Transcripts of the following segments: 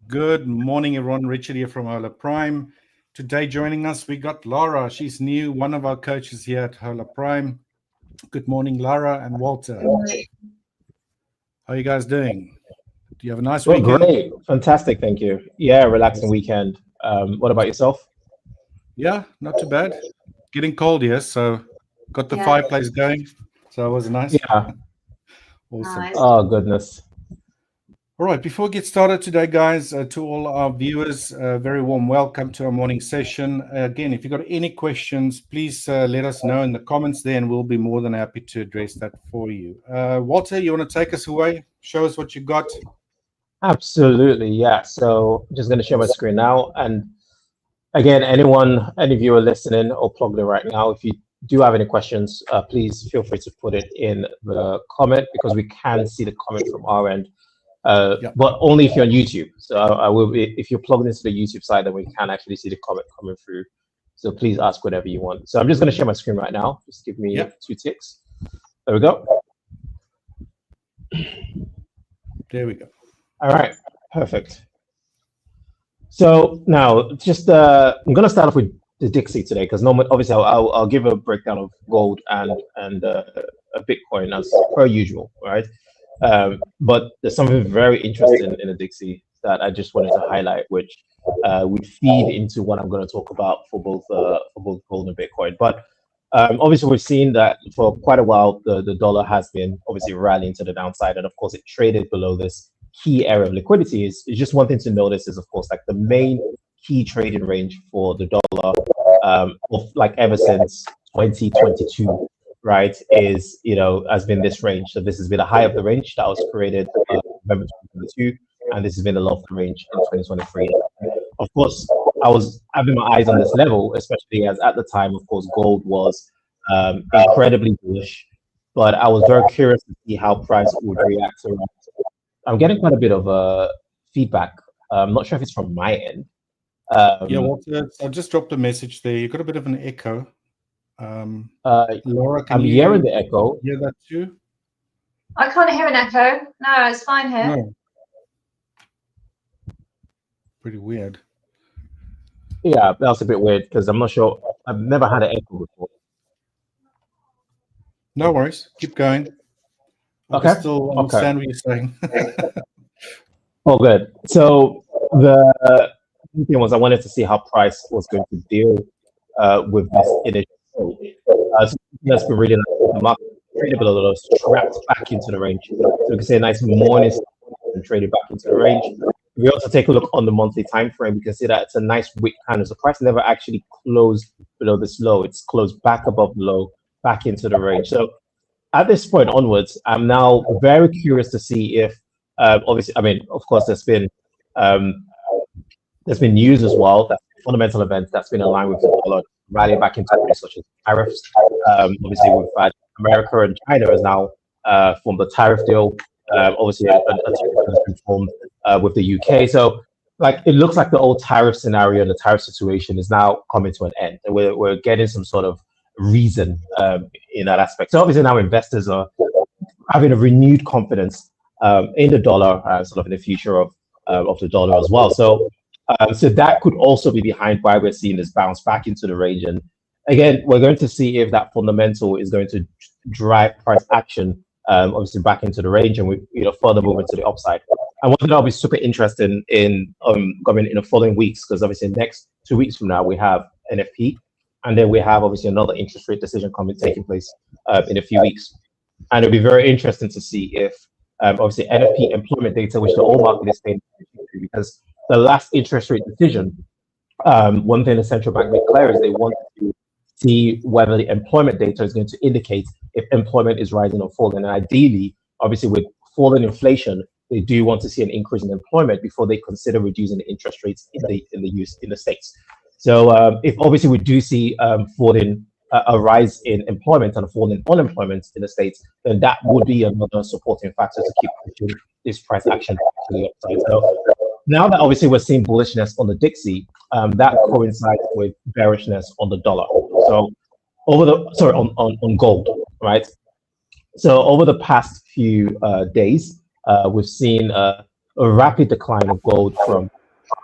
Good morning, everyone. Richard here from Hola Prime. Today joining us, we got Lara. She's new, one of our coaches here at Hola Prime. Good morning, Lara and Walter. How are you guys doing? Do you have a nice weekend? Great, fantastic, thank you. Yeah, relaxing weekend. What about yourself? Yeah, not too bad. Getting cold here, so got the fireplace going. So it was nice. Yeah. Awesome. Nice. Oh, goodness. All right, before we get started today, guys, to all our viewers, very warm welcome to our morning session. Again, if you've got any questions, please let us know in the comments there, and we'll be more than happy to address that for you. Walter, you want to take us away? Show us what you got. Absolutely, yeah. So just going to share my screen now. And again, any viewer listening or plugged in right now, if you do have any questions, please feel free to put it in the comment because we can see the comment from our end. But only if you're on YouTube. So I will be, if you're plugged into the YouTube side, then we can actually see the comment coming through. So please ask whatever you want. So I'm just going to share my screen right now. Just give me 2 ticks. There we go. There we go. All right, perfect. So now just I'm going to start off with the Dixie today because normally, obviously, I'll give a breakdown of gold and a Bitcoin as per usual, right? But there's something very interesting in the Dixie that I just wanted to highlight, which would feed into what I'm going to talk about for both gold and Bitcoin. But obviously, we've seen that for quite a while, the dollar has been obviously rallying to the downside, and of course, it traded below this key area of liquidity. Is just one thing to notice is, of course, like the main key trading range for the dollar, of like ever since 2022. Right, is has been this range. So this has been a high of the range that was created November 2022, and this has been the low of the range in 2023. Of course, I was having my eyes on this level, especially as at the time, of course, gold was incredibly bullish. But I was very curious to see how price would react to it. I'm getting quite a bit of feedback. I'm not sure if it's from my end. Yeah, Walter, I just dropped a message there. You got a bit of an echo. Laura, I'm hearing the echo. Hear that too? I can't hear an echo. No, it's fine here. No. Pretty weird. Yeah, that's a bit weird because I'm not sure. I've never had an echo before. No worries. Keep going. I can still understand what you're saying. Oh, good. So the thing was I wanted to see how price was going to deal with this initial. So that's been really nice. The market traded below those, trapped back into the range. So we can say a nice morning and traded back into the range. We also take a look on the monthly time frame. We can see that it's a nice wick candle. So price never actually closed below this low. It's closed back above the low, back into the range. So at this point onwards, I'm now very curious to see if, obviously, I mean, of course, there's been news as well, that fundamental events that's been aligned with the dollar rally back into areas such as tariffs. Obviously, we've had America and China has now formed a tariff deal. Obviously, a tariff has been formed with the UK. So, like, it looks like the old tariff scenario and the tariff situation is now coming to an end, and we're getting some sort of reason in that aspect. So, obviously, now investors are having a renewed confidence in the dollar, sort of in the future of the dollar as well. So that could also be behind why we're seeing this bounce back into the range. And again, we're going to see if that fundamental is going to drive price action, obviously back into the range, and we further move into the upside. And one thing that'll be super interesting in coming in the following weeks, because obviously next 2 weeks from now we have NFP, and then we have obviously another interest rate decision taking place in a few weeks. And it'll be very interesting to see if obviously NFP employment data, which the whole market is paying attention to, because the last interest rate decision, one thing the central bank made clear is they want to see whether the employment data is going to indicate if employment is rising or falling. And ideally, obviously with falling inflation, they do want to see an increase in employment before they consider reducing the interest rates in the States. So if obviously we do see a rise in employment and a fall in unemployment in the States, then that would be another supporting factor to keep pushing this price action to the upside. So now that obviously we're seeing bullishness on the Dixie, that coincides with bearishness on the dollar. So on gold, right? So over the past few days, we've seen a rapid decline of gold from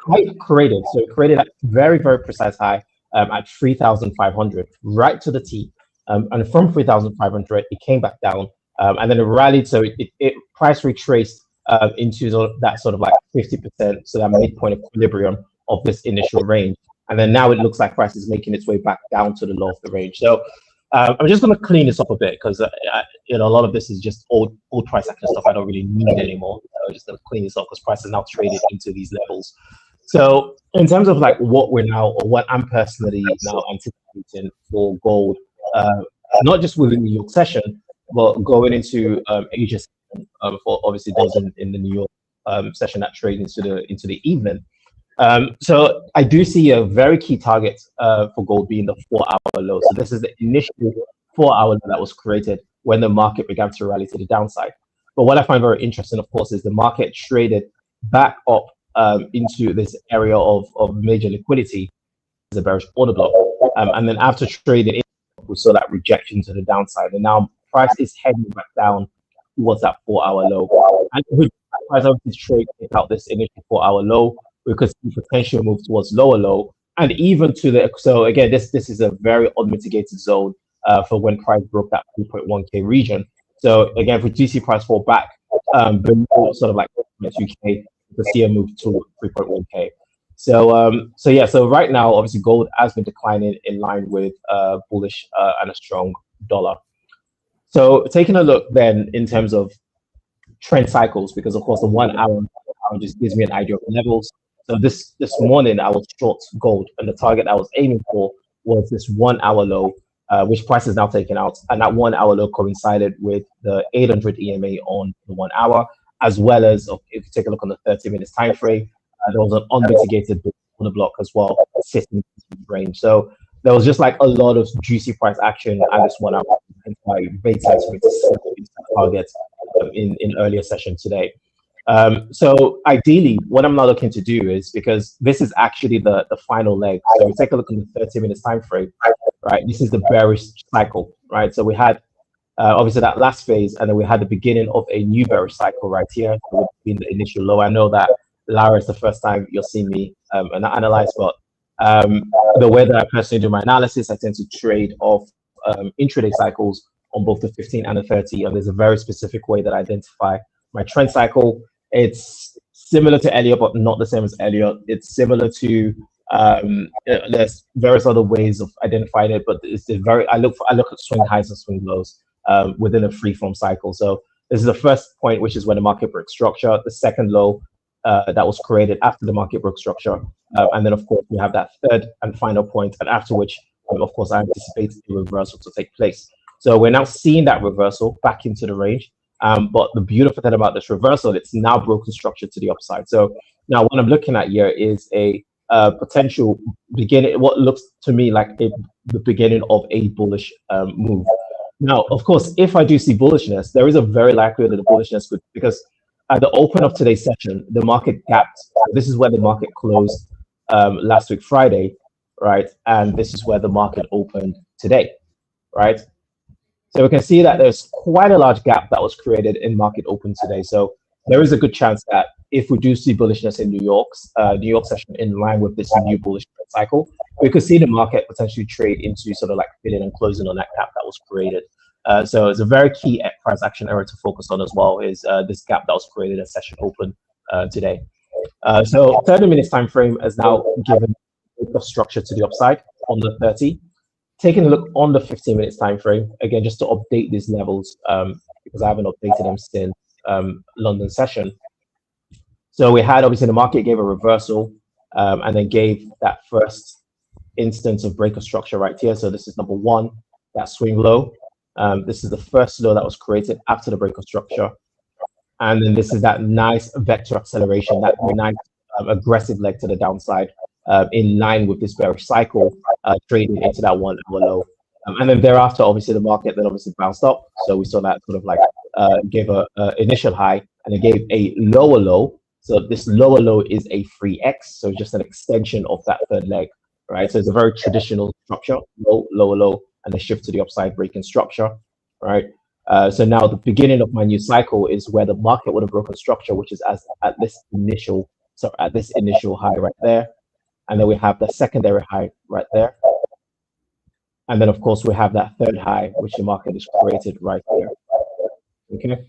high created, so it created a very, very precise high at 3,500, right to the T. And from 3,500, it came back down, and then it rallied. So it price retraced into that sort of like 50%, so that midpoint equilibrium of this initial range. And then now it looks like price is making its way back down to the low of the range. So I'm just going to clean this up a bit because a lot of this is just old price action stuff I don't really need anymore. So I'm just going to clean this up because price is now traded into these levels. So in terms of like what we're now, or what I'm personally now anticipating for gold, not just within the New York session, but going into Asia for obviously those in the New York session that trade into the evening. So I do see a very key target for gold being the 4-hour low. So this is the initial 4-hour low that was created when the market began to rally to the downside. But what I find very interesting, of course, is the market traded back up into this area of major liquidity, the bearish order block, and then after trading, we saw that rejection to the downside, and now price is heading back down towards that 4-hour low. And with price obviously trade out this initial 4-hour low, we could see potential move towards lower low, and even to the, so again, this is a very unmitigated zone for when price broke that 3.1k region. So again, if we do see price fall back below sort of like 2k, we could see a move to 3.1k. So yeah, so right now obviously gold has been declining in line with bullish and a strong dollar. So taking a look then in terms of trend cycles, because of course the 1 hour just gives me an idea of the levels. So this morning I was short gold, and the target I was aiming for was this 1 hour low, which price is now taken out, and that 1 hour low coincided with the 800 EMA on the 1 hour, as well as if you take a look on the 30 minutes time frame, there was an unmitigated on the block as well, sitting in the range. So there was just like a lot of juicy price action at this 1 hour, and why it made sense for me to set these targets in earlier session today. So ideally, what I'm now looking to do is, because this is actually the final leg. So we take a look at the 30 minutes time frame, right? This is the bearish cycle, right? So we had obviously that last phase, and then we had the beginning of a new bearish cycle right here, in the initial low. I know that Lara is the first time you'll see me analyze, but the way that I personally do my analysis, I tend to trade off intraday cycles on both the 15 and the 30, and there's a very specific way that I identify my trend cycle. It's similar to Elliott, but not the same as Elliott. It's similar to there's various other ways of identifying it, but it's very I look at swing highs and swing lows within a freeform cycle. So this is the first point, which is when the market broke structure. The second low that was created after the market broke structure, and then of course we have that third and final point, and after which, of course, I anticipate the reversal to take place. So we're now seeing that reversal back into the range. But the beautiful thing about this reversal, it's now broken structure to the upside. So now what I'm looking at here is a potential beginning, what looks to me like the beginning of a bullish move. Now, of course, if I do see bullishness, there is a very likelihood that the bullishness could, because at the open of today's session, the market gapped. This is where the market closed last week, Friday, right? And this is where the market opened today, right? So we can see that there's quite a large gap that was created in market open today. So there is a good chance that if we do see bullishness in New York session in line with this new bullish cycle, we could see the market potentially trade into sort of like filling and closing on that gap that was created. So it's a very key price action area to focus on as well, is this gap that was created at session open today. So 30 minutes time frame has now given the structure to the upside on the 30. Taking a look on the 15 minutes time frame, again, just to update these levels, because I haven't updated them since London session. So we had, obviously, the market gave a reversal and then gave that first instance of breaker structure right here. So this is number one, that swing low. This is the first low that was created after the breaker structure. And then this is that nice vector acceleration, that nice aggressive leg to the downside, in line with this bearish cycle, trading into that 1 hour low. And then thereafter, obviously, the market then obviously bounced up. So we saw that sort of like gave a initial high, and it gave a lower low. So this lower low is a free X, so just an extension of that third leg, right? So it's a very traditional structure, low, lower low, and a shift to the upside breaking structure, right? So now the beginning of my new cycle is where the market would have broken structure, which is at this initial So at this initial high right there, and then we have the secondary high right there. And then of course we have that third high, which the market has created right here. Okay.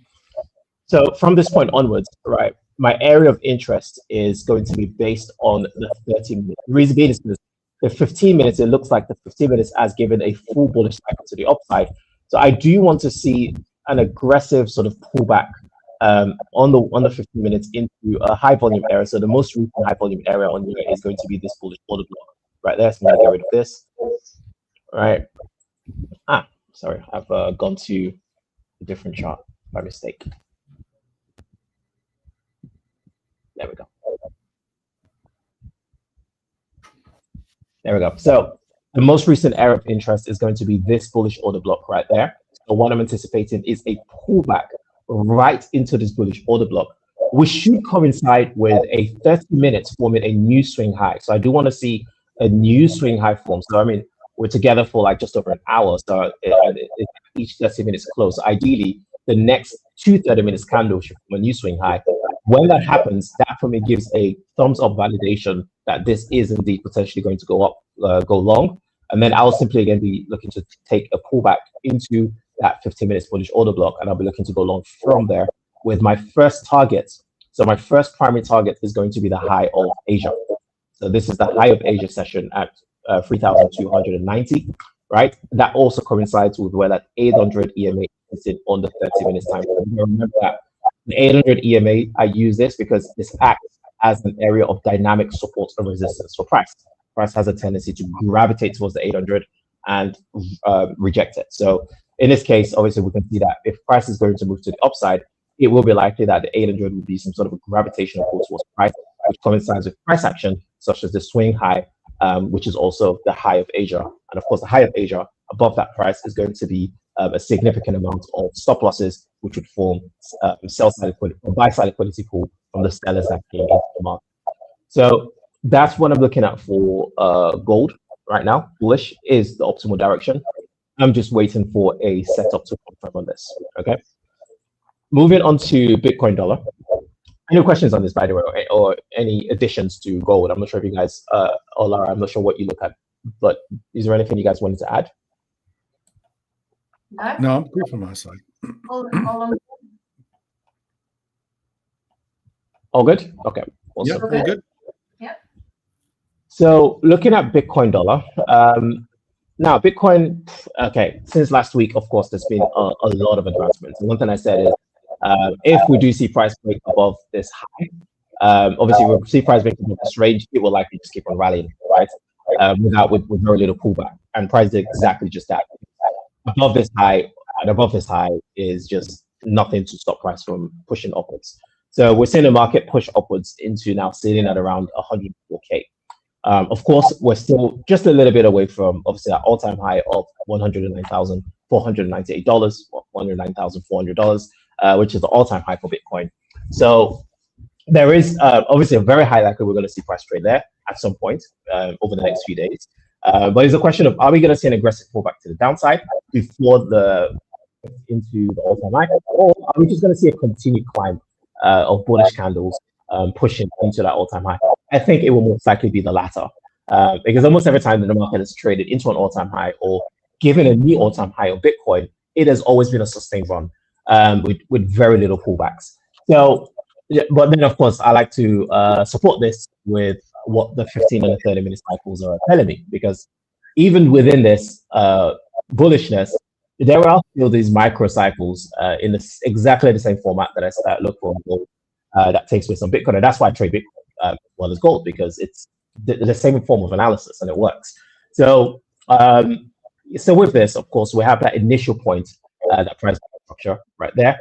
So from this point onwards, right, my area of interest is going to be based on the 30 minutes. The reason being is the 15 minutes, it looks like the 15 minutes has given a full bullish cycle to the upside. So I do want to see an aggressive sort of pullback on the 15 minutes into a high volume area. So the most recent high volume area on here is going to be this bullish order block right there. So I'm going to get rid of this. All right. Sorry, I've gone to a different chart by mistake. There we go. There we go. So the most recent area of interest is going to be this bullish order block right there. So what I'm anticipating is a pullback right into this bullish order block, which should coincide with a 30 minutes forming a new swing high. So I do want to see a new swing high form. So I mean, we're together for like just over an hour. So each 30 minutes close. Ideally, the next 2 30-minute candles should form a new swing high. When that happens, that for me gives a thumbs up validation that this is indeed potentially going to go up, go long. And then I'll simply again be looking to take a pullback into that 15 minutes bullish order block, and I'll be looking to go long from there with my first target. So my first primary target is going to be the high of Asia. So this is the high of Asia session at 3,290, right? That also coincides with where that 800 EMA is in on the 30 minutes time frame. Remember that the 800 EMA, I use this because this acts as an area of dynamic support and resistance for price. Price has a tendency to gravitate towards the 800 and reject it. So in this case, obviously we can see that if price is going to move to the upside, it will be likely that the 800 will be some sort of a gravitational pull towards price, which coincides with price action, such as the swing high, which is also the high of Asia. And of course, the high of Asia above that price is going to be a significant amount of stop losses, which would form sell-side liquidity or buy-side liquidity pool from the sellers that came into the market. So that's what I'm looking at for gold right now. Bullish is the optimal direction. I'm just waiting for a setup to confirm on this. Okay. Moving on to Bitcoin dollar. Any questions on this, by the way, or any additions to gold? I'm not sure if you guys, or Lara, I'm not sure what you look at, but is there anything you guys wanted to add? No, I'm good from my side. All good? Okay. Awesome. Yep, all good. Yeah. So looking at Bitcoin dollar, now Bitcoin, okay, since last week, of course, there's been a lot of advancements. And one thing I said is, if we do see price break above this high, obviously if we see price break above this range, it will likely just keep on rallying, right? With very little pullback. And price did exactly just that. Above this high, and above this high is just nothing to stop price from pushing upwards. So we're seeing the market push upwards into now sitting at around 104K. Of course, we're still just a little bit away from obviously our all-time high of $109,498, $109,400, which is the all-time high for Bitcoin. So there is obviously a very high likelihood we're going to see price trade there at some point over the next few days. But it's a question of, are we going to see an aggressive pullback to the downside before into the all-time high, or are we just going to see a continued climb of bullish candles pushing into that all-time high? I think it will most likely be the latter, because almost every time that the market has traded into an all-time high or given a new all-time high of Bitcoin, it has always been a sustained run with very little pullbacks. So, but then of course, I like to support this with what the 15 and the 30-minute cycles are telling me, because even within this bullishness, there are still these micro cycles in exactly the same format that I look for in gold that takes place on Bitcoin, and that's why I trade Bitcoin as well as gold, because it's the same form of analysis and it works. So, so with this, of course, we have that initial point, that price structure right there.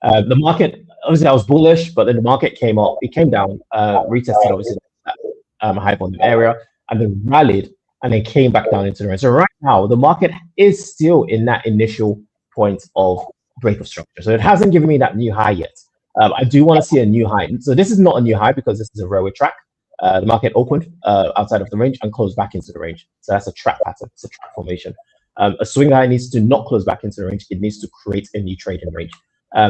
The market, obviously, I was bullish, but then the market came up, it came down, retested obviously that high volume area, and then rallied, and then came back down into the range. So right now, the market is still in that initial point of break of structure. So it hasn't given me that new high yet. I do want to see a new high. So this is not a new high because this is a railway track. The market opened outside of the range and closed back into the range. So that's a trap pattern. It's a trap formation. A swing high needs to not close back into the range. It needs to create a new trading range.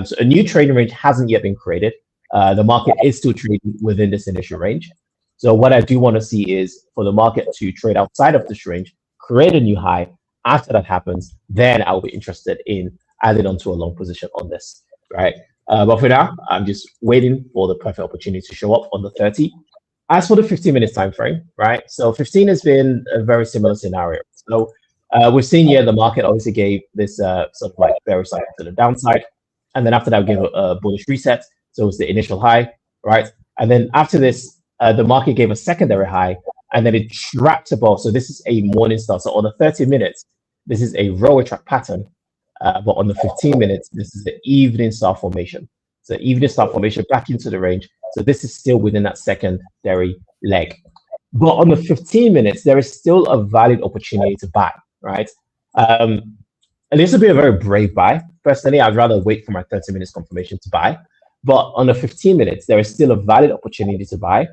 So a new trading range hasn't yet been created. the market is still trading within this initial range. So what I do want to see is for the market to trade outside of this range, create a new high. After that happens, then I'll be interested in adding onto a long position on this, right? But for now, I'm just waiting for the perfect opportunity to show up on the 30. As for the 15-minute time frame, right? So 15 has been a very similar scenario. So we've seen here the market obviously gave this sort of like bearish cycle to the downside, and then after that we gave a bullish reset. So it was the initial high, right? And then after this, the market gave a secondary high, and then it trapped above. So this is a morning star. So on the 30 minutes, this is a row track pattern. But on the 15 minutes, this is the evening star formation. So evening star formation back into the range. So this is still within that secondary leg. But on the 15 minutes, there is still a valid opportunity to buy, right? And this would be a very brave buy. Personally, I'd rather wait for my 30 minutes confirmation to buy. But on the 15 minutes, there is still a valid opportunity to buy.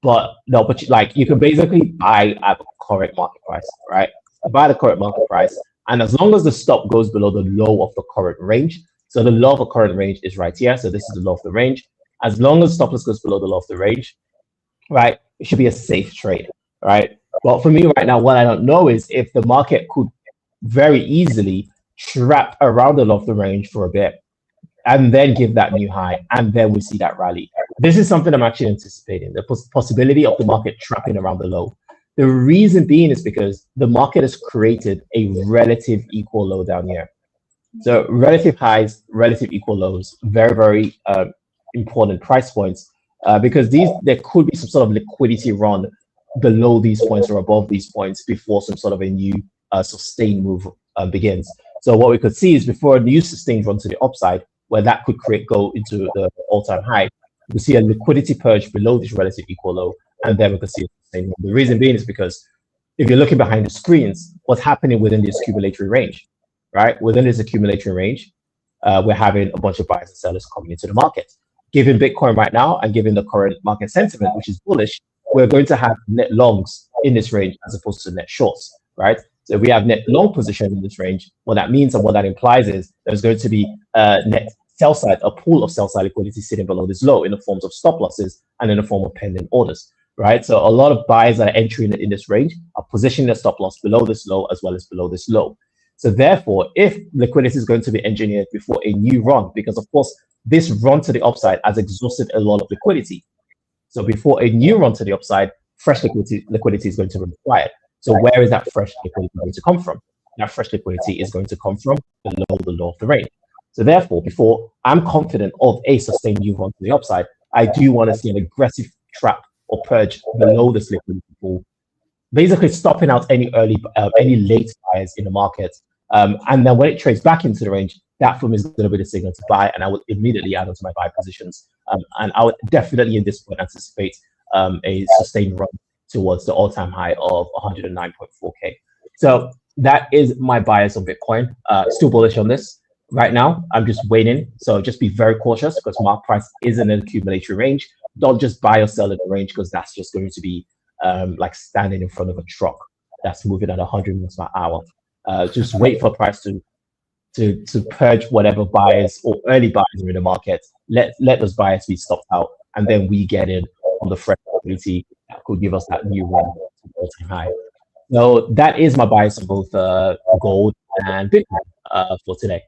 But the opportunity, like you can basically buy at the current market price, right? Buy the current market price. And as long as the stop goes below the low of the current range, so the low of the current range is right here. So this is the low of the range. As long as stop loss goes below the low of the range, right, it should be a safe trade, right? But for me right now, what I don't know is if the market could very easily trap around the low of the range for a bit and then give that new high, and then we see that rally. This is something I'm actually anticipating, the possibility of the market trapping around the low. The reason being is because the market has created a relative equal low down here. So relative highs, relative equal lows, very, very important price points because there could be some sort of liquidity run below these points or above these points before some sort of a new sustained move begins. So what we could see is before a new sustained run to the upside, where that could go into the all-time high, we see a liquidity purge below this relative equal low, and then we can see a sustained move. The reason being is because if you're looking behind the screens, what's happening within this accumulatory range, right? Within this accumulatory range, we're having a bunch of buyers and sellers coming into the market. Given Bitcoin right now and given the current market sentiment, which is bullish, we're going to have net longs in this range as opposed to net shorts, right? So we have net long position in this range. What that means and what that implies is there's going to be net sell side, a pool of sell side liquidity sitting below this low in the forms of stop losses and in the form of pending orders, right? So a lot of buyers that are entering in this range are positioning their stop loss below this low as well as below this low. So therefore, if liquidity is going to be engineered before a new run, because of course, this run to the upside has exhausted a lot of liquidity. So before a new run to the upside, fresh liquidity is going to be required. So where is that fresh liquidity going to come from? That fresh liquidity is going to come from below the low of the range. So therefore, before I'm confident of a sustained new run to the upside, I do want to see an aggressive trap or purge below this liquidity pool, basically stopping out any late buyers in the market. And then when it trades back into the range, that for me is going to be the signal to buy, and I will immediately add onto my buy positions. And I would definitely, in this point, anticipate a sustained run towards the all-time high of 109.4K. So that is my bias on Bitcoin. Still bullish on this. Right now, I'm just waiting. So just be very cautious because market price is in an accumulatory range. Don't just buy or sell in the range because that's just going to be like standing in front of a truck that's moving at 100 miles per hour. Just wait for price to purge whatever buyers or early buyers are in the market. Let those buyers be stopped out, and then we get in on the fresh liquidity that could give us that new run to all-time high. So that is my bias on both gold and Bitcoin for today.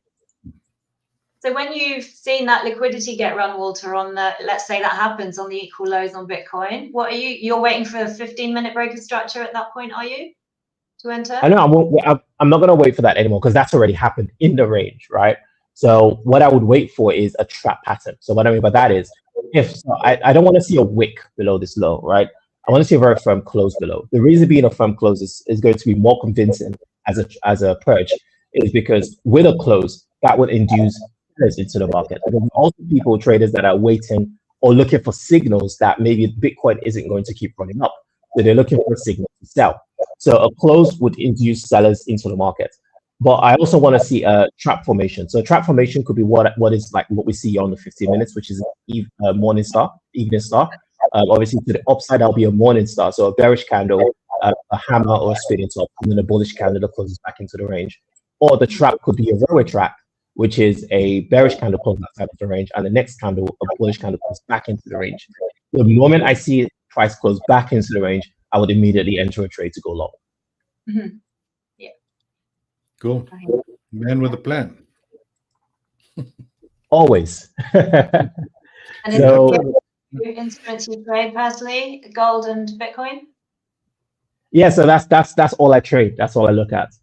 So when you've seen that liquidity get run, Walter, on the, let's say that happens on the equal lows on Bitcoin, what are you're waiting for a 15-minute breaker structure at that point, are you, to enter? I know I'm not going to wait for that anymore because that's already happened in the range, right? So what I would wait for is a trap pattern. So what I mean by that is, I don't want to see a wick below this low, right? I want to see a very firm close below. The reason being a firm close is going to be more convincing as a purge is because with a close, that would induce into the market. And there's also people, traders that are waiting or looking for signals that maybe Bitcoin isn't going to keep running up. So they're looking for a signal to sell. So a close would induce sellers into the market. But I also want to see a trap formation. So trap formation could be what is like what we see on the 15 minutes, which is a morning star, evening star. Obviously to the upside, that'll be a morning star. So a bearish candle, a hammer or a spinning top, and then a bullish candle that closes back into the range. Or the trap could be a railway track, which is a bearish candle pulls outside of the range, and the next candle, a bullish candle, pulls back into the range. The moment I see price close back into the range, I would immediately enter a trade to go long. Mm-hmm. Yeah. Cool. Man with a plan. Always. And is So, it instruments you trade personally, gold and Bitcoin? yeah, so that's all I trade. That's all I look at.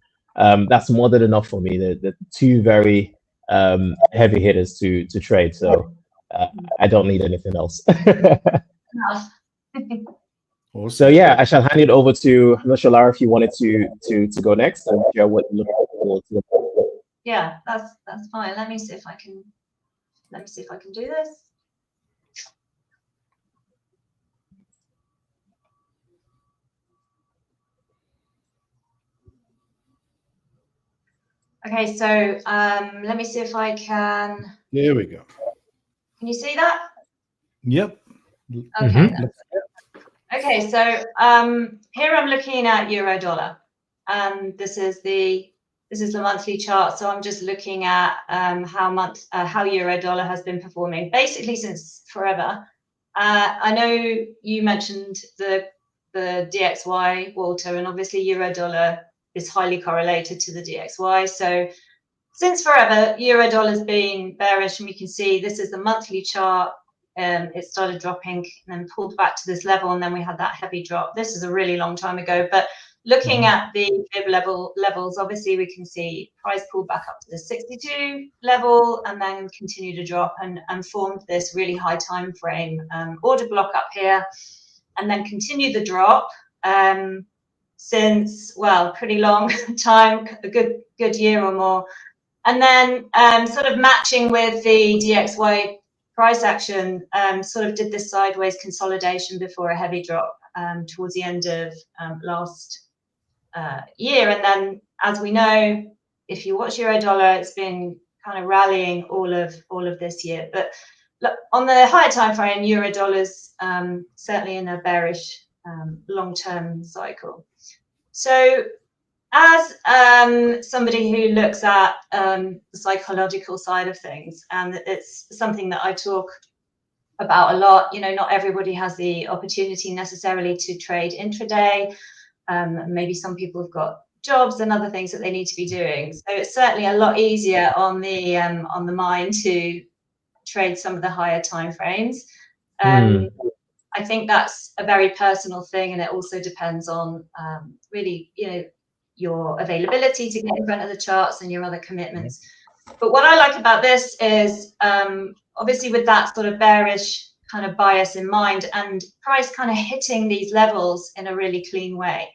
That's more than enough for me. The two very heavy hitters to trade. So I don't need anything else. Awesome. So yeah, I shall hand it over to, I'm not sure, Lara, if you wanted to go next and share what you're looking forward to. Yeah, that's fine. Let me see if I can do this. Okay, so let me see if I can. There we go. Can you see that? Yep. Okay. Okay, so here I'm looking at euro dollar, and this is the monthly chart. So I'm just looking at how euro dollar has been performing basically since forever. I know you mentioned the DXY, Walter, and obviously euro dollar is highly correlated to the DXY. So since forever, euro dollar has been bearish, and we can see this is the monthly chart. It started dropping and then pulled back to this level, and then we had that heavy drop. This is a really long time ago, but looking at the fib levels, obviously we can see price pulled back up to the 62 level and then continue to drop and formed this really high time frame order block up here, and then continue the drop since, well, pretty long time, a good year or more. And then sort of matching with the DXY price action, sort of did this sideways consolidation before a heavy drop towards the end of last year. And then, as we know, if you watch euro dollar, it's been kind of rallying all of this year. But look, on the higher time frame, euro dollar's certainly in a bearish long-term cycle. So as somebody who looks at the psychological side of things, and it's something that I talk about a lot, you know, not everybody has the opportunity necessarily to trade intraday. Maybe some people have got jobs and other things that they need to be doing. So it's certainly a lot easier on the mind to trade some of the higher time frames. I think that's a very personal thing, and it also depends on really, you know, your availability to get in front of the charts and your other commitments. But what I like about this is obviously with that sort of bearish kind of bias in mind and price kind of hitting these levels in a really clean way.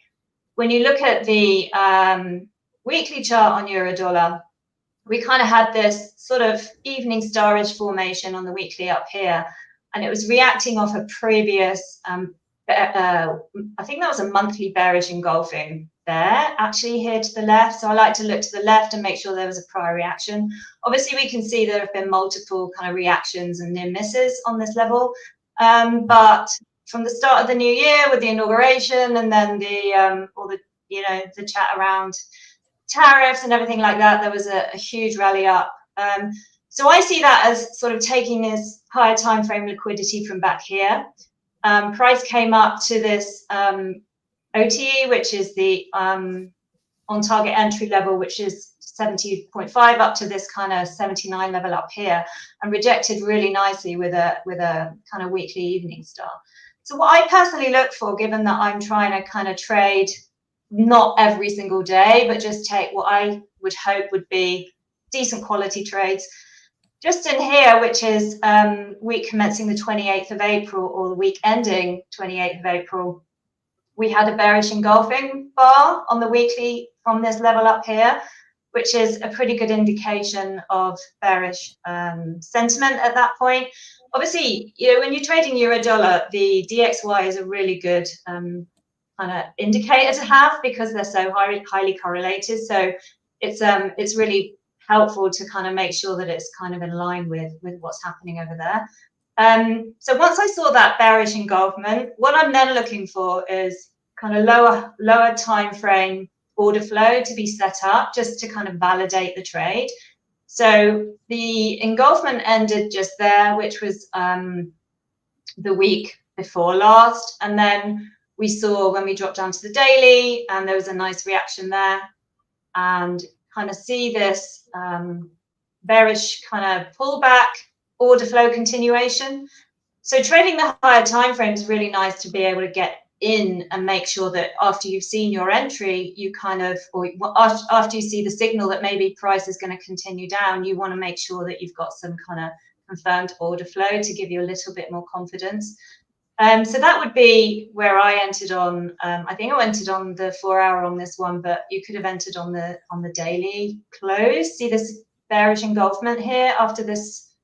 When you look at the weekly chart on euro dollar, we kind of had this sort of evening star-ish formation on the weekly up here, and it was reacting off a previous I think that was a monthly bearish engulfing there, actually here to the left. So I like to look to the left and make sure there was a prior reaction. Obviously, we can see there have been multiple kind of reactions and near misses on this level. But from the start of the new year with the inauguration and then all the, you know, the chat around tariffs and everything like that, there was a huge rally up. So I see that as sort of taking this higher time frame liquidity from back here. Price came up to this OTE, which is the on target entry level, which is 70.5 up to this kind of 79 level up here, and rejected really nicely with a kind of weekly evening star. So what I personally look for, given that I'm trying to kind of trade not every single day, but just take what I would hope would be decent quality trades, just in here, which is week commencing the 28th of April or the week ending 28th of April, we had a bearish engulfing bar on the weekly from this level up here, which is a pretty good indication of bearish sentiment at that point. Obviously, you know, when you're trading euro dollar, the DXY is a really good kind of indicator to have because they're so highly correlated. So it's really helpful to kind of make sure that it's kind of in line with what's happening over there. So once I saw that bearish engulfment, what I'm then looking for is kind of lower time frame order flow to be set up just to kind of validate the trade. So the engulfment ended just there, which was the week before last. And then we saw when we dropped down to the daily, and there was a nice reaction there, and kind of see this bearish kind of pullback, order flow continuation. So trading the higher time frame is really nice to be able to get in and make sure that after you've seen your entry, you kind of, or after you see the signal that maybe price is going to continue down, you want to make sure that you've got some kind of confirmed order flow to give you a little bit more confidence. So that would be where I entered on. I think I entered on the 4 hour on this one, but you could have entered on the daily close. See this bearish engulfment here after this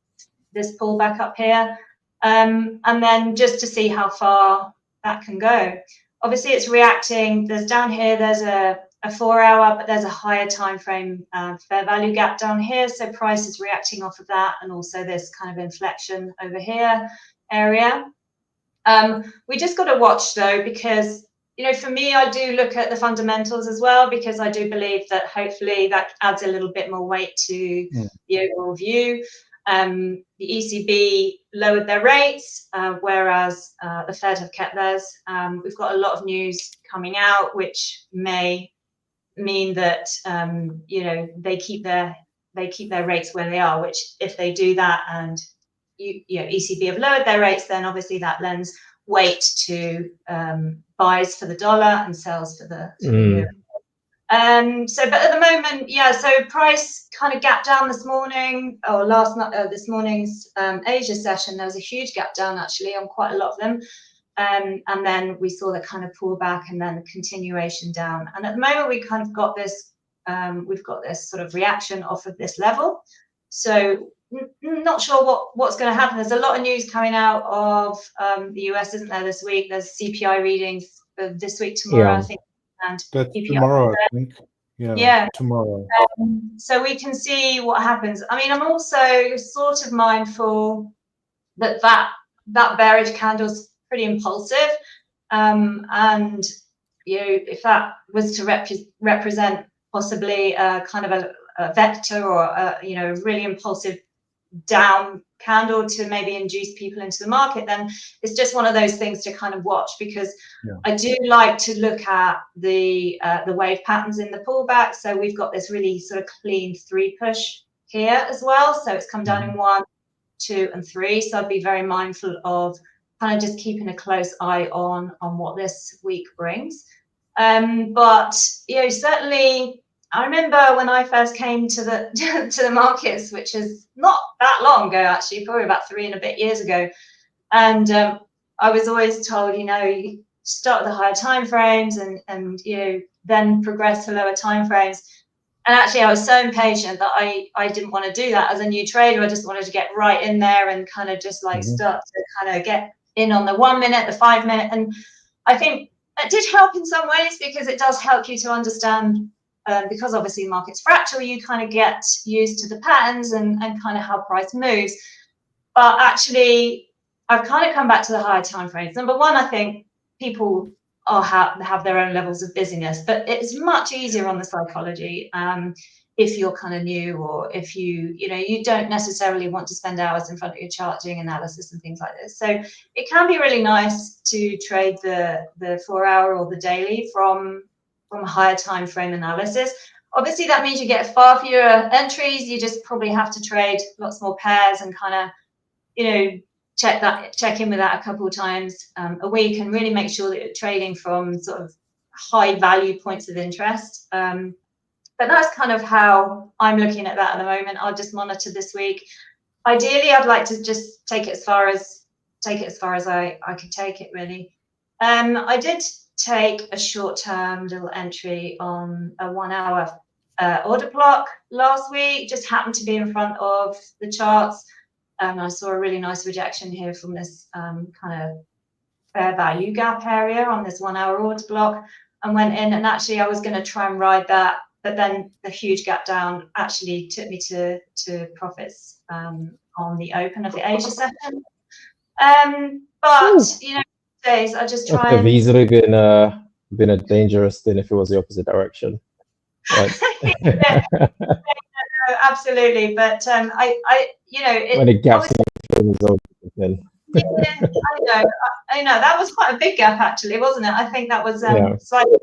pullback up here, and then just to see how far that can go. Obviously, it's reacting. There's down here. There's a 4 hour, but there's a higher time frame fair value gap down here. So price is reacting off of that, and also this kind of inflection over here area. We just got to watch though, because for me, I do look at the fundamentals as well, because I do believe that hopefully that adds a little bit more weight to the overall view. The ECB lowered their rates, whereas the Fed have kept theirs. We've got a lot of news coming out, which may mean that they keep their rates where they are. Which, if they do that, and ECB have lowered their rates, then obviously that lends weight to buys for the dollar and sells for the euro. But at the moment, so price kind of gapped down this morning, or last night, this morning's Asia session. There was a huge gap down actually on quite a lot of them, and then we saw the kind of pullback and then the continuation down. And at the moment, we kind of got this, we've got this sort of reaction off of this level. So not sure what's going to happen. There's a lot of news coming out of the US, isn't there, this week? There's CPI readings this week, tomorrow, I think. And that's tomorrow, I think. Yeah, tomorrow. So we can see what happens. I mean, I'm also sort of mindful that bearish candle's pretty impulsive, and if that was to represent possibly a kind of a vector or a really impulsive down candle to maybe induce people into the market, then it's just one of those things to kind of watch, because I do like to look at the wave patterns in the pullback. So we've got this really sort of clean 3 push here as well. So it's come down in 1, 2, and 3. So I'd be very mindful of kind of just keeping a close eye on what this week brings. But certainly, I remember when I first came to the markets, which is not that long ago, actually, probably about 3 and a bit years ago. And I was always told, you start with the higher time frames and then progress to lower time frames. And actually, I was so impatient that I didn't want to do that as a new trader. I just wanted to get right in there and kind of just like start to kind of get in on the 1 minute, the 5 minute. And I think it did help in some ways, because it does help you to understand. Because obviously market's fractal, you kind of get used to the patterns and kind of how price moves. But actually, I've kind of come back to the higher time frames. Number one, I think people have their own levels of busyness, but it's much easier on the psychology if you're kind of new, or if you don't necessarily want to spend hours in front of your charting analysis and things like this. So it can be really nice to trade the 4 hour or the daily from a higher time frame analysis. Obviously, that means you get far fewer entries. You just probably have to trade lots more pairs and kind of, check in with that a couple of times a week, and really make sure that you're trading from sort of high value points of interest. But that's kind of how I'm looking at that at the moment. I'll just monitor this week. Ideally, I'd like to just take it as far as I could take it, really. I did take a short-term little entry on a 1 hour order block last week. Just happened to be in front of the charts. I saw a really nice rejection here from this kind of fair value gap area on this 1 hour order block, and went in, and actually I was going to try and ride that, but then the huge gap down actually took me to profits on the open of the Asia session. But days I just try and easily been a dangerous thing if it was the opposite direction. Right. no, absolutely. But you know, when it gaps in the zone, then yeah, I know that was quite a big gap actually, wasn't it? I think that was slightly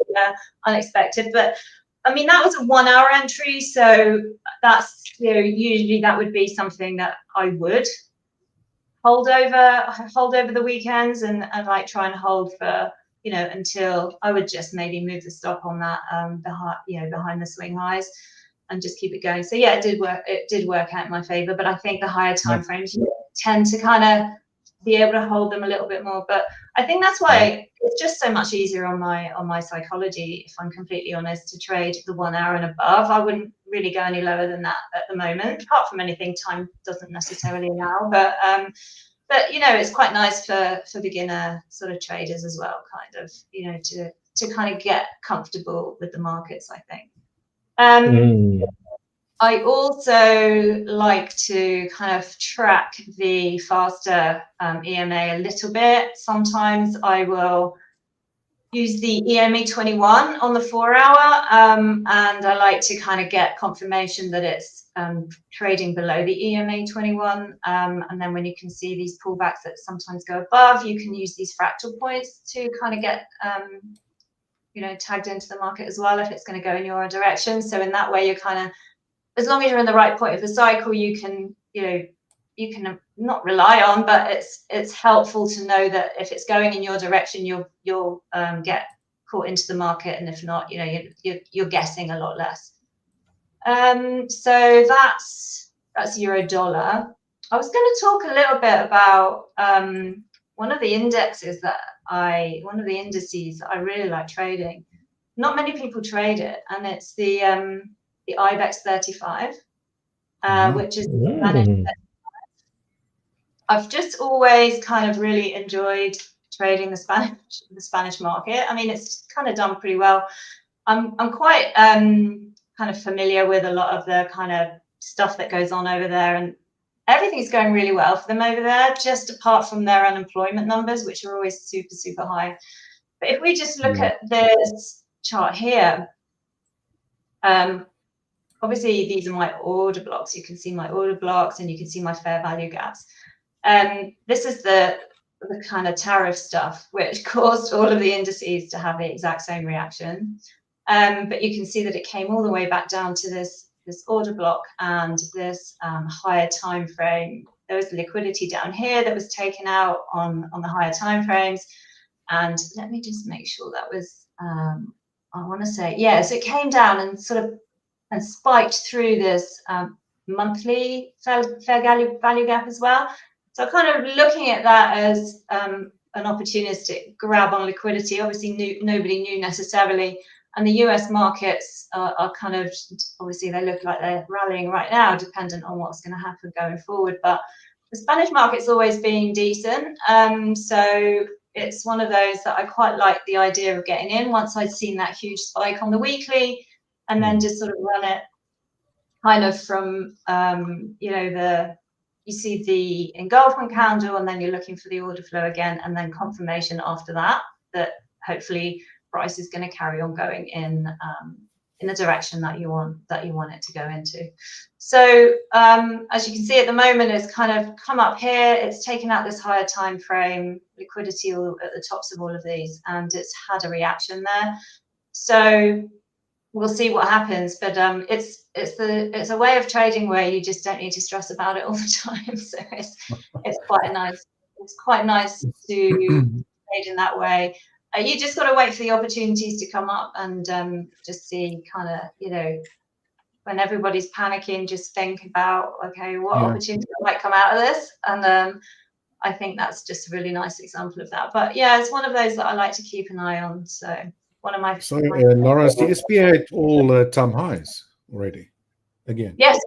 unexpected, but I mean that was a 1 hour entry, so that's, you know, usually that would be something that I would hold over the weekends and like try and hold for, you know, until I would just maybe move the stop on that behind the swing highs and just keep it going. So yeah, it did work out in my favor, but I think the higher time frames tend to kind of be able to hold them a little bit more. But I think that's why it's just so much easier on my psychology, if I'm completely honest, to trade the 1 hour and above. I wouldn't really go any lower than that at the moment, apart from anything time doesn't necessarily allow. But you know, it's quite nice for beginner sort of traders as well, kind of, you know, to kind of get comfortable with the markets, I think. I also like to kind of track the faster EMA a little bit. Sometimes I will use the EMA 21 on the 4 hour, and I like to kind of get confirmation that it's trading below the EMA 21. And then when you can see these pullbacks that sometimes go above, you can use these fractal points to kind of get you know, tagged into the market as well if it's going to go in your direction. So in that way, you're kind of, as long as you're in the right point of the cycle, you can, you know, you can not rely on, but it's helpful to know that if it's going in your direction, you'll get caught into the market, and if not, you know, you're guessing a lot less. So that's euro dollar. I was going to talk a little bit about one of the indices that I really like trading. Not many people trade it, and it's the IBEX 35, which is I've just always kind of really enjoyed trading the Spanish market. I mean, it's kind of done pretty well. I'm quite kind of familiar with a lot of the kind of stuff that goes on over there, and everything's going really well for them over there, just apart from their unemployment numbers, which are always super, super high. But if we just look at this chart here, obviously these are my order blocks. You can see my order blocks and you can see my fair value gaps. This is the kind of tariff stuff, which caused all of the indices to have the exact same reaction. But you can see that it came all the way back down to this order block and this higher time frame. There was liquidity down here that was taken out on the higher time frames. And let me just make sure that was, I want to say, yeah, so it came down and sort of and spiked through this monthly fair value gap as well. So kind of looking at that as an opportunistic grab on liquidity. Obviously, nobody knew necessarily. And the US markets are kind of, obviously, they look like they're rallying right now, dependent on what's going to happen going forward. But the Spanish market's always been decent. So it's one of those that I quite like the idea of getting in once I'd seen that huge spike on the weekly, and then just sort of run it kind of from, you know, you see the engulfment candle, and then you're looking for the order flow again, and then confirmation after that hopefully price is going to carry on going in the direction that you want it to go into. So as you can see at the moment, it's kind of come up here, it's taken out this higher time frame, liquidity at the tops of all of these, and it's had a reaction there. So we'll see what happens, but it's a way of trading where you just don't need to stress about it all the time. So it's quite nice to trade in that way. You just got to wait for the opportunities to come up and just see kind of, you know, when everybody's panicking, just think about, okay, what opportunity might come out of this? And I think that's just a really nice example of that. But yeah, it's one of those that I like to keep an eye on. So one of my... So Lara, is the SPA at all time highs already? Again? Yes.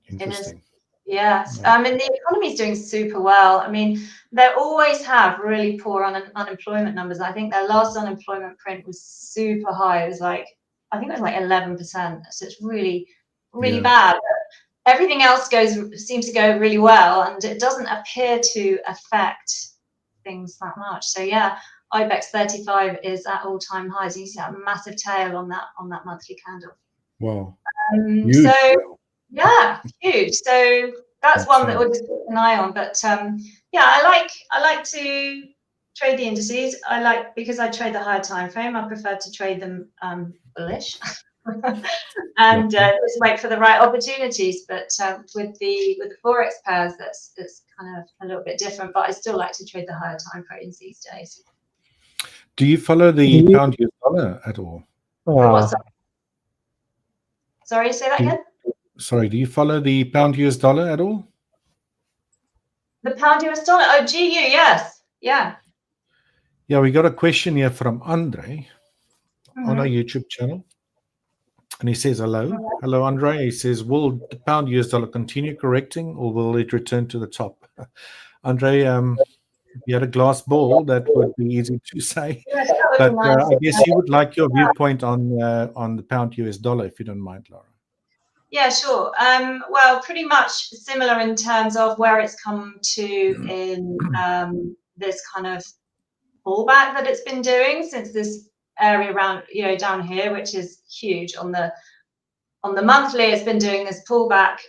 Interesting. It is. Yes, I mean, the economy is doing super well. I mean, they always have really poor unemployment numbers. I think their last unemployment print was super high. It was like, I think it was like 11%. So it's really, really bad. Everything else seems to go really well, and it doesn't appear to affect things that much. So yeah, IBEX 35 is at all-time highs. You see that massive tail on that monthly candle. Wow. So yeah, huge. So that's one that we'll just keep an eye on. But yeah, I like to trade the indices. Because I trade the higher time frame. I prefer to trade them bullish. And just wait for the right opportunities. But with the Forex pairs, that's kind of a little bit different. But I still like to trade the higher time frames these days. Do you follow the pound US dollar at all? Sorry, say that again. Sorry, do you follow the pound US dollar at all? The pound US dollar. Oh, GU, yes, yeah. Yeah, we got a question here from Andre on our YouTube channel. And he says, hello, Andre. He says, will the pound US dollar continue correcting or will it return to the top? Andre, if you had a glass ball, that would be easy to say. Yes, but nice. I guess you would like your viewpoint on the pound US dollar, if you don't mind, Lara. Yeah, sure. Well, pretty much similar in terms of where it's come to in this kind of pullback that it's been doing since this area around, down here, which is huge on the monthly. It's been doing this pullback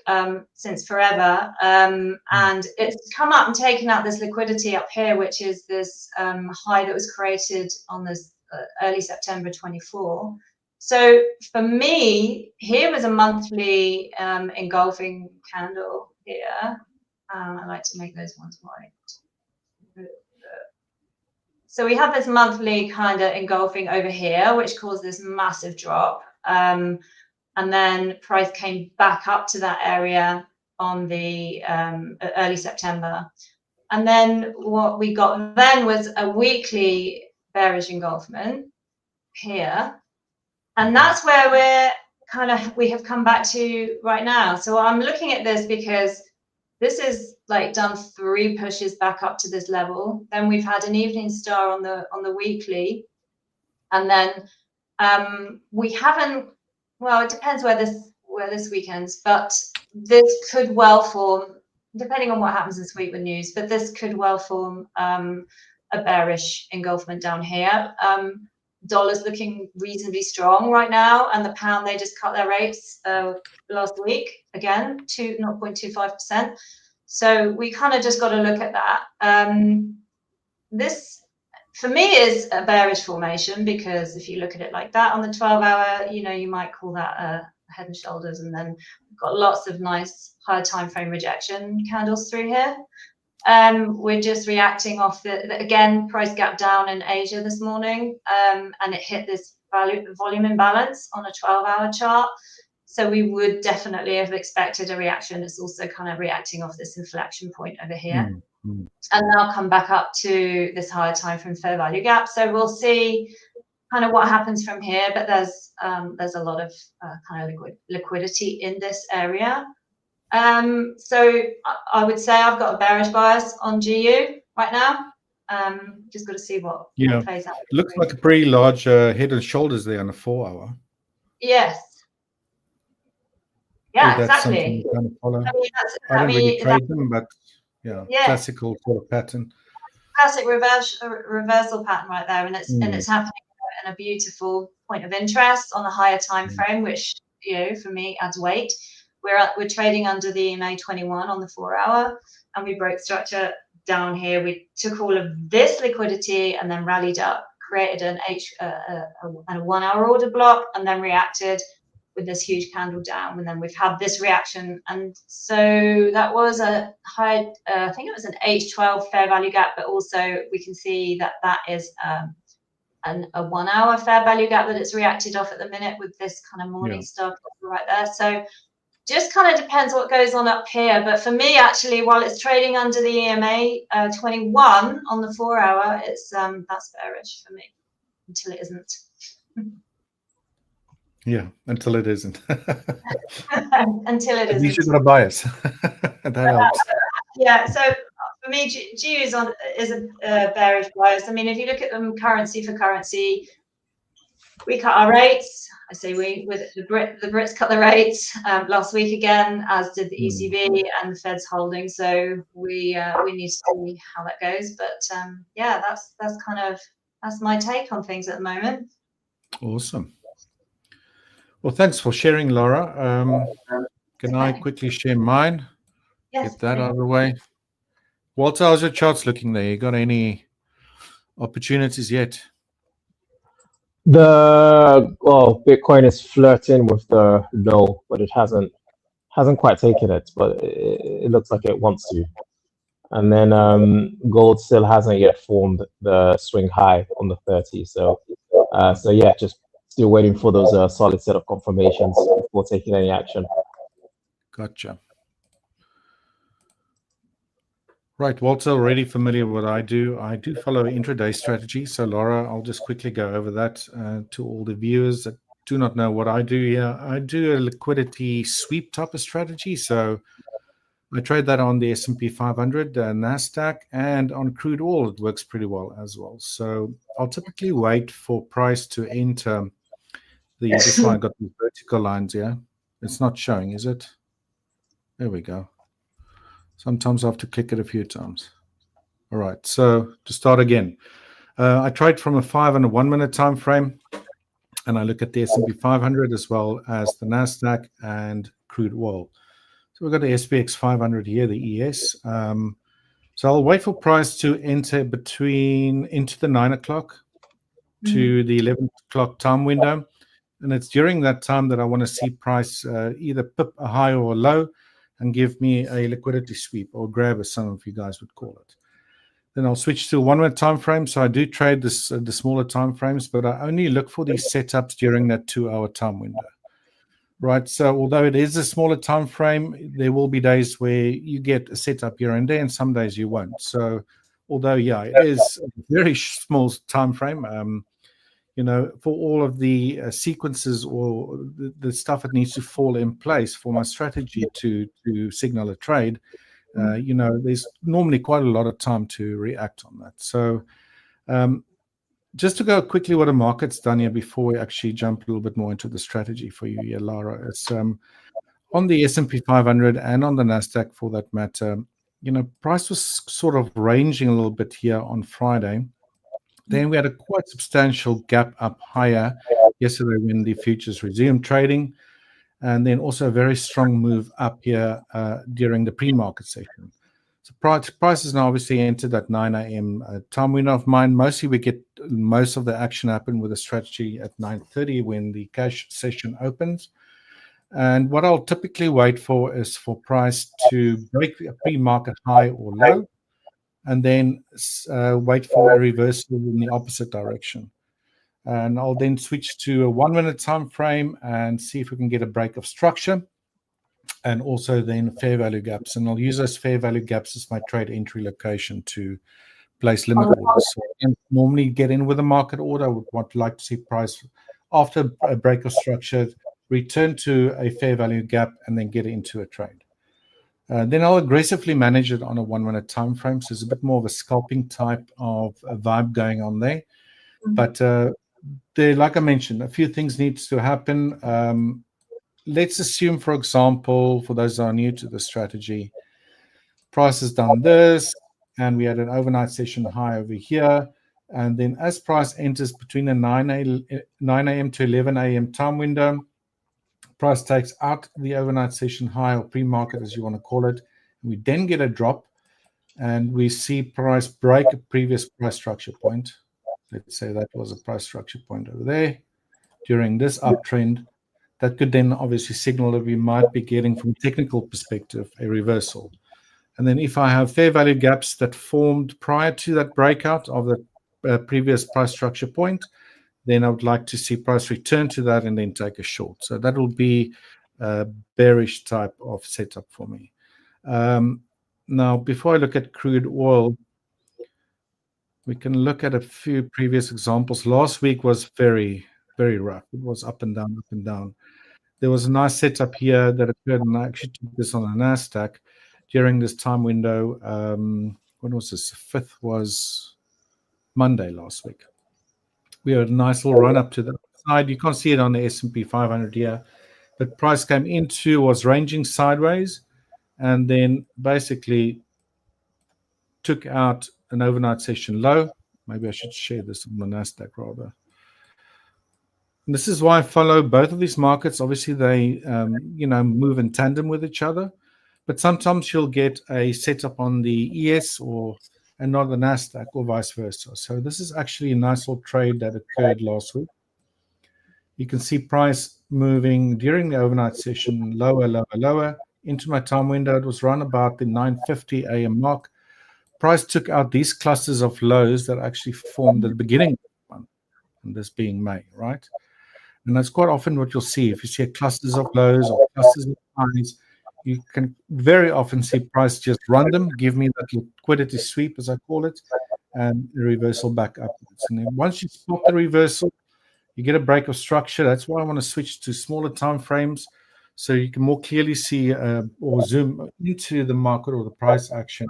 since forever, and it's come up and taken out this liquidity up here, which is this high that was created on this early September 24. So for me, here was a monthly engulfing candle here. I like to make those ones white. So we have this monthly kind of engulfing over here, which caused this massive drop. And then price came back up to that area on the early September. And then what we got then was a weekly bearish engulfment here. And that's where we have come back to right now. So I'm looking at this because this is like done 3 pushes back up to this level. Then we've had an evening star on the weekly. And then we haven't, well, it depends where this weekend's, but this could well form, depending on what happens this week with news, but this could well form a bearish engulfment down here. Dollar's looking reasonably strong right now, and the pound, they just cut their rates last week again to 0.25%. So we kind of just got to look at that. This, for me, is a bearish formation because if you look at it like that on the 12-hour, you might call that a head and shoulders, and then we've got lots of nice higher time frame rejection candles through here. We're just reacting off again, price gap down in Asia this morning, and it hit this volume imbalance on a 12-hour chart. So we would definitely have expected a reaction. It's also kind of reacting off this inflection point over here. And now come back up to this higher time frame fair value gap. So we'll see kind of what happens from here, but there's a lot of kind of liquidity in this area. So I would say I've got a bearish bias on GU right now. Just got to see what plays out. It looks like a pretty large head and shoulders there on the 4-hour. Yes. Yeah, exactly. Kind of follow. I don't really trade them, but classical sort of pattern. Classic reversal pattern right there, and it's happening in a beautiful point of interest on a higher time frame, which for me adds weight. We're trading under the EMA 21 on the 4-hour, and we broke structure down here. We took all of this liquidity and then rallied up, created a 1-hour order block, and then reacted with this huge candle down. And then we've had this reaction, and so that was a high. I think it was an H12 fair value gap, but also we can see that is a 1-hour fair value gap that it's reacted off at the minute with this kind of morning star right there. So just kind of depends what goes on up here. But for me, actually, while it's trading under the EMA 21 on the 4-hour, it's that's bearish for me until it isn't. Yeah, until it isn't. Until it isn't. At least you've got a bias. That helps. Yeah, so for me, GU is a bearish bias. I mean, if you look at them currency for currency, we cut our rates. I say with the Brits cut the rates last week again, as did the ECB, and the Fed's holding. So we need to see how that goes. But yeah, that's my take on things at the moment. Awesome. Well, thanks for sharing, Lara. Can I quickly share mine? Yes, Get that out of the way. Walter, how's your charts looking there? You got any opportunities yet? Bitcoin is flirting with the low, but it hasn't quite taken it, but it looks like it wants to. And then gold still hasn't yet formed the swing high on the 30. So yeah, just still waiting for those solid set of confirmations before taking any action. Gotcha. Right, Walter, already familiar with what I do. I do follow an intraday strategy. So, Laura, I'll just quickly go over that to all the viewers that do not know what I do here. I do a liquidity sweep type of strategy. So I trade that on the S&P 500, NASDAQ, and on crude oil. It works pretty well as well. So I'll typically wait for price to enter the, this one I got the vertical lines here. It's not showing, is it? There we go. Sometimes I have to click it a few times. All right, so to start again, I trade from a 5 and a 1 minute time frame, and I look at the S&P 500 as well as the NASDAQ and crude oil. So we've got the SPX 500 here, the ES. So I'll wait for price to enter into the 9 o'clock to the 11 o'clock time window. And it's during that time that I want to see price either pip a high or a low and give me a liquidity sweep or grab, as some of you guys would call it. Then I'll switch to a 1 minute time frame. So I do trade the smaller time frames, but I only look for these setups during that 2 hour time window. Right. So although it is a smaller time frame, there will be days where you get a setup here and there, and some days you won't. So although, yeah, it is a very small time frame, you know, for all of the sequences or the stuff that needs to fall in place for my strategy to signal a trade, you know, there's normally quite a lot of time to react on that. So just to go quickly what the market's done here before we actually jump a little bit more into the strategy for you here, Lara. It's on the S&P 500 and on the NASDAQ for that matter, you know, price was sort of ranging a little bit here on Friday. Then we had a quite substantial gap up higher yesterday when the futures resumed trading, and then also a very strong move up here during the pre-market session. So prices now obviously entered at 9 a.m. Time window of mine. Mostly we get most of the action happen with a strategy at 9:30 when the cash session opens. And what I'll typically wait for is for price to break a pre-market high or low, and then wait for a reversal in the opposite direction. And I'll then switch to a 1 minute time frame and see if we can get a break of structure, and also then fair value gaps. And I'll use those fair value gaps as my trade entry location to place limit orders. So I can normally get in with a market order. I would like to see price after a break of structure return to a fair value gap and then get into a trade. Then I'll aggressively manage it on a 1 minute time frame. So it's a bit more of a scalping type of a vibe going on there. But there, like I mentioned, a few things needs to happen. Let's assume, for example, for those that are new to the strategy, price has done this, and we had an overnight session high over here. And then as price enters between the 9 a.m. to 11 a.m. time window, price takes out the overnight session high or pre-market, as you want to call it. We then get a drop, and we see price break a previous price structure point. Let's say that was a price structure point over there during this uptrend. That could then obviously signal that we might be getting, from a technical perspective, a reversal. And then if I have fair value gaps that formed prior to that breakout of the previous price structure point, then I would like to see price return to that and then take a short. So that will be a bearish type of setup for me. Now, before I look at crude oil, we can look at a few previous examples. Last week was very, very rough. It was up and down, up and down. There was a nice setup here that occurred, and I actually took this on the NASDAQ during this time window. When was this? The 5th was Monday last week. We had a nice little run up to the side. You can't see it on the S&P 500 here, but price came into, was ranging sideways, and then basically took out an overnight session low. Maybe I should share this on the NASDAQ rather. And this is why I follow both of these markets. Obviously, they move in tandem with each other, but sometimes you'll get a setup on the ES and not the NASDAQ, or vice versa. So this is actually a nice little trade that occurred last week. You can see price moving during the overnight session, lower, lower, lower. Into my time window, it was around about the 9:50 a.m. mark. Price took out these clusters of lows that actually formed at the beginning of the month, and this being May, right? And that's quite often what you'll see. If you see clusters of lows or clusters of highs, you can very often see price just random, give me that liquidity sweep, as I call it, and the reversal back upwards. And then once you spot the reversal, you get a break of structure. That's why I want to switch to smaller time frames so you can more clearly see or zoom into the market or the price action.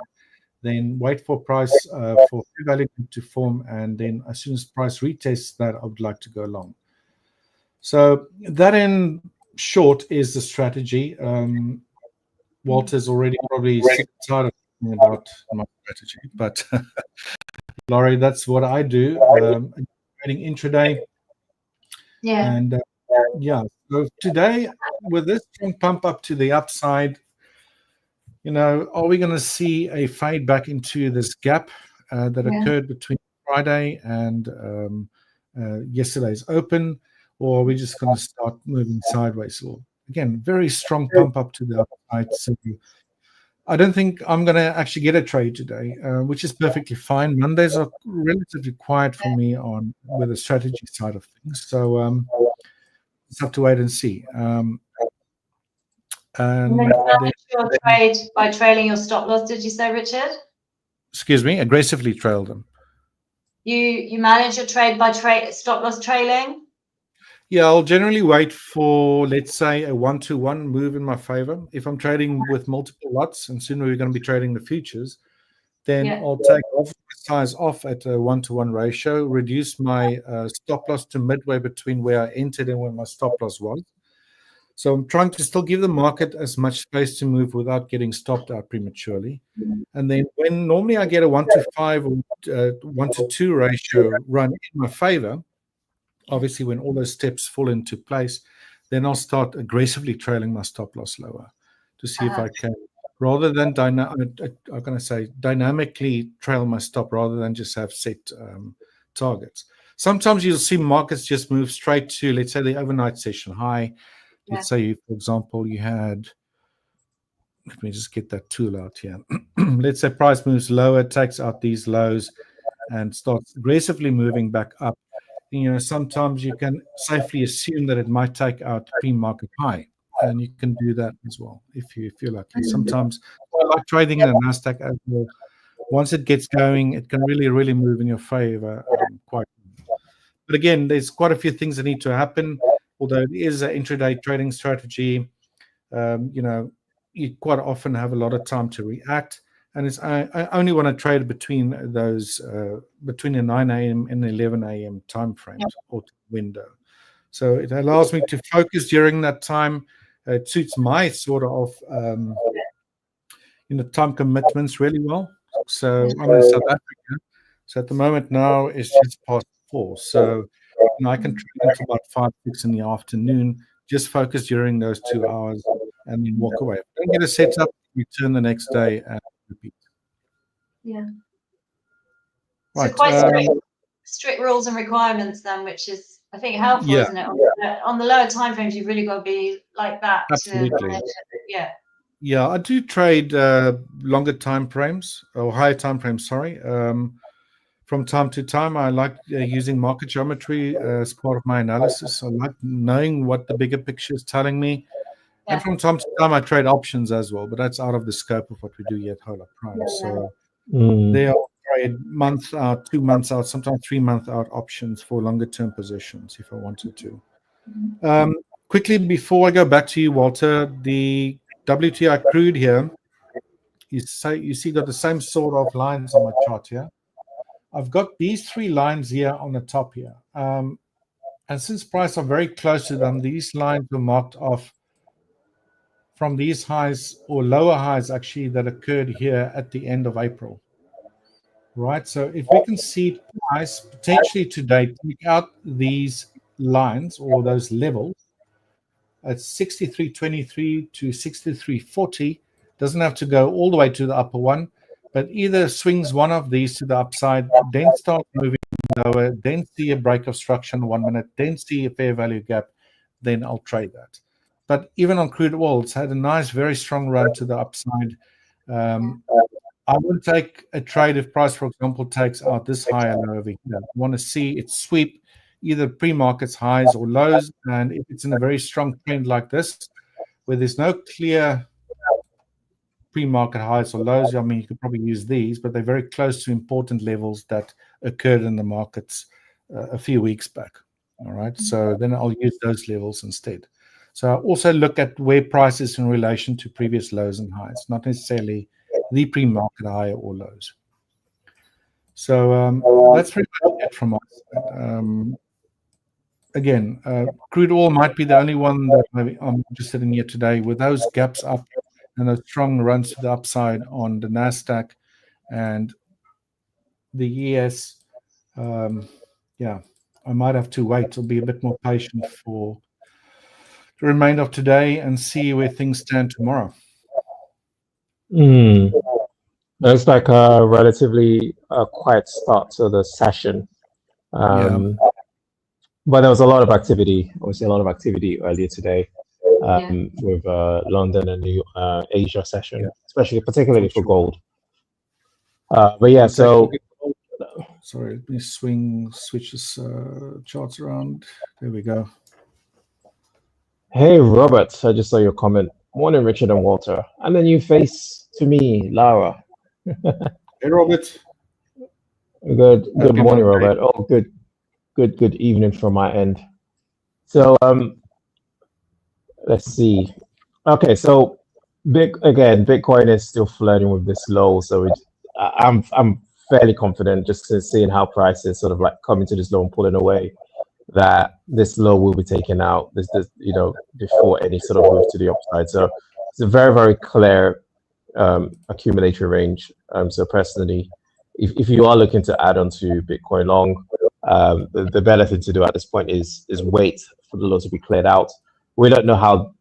Then wait for price for value to form, and then as soon as price retests that, I would like to go long. So that in short is the strategy. Walter's already probably sick and tired of talking about my strategy, but Laurie, that's what I do. Trading intraday. Yeah. And so today with this strong pump up to the upside, are we going to see a fade back into this gap that occurred between Friday and yesterday's open, or are we just going to start moving sideways? Or again, very strong pump up to the upside. So I don't think I'm going to actually get a trade today, which is perfectly fine. Mondays are relatively quiet for me with the strategy side of things. So just have to wait and see. And then manage your trade by trailing your stop loss, did you say, Richard? Excuse me, aggressively trail them. You manage your trade by stop loss trailing? Yeah, I'll generally wait for, let's say, a 1-to-1 move in my favor. If I'm trading with multiple lots, and soon we're going to be trading the futures, then I'll take size off at a 1-to-1 ratio, reduce my stop loss to midway between where I entered and where my stop loss was. So I'm trying to still give the market as much space to move without getting stopped out prematurely. And then when normally I get a 1-to-5 or 1-to-2 ratio run in my favor, obviously when all those steps fall into place, then I'll start aggressively trailing my stop loss lower to see if I can, rather than dynamically trail my stop rather than just have set targets. Sometimes you'll see markets just move straight to, let's say, the overnight session high. Let's say, for example, you had, let me just get that tool out here. Let's say price moves lower, takes out these lows, and starts aggressively moving back up. Sometimes you can safely assume that it might take out pre-market high, and you can do that as well if you're lucky. Sometimes I like trading in a NASDAQ as well. Once it gets going, it can really, really move in your favor quite. But again, there's quite a few things that need to happen. Although it is an intraday trading strategy, you quite often have a lot of time to react. And I only want to trade between those, between the 9 a.m. and 11 a.m. time frames or window. So it allows me to focus during that time. It suits my sort of, time commitments really well. So I'm in South Africa. So at the moment now it's just past 4. So I can trade until about 5, 6 in the afternoon. Just focus during those 2 hours and then walk away. Don't get a setup. Return the next day and repeat. Yeah. Right. So quite strict rules and requirements then, which is, I think, helpful, isn't it? On the lower time frames, you've really got to be like that. Absolutely. Yeah. Yeah, I do trade longer time frames or higher time frames. Sorry. From time to time, I like using market geometry as part of my analysis. I like knowing what the bigger picture is telling me. Yeah. And from time to time, I trade options as well, but that's out of the scope of what we do here at Hola Prime. So they are trade month out, 2 months out, sometimes 3 month out options for longer term positions if I wanted to. Quickly, before I go back to you, Walter, the WTI crude here, you see got the same sort of lines on my chart here. I've got these 3 lines here on the top here. And since prices are very close to them, these lines were marked off from these highs or lower highs actually that occurred here at the end of April. Right, so if we can see price potentially today take out these lines or those levels at 63.23 to 63.40. Doesn't have to go all the way to the upper one, but either swings one of these to the upside, then start moving lower, then see a break of structure in 1 minute, then see a fair value gap, then I'll trade that. But even on crude oil, it's had a nice, very strong run to the upside. I would take a trade if price, for example, takes out this higher low over here. I want to see it sweep either pre-market's highs or lows, and if it's in a very strong trend like this, where there's no clear pre-market highs or lows, I mean, you could probably use these, but they're very close to important levels that occurred in the markets a few weeks back. All right, so then I'll use those levels instead. So I also look at where price is in relation to previous lows and highs, not necessarily the pre-market high or lows. So that's pretty much it from us. Again, crude oil might be the only one that I'm interested in here today, with those gaps up and those strong runs to the upside on the NASDAQ and the ES. Yeah, I might have to wait or be a bit more patient for the remainder of today and see where things stand tomorrow. Looks like a relatively quiet start to the session. But there was a lot of activity, obviously a lot of activity earlier today with London and the Asia session, especially particularly for gold. But yeah, so sorry, let me switch this charts around. There we go. Hey Robert, I just saw your comment. Morning, Richard and Walter. And the new face to me, Lara. Hey Robert. Good morning, Robert. Oh, good evening from my end. So let's see. Okay, so Bitcoin is still flirting with this low. So I'm fairly confident, just seeing how price is sort of like coming to this low and pulling away, that this low will be taken out this before any sort of move to the upside. So it's a very, very clear accumulatory range. So personally, if you are looking to add on to Bitcoin long, the better thing to do at this point is wait for the low to be cleared out. We don't know how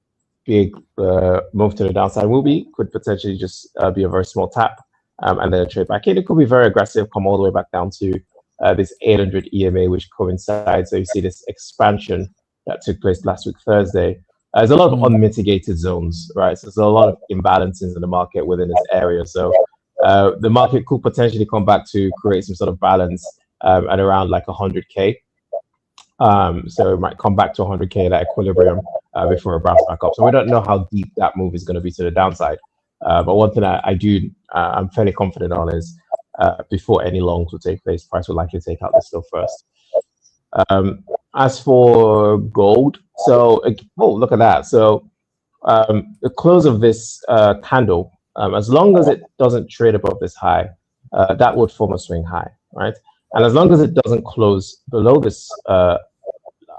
big the move to the downside will be. Could potentially just be a very small tap and then a trade back in. It could be very aggressive, come all the way back down to this 800 EMA, which coincides. So you see this expansion that took place last week, Thursday. There's a lot of unmitigated zones, right? So there's a lot of imbalances in the market within this area. So the market could potentially come back to create some sort of balance at around like 100K. So it might come back to 100K, that equilibrium, before it bounces back up. So we don't know how deep that move is going to be to the downside. But one thing I'm fairly confident on is before any longs will take place, price will likely take out this low first. As for gold, so look at that. So the close of this candle, as long as it doesn't trade above this high, that would form a swing high, right? And as long as it doesn't close below this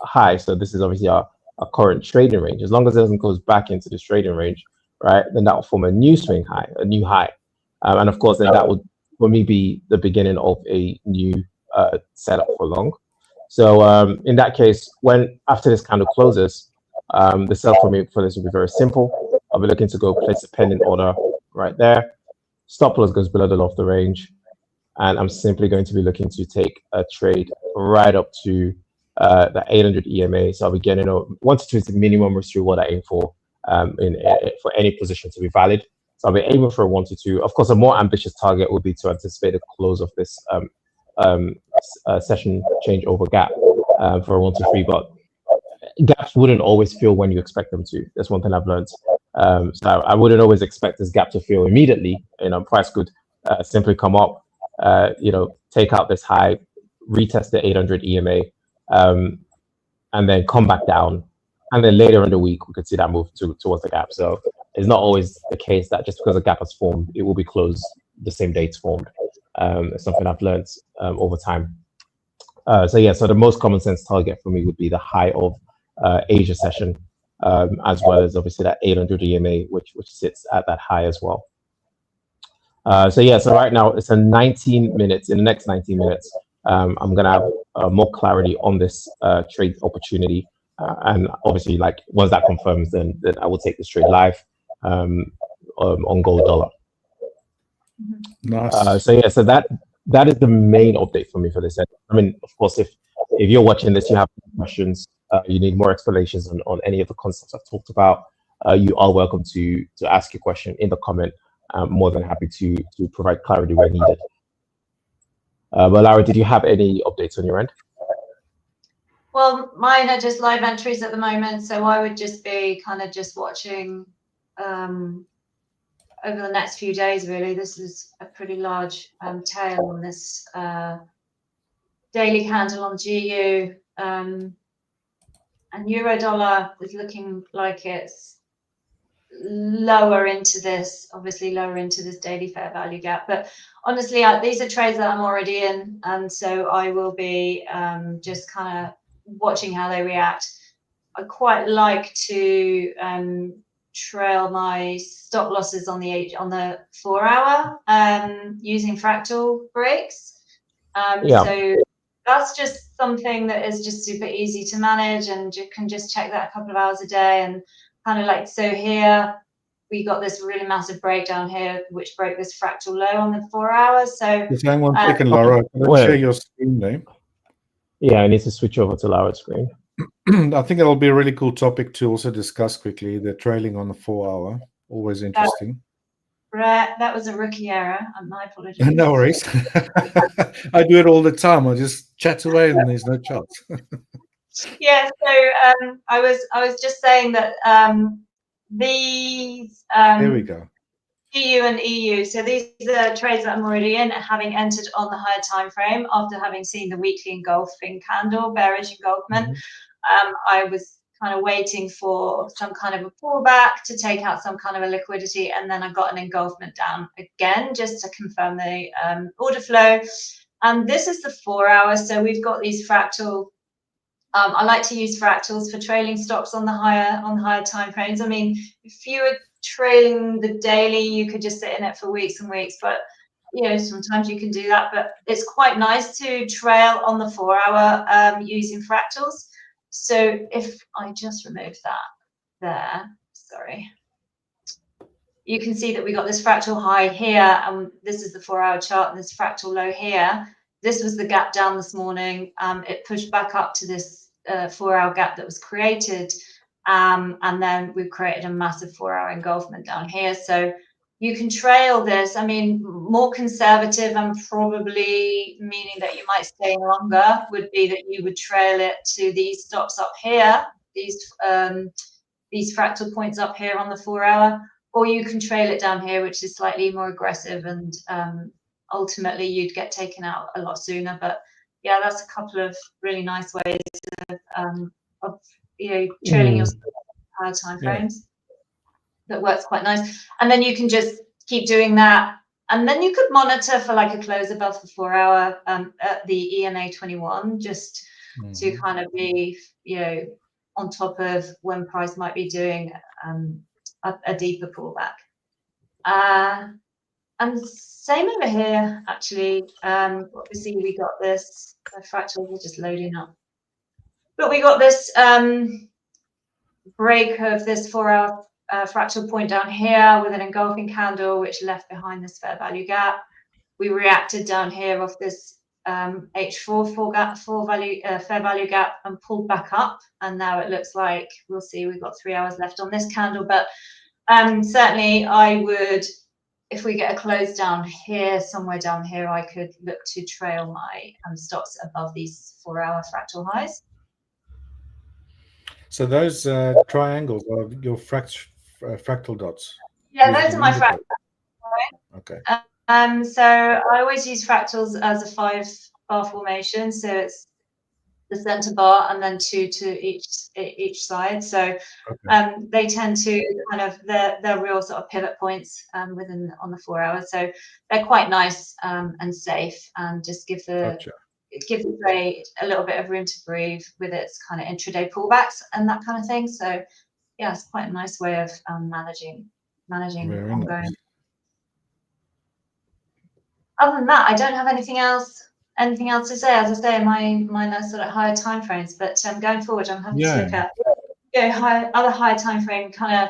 high, so this is obviously our current trading range, as long as it doesn't close back into this trading range, right, then that will form a new swing high, a new high. And of course, then that would, for me, be the beginning of a new setup for long. So in that case, after this candle closes, the sell for me for this will be very simple. I'll be looking to go place a pending order right there. Stop loss goes below the low of the range. And I'm simply going to be looking to take a trade right up to the 800 EMA. So I'll be getting 1 to 2 is the minimum risk reward I aim for for any position to be valid. So I'll be aiming for a 1 to 2. Of course, a more ambitious target would be to anticipate the close of this session changeover gap for a 1 to 3. But gaps wouldn't always fill when you expect them to. That's one thing I've learned. So I wouldn't always expect this gap to fill immediately. Price could simply come up, take out this high, retest the 800 EMA, and then come back down. And then later in the week, we could see that move towards the gap. So it's not always the case that just because a gap has formed, it will be closed the same day it's formed. It's something I've learned over time. So the most common sense target for me would be the high of Asia session, as well as obviously that 800 EMA, which sits at that high as well. So right now it's in the next 19 minutes, I'm gonna have more clarity on this trade opportunity, and obviously, like once that confirms, then I will take this trade live on gold dollar. Nice. So yeah, so that is the main update for me for this. I mean, of course, if you're watching this, you have questions, you need more explanations on any of the concepts I've talked about, you are welcome to ask your question in the comment. I'm more than happy to provide clarity where needed. But Lara, did you have any updates on your end? Well, mine are just live entries at the moment, so I would just be kind of just watching over the next few days, really. This is a pretty large tail on this daily candle on GU, and euro dollar is looking like it's lower into this, obviously lower into this daily fair value gap. But honestly, these are trades that I'm already in, and so I will be just kind of watching how they react. I quite like to trail my stop losses on the 4 hour using fractal breaks. So that's just something that is just super easy to manage, and you can just check that a couple of hours a day. And kind of like, so here we got this really massive breakdown here, which broke this fractal low on the 4 hours. So just hang on a second, Lara. Let's share your screen name. Yeah, I need to switch over to Lara's screen. I think it'll be a really cool topic to also discuss quickly, the trailing on the 4 hour. Always interesting. That was a rookie error. My apologies. No worries. I do it all the time. I just chat away and there's no chance. Yeah, so I was just saying that these there we go. EU and EU. So these are trades that I'm already in, having entered on the higher time frame after having seen the weekly engulfing candle, bearish engulfment. I was kind of waiting for some kind of a pullback to take out some kind of a liquidity, and then I got an engulfment down again just to confirm the order flow. And this is the 4 hours. So we've got these fractal. I like to use fractals for trailing stocks on the higher time frames. I mean, if you were trailing the daily, you could just sit in it for weeks and weeks, but you know, sometimes you can do that. But it's quite nice to trail on the 4 hour using fractals. So if I just remove that there, sorry, you can see that we got this fractal high here, and this is the 4 hour chart, and this fractal low here. This was the gap down this morning. It pushed back up to this 4 hour gap that was created. And then we've created a massive 4 hour engulfment down here. So you can trail this. I mean, more conservative and probably meaning that you might stay longer would be that you would trail it to these stops up here, these fractal points up here on the 4 hour, or you can trail it down here, which is slightly more aggressive, and ultimately you'd get taken out a lot sooner. But yeah, that's a couple of really nice ways of you know, trailing your higher time frames. That works quite nice. And then you can just keep doing that, and then you could monitor for like a close above the 4 hour at the EMA 21, just to kind of be, you know, on top of when price might be doing a deeper pullback. And same over here, actually. Obviously, we got this fractals are just loading up, but we got this break of this 4 hour fractal point down here with an engulfing candle, which left behind this fair value gap. We reacted down here off this H4 fair value gap and pulled back up, and now it looks like we'll see. We've got 3 hours left on this candle, but certainly I would. If we get a close down here, somewhere down here, I could look to trail my stops above these 4 hour fractal highs. So those triangles are your fractal dots? Yeah, those are my fractals. Okay. So I always use fractals as a 5-bar formation. So it's the center bar and then 2 to each side. So they tend to kind of they're real sort of pivot points on the 4 hours. So they're quite nice and safe, and just give the trade a little bit of room to breathe with its kind of intraday pullbacks and that kind of thing. So yeah, it's quite a nice way of managing Very ongoing. nice. Other than that, I don't have anything else. anything else to say? As I say, mine are sort of higher time frames, but going forward, I'm happy to look at other high time frame kind of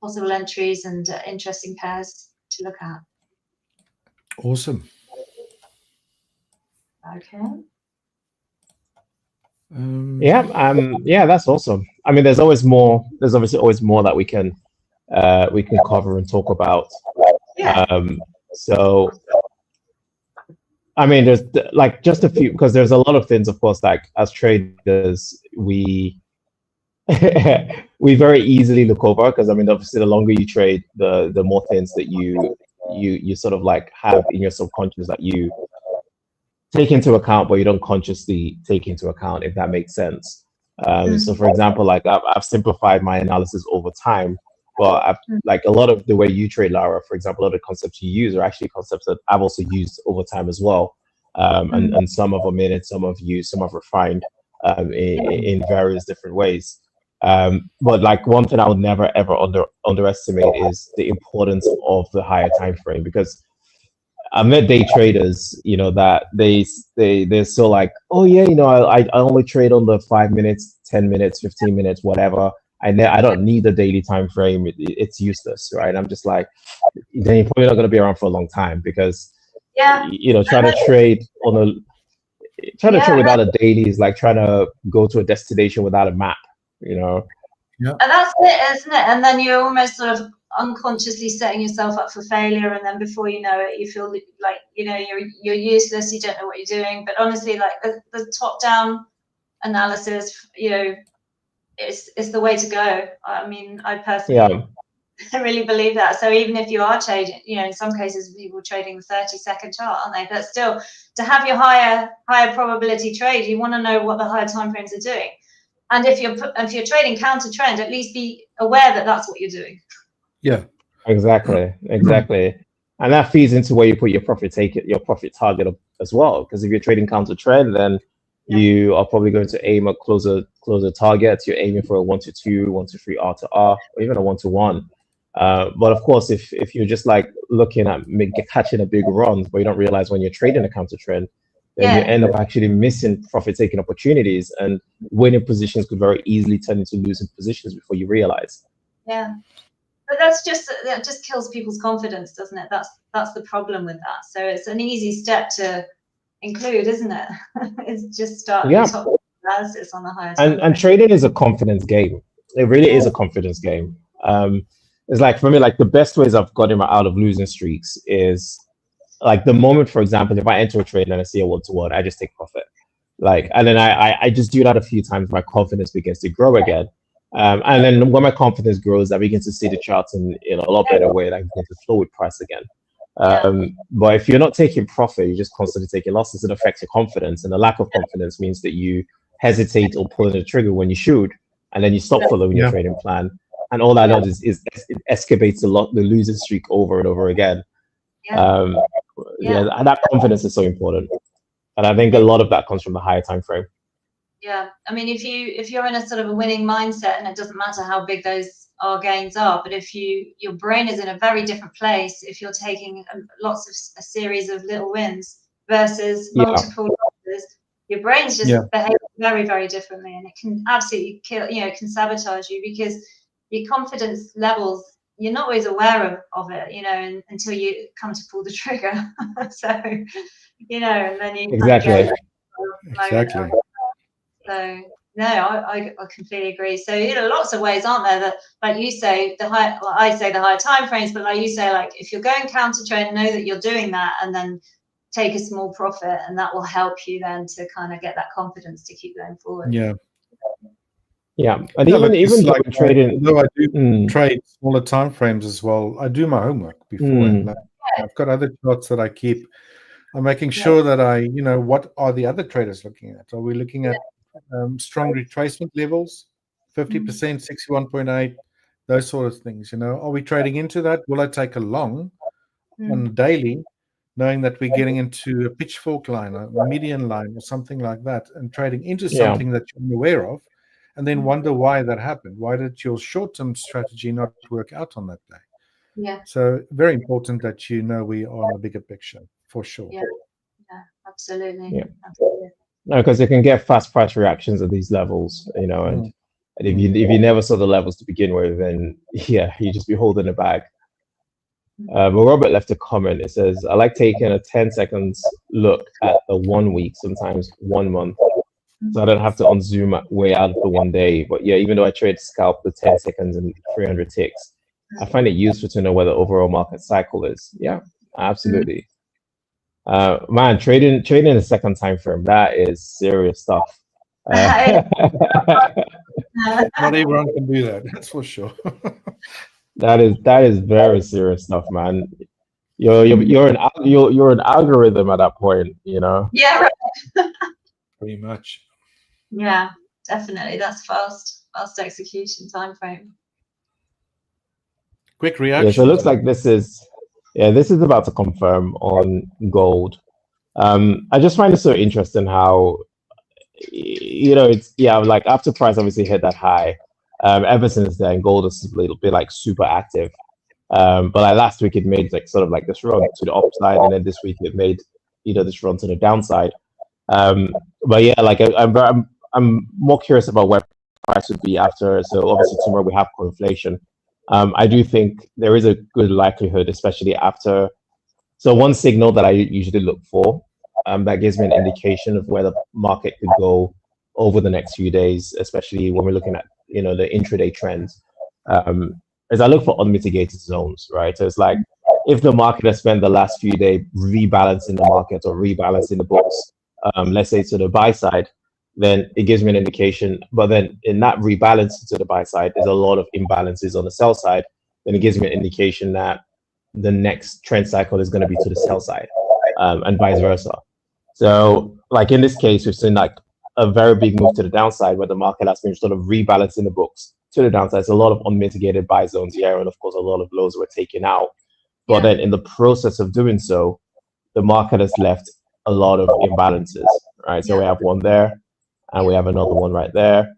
possible entries and interesting pairs to look at. Awesome. Okay. Yeah, that's awesome. I mean, there's always more. There's obviously always more that we can cover and talk about. Yeah. So, I mean, there's like just a few, because there's a lot of things, of course, like as traders, we we very easily look over, because I mean, obviously, the longer you trade, the more things that you sort of like have in your subconscious that you take into account, but you don't consciously take into account, if that makes sense. So, for example, like I've simplified my analysis over time, but like a lot of the way you trade, Lara, for example, a lot of the concepts you use are actually concepts that I've also used over time as well. And some of them in it, some of used, some have refined in various different ways. But like one thing I would never ever underestimate is the importance of the higher time frame, because I met day traders, you know, that they're still like, oh yeah, you know, I only trade on the 5 minutes, 10 minutes, 15 minutes, whatever. I don't need the daily time frame. It's useless, right? I'm just like, then you're probably not going to be around for a long time, because you know, trying to trade without a daily is like trying to go to a destination without a map, you know. Yeah. And that's it, isn't it? And then you're almost sort of unconsciously setting yourself up for failure, and then before you know it, you feel like, you know, you're useless, you don't know what you're doing. But honestly, like the top-down analysis, you know, it's the way to go. I mean, I personally I really believe that. So even if you are trading, you know, in some cases people trading the 30-second chart, aren't they? But still, to have your higher probability trade, you want to know what the higher time frames are doing. And if you're trading counter trend, at least be aware that that's what you're doing. Yeah, exactly. And that feeds into where you put your profit target up as well. Because if you're trading counter trend, then you are probably going to aim at closer targets. You're aiming for a 1-2, 1-3 R to R, or even a 1-1. But of course, if you're just like looking at catching a big run, but you don't realize when you're trading a counter trend, then you end up actually missing profit-taking opportunities, and winning positions could very easily turn into losing positions before you realize. Yeah, but that just kills people's confidence, doesn't it? That's the problem with that. So it's an easy step to include, isn't it? It's just start your top analysis on the higher time. And trading is a confidence game. It really is a confidence game. It's like, for me, like the best ways I've gotten out of losing streaks is like the moment, for example, if I enter a trade and I see a 1-to-1, I just take profit. Like, and then I just do that a few times. My confidence begins to grow again. And then when my confidence grows, I begin to see the charts in a lot better way, and I begin to flow with price again. But if you're not taking profit, you're just constantly taking losses, it affects your confidence. And the lack of confidence means that you hesitate or pulling the trigger when you should, and then you stop following your trading plan. And all that does is it escalates the losing streak over and over again. And that confidence is so important. And I think a lot of that comes from the higher time frame. Yeah, I mean, if you're in a sort of a winning mindset, and it doesn't matter how big those gains are, but if your brain is in a very different place, if you're taking a series of little wins versus multiple losses, your brain's just behaving very, very differently, and it can absolutely kill, you know, it can sabotage you, because your confidence levels, you're not always aware of it, you know, until you come to pull the trigger. So, you know, and then you exactly. So no, I completely agree. So, you know, lots of ways, aren't there, that, like you say, I say the higher time frames, but like you say, like if you're going counter trend, know that you're doing that, and then take a small profit, and that will help you then to kind of get that confidence to keep going forward. Yeah, and even like trading. Though I do trade smaller time frames as well, I do my homework beforehand. Like, I've got other charts that I keep. I'm making sure that you know, what are the other traders looking at? Are we looking at strong retracement levels, 50%, 61.8, those sort of things? You know, are we trading into that? Will I take a long on the daily, knowing that we're getting into a pitchfork line, a median line, or something like that, and trading into something that you're unaware of, and then wonder why that happened? Why did your short-term strategy not work out on that day? So very important that you know we are on the bigger picture, for sure. Yeah, absolutely. Yeah. Absolutely. No, because you can get fast price reactions at these levels, you know, and if you never saw the levels to begin with, then yeah, you just be holding it back. But Robert left a comment. It says, I like taking a 10 seconds look at the 1 week, sometimes 1 month. So I don't have to unzoom way out of the 1 day. But yeah, even though I trade scalp the 10 seconds and 300 ticks, I find it useful to know where the overall market cycle is. Yeah, absolutely. Man, trading the second time frame, that is serious stuff. Not everyone can do that, that's for sure. That is very serious stuff, man. You're an algorithm at that point, you know. Yeah, right. Pretty much. Yeah, definitely. That's fast execution time frame. Quick reaction. Yeah, so it looks like this is about to confirm on gold. I just find it so interesting how, you know, it's like after price obviously hit that high, ever since then gold has a little bit like super active. But like last week it made like sort of like this run to the upside, and then this week it made this run to the downside. But yeah, like I'm more curious about where price would be after. So obviously tomorrow we have core inflation. I do think there is a good likelihood, especially after. So one signal that I usually look for, that gives me an indication of where the market could go over the next few days, especially when we're looking at the intraday trends, is I look for unmitigated zones, right? So it's like if the market has spent the last few days rebalancing the market or rebalancing the books, let's say to the buy side, then it gives me an indication. But then in that rebalance to the buy side, there's a lot of imbalances on the sell side. Then it gives me an indication that the next trend cycle is going to be to the sell side, and vice versa. So like in this case, we've seen like a very big move to the downside where the market has been sort of rebalancing the books to the downside. It's a lot of unmitigated buy zones here, and of course a lot of lows were taken out. But then in the process of doing so, the market has left a lot of imbalances, right? So we have one there, and we have another one right there.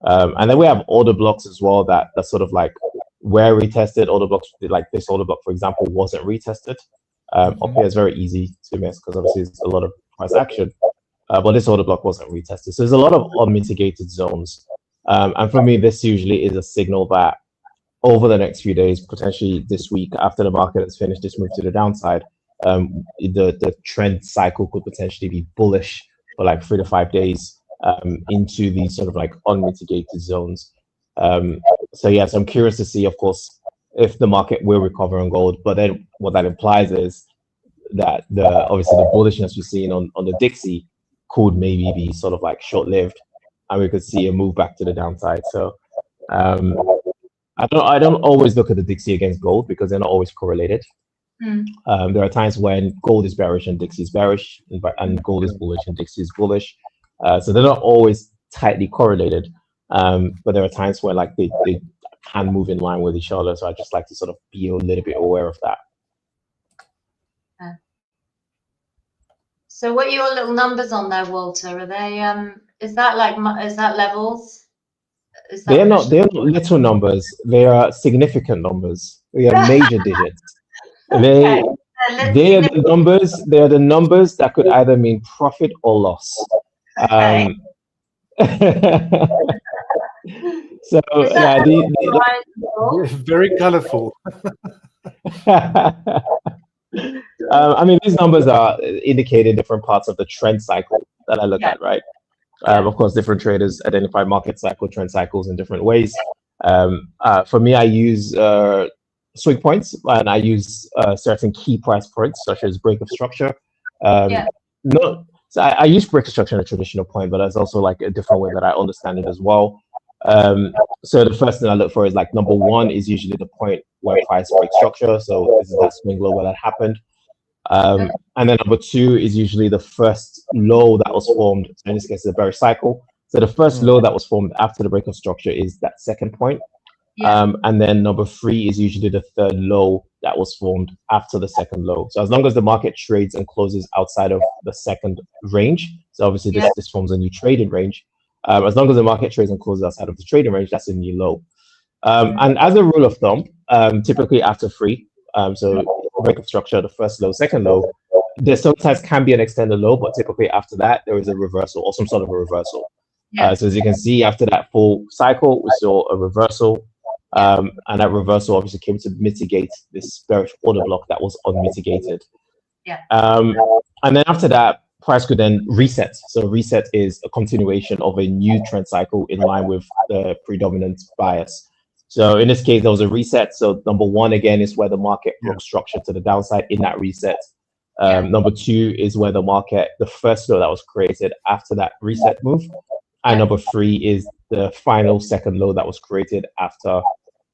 And then we have order blocks as well that sort of like were retested. Order blocks, like this order block, for example, wasn't retested. Up here is very easy to miss because obviously it's a lot of price action. But this order block wasn't retested. So there's a lot of unmitigated zones. And for me, this usually is a signal that over the next few days, potentially this week, after the market has finished this move to the downside, the trend cycle could potentially be bullish for like 3 to 5 days into these sort of like unmitigated zones. So yes, I'm curious to see, of course, if the market will recover on gold. But then what that implies is that obviously the bullishness we're seeing on the Dixie could maybe be sort of like short-lived, and we could see a move back to the downside. So I don't always look at the Dixie against gold because they're not always correlated. There are times when gold is bearish and Dixie is bearish, and gold is bullish and Dixie is bullish. So they're not always tightly correlated, but there are times where like they can move in line with each other. So I just like to sort of be a little bit aware of that. So what are your little numbers on there, Walter? Are they is that levels? They're not little numbers. They are significant numbers. They are major digits. They are the numbers. They are the numbers that could either mean profit or loss. Okay. So yeah, very colorful. I mean, these numbers are indicating different parts of the trend cycle that I look at, right? Of course, different traders identify market cycle, trend cycles in different ways. For me, I use swing points, and I use certain key price points, such as break of structure. So I use break of structure in a traditional point, but there's also like a different way that I understand it as well. So the first thing I look for is like number one is usually the point where price breaks structure. So this is that swing low where that happened. And then number two is usually the first low that was formed. So in this case, it's a bearish cycle. So the first low that was formed after the break of structure is that second point. And then number three is usually the third low that was formed after the second low. So as long as the market trades and closes outside of the second range, so obviously this forms a new trading range. As long as the market trades and closes outside of the trading range, that's a new low. And as a rule of thumb, typically after three, so break of structure, the first low, second low, there sometimes can be an extended low, but typically after that, there is a reversal or some sort of a reversal. So as you can see, after that full cycle, we saw a reversal. And that reversal obviously came to mitigate this bearish order block that was unmitigated. And then after that, price could then reset. So reset is a continuation of a new trend cycle in line with the predominant bias. So in this case, there was a reset. So number one, again, is where the market broke structure to the downside in that reset. Number two is where the market, the first low that was created after that reset move. And number three is the final second low that was created after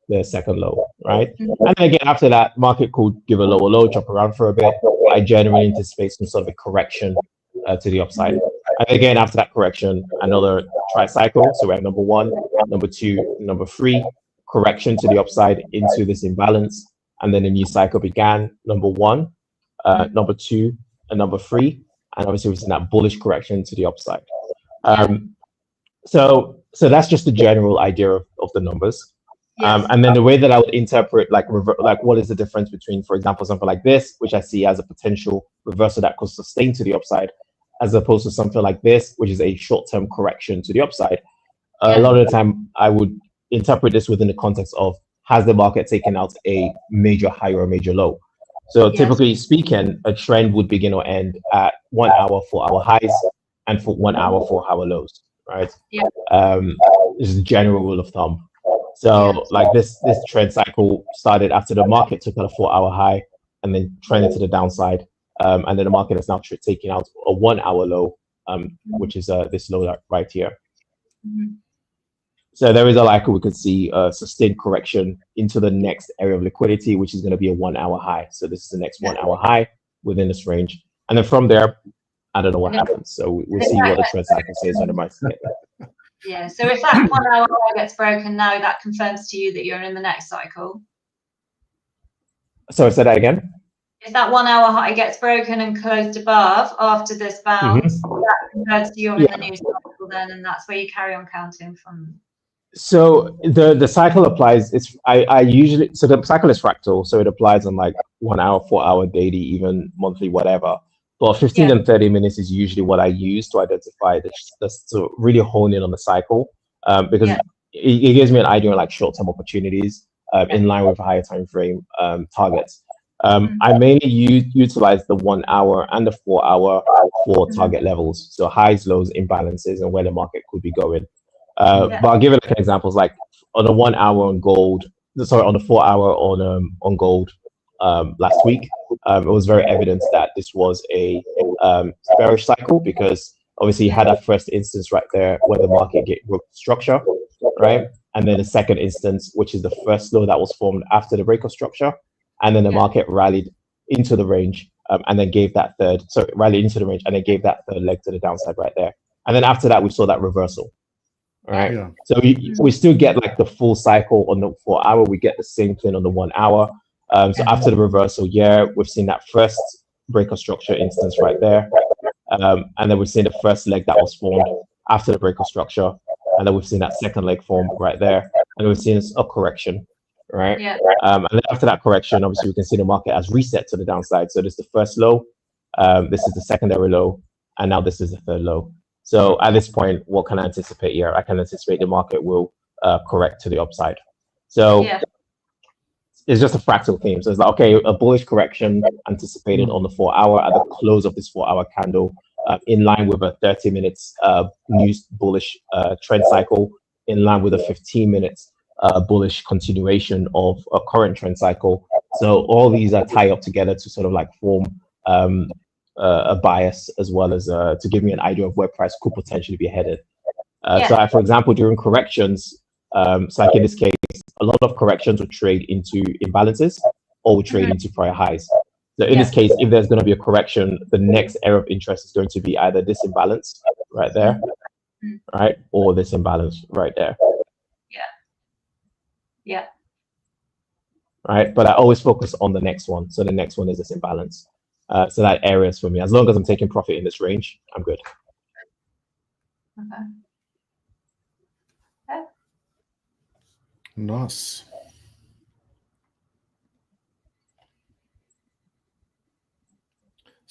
the second low, right? And then again, after that, market could give a lower low, jump around for a bit. I generally anticipate some sort of a correction to the upside. And again, after that correction, another tri-cycle. So we have number one, number two, number three, correction to the upside into this imbalance. And then a new cycle began, number one, number two, and number three. And obviously we've seen that bullish correction to the upside. So that's just the general idea of the numbers. And then the way that I would interpret, like what is the difference between, for example, something like this, which I see as a potential reversal that could sustain to the upside, as opposed to something like this, which is a short-term correction to the upside. A lot of the time, I would interpret this within the context of, has the market taken out a major high or a major low? So typically speaking, a trend would begin or end at 1 hour, 4 hour highs and for 1 hour, 4 hour lows, right? This is a general rule of thumb. So like this trend cycle started after the market took out a 4 hour high and then trended to the downside. And then the market is now taking out a 1 hour low, which is this low right here. So there is a likely we could see a sustained correction into the next area of liquidity, which is going to be a 1 hour high. So this is the next 1 hour high within this range. And then from there, I don't know what happens. So we'll see what the trend cycle says on the market. Yeah, so if that 1 hour high gets broken now, that confirms to you that you're in the next cycle. So say that again. If that 1 hour high gets broken and closed above after this bounce, that confirms to you you're in the new cycle then, and that's where you carry on counting from. So the cycle applies. I usually, so the cycle is fractal, so it applies on like 1 hour, 4 hour, daily, even monthly, whatever. But 15 and 30 minutes is usually what I use to identify this to really hone in on the cycle, because it gives me an idea of like short-term opportunities in line with a higher time frame targets. I mainly utilize the 1 hour and the 4 hour for target levels, so highs, lows, imbalances, and where the market could be going. But I'll give it like examples, like on the 1 hour on gold, on the 4 hour on gold last week, it was very evident that this was a bearish cycle, because obviously you had that first instance right there where the market broke structure, right? And then the second instance, which is the first low that was formed after the break of structure, and then the market rallied into the range, and then gave that rallied into the range and then gave that third leg to the downside right there. And then after that, we saw that reversal. All right. So we still get like the full cycle on the 4 hour. We get the same thing on the 1 hour. So after the reversal, we've seen that first break of structure instance right there. And then we've seen the first leg that was formed after the break of structure. And then we've seen that second leg form right there. And we've seen a correction, right? And then after that correction, obviously we can see the market has reset to the downside. So this is the first low, this is the secondary low, and now this is the third low. So at this point, what can I anticipate here? I can anticipate the market will correct to the upside. So it's just a fractal theme. So it's like, okay, a bullish correction anticipated on the 4 hour at the close of this 4 hour candle, in line with a 30 minutes new bullish trend cycle, in line with a 15 minutes bullish continuation of a current trend cycle. So all these are tied up together to sort of like form a bias, as well as to give me an idea of where price could potentially be headed. So for example, during corrections, so like in this case, a lot of corrections would trade into imbalances or would trade into prior highs. So in this case, if there's going to be a correction, the next area of interest is going to be either this imbalance right there, right, or this imbalance right there. Right, but I always focus on the next one. So the next one is this imbalance. So that area is for me. As long as I'm taking profit in this range, I'm good. Nice.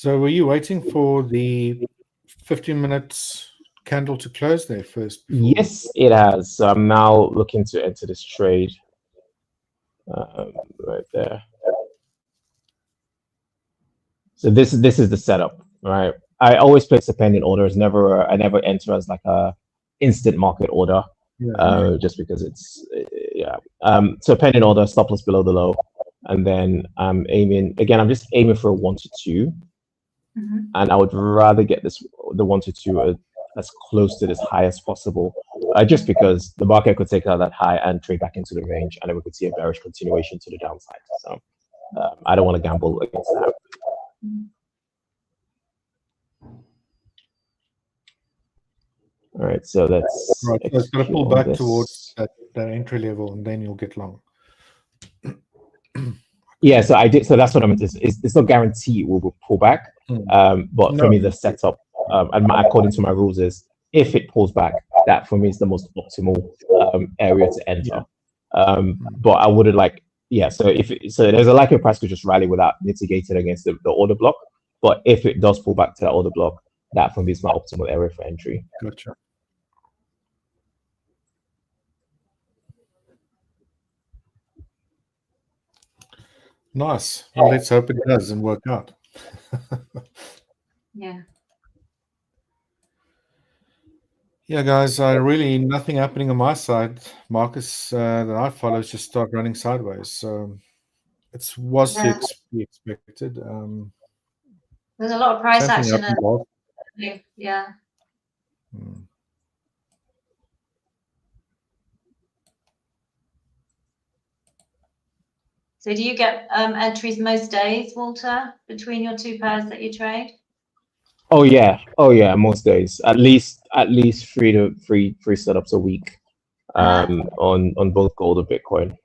So were you waiting for the 15 minutes candle to close there first? Yes, it has. So I'm now looking to enter this trade right there. So this is the setup, right? I always place a pending order. It's never I never enter as like a instant market order, just because it's so pending order, stop loss below the low, and then I'm aiming again. I'm just aiming for a 1 to 2, and I would rather get the 1 to 2 as close to this high as possible, just because the market could take out that high and trade back into the range, and then we could see a bearish continuation to the downside. So I don't want to gamble against that. All right, so that's right. So it's going to pull back towards that entry level, and then you'll get long. Yeah, so I did. So that's what I'm. It's not guaranteed it will pull back, but for me the setup, and according to my rules, is if it pulls back, that for me is the most optimal area to enter. But I wouldn't like. Yeah, so so there's a likely price could just rally without mitigating against the order block. But if it does pull back to that order block, that for me is my optimal area for entry. Gotcha. Nice. Well, let's hope it does and work out. Yeah. Yeah, guys, really nothing happening on my side. Markets that I follow just start running sideways. So it was to be expected. There's a lot of price action. Yeah. So do you get entries most days, Walter, between your two pairs that you trade? Oh yeah, most days. At least 3 setups a week, on both gold and Bitcoin.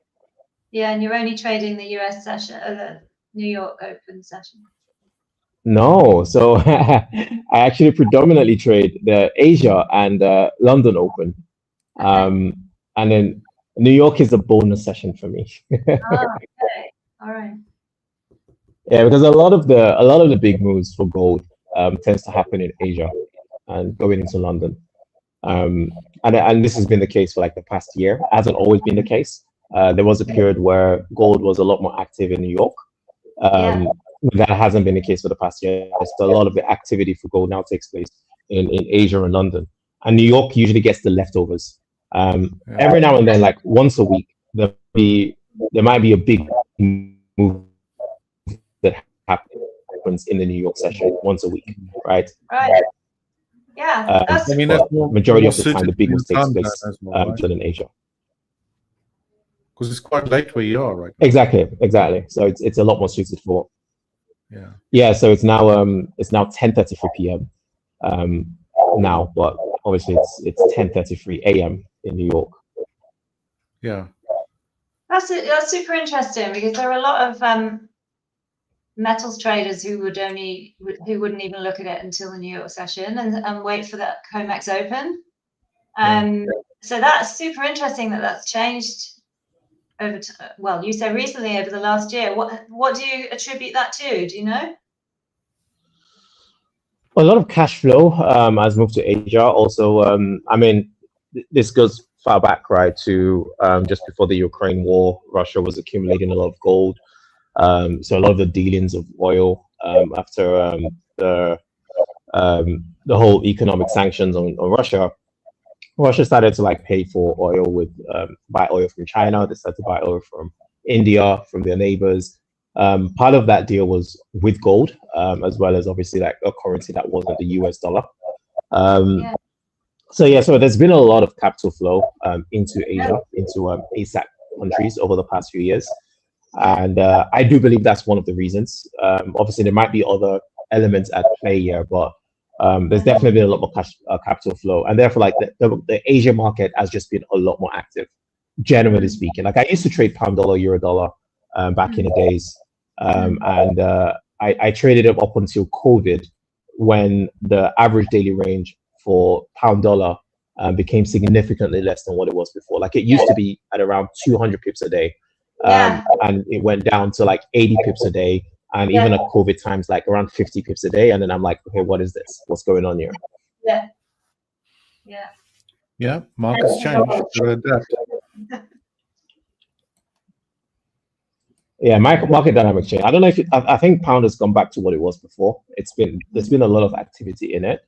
Yeah, and you're only trading the US session, the New York Open session. No, so I actually predominantly trade the Asia and London Open, and then New York is a bonus session for me. Okay, all right. Yeah, because a lot of the big moves for gold tends to happen in Asia and going into London, and this has been the case for like the past year. It hasn't always been the case. There was a period where gold was a lot more active in New York. That hasn't been the case for the past year. So a lot of the activity for gold now takes place in Asia and London, and New York usually gets the leftovers. Every now and then, like once a week, there might be a big move that happens in the New York session once a week, right? Right. Yeah. I mean, that's majority of the time the big move takes place in Asia. Because it's quite late where you are, right? Exactly. So it's a lot more suited for. Yeah. So it's now 10:33 p.m. Now, but obviously it's 10:33 a.m. in New York. Yeah. That's super interesting, because there are a lot of metals traders who wouldn't even look at it until the New York session and wait for that COMEX Open. So that's super interesting that's changed over well, you say recently, over the last year. What do you attribute that to? Do you know? A lot of cash flow has moved to Asia. Also, I mean, this goes far back, right, to just before the Ukraine war. Russia was accumulating a lot of gold. So a lot of the dealings of oil after the whole economic sanctions on Russia. Russia started to like pay for oil with buy oil from China. They started to buy oil from India, from their neighbors. Part of that deal was with gold, as well as obviously like a currency that wasn't the US dollar. So there's been a lot of capital flow into Asia, into ASAC countries over the past few years. And I do believe that's one of the reasons. Obviously, there might be other elements at play here, but there's definitely been a lot more capital flow, and therefore, like the Asia market has just been a lot more active, generally speaking. Like I used to trade pound dollar, euro dollar back in the days, and I traded it up until COVID, when the average daily range for pound dollar became significantly less than what it was before. Like it used to be at around 200 pips a day. And it went down to like 80 pips a day, and even at COVID times, like around 50 pips a day. And then I'm like, okay, what is this? What's going on here? Yeah. Yeah, markets change. So adapt. Yeah, market dynamic change. I don't know if I think pound has gone back to what it was before. There's been a lot of activity in it,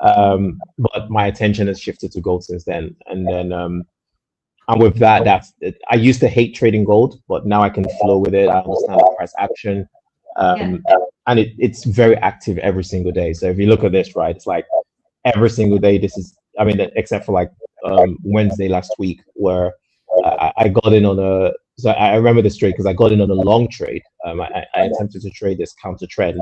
but my attention has shifted to gold since then. And then and with that, I used to hate trading gold, but now I can flow with it. I understand the price action, and it's very active every single day. So if you look at this, right, it's like every single day. This is, I mean, except for like Wednesday last week, where I got in on a. So I remember this trade because I got in on a long trade. I attempted to trade this counter trend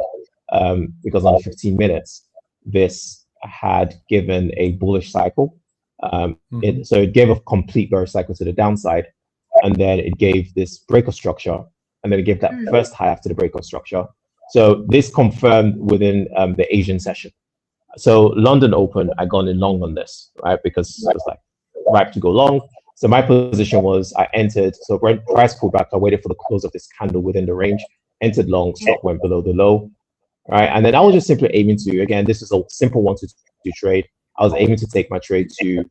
because on the 15 minutes, this had given a bullish cycle. So it gave a complete bearish cycle to the downside, and then it gave this breakout structure, and then it gave that first high after the breakout structure. So this confirmed within the Asian session. So London Open, I got in long on this, right? Because it was like ripe to go long. So my position was I entered, so when price pulled back, I waited for the close of this candle within the range, entered long, stock went below the low, right? And then I was just simply aiming to, again, this is a simple 1 to 2 trade. I was aiming to take my trade to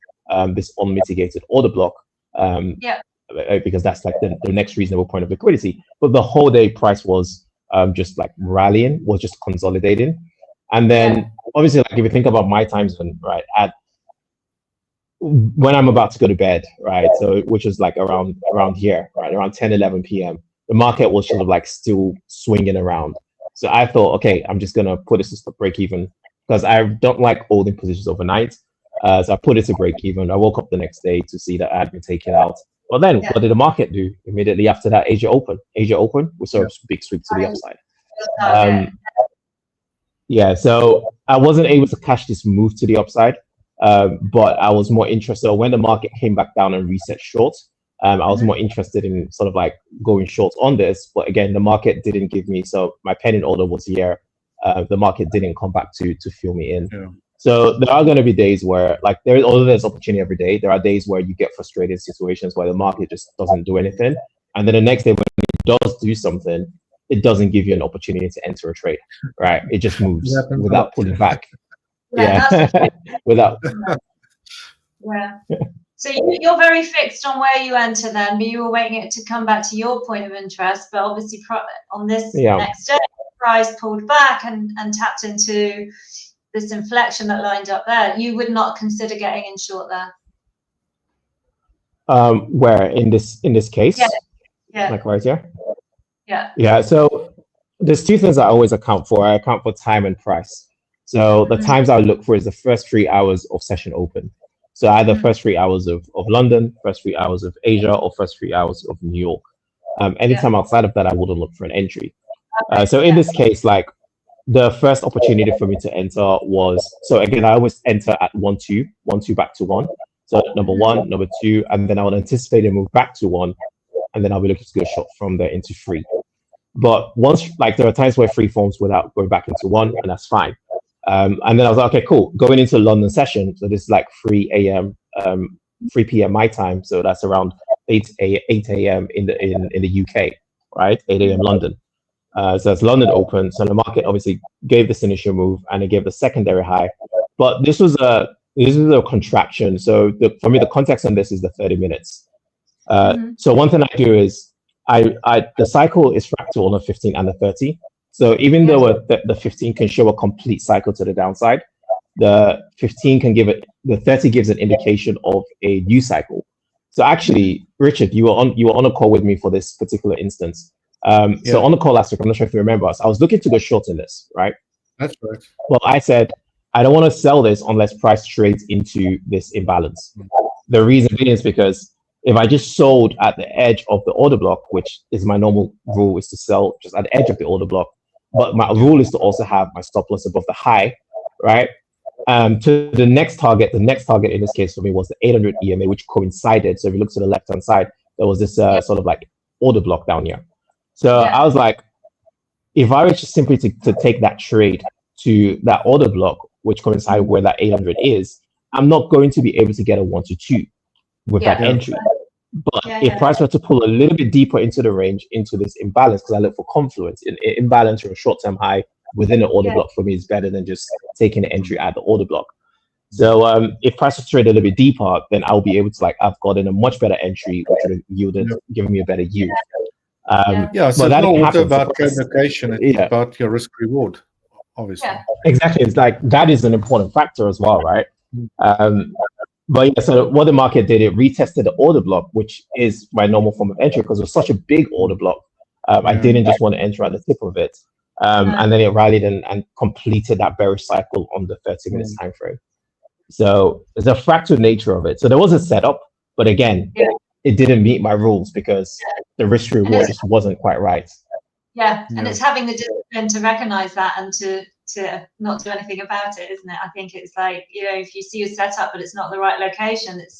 this unmitigated order block, because that's like the next reasonable point of liquidity. But the whole day price was just like rallying, was just consolidating. And then obviously, like if you think about my time zone, right, when I'm about to go to bed, right, so which is like around here, right, around 10, 11 p.m., the market was sort of like still swinging around. So I thought, okay, I'm just gonna put this to break even because I don't like holding positions overnight. So I put it to break even. I woke up the next day to see that I had been taken out. But then what did the market do immediately after that? Asia Open, we saw a big sweep to the upside. So I wasn't able to catch this move to the upside. But I was more interested when the market came back down and reset short. I was more interested in sort of like going short on this. But again, the market didn't give me, so my pending order was here. The market didn't come back to fill me in. So there are going to be days where, like, although there's opportunity every day, there are days where you get frustrated situations where the market just doesn't do anything. And then the next day when it does do something, it doesn't give you an opportunity to enter a trade, right? It just moves without pulling back. Without. So you're very fixed on where you enter then, but you were waiting it to come back to your point of interest. But obviously on this next day, price pulled back and tapped into this inflection that lined up there. You would not consider getting in short there. Where in this case? Like right here? Yeah. So there's two things I always account for. I account for time and price. So the times I look for is the first 3 hours of session open. So either first 3 hours of London, first 3 hours of Asia, or first 3 hours of New York. Anytime outside of that, I wouldn't look for an entry. So in this case, like the first opportunity for me to enter was, so again, I always enter at 1-2 back to 1. So number 1, number 2, and then I would anticipate a move back to 1, and then I'll be looking to go short from there into 3. But once, like there are times where 3 forms without going back into 1, and that's fine. And then I was like, okay, cool. Going into the London session, so this is like 3 p.m. my time, so that's around 8 a.m. in the UK, right? 8 a.m. London. So that's London Open. So the market obviously gave this initial move, and it gave the secondary high. But this was a contraction. So for me, the context on this is the 30 minutes. So one thing I do is the cycle is fractal on the 15 and the 30. So even though the 15 can show a complete cycle to the downside, the 15 can the 30 gives an indication of a new cycle. So actually, Richard, you were on a call with me for this particular instance. So on the call last week, I'm not sure if you remember us, I was looking to go short in this, right? That's right. Well, I said, I don't want to sell this unless price trades into this imbalance. The reason being is because if I just sold at the edge of the order block, which is my normal rule, is to sell just at the edge of the order block, but my rule is to also have my stop loss above the high, right? To the next target in this case for me was the 800 EMA, which coincided. So if you look to the left-hand side, there was this sort of like order block down here. So I was like, if I was just simply to take that trade to that order block, which coincided where that 800 is, I'm not going to be able to get a 1 to 2 with that entry. But if price were to pull a little bit deeper into the range, into this imbalance, because I look for confluence, in imbalance or a short-term high within the order block for me is better than just taking an entry at the order block. So if price was to trade a little bit deeper, then I'll be able to, like, I've gotten a much better entry, which would have yielded, given me a better yield. So but it's that not happens. about trade location, it's about your risk reward, obviously. Exactly. It's like that is an important factor as well, right? But yeah, so what the market did, it retested the order block, which is my normal form of entry because it was such a big order block. I didn't just want to enter at the tip of it. And then it rallied and completed that bearish cycle on the 30 minutes time frame. So there's a fractal nature of it. So there was a setup, but again, it didn't meet my rules because the risk reward just wasn't quite right. And it's having the discipline to recognize that and to not do anything about it, isn't it? I think it's like, you know, if you see a setup but it's not the right location, it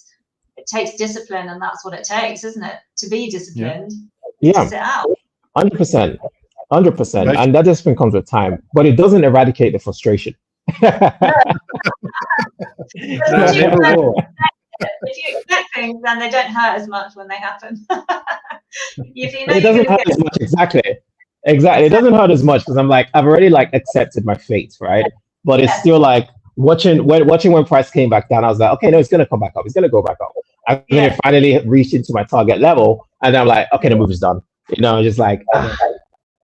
takes discipline, and that's what it takes, isn't it? To be disciplined. To sit out. 100%. And that discipline comes with time, but it doesn't eradicate the frustration. If you expect things, then they don't hurt as much when they happen. It doesn't hurt as much, exactly. It doesn't hurt as much because I'm like, I've already like accepted my fate, right? But it's still like watching when price came back down, I was like, okay, no, it's gonna come back up, it's gonna go back up. And then it finally reached into my target level, and then I'm like, okay, the move is done. You know, just like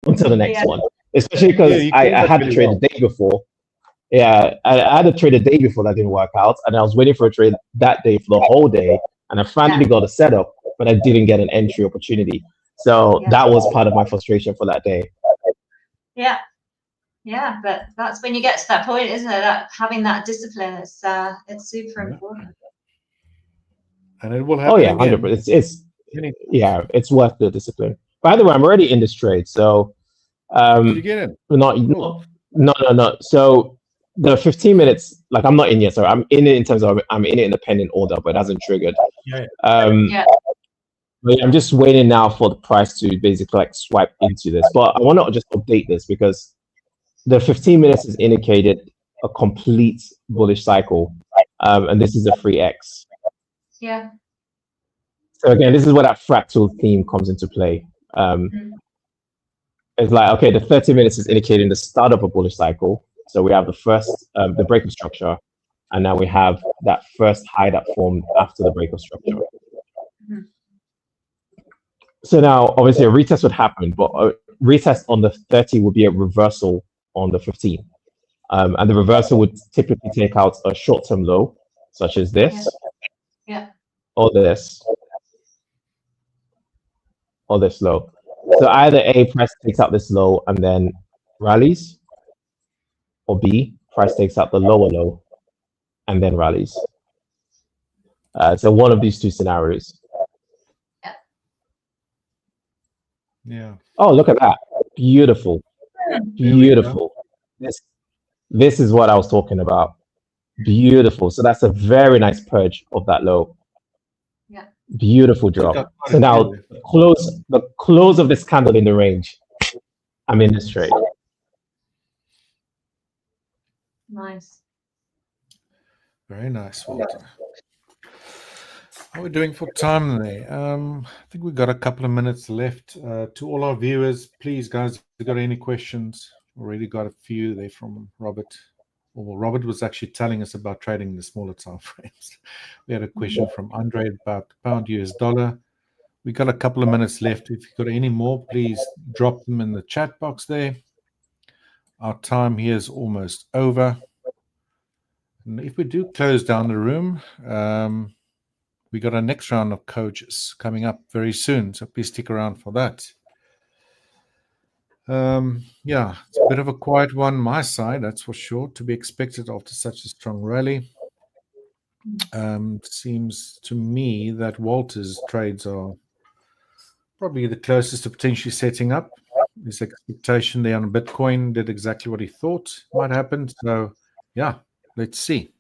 until the next one. Especially because I had to trade the day before. I had a trade the day before that didn't work out, and I was waiting for a trade that day for the whole day, and I finally got a setup, but I didn't get an entry opportunity. So that was part of my frustration for that day. But that's when you get to that point, isn't it? That having that discipline, it's super important. And it will happen. 100%. It's worth the discipline. By the way, I'm already in this trade, so did you get in? No. So the 15 minutes, like I'm not in yet, so I'm in it in terms of I'm in it in the pending order, but it hasn't triggered. But I'm just waiting now for the price to basically like swipe into this. But I want to just update this because the 15 minutes has indicated a complete bullish cycle, and this is a 3x. So again, this is where that fractal theme comes into play. It's like, okay, the 30 minutes is indicating the start of a bullish cycle. So we have the first, the break of structure, and now we have that first high that formed after the break of structure. So now, obviously, a retest would happen, but a retest on the 30 would be a reversal on the 15. And the reversal would typically take out a short-term low, such as this, or this, or this low. So either A, price takes out this low and then rallies, or B, price takes out the lower low and then rallies. So one of these two scenarios. Oh, look at that. Beautiful. This is what I was talking about. Beautiful. So that's a very nice purge of that low. Beautiful drop. So now the close of this candle in the range, I'm in this trade. Nice. Very nice, Walter. How are we doing for time there? I think we've got a couple of minutes left. To all our viewers, please, guys, if you've got any questions, already got a few there from Robert. Well, Robert was actually telling us about trading in the smaller time frames. We had a question from Andre about pound US dollar. We got a couple of minutes left. If you've got any more, please drop them in the chat box there. Our time here is almost over. And if we do close down the room, we got our next round of coaches coming up very soon. So please stick around for that. It's a bit of a quiet one my side, that's for sure, to be expected after such a strong rally. Seems to me that Walter's trades are probably the closest to potentially setting up. His expectation there on Bitcoin did exactly what he thought might happen. So let's see.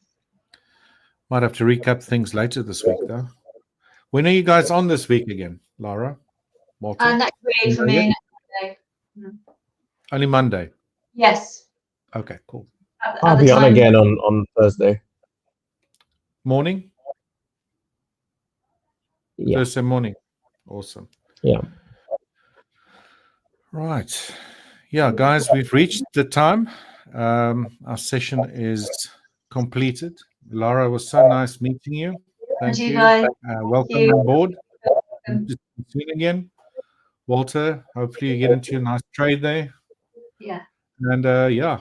Might have to recap things later this week though. When are you guys on this week again, Lara? Walter? Next week for me. Only Monday? Yes. Okay, cool. I'll be on again on Thursday. Morning? Yeah. Thursday morning. Awesome. Yeah. Right. Yeah, guys, we've reached the time. Our session is completed. Lara, it was so nice meeting you. Thank you you. guys. Welcome on board. Good to see you again. Walter, hopefully you get into a nice trade there. Yeah. And yeah,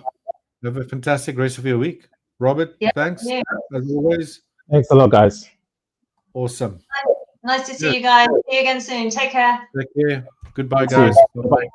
have a fantastic rest of your week. Robert, Yeah. thanks. Yeah. As always. Thanks a lot, guys. Awesome. Nice to see you guys. See you again soon. Take care. Take care. Goodbye, See you. guys. Bye-bye.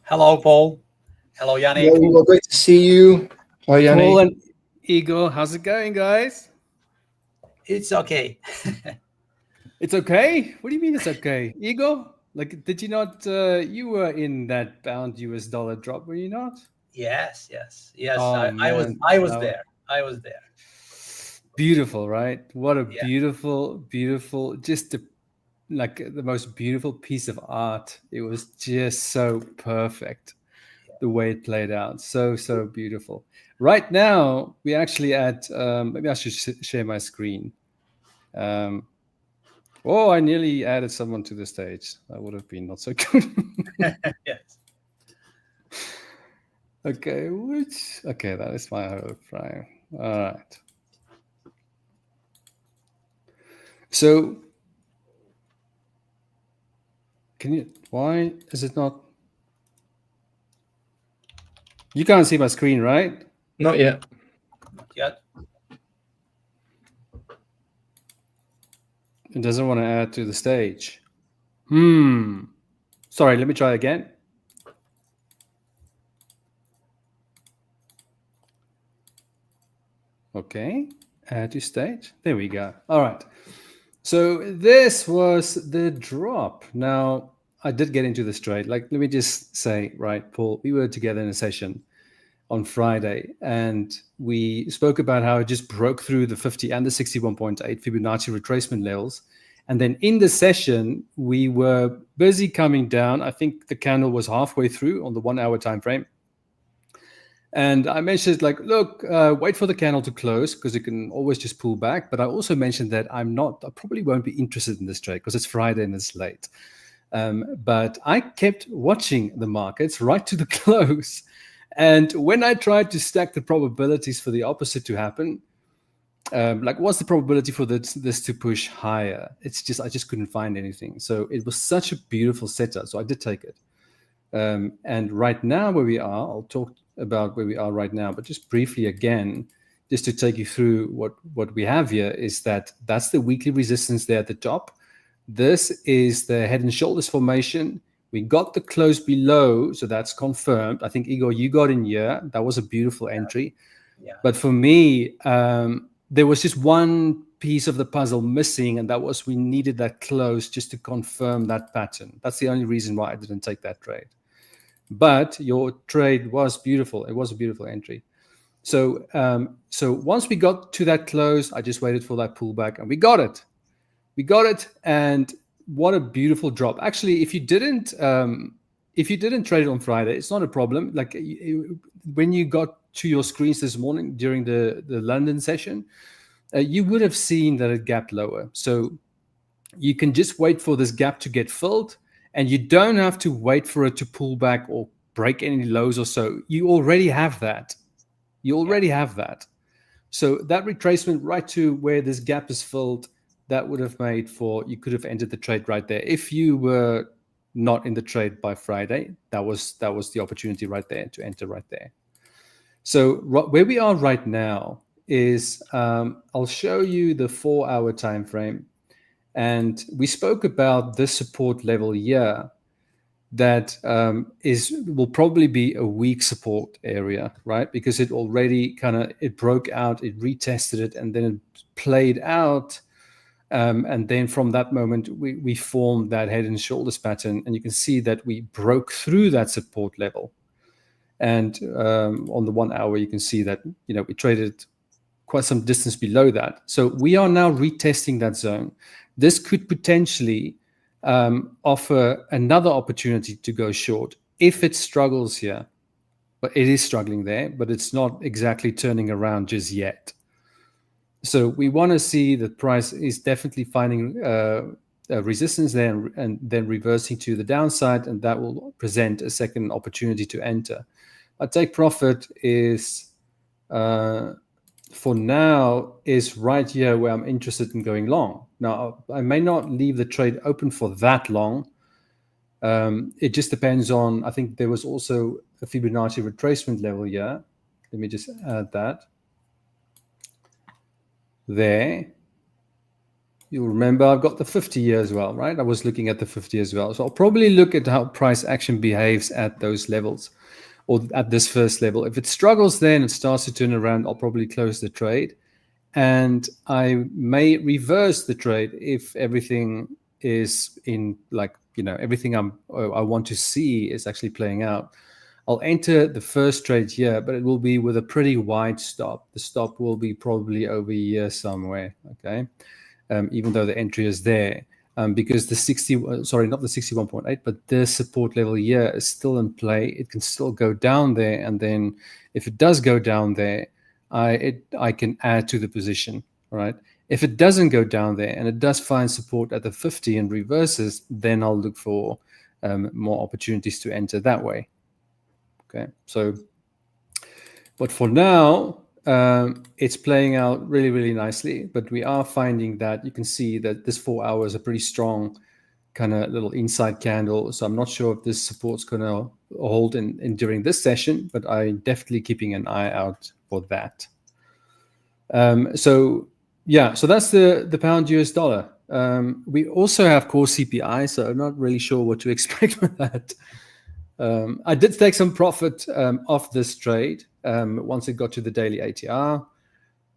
Hello, Paul. Hello, Jannie. Well, great to see you. Hi, Jannie. Paul and Igor, how's it going, guys? It's okay. It's okay? What do you mean it's okay? Igor, like, did you not, you were in that pound US dollar drop, were you not? Yes. Oh, I was no. there. I was there. Beautiful, right? What a Yeah. beautiful, just the most beautiful piece of art. It was just so perfect the way it played out. So beautiful. Right now, we actually at, maybe I should share my screen. Oh, I nearly added someone to the stage. That would have been not so good. Yes. Okay, that is my hope, right? All right. So, why is it not? You can't see my screen, right? Not yet. Not yet. It doesn't want to add to the stage. Sorry, let me try again. Okay, add to stage. There we go. All right. So this was the drop. Now, I did get into this trade. Like, let me just say, right, Paul, we were together in a session on Friday, and we spoke about how it just broke through the 50 and the 61.8 Fibonacci retracement levels. And then in the session, we were busy coming down. I think the candle was halfway through on the 1 hour time frame. And I mentioned, like, look, wait for the candle to close because it can always just pull back. But I also mentioned that I probably won't be interested in this trade because it's Friday and it's late. But I kept watching the markets right to the close. And when I tried to stack the probabilities for the opposite to happen, like, what's the probability for this to push higher? I just couldn't find anything. So it was such a beautiful setup. So I did take it. And right now where we are, I'll talk about where we are right now, but just briefly again, just to take you through what we have here is that's the weekly resistance there at the top. This is the head and shoulders formation. We got the close below, so that's confirmed. I think, Igor, you got in here. That was a beautiful entry. Yeah. But for me, there was just one piece of the puzzle missing, and that was we needed that close just to confirm that pattern. That's the only reason why I didn't take that trade. But your trade was beautiful. It was a beautiful entry. So once we got to that close, I just waited for that pullback, and we got it. And what a beautiful drop. Actually, if you didn't trade it on Friday, it's not a problem. Like, when you got to your screens this morning during the London session, you would have seen that it gapped lower. So you can just wait for this gap to get filled, and you don't have to wait for it to pull back or break any lows or so. You already have that. Have that. So that retracement right to where this gap is filled, that would have made you could have entered the trade right there. If you were not in the trade by Friday, that was the opportunity right there to enter right there. So where we are right now is, I'll show you the 4 hour time frame. And we spoke about this support level here that will probably be a weak support area, right? Because it already it broke out, it retested it, and then it played out. And then from that moment, we formed that head and shoulders pattern. And you can see that we broke through that support level. And on the 1 hour, you can see that, we traded quite some distance below that. So we are now retesting that zone. This could potentially offer another opportunity to go short if it struggles here. But it is struggling there, but it's not exactly turning around just yet. So we want to see that price is definitely finding resistance there and then reversing to the downside, and that will present a second opportunity to enter. Our take profit is, for now, is right here where I'm interested in going long. Now, I may not leave the trade open for that long. It just depends on, I think there was also a Fibonacci retracement level here. Let me just add that. There. you'll remember I've got the 50 year as well, right? I was looking at the 50 as well. So I'll probably look at how price action behaves at those levels or at this first level. If it struggles there and it starts to turn around, I'll probably close the trade. And I may reverse the trade if everything is in everything I want to see is actually playing out. I'll enter the first trade here, but it will be with a pretty wide stop. The stop will be probably over here somewhere, okay? Even though the entry is there, because the 61.8, but the support level here is still in play. It can still go down there, and then if it does go down there, I can add to the position, right? If it doesn't go down there and it does find support at the 50 and reverses, then I'll look for more opportunities to enter that way. Okay, so, but for now, it's playing out really, really nicely. But we are finding that you can see that this 4 hours is a pretty strong kind of little inside candle. So I'm not sure if this support's going to hold in during this session, but I'm definitely keeping an eye out for that. So that's the pound US dollar. We also have core CPI, so I'm not really sure what to expect with that. I did take some profit off this trade once it got to the daily ATR,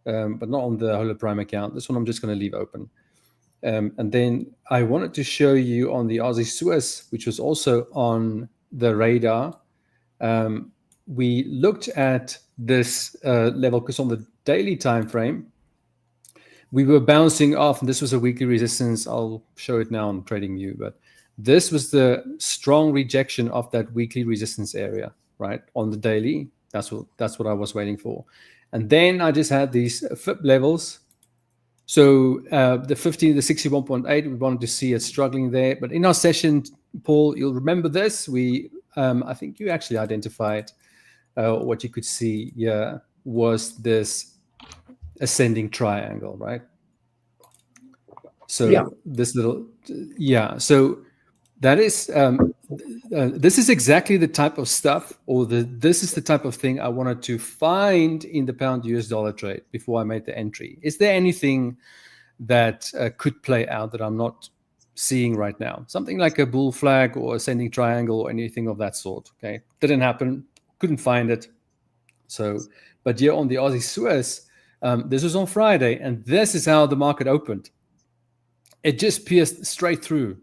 but not on the Hola Prime account. This one I'm just going to leave open. And then I wanted to show you on the Aussie Swiss, which was also on the radar. We looked at this level because on the daily time frame, we were bouncing off, and this was a weekly resistance. I'll show it now on TradingView, but this was the strong rejection of that weekly resistance area, right? On the daily, that's what I was waiting for. And then I just had these flip levels. So the 50, the 61.8, we wanted to see it struggling there. But in our session, Paul, you'll remember this. I think you actually identified what you could see here was this ascending triangle, right? So this little, so that is, this is exactly the type of stuff, or this is the type of thing I wanted to find in the pound US dollar trade before I made the entry. Is there anything that could play out that I'm not seeing right now? Something like a bull flag or ascending triangle or anything of that sort, okay? Didn't happen, couldn't find it. So, but here on the Aussie Swiss, this was on Friday, and this is how the market opened. It just pierced straight through.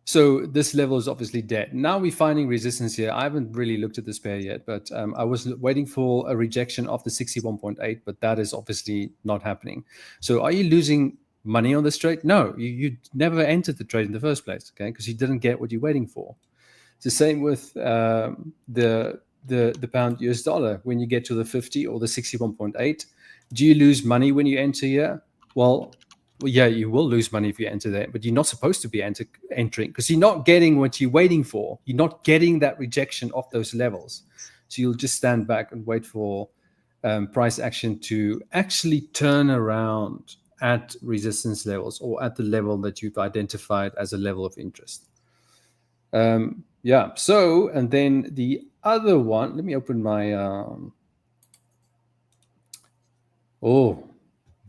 So this level is obviously dead. Now we're finding resistance here. I haven't really looked at this pair yet, but I was waiting for a rejection of the 61.8, but that is obviously not happening. So are you losing money on this trade? No, you never entered the trade in the first place, okay? Because you didn't get what you're waiting for. It's the same with the pound US dollar. When you get to the 50 or the 61.8, do you lose money when you enter here? Well, yeah, you will lose money if you enter there, but you're not supposed to be entering because you're not getting what you're waiting for. You're not getting that rejection of those levels. So you'll just stand back and wait for price action to actually turn around at resistance levels or at the level that you've identified as a level of interest. So, and then the other one, let me open my,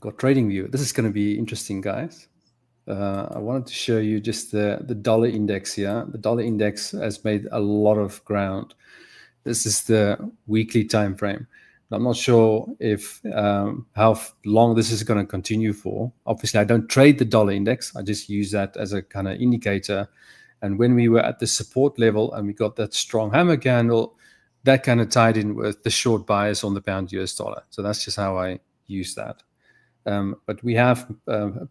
got TradingView. This is going to be interesting, guys. I wanted to show you just the dollar index here. The dollar index has made a lot of ground. This is the weekly time frame. I'm not sure if how long this is going to continue for. Obviously, I don't trade the dollar index. I just use that as a kind of indicator. And when we were at the support level and we got that strong hammer candle, that kind of tied in with the short bias on the pound US dollar. So that's just how I use that. But we have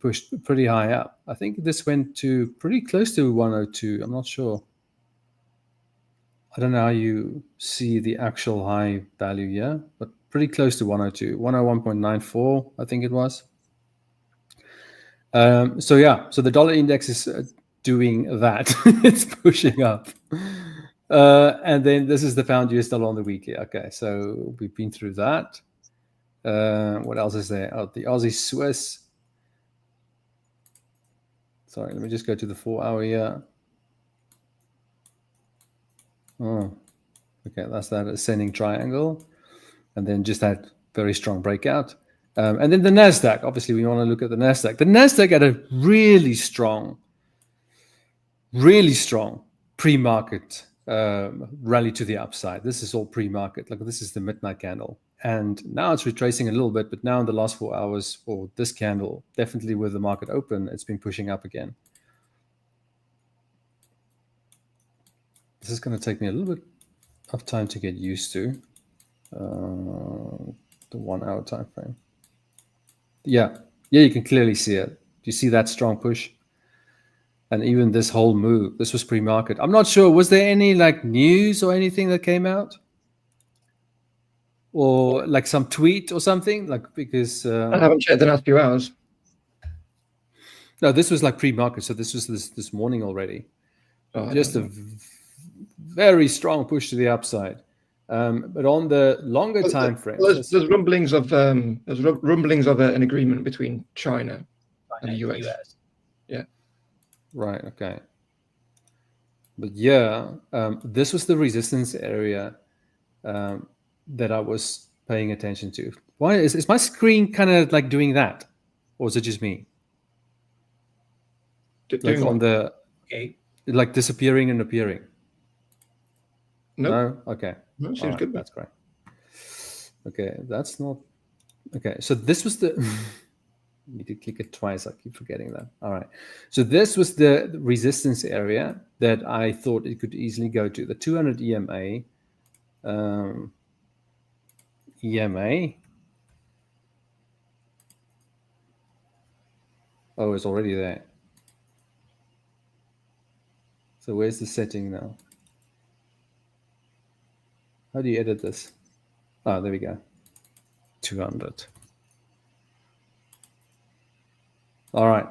pushed pretty high up. I think this went to pretty close to 102. I'm not sure. I don't know how you see the actual high value here, but pretty close to 102, 101.94, I think it was. So the dollar index is doing that. It's pushing up. And then this is the pound US dollar on the weekly. Okay, so we've been through that. What else is there? Oh, the Aussie Swiss. Sorry, let me just go to the 4 hour here. Oh, okay, that's that ascending triangle. And then just that very strong breakout. And then the NASDAQ, obviously we want to look at the NASDAQ. The NASDAQ had a really strong pre-market rally to the upside. This is all pre-market. Like this is the midnight candle. And now it's retracing a little bit, but now in the last 4 hours for this candle, definitely with the market open, it's been pushing up again. This is going to take me a little bit of time to get used to the 1 hour time frame. Yeah, you can clearly see it. Do you see that strong push? And even this whole move, this was pre-market. I'm not sure, was there any like news or anything that came out? Or like some tweet or something? Like because I haven't checked the last few hours. no, this was like pre-market, so this was this morning already. Just a very strong push to the upside. But on the longer time frame, there's rumblings of an agreement between China and the US. Yeah. Right. Okay. But yeah, this was the resistance area that I was paying attention to. Why is my screen kind of like doing that, or is it just me? Like on the like disappearing and appearing. Nope. No. Okay. No, seems good. That's great. Okay, that's not okay. So this was the. Need to click it twice. I keep forgetting that. All right. So this was the resistance area that I thought it could easily go to. The 200 EMA. EMA. Oh, it's already there. So where's the setting now? How do you edit this? Oh, there we go. 200. All right.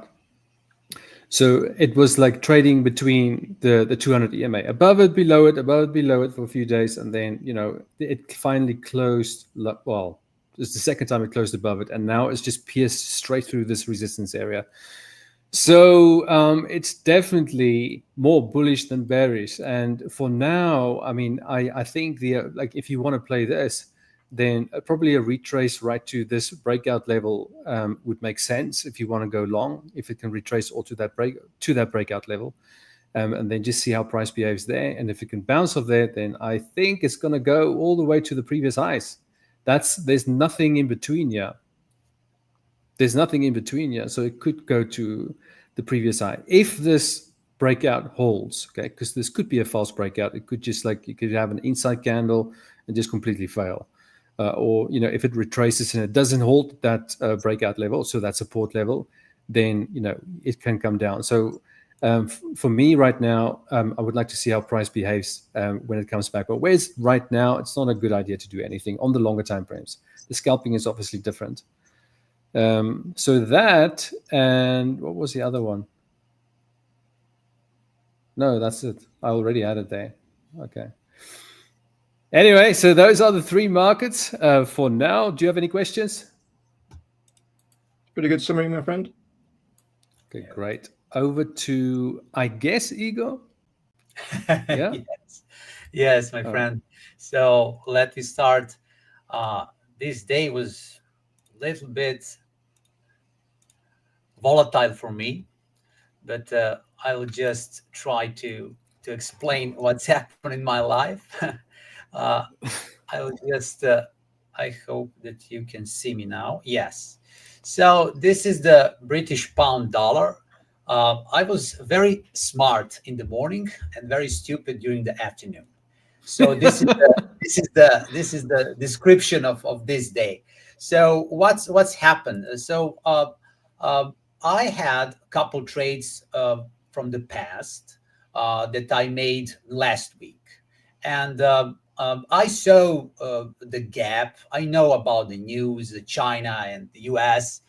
So it was like trading between the 200 EMA, above it, below it, above it, below it for a few days. And then, you know, it finally closed. Well, it's the second time it closed above it. And now it's just pierced straight through this resistance area. So it's definitely more bullish than bearish. And for now, I mean, I think like if you want to play this, then probably a retrace right to this breakout level would make sense if you want to go long, if it can retrace all to that breakout level, and then just see how price behaves there. And if it can bounce off there, then I think it's going to go all the way to the previous highs. There's nothing in between here. There's nothing in between here, so it could go to the previous high if this breakout holds. Okay, because this could be a false breakout. It could just like you could have an inside candle and just completely fail. Or, you know, if it retraces and it doesn't hold that breakout level, so that support level, then, you know, it can come down. So for me right now, I would like to see how price behaves when it comes back. But whereas right now, it's not a good idea to do anything on the longer time frames. The scalping is obviously different. So that, and what was the other one? No, that's it. I already added there. Okay. Anyway, so those are the three markets for now. Do you have any questions? Pretty good summary, my friend. Okay, great. Over to, I guess, Igor? Yeah? Yes, my friend. So let me start. This day was a little bit volatile for me, but I will just try to explain what's happened in my life. I will just, I hope that you can see me now. Yes. So this is the British pound dollar. I was very smart in the morning and very stupid during the afternoon. So this is the description of this day. So what's happened? So I had a couple trades from the past that I made last week, and I saw the gap. I know about the news, China and the US,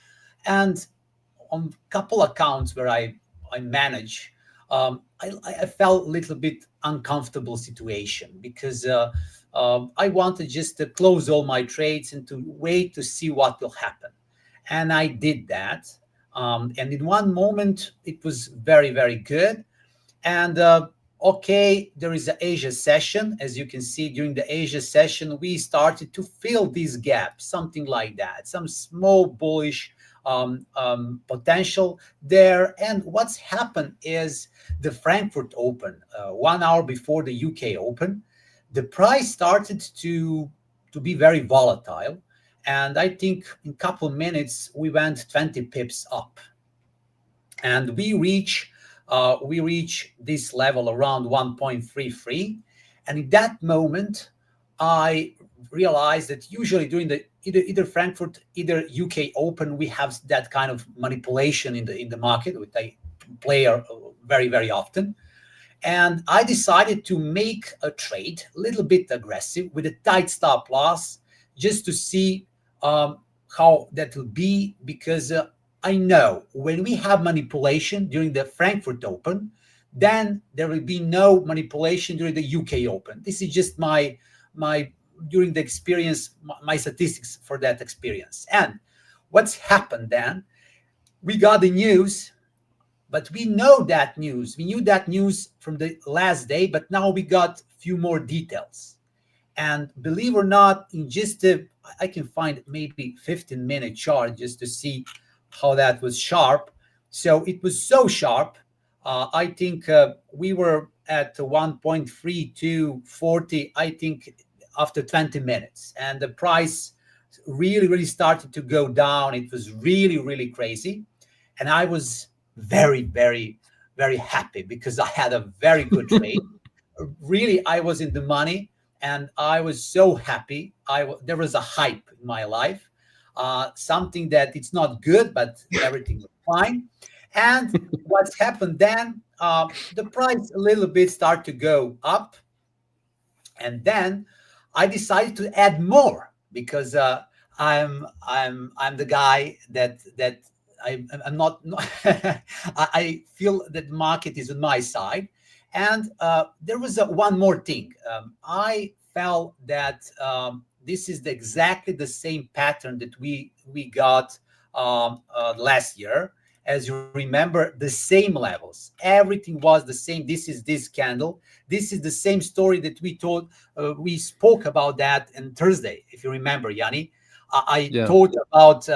and on a couple accounts where I manage, I felt a little bit uncomfortable situation because I wanted just to close all my trades and to wait to see what will happen. And I did that. And in one moment, it was very, very good. And okay, there is an Asia session. As you can see, during the Asia session, we started to fill these gaps, something like that, some small bullish potential there. And what's happened is the Frankfurt Open, 1 hour before the UK Open, the price started to be very volatile. And I think in a couple of minutes, we went 20 pips up. And we reach this level around 1.33. And in that moment, I realized that usually during the either Frankfurt, either UK Open, we have that kind of manipulation in the market, which I play very, very often. And I decided to make a trade a little bit aggressive with a tight stop loss, just to see how that will be, because I know when we have manipulation during the Frankfurt Open, then there will be no manipulation during the UK Open. This is just my during the experience, my statistics for that experience. And what's happened then? We got the news, but we know that news. We knew that news from the last day, but now we got a few more details. And believe it or not, in just I can find maybe 15-minute chart just to see how that was sharp. So it was so sharp. I think we were at 1.3240, I think, after 20 minutes. And the price really, really started to go down. It was really, really crazy. And I was very, very, very happy because I had a very good trade. Really, I was in the money. And I was so happy. There was a hype in my life, something that it's not good, but everything was fine. And what's happened then? The price a little bit started to go up, and then I decided to add more because I'm the guy that I'm not. I feel that the market is on my side. And there was one more thing. I felt that this is exactly the same pattern that we got last year. As you remember, the same levels. Everything was the same. This is this candle. This is the same story that we told. We spoke about that on Thursday, if you remember, Jannie. I talked about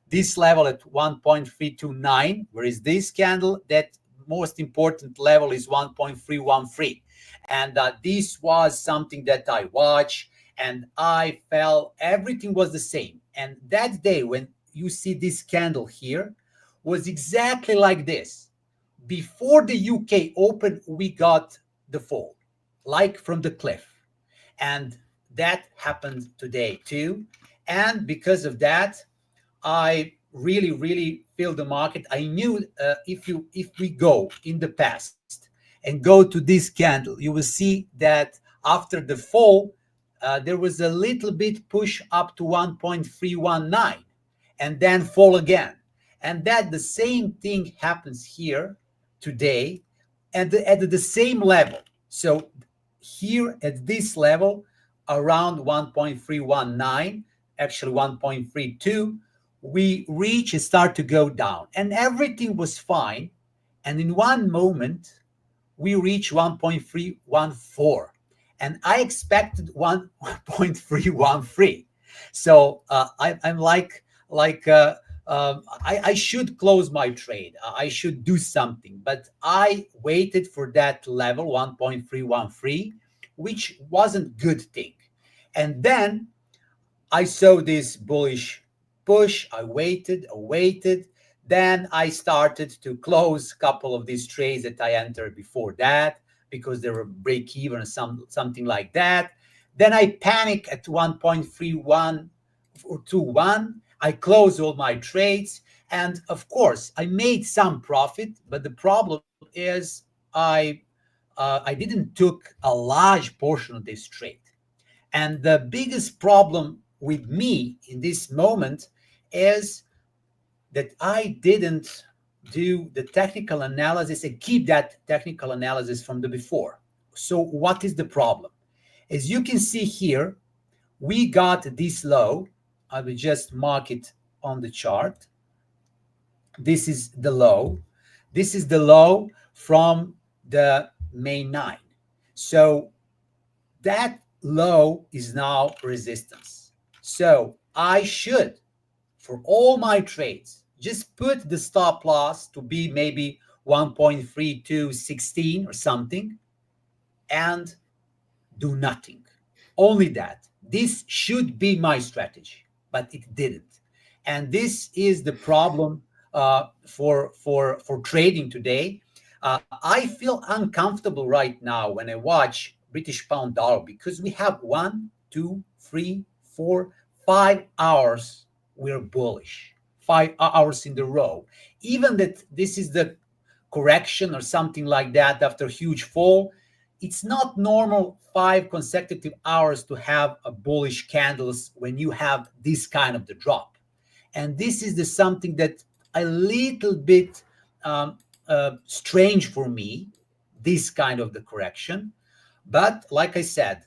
this level at 1.329. Where is this candle? That most important level is 1.313, and this was something that I watched, and I felt everything was the same. And that day when you see this candle here was exactly like this. Before the UK Open, we got the fall, like from the cliff, and that happened today too. And because of that, I really, really feel the market. I knew if we go in the past and go to this candle, you will see that after the fall, there was a little bit push up to 1.319 and then fall again. And that the same thing happens here today at the same level. So here at this level, around 1.319, actually 1.32, we reach and start to go down, and everything was fine. And in one moment, we reach 1.314, and I expected 1.313. So I'm like I should close my trade. I should do something, but I waited for that level 1.313, which wasn't good thing. And then I saw this bullish push. I waited. Then I started to close a couple of these trades that I entered before that because they were break even or something like that. Then I panicked at 1.3121. I closed all my trades, and of course I made some profit. But the problem is I didn't took a large portion of this trade, and the biggest problem with me in this moment is that I didn't do the technical analysis and keep that technical analysis from the before. So what is the problem? As you can see here, we got this low. I will just mark it on the chart. This is the low. This is the low from the May 9. So that low is now resistance. So I should, for all my trades, just put the stop loss to be maybe 1.3216 or something and do nothing. Only that. This should be my strategy, but it didn't. And this is the problem for trading today. I feel uncomfortable right now when I watch British pound dollar because we have 1, 2, 3, 4, 5 hours we're bullish, 5 hours in the row. Even that this is the correction or something like that after a huge fall, it's not normal 5 consecutive hours to have a bullish candles when you have this kind of the drop. And this is the something that a little bit strange for me, this kind of the correction. But like I said,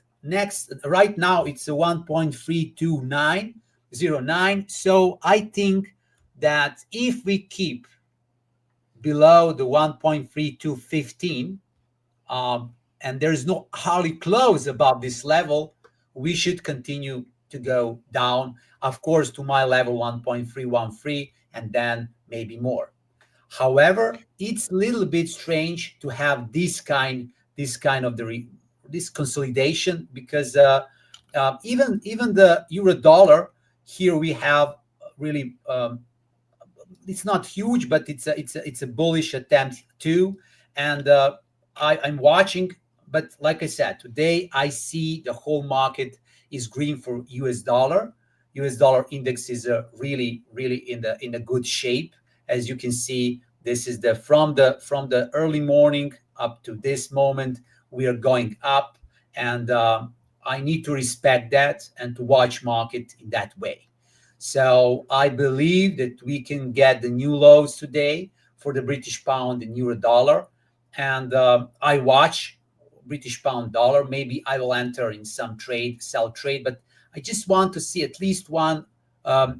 right now it's a 1.32909. So I think that if we keep below the 1.3215, and there's no hardly close above this level, we should continue to go down, of course, to my level 1.313 and then maybe more. However, it's a little bit strange to have this kind of this consolidation because even the euro dollar here we have really it's not huge, but it's a bullish attempt too, and I'm watching. But like I said, today I see the whole market is green for US dollar. US dollar index is really in a good shape. As you can see, this is from the early morning up to this moment, we are going up, and I need to respect that and to watch market in that way. So I believe that we can get the new lows today for the British pound and euro dollar, and I watch British pound dollar. Maybe I will enter in some sell trade, but I just want to see at least one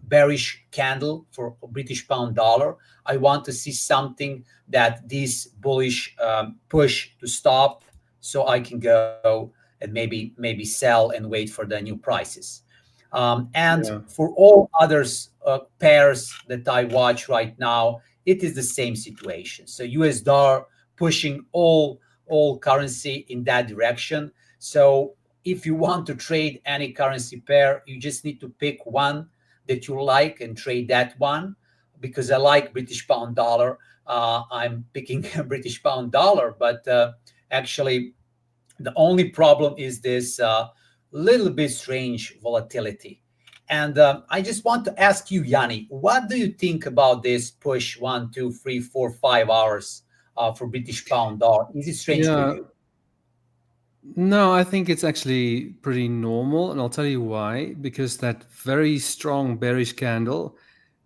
bearish candle for British pound dollar. I want to see something that this bullish push to stop, so I can go and maybe sell and wait for the new prices. For all others pairs that I watch right now, it is the same situation. So US dollar pushing all currency in that direction. So if you want to trade any currency pair, you just need to pick one that you like and trade that one. Because I like British pound dollar, I'm picking British pound dollar. But actually, the only problem is this little bit strange volatility. And I just want to ask you, Jannie, what do you think about this push 1, 2, 3, 4, 5 hours for British pound dollar? Is it strange for you? No, I think it's actually pretty normal, and I'll tell you why. Because that very strong bearish candle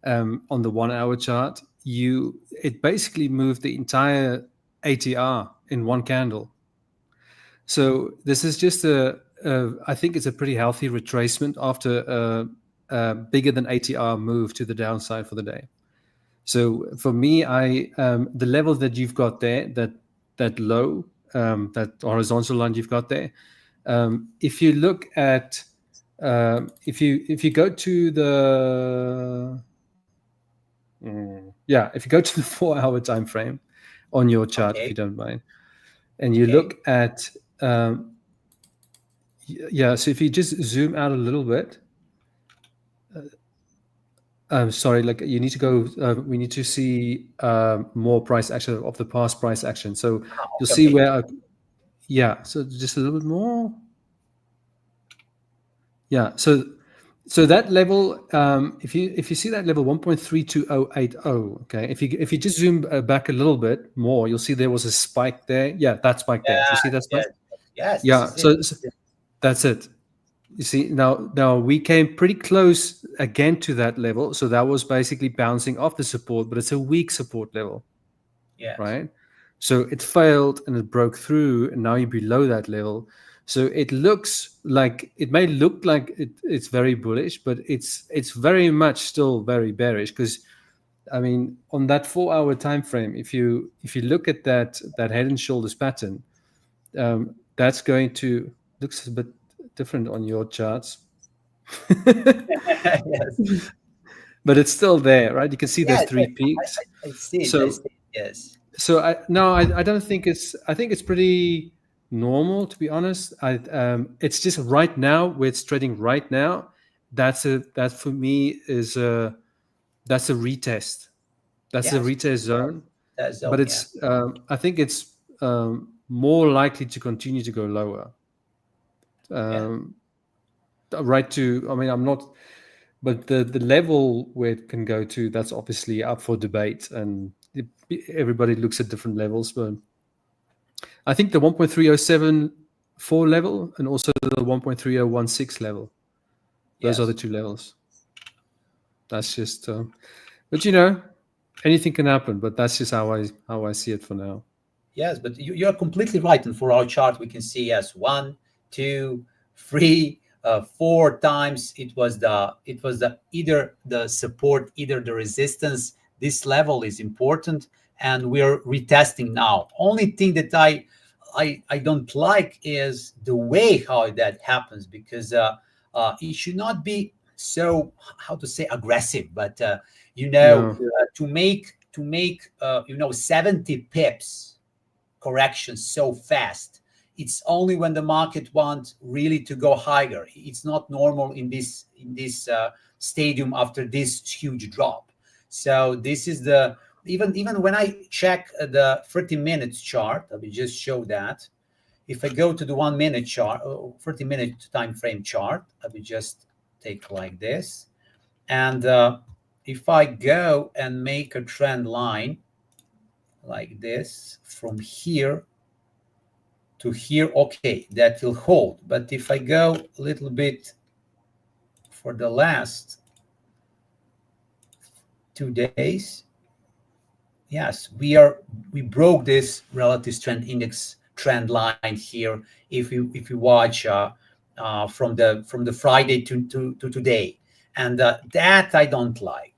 on the 1 hour chart, it basically moved the entire ATR in one candle. So this is just I think it's a pretty healthy retracement after a bigger than ATR move to the downside for the day. So for me, the level that you've got there, that low, that horizontal line you've got there, if you look at if you go to the if you go to the 4 hour time frame on your chart, if you don't mind, and you look at so if you just zoom out a little bit, sorry, like you need to go, we need to see more price action of the past price action. So you'll see where, so just a little bit more. Yeah, so that level, if you see that level 1.32080, okay, if you just zoom back a little bit more, you'll see there was a spike there. Yeah, that spike there. You see that spike? Yes. Yeah, so that's it. You see, now we came pretty close again to that level. So that was basically bouncing off the support, but it's a weak support level. Yes. Right? So it failed and it broke through, and now you're below that level. So it looks like, it may look like it's very bullish, but it's very much still very bearish. Because I mean, on that 4 hour time frame, if you look at that head and shoulders pattern, That's going to looks a bit different on your charts. Yes. But it's still there, right? You can see Yeah, those three peaks. I see it. So- I see it, yes. So I don't think I think it's pretty normal, to be honest. It's just right now where it's trading right now. That for me is that's a retest. That's a Yes. retest zone. That's But it's I think it's more likely to continue to go lower. Right to, I mean, I'm not, but the level where it can go to, that's obviously up for debate, and everybody looks at different levels. But I think the 1.3074 level and also the 1.3016 level, those are the two levels. That's just, but you know, anything can happen. But that's just how I see it for now. Yes, but you're completely right. And for our chart, we can see, yes, 1, 2, 3, 4 times. It was the either the support, either the resistance. This level is important, and we're retesting now. Only thing that I don't like is the way how that happens, because it should not be so, how to say, aggressive, but to make 70 pips correction so fast, it's only when the market wants really to go higher. It's not normal in this stadium after this huge drop. So this is the even when I check the 30 minutes chart, I will just show that. If I go to the 1 minute chart, 30 minute time frame chart, I will just take like this, and if I go and make a trend line like this from here to here, okay, that will hold. But if I go a little bit for the last 2 days, yes, we broke this relative strength index trend line here. If you watch from the Friday to today, and that I don't like.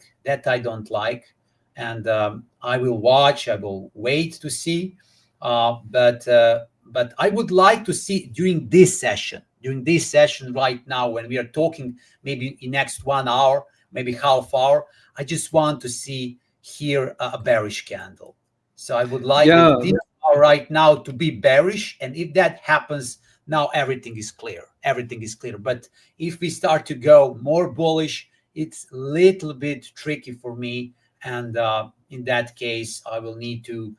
And I will watch. I will wait to see. But I would like to see during this session right now, when we are talking, maybe in next 1 hour, maybe half hour, I just want to see here a bearish candle. So I would like it right now to be bearish, and if that happens, now everything is clear. But if we start to go more bullish, it's a little bit tricky for me, and in that case, I will need to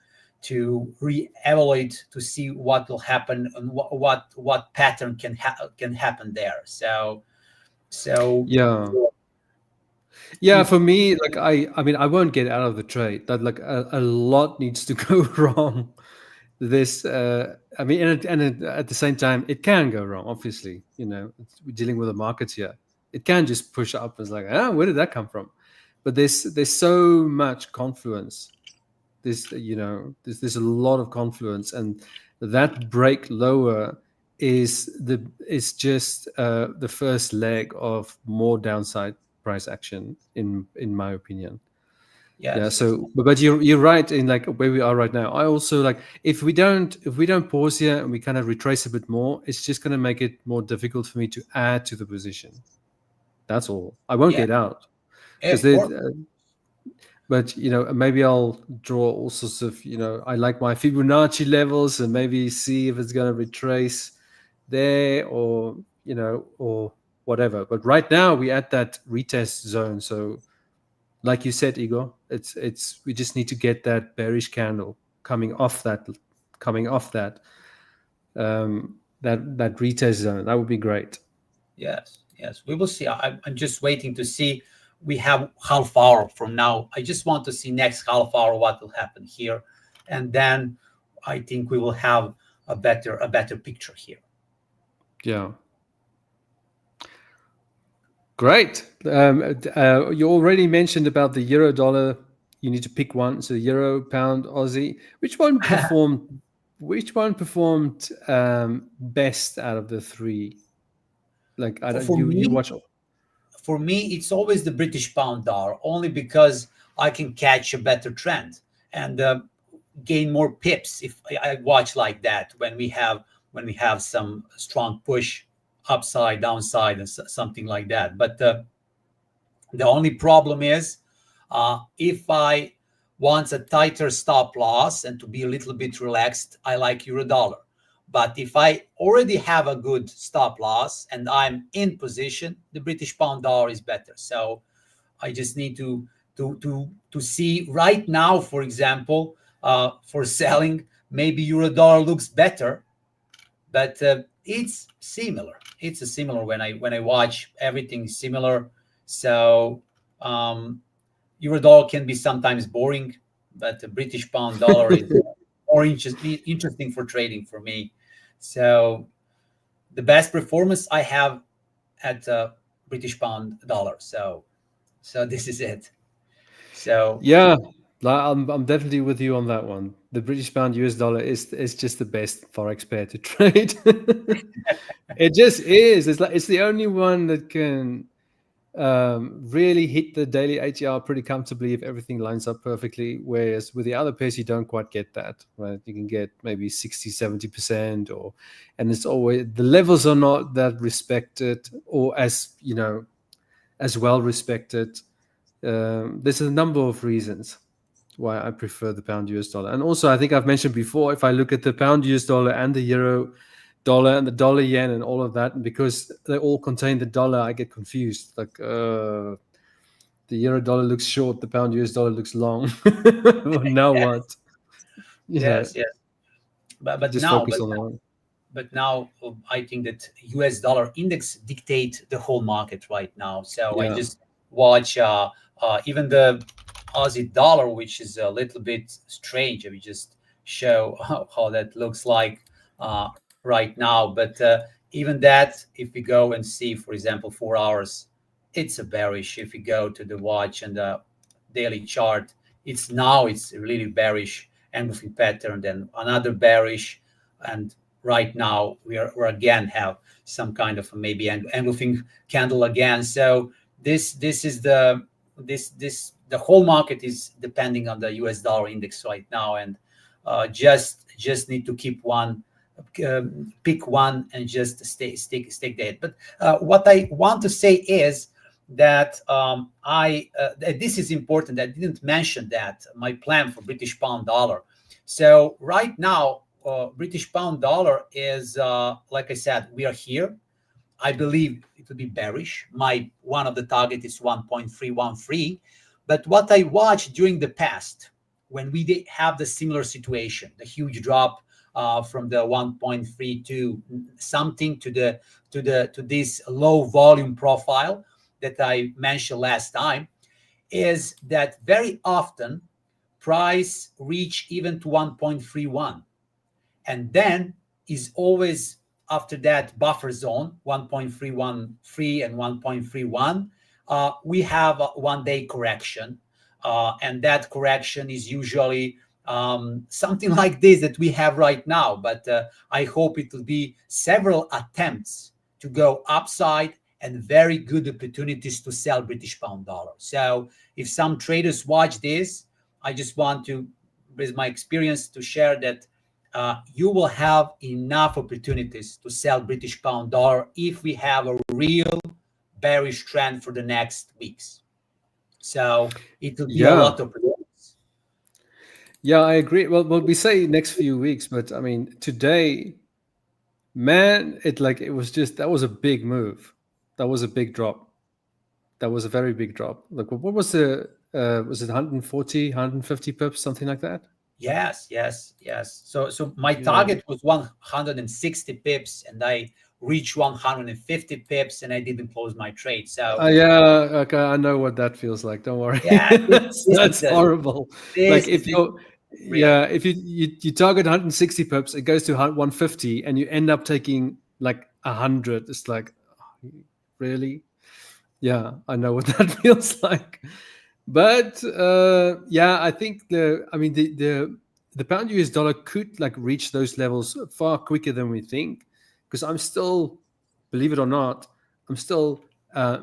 re-evaluate to see what will happen and what pattern can happen there. So yeah, for me, like I mean, I won't get out of the trade. That like a lot needs to go wrong. This I mean, and at the same time, it can go wrong. Obviously, you know, we're dealing with the markets here. It can just push up. It's like, where did that come from? But there's so much confluence. There's a lot of confluence, and that break lower is just the first leg of more downside price action, in my opinion. Yes. Yeah. So, but you're right in like where we are right now. I also like if we don't pause here and we kind of retrace a bit more, it's just going to make it more difficult for me to add to the position. That's all. I won't get out. But maybe I'll draw all sorts of I like my Fibonacci levels and maybe see if it's going to retrace there or or whatever. But right now we're at that retest zone. So like you said, Igor, it's we just need to get that bearish candle coming off that that retest zone. That would be great. Yes, we will see. I'm just waiting to see. We have half hour from now. I just want to see next half hour what will happen here, and then I think we will have a better picture here. Yeah. Great. You already mentioned about the euro dollar. You need to pick one. So euro, pound, Aussie. Which one performed? Which one performed best out of the three? Like I don't. You watch. For me, it's always the British pound dollar, only because I can catch a better trend. And gain more pips if I watch like that when we have some strong push upside, downside, and something like that. But the only problem is if I want a tighter stop loss and to be a little bit relaxed, I like euro dollar. But if I already have a good stop loss and I'm in position, the British pound dollar is better. So I just need to see right now, for example, for selling, maybe euro dollar looks better, but it's similar. It's a similar when I watch everything is similar. So euro dollar can be sometimes boring, but the British pound dollar is more interesting for trading for me. So the best performance I have at British pound dollar. So this is it. So yeah, I'm definitely with you on that one. The British pound US dollar is just the best forex pair to trade. It just is. It's the only one that can really hit the daily ATR pretty comfortably if everything lines up perfectly. Whereas with the other pairs, you don't quite get that, right? You can get maybe 60-70%, and it's always the levels are not that respected or as as well respected. There's a number of reasons why I prefer the pound US dollar, and also I think I've mentioned before, if I look at the pound US dollar and the euro dollar and the dollar yen and all of that, and because they all contain the dollar, I get confused. Like the euro dollar looks short, the pound US dollar looks long. Now yes. what? Yes. But just now, focus on that one. But now I think that US dollar index dictate the whole market right now. So I just watch even the Aussie dollar, which is a little bit strange. I will just show how that looks like right now. But even that, if we go and see, for example, 4 hours, it's a bearish. If we go to the watch and the daily chart, it's really bearish engulfing pattern, then another bearish, and right now we're again have some kind of maybe engulfing candle again. So this is the whole market is depending on the US dollar index right now, and just need to keep one, pick one and just stick there. But what I want to say is that this is important. I didn't mention that my plan for British pound dollar. So right now, British pound dollar is like I said, we are here. I believe it will be bearish. One of the target is 1.313. But what I watched during the past, when we did have the similar situation, the huge drop from the 1.32 something to this low volume profile that I mentioned last time, is that very often price reach even to 1.31, and then is always after that buffer zone 1.313 and 1.31. We have a 1 day correction, and that correction is usually something like this that we have right now. But I hope it will be several attempts to go upside and very good opportunities to sell British pound dollar. So if some traders watch this, I just want to, with my experience, to share that you will have enough opportunities to sell British pound dollar if we have a real bearish trend for the next weeks. So it will be a lot of opportunities. Yeah, I agree. Well, we say next few weeks, but I mean today, man, that was a big move. That was a big drop. That was a very big drop. Like, what was was it 140, 150 pips, something like that? Yes. So my target was 160 pips, and I reached 150 pips, and I didn't close my trade. So okay, I know what that feels like. Don't worry. Yeah, that's horrible. Like if you target 160 pips, it goes to 150, and you end up taking like 100. It's like, really? Yeah, I know what that feels like. But I think the pound US dollar could like reach those levels far quicker than we think, because I'm still, believe it or not, I'm still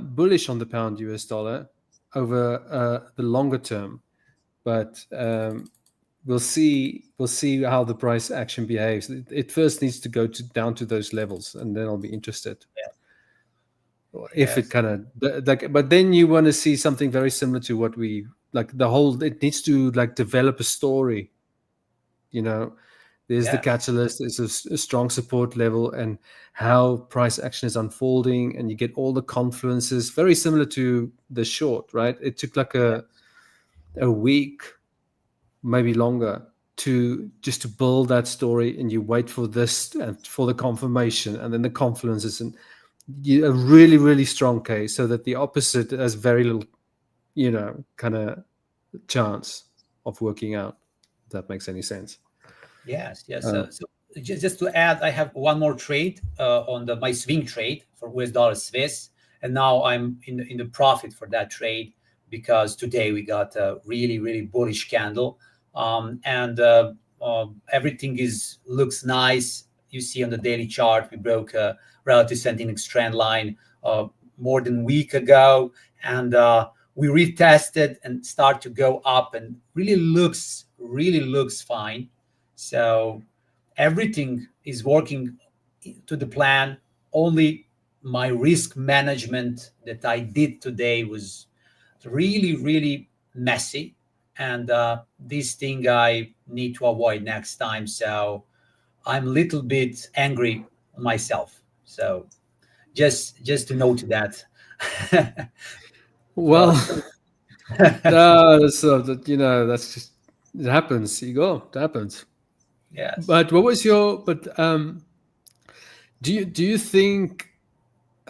bullish on the pound US dollar over the longer term. But we'll see how the price action behaves. It first needs to go down to those levels, and then I'll be interested. If it kind of like, but then you want to see something very similar to what we like. It needs to like develop a story. There's the catalyst. There's a strong support level, and how price action is unfolding, and you get all the confluences. Very similar to the short, right? It took like a week, maybe longer, to build that story, and you wait for this and for the confirmation, and then the confluences, and a really, really strong case, so that the opposite has very little, kind of chance of working out. If that makes any sense. Yes. So just to add, I have one more trade on my swing trade for US dollar Swiss, and now I'm in the profit for that trade, because today we got a really, really bullish candle, and everything looks nice. You see on the daily chart, we broke a relative sentiment trend line more than a week ago, and we retested and start to go up, and really looks fine. So everything is working to the plan. Only my risk management that I did today was really, really messy, and this thing I need to avoid next time. So I'm a little bit angry on myself. So just to note that. Well, no, so that that's just, it happens. Igor, it happens. Yes. But what was your? But do you think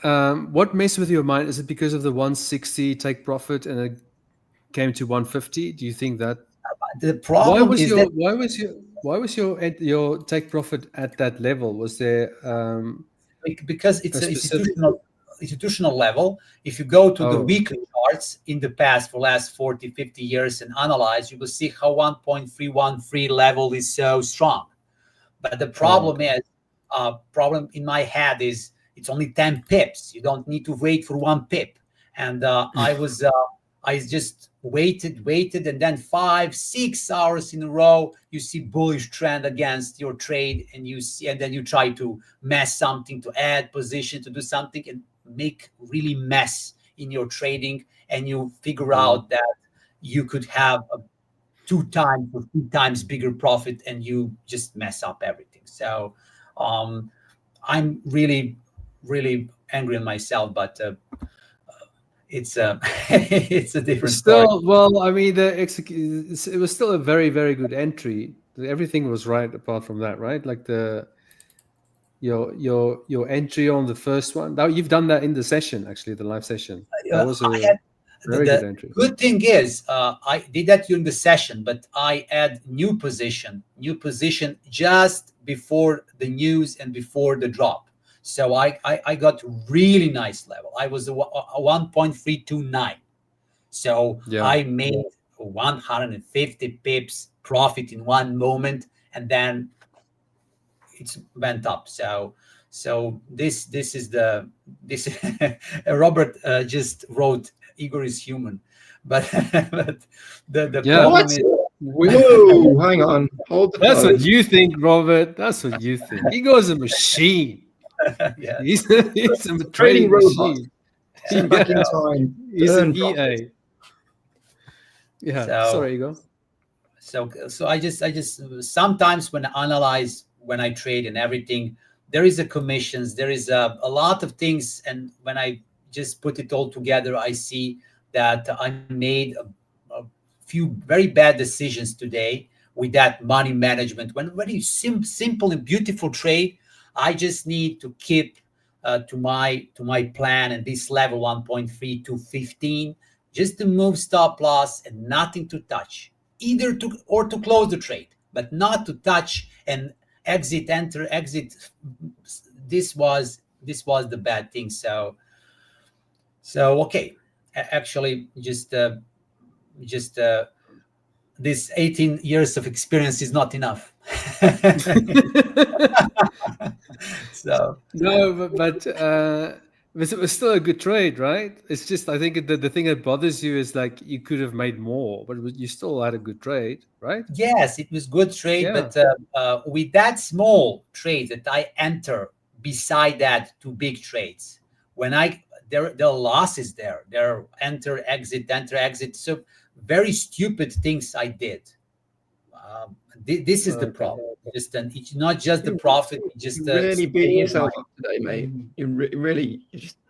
what messed with your mind? Is it because of the 160 take profit and it came to 150? Do you think that the problem why was your take profit at that level? Was there because it's an institutional level. If you go to the weekly charts in the past for last 40, 50 years and analyze, you will see how 1.313 level is so strong. But the problem problem in my head is it's only 10 pips. You don't need to wait for 1 pip. And I just waited, and then 5-6 hours in a row, you see bullish trend against your trade, and then you try to mess something, to add position, to do something, and make really mess in your trading, and you figure out that you could have a 2 times or 3 times bigger profit, and you just mess up everything. So I'm really, really angry on myself, but it's a different story. Well, I mean, it was still a very, very good entry. Everything was right apart from that, right? Like your entry on the first one. Now you've done that in the session, actually, the live session. That was a very good entry. Good thing is, I did that during the session, but I add new position just before the news and before the drop. So I got really nice level. I was a 1.329. So I made 150 pips profit in one moment, and then it went up. So this is Robert just wrote, Igor is human, but the problem is. Whoa, hang on. Hold the That's phone. what you think, Robert. That's what you think. Igor's a machine. Yeah. He's a trading machine. Back in time. He's an Turn profit. EA. Yeah. Sorry, Igor. So I just sometimes when I analyze, when I trade and everything, there is a commissions, there is a lot of things, and when I just put it all together, I see that I made a few very bad decisions today with that money management. When very simple and beautiful trade, I just need to keep to my plan, and this level 1.3 to 15, just to move stop loss and nothing to touch, either to close the trade, but not to touch and exit, enter, exit. This was the bad thing. So okay, actually just this 18 years of experience is not enough. So no, but It was still a good trade, right? It's just, I think the thing that bothers you is like you could have made more, but you still had a good trade, right? Yes, it was good trade, Yeah. but with that small trade that I enter beside that two big trades, when there are losses there enter exit, so very stupid things I did. This is the problem. It's not just the profit. Just You're really beating yourself up today, mate.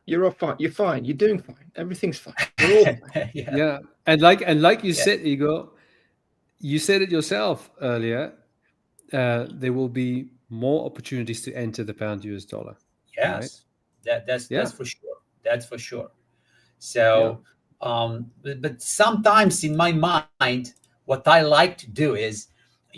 You're fine. You're fine. You're doing fine. Everything's fine. We're all fine. Yeah. And like you said, Igor, you said it yourself earlier. There will be more opportunities to enter the pound US dollar. Yes, right? That's for sure. That's for sure. So, but sometimes in my mind, what I like to do is,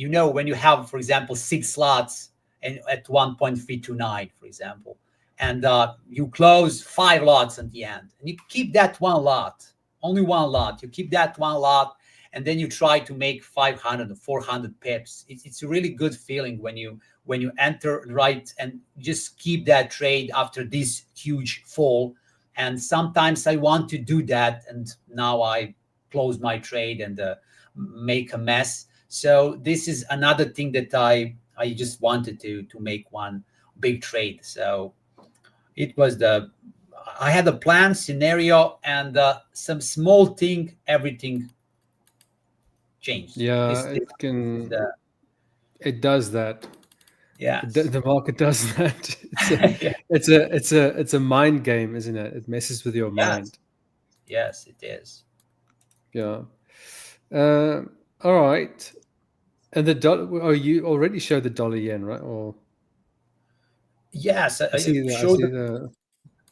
when you have, for example, 6 slots and at 1.329, for example, and you close 5 lots at the end, and you keep that one lot, only one lot. You keep that one lot, and then you try to make 500 or 400 pips. It's a really good feeling when you enter right and just keep that trade after this huge fall. And sometimes I want to do that, and now I close my trade and make a mess. So this is another thing that I just wanted to make one big trade. So it was I had a plan, scenario, and some small thing, everything changed. Yeah, it does that. Yeah, the market does that. It's a mind game, isn't it? It messes with your mind. Yes, it is. Yeah. All right. And the dollar. Oh, you already showed the dollar yen, right? Or yes, I see the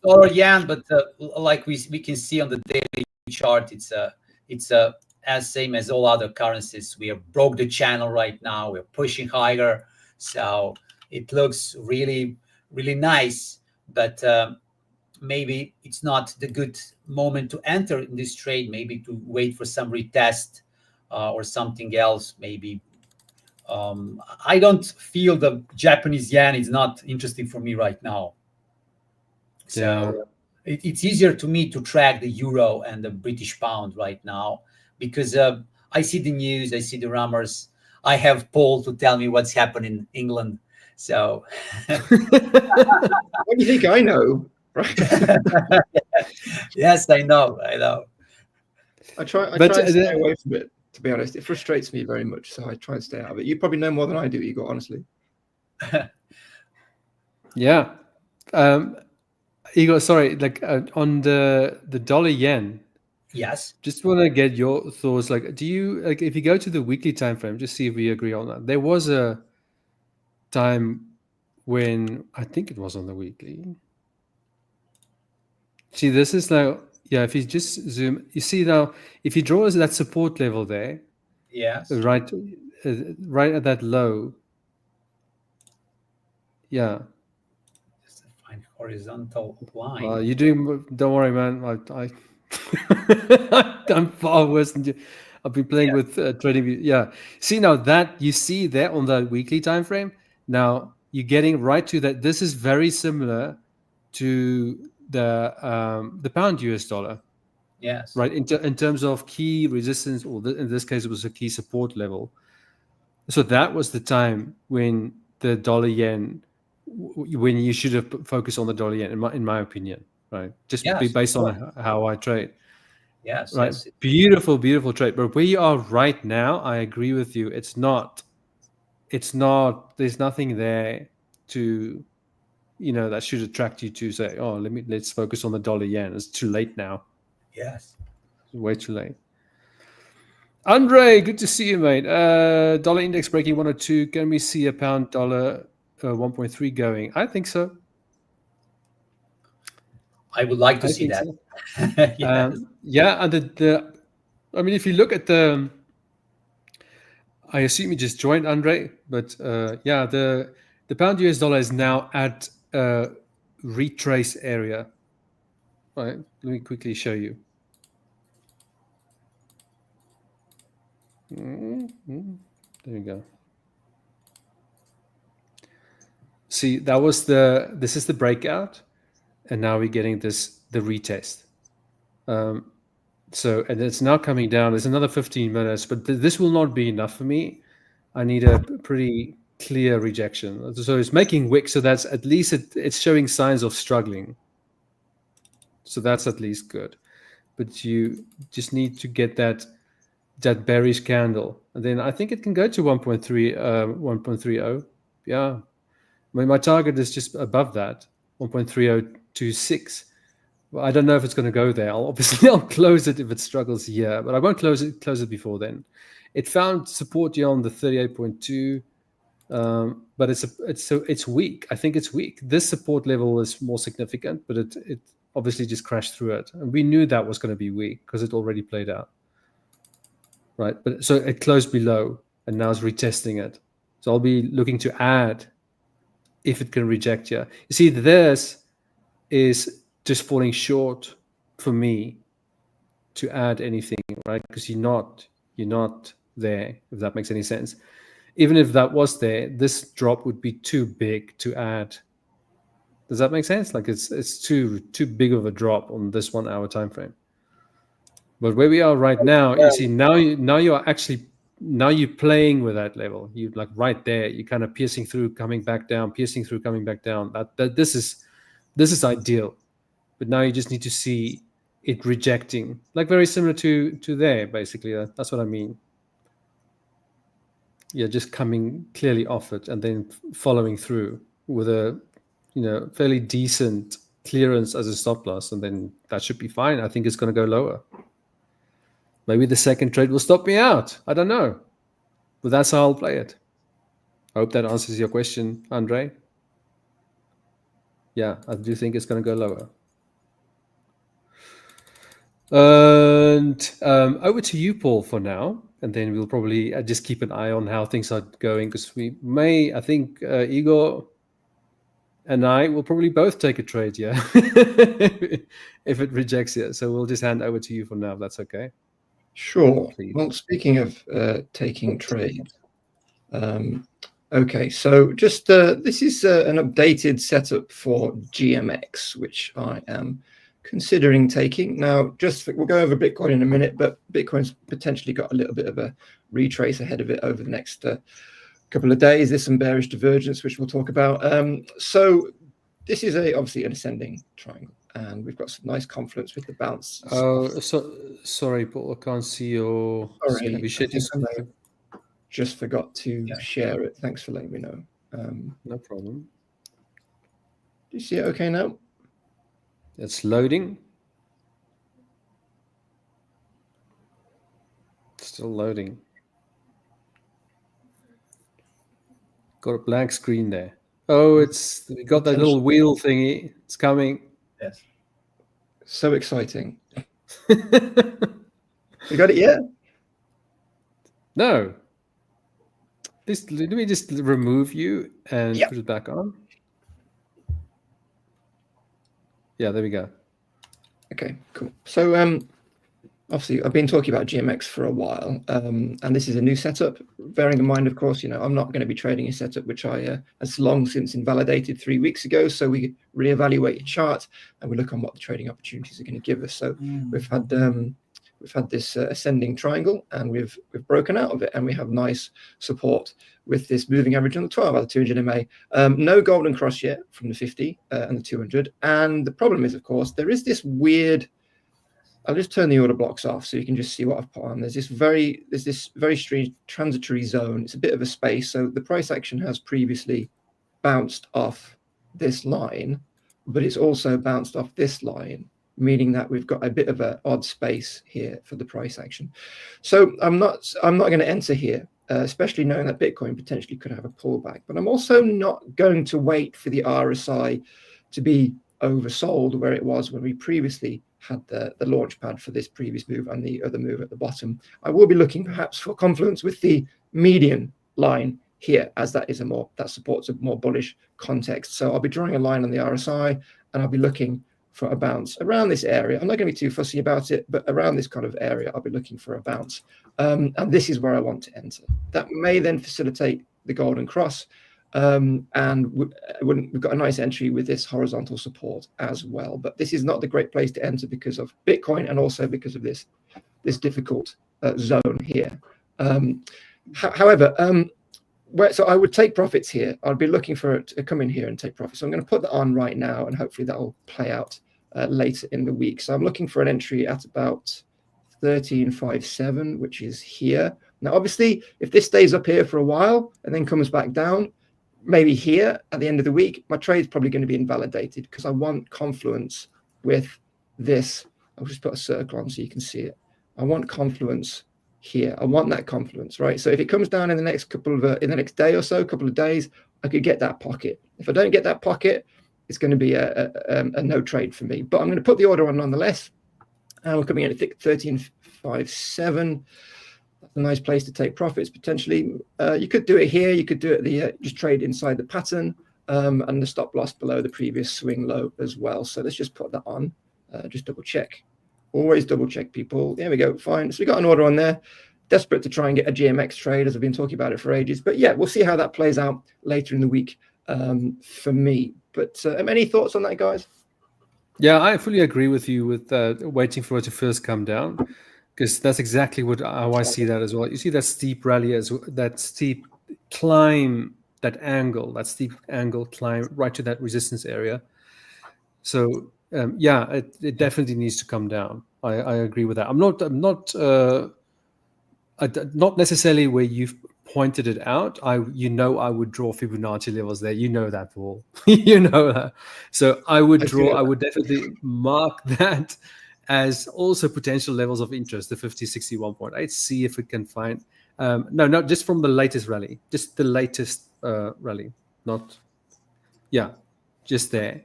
dollar yen, but like we can see on the daily chart, it's as same as all other currencies. We have broke the channel right now. We're pushing higher, so it looks really, really nice. But maybe it's not the good moment to enter in this trade. Maybe to wait for some retest or something else. Maybe I don't feel the Japanese yen is not interesting for me right now. So it's easier to me to track the euro and the British pound right now, because I see the news, I see the rumors. I have Paul to tell me what's happening in England. So what do you think I know? Right? Yes, I know. I try to stay away from it, to be honest. It frustrates me very much, so I try and stay out of it. You probably know more than I do, Igor, honestly. Yeah. Igor, sorry, like on the dollar yen. Yes. Just want to get your thoughts. Like, do you, like, if you go to the weekly time frame, just see if we agree on that. There was a time when I think it was on the weekly. See, this is now, if you just zoom, you see now, if you draw that support level there, yes, right at that low, just to find horizontal line. You're doing, don't worry, man. I'm far worse than you. I've been playing with trading. Yeah. See now that you see there on the weekly time frame. Now you're getting right to that. This is very similar to the pound US dollar. Yes. Right. In terms of key resistance, or in this case, it was a key support level. So that was the time when the dollar yen, when you should have focused on the dollar yen, in my opinion. Right. Just be based on how I trade. Yes. Right. Yes. Beautiful trade. But where you are right now, I agree with you. It's not, there's nothing there to, that should attract you to say, oh, let's focus on the dollar yen. It's too late now. Yes. It's way too late. Andre, good to see you, mate. Dollar index breaking 102. Can we see a pound dollar 1.3 going? I think so. I would like to see that. So. Yes. And I mean, if you look at I assume you just joined, Andre, but the pound US dollar is now at retrace area. All right, let me quickly show you. There we go. See, this is the breakout. and now we're getting the retest. So, and it's now coming down. There's another 15 minutes, but this will not be enough for me. I need a pretty clear rejection. So it's making wick, so that's at least it's showing signs of struggling. So that's at least good. But you just need to get that bearish candle, and then I think it can go to 1.30. Yeah, I mean, my target is just above that, 1.3026. Well, I don't know if it's going to go there. I'll close it if it struggles here, but I won't close it before then. It found support here on the 38.2, but it's weak. I think it's weak. This support level is more significant, but it obviously just crashed through it, and we knew that was going to be weak because it already played out. Right, but so it closed below and now it's retesting it. So I'll be looking to add if it can reject here. You see, this is just falling short for me to add anything, right? Because you're not there, if that makes any sense. Even if that was there, this drop would be too big to add. Does that make sense? Like it's too big of a drop on this 1 hour time frame. But where we are right now, you see, now you're playing with that level. You like right there, you're kind of piercing through, coming back down, piercing through, coming back down. This is ideal. But now you just need to see it rejecting, like very similar to there, basically. That's what I mean. Yeah, just coming clearly off it and then following through with a fairly decent clearance as a stop loss, and then that should be fine. I think it's going to go lower. Maybe the second trade will stop me out. I don't know. But that's how I'll play it. I hope that answers your question, Andre. Yeah, I do think it's going to go lower. And over to you, Paul, for now. And then we'll probably just keep an eye on how things are going, because we may, I think, Igor and I will probably both take a trade, yeah, if it rejects it. So we'll just hand over to you for now, if that's okay. Sure. Please. Well, speaking of taking trades, okay, so just this is an updated setup for GMX, which I am considering taking. Now, we'll go over Bitcoin in a minute, but Bitcoin's potentially got a little bit of a retrace ahead of it over the next couple of days. There's some bearish divergence, which we'll talk about. So this is obviously an ascending triangle, and we've got some nice confluence with the bounce. Oh, sorry, Paul, I can't see your screen. We should just forgot to share it. Thanks for letting me know. No problem. Do you see it okay now? It's loading. Still loading. Got a blank screen there. Oh, we got that little wheel thingy. It's coming. Yes. So exciting. You got it yet? No. Let me just remove you and put it back on. Yeah, there we go. Okay, cool. So obviously I've been talking about GMX for a while, and this is a new setup. Bearing in mind, of course, I'm not going to be trading a setup which I has long since invalidated 3 weeks ago. So we reevaluate a chart and we look on what the trading opportunities are going to give us. So we've had this ascending triangle, and we've broken out of it, and we have nice support with this moving average on the 12 out of 200 MA. No golden cross yet from the 50 and the 200. And the problem is, of course, there is this weird. I'll just turn the order blocks off so you can just see what I've put on. There's this very strange transitory zone. It's a bit of a space. So the price action has previously bounced off this line, but it's also bounced off this line, meaning that we've got a bit of an odd space here for the price action. So I'm not going to enter here, especially knowing that Bitcoin potentially could have a pullback. But I'm also not going to wait for the RSI to be oversold where it was when we previously had the launch pad for this previous move and the other move at the bottom. I will be looking perhaps for confluence with the median line here, as that supports a more bullish context. So I'll be drawing a line on the RSI, and I'll be looking for a bounce around this area. I'm not going to be too fussy about it, but around this kind of area, I'll be looking for a bounce. And this is where I want to enter. That may then facilitate the golden cross. And we've got a nice entry with this horizontal support as well. But this is not the great place to enter because of Bitcoin and also because of this difficult zone here. However, so I would take profits here. I'd be looking for it to come in here and take profits. So I'm going to put that on right now, and hopefully that will play out later in the week. So I'm looking for an entry at about 13.57, which is here. Now, obviously, if this stays up here for a while and then comes back down, maybe here at the end of the week, my trade's probably going to be invalidated because I want confluence with this. I'll just put a circle on so you can see it. I want confluence here. I want that confluence, right? So if it comes down in the next in the next day or so, couple of days, I could get that pocket. If I don't get that pocket, it's going to be a no trade for me. But I'm going to put the order on nonetheless. And we're coming in at 13.57. That's a nice place to take profits potentially. You could do it here. You could do it just trade inside the pattern and the stop loss below the previous swing low as well. So let's just put that on. Just double check. Always double check, people. There we go. Fine. So we got an order on there. Desperate to try and get a GMX trade, as I've been talking about it for ages. But yeah, we'll see how that plays out later in the week for me. But any thoughts on that, guys? Yeah, I fully agree with you with waiting for it to first come down, because that's exactly how I see that as well. You see that steep rally, that steep climb, that steep angle climb right to that resistance area. So yeah, it definitely needs to come down. I agree with that. I'm not necessarily where you've pointed it out. I would draw Fibonacci levels there. You know that, Paul. You know that. So I would definitely mark that as also potential levels of interest, the 5061.8. See if we can find no, just from the latest rally, just the latest rally, not just there.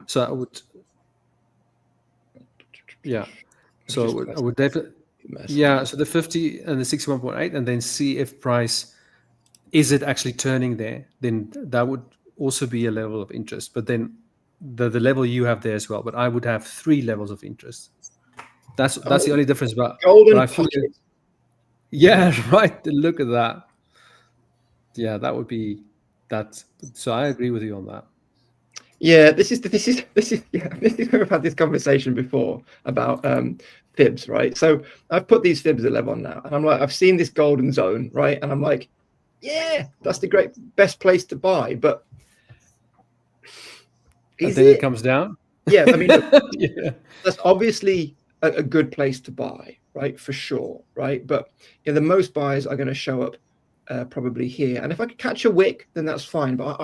So I would so I would definitely so the 50 and the 61.8, and then see if price is it actually turning there. Then that would also be a level of interest. But then the level you have there as well. But I would have 3 levels of interest. That's the only difference. But golden pocket. Yeah, right. Look at that. Yeah, that would be that. So I agree with you on that. Yeah, this is where we've had this conversation before about fibs, right? So I've put these fibs at level now, and I'm like, I've seen this golden zone, right? And I'm like, yeah, that's the best place to buy. But and then it comes down. Yeah, I mean, yeah. That's obviously a good place to buy, right? For sure, right? But the most buyers are going to show up probably here, and if I could catch a wick, then that's fine. But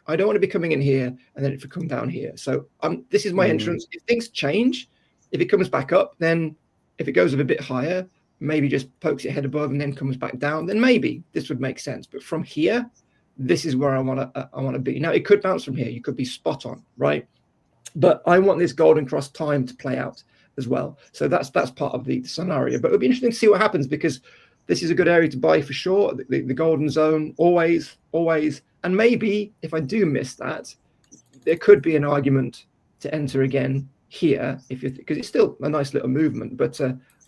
I don't want to be coming in here and then it come down here. So this is my entrance. If things change, if it comes back up, then if it goes up a bit higher, maybe just pokes it head above and then comes back down, then maybe this would make sense. But from here, this is where I want to be. Now, it could bounce from here. You could be spot on, right? But I want this golden cross time to play out as well. So that's part of the scenario. But it'll be interesting to see what happens, because this is a good area to buy for sure. The golden zone, always. And maybe if I do miss that, there could be an argument to enter again here, because it's still a nice little movement. But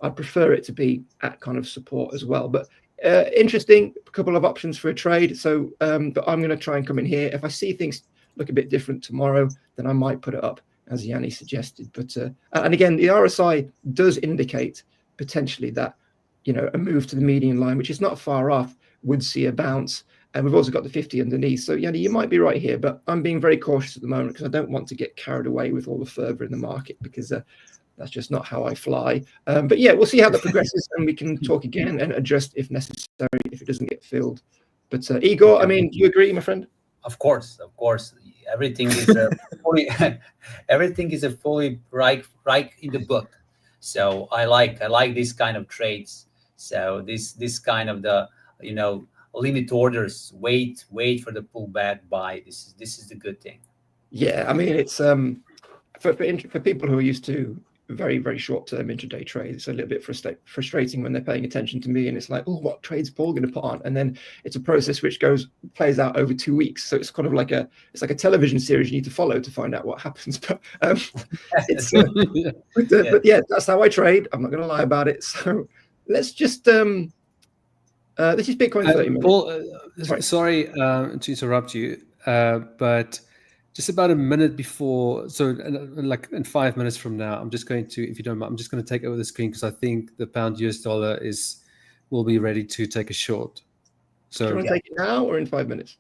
I prefer it to be at kind of support as well. But interesting, a couple of options for a trade. So, but I'm going to try and come in here. If I see things look a bit different tomorrow, then I might put it up, as Jannie suggested. But and again, the RSI does indicate potentially that a move to the median line, which is not far off, would see a bounce. And we've also got the 50 underneath. So, Jannie, you might be right here, but I'm being very cautious at the moment because I don't want to get carried away with all the fervor in the market, because that's just not how I fly. But yeah, we'll see how that progresses, and we can talk again and adjust if necessary if it doesn't get filled. But Igor, I mean, do you agree, my friend? Of course. Everything is fully right in the book. So I like this kind of trades. So this kind of the limit orders, wait for the pullback buy. This is the good thing. Yeah, I mean, it's for people who are used to very, very short-term intraday trades, it's a little bit frustrating when they're paying attention to me, and it's like, oh, what trade's Paul going to put on? And then it's a process which plays out over 2 weeks. So it's kind of like a television series you need to follow to find out what happens. But but yeah, that's how I trade. I'm not going to lie about it. So let's just this is Bitcoin 30 minutes. Paul, Sorry to interrupt you, but just about a minute before, so like in 5 minutes from now, I'm just going to, if you don't mind, I'm just going to take over the screen because I think the pound US dollar will be ready to take a short. So do you want to take it now or in 5 minutes?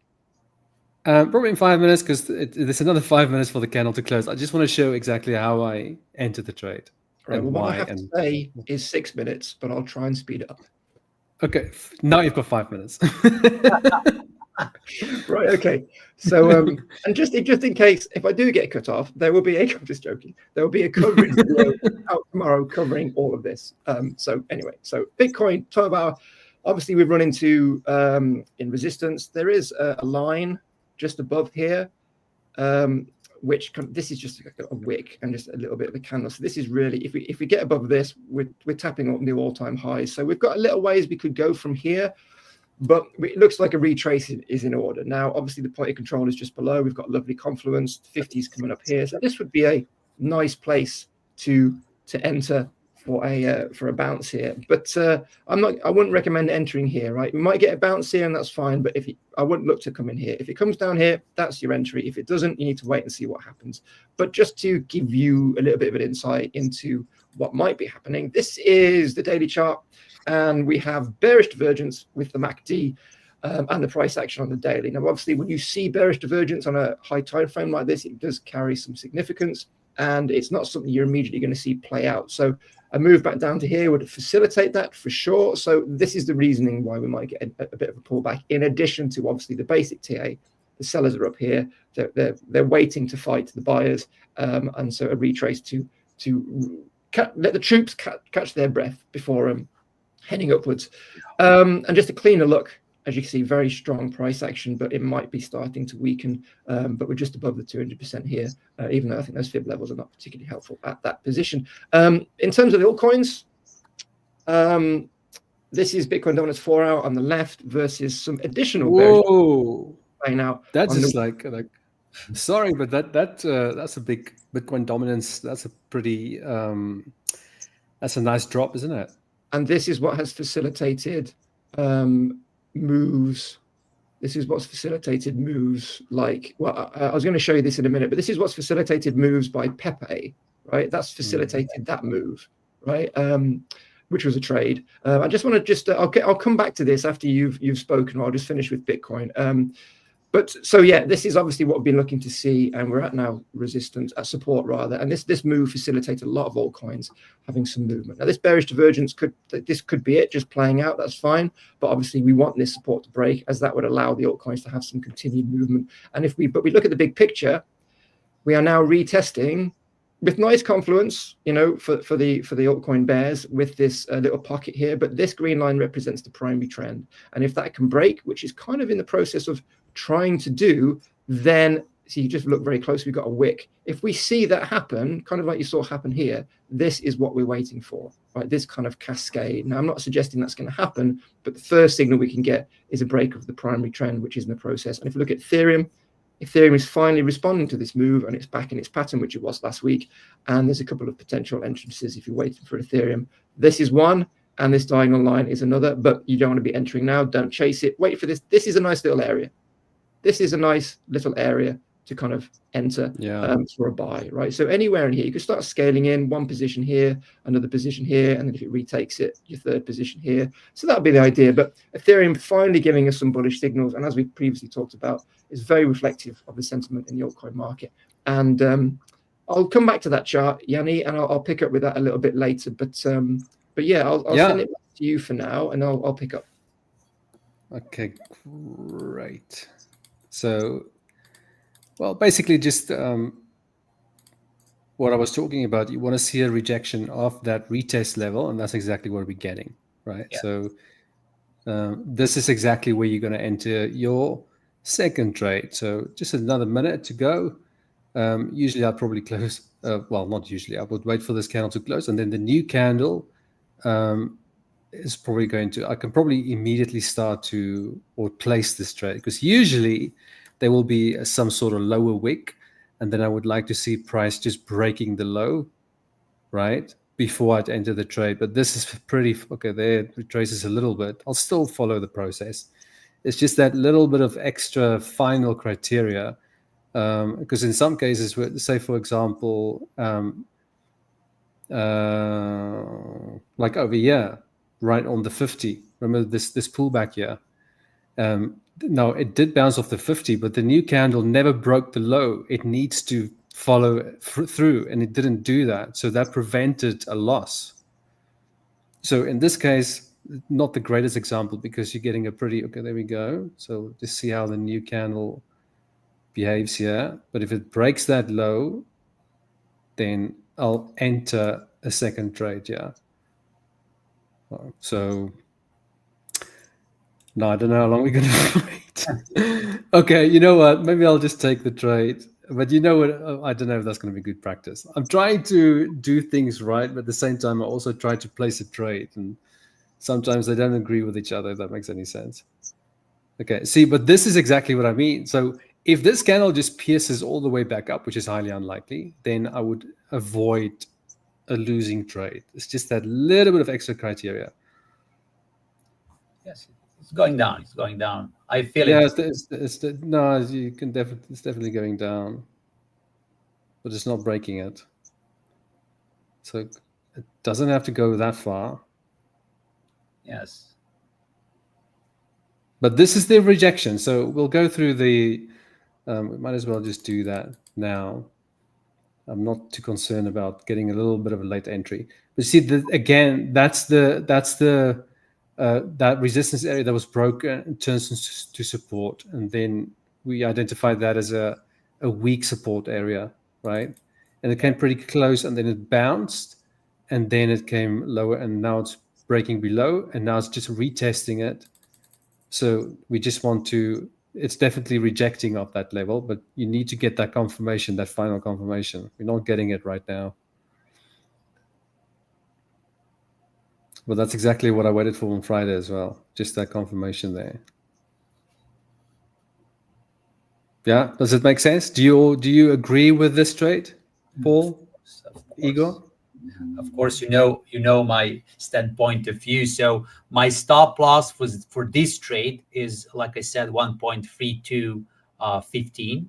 Probably in 5 minutes because there's another 5 minutes for the candle to close. I just want to show exactly how I entered the trade. Right. Well, what I have to say is 6 minutes, but I'll try and speed it up. Okay. Now you've got 5 minutes. Right. Okay. So, and just in case if I do get cut off, there will be I'm just joking. There will be a coverage video out tomorrow covering all of this. So anyway, so Bitcoin 12 hour. Obviously, we've run into in resistance. There is a line just above here, which this is just a wick and just a little bit of a candle. So this is really, if we get above this, we're tapping up new all-time highs. So we've got a little ways we could go from here, but it looks like a retrace is in order. Now, obviously, the point of control is just below. We've got lovely confluence. 50's coming up here. So this would be a nice place to enter for a bounce here. But I wouldn't recommend entering here, right? We might get a bounce here and that's fine, but I wouldn't look to come in here. If it comes down here, that's your entry. If it doesn't, you need to wait and see what happens. But just to give you a little bit of an insight into what might be happening, this is the daily chart, and we have bearish divergence with the MACD and the price action on the daily. Now, obviously, when you see bearish divergence on a high time frame like this, it does carry some significance, and it's not something you're immediately going to see play out. So a move back down to here would facilitate that for sure. So this is the reasoning why we might get a bit of a pullback, in addition to obviously the basic TA. The sellers are up here. They're waiting to fight the buyers, and so a retrace to let the troops catch their breath before heading upwards. And just a cleaner look, as you can see, very strong price action, but it might be starting to weaken. But we're just above the 200% here, even though I think those fib levels are not particularly helpful at that position. In terms of the altcoins, this is Bitcoin dominance 4 hour on the left versus some additional Whoa, playing out. that's just like sorry, but that's a big Bitcoin dominance. That's a pretty that's a nice drop, isn't it? And this is what has facilitated moves. This is what's facilitated moves like, well, I was going to show you this in a minute, but this is what's facilitated moves by Pepe, right? That's facilitated that move, right? Which was a trade. I just want to I'll come back to this after you've spoken. I'll just finish with Bitcoin. But so yeah, this is obviously what we've been looking to see, and we're at now resistance, at support rather. And this move facilitated a lot of altcoins having some movement. Now this bearish divergence could be it, just playing out. That's fine, but obviously we want this support to break, as that would allow the altcoins to have some continued movement. And but we look at the big picture, we are now retesting with nice confluence, you know, for the altcoin bears with this little pocket here. But this green line represents the primary trend, and if that can break, which is kind of in the process of trying to do, then so you just look very close, we've got a wick. If we see that happen, kind of like you saw happen here, this is what we're waiting for, right? This kind of cascade. Now, I'm not suggesting that's going to happen, but the first signal we can get is a break of the primary trend, which is in the process. And if you look at Ethereum is finally responding to this move, and it's back in its pattern, which it was last week. And there's a couple of potential entrances if you're waiting for Ethereum. This is one, and this diagonal line is another, but you don't want to be entering now. Don't chase it. Wait for this. This is a nice little area. This is a nice little area to kind of enter for a buy, right? So anywhere in here, you can start scaling in one position here, another position here, and then if it retakes it, your third position here. So that'll be the idea. But Ethereum finally giving us some bullish signals, and as we previously talked about, is very reflective of the sentiment in the altcoin market. And I'll come back to that chart, Jannie, and I'll pick up with that a little bit later. But yeah, I'll send it back to you for now, and I'll pick up. Okay, great. So, well, basically just what I was talking about, you want to see a rejection of that retest level, and that's exactly what we're getting, right? Yeah. So this is exactly where you're going to enter your second trade. So just another minute to go. Usually I'd probably close, well, not usually, I would wait for this candle to close, and then the new candle is probably going to, I can probably immediately start to, or place this trade, because usually there will be some sort of lower wick, and then I would like to see price just breaking the low, right, before I'd enter the trade. But this is pretty, okay, there it retraces a little bit. I'll still follow the process. It's just that little bit of extra final criteria, because in some cases, say for example, like over here, right on the 50. Remember this pullback here? No, it did bounce off the 50, but the new candle never broke the low. It needs to follow through, and it didn't do that. So that prevented a loss. So in this case, not the greatest example, because you're getting a pretty, okay, there we go. So just see how the new candle behaves here. But if it breaks that low, then I'll enter a second trade, yeah. So no, I don't know how long we're going to wait. Okay, you know what? Maybe I'll just take the trade. But you know what? I don't know if that's going to be good practice. I'm trying to do things right, but at the same time, I also try to place a trade. And sometimes they don't agree with each other, if that makes any sense. Okay, see, but this is exactly what I mean. So if this candle just pierces all the way back up, which is highly unlikely, then I would avoid a losing trade. It's just that little bit of extra criteria. Yes, it's going down. It's going down. I feel yeah, it. No, you can definitely, it's definitely going down, but it's not breaking it. So it doesn't have to go that far. Yes. But this is the rejection. So we'll go through the, we might as well just do that now. I'm not too concerned about getting a little bit of a late entry. But see, again, that's the that resistance area that was broken turns to support, and then we identified that as a weak support area, right? And it came pretty close, and then it bounced, and then it came lower, and now it's breaking below, and now it's just retesting it. So we just want to, it's definitely rejecting off that level, but you need to get that confirmation, that final confirmation. We're not getting it right now. But that's exactly what I waited for on Friday as well. Just that confirmation there. Yeah, does it make sense? Do you agree with this trade, Paul? Of course. Igor? Of course, you know my standpoint of view. So my stop loss was for this trade is, like I said, 1.3215,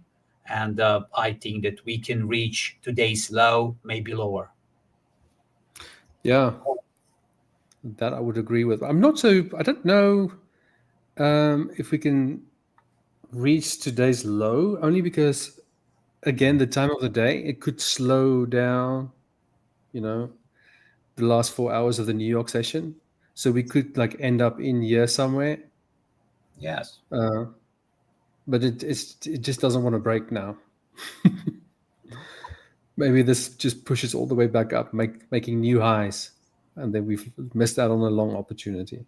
and I think that we can reach today's low, maybe lower. Yeah, that I would agree with. I don't know if we can reach today's low, only because, again, the time of the day, it could slow down, the last 4 hours of the New York session. So we could end up in here somewhere. Yes. But it just doesn't want to break now. Maybe this just pushes all the way back up, making new highs, and then we've missed out on a long opportunity.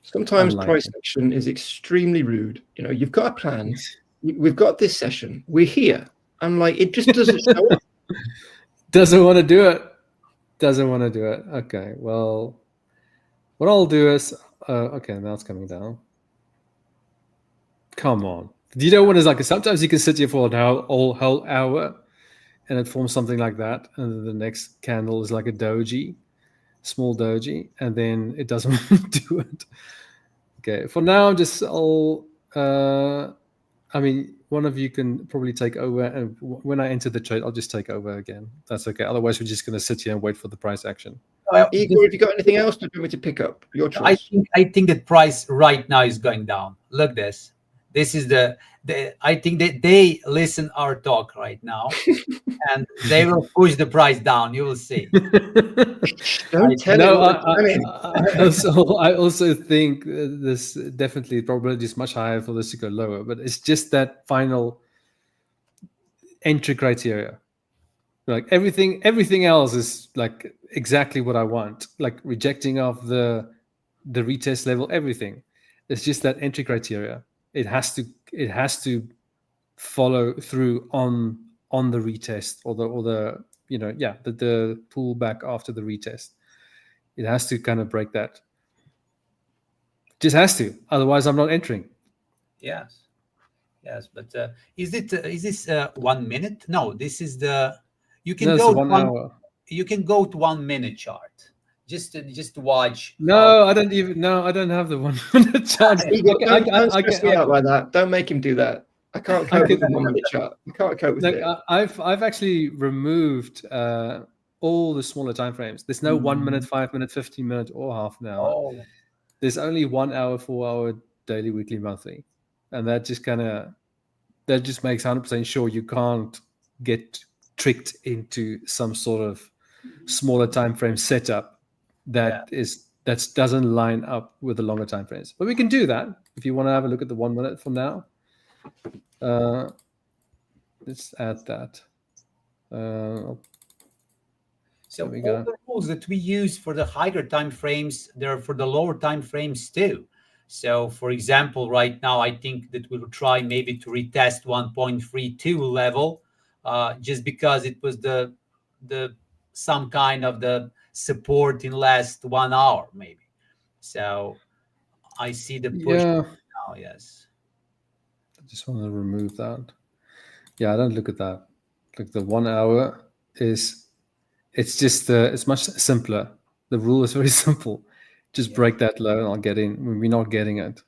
Sometimes price action is extremely rude. You've got a plan. We've got this session. We're here. I'm like, it just doesn't show up. Doesn't want to do it. Doesn't want to do it. Okay, well, what I'll do is, okay, now it's coming down. Come on. Do you know what it's like? Sometimes you can sit here for a whole hour and it forms something like that. And then the next candle is like a doji, small doji, and then it doesn't want to do it. Okay, for now, one of you can probably take over, and when I enter the trade, I'll just take over again. That's okay. Otherwise, we're just going to sit here and wait for the price action. Igor, have you got anything else to do me to pick up? Your choice. I think that price right now is going down. Look this. This is I think that they listen our talk right now, and they will push the price down. You will see. Don't tell I also think this definitely probability is much higher for this to go lower, but it's just that final entry criteria. Like everything else is like exactly what I want, like rejecting of the retest level, everything. It's just that entry criteria. It has to follow through on the retest or the pullback after the retest. It has to kind of break that. Just has to. Otherwise, I'm not entering. Yes, but is this 1 minute? No, this is the. You can go to 1 hour. You can go to 1 minute chart. just to watch. No, I don't even. No, I don't have the 1 minute chart. Igor, don't stress me out like that. Don't make him do that. I can't cope with the 1 minute chart. I can't cope with Like, it. I've actually removed all the smaller time frames. There's no 1 minute, 5 minute, 15 minute, or half an hour. Oh, There's only 1 hour, 4 hour, daily, weekly, monthly, and that just makes 100% sure you can't get tricked into some sort of smaller time frame setup that doesn't line up with the longer time frames. But we can do that if you want to have a look at the 1 minute from now. Let's add that. so there we all go. the rules that we use for the higher time frames, they're for the lower time frames too. So, for example, right now, I think that we will try maybe to retest 1.32 level, just because it was the some kind of the support in last 1 hour, maybe. So, I see the push now. Yes. I just want to remove that. Yeah, I don't look at that. Like the 1 hour it's much simpler. The rule is very simple. Just break that low and I'll get in. We're not getting it.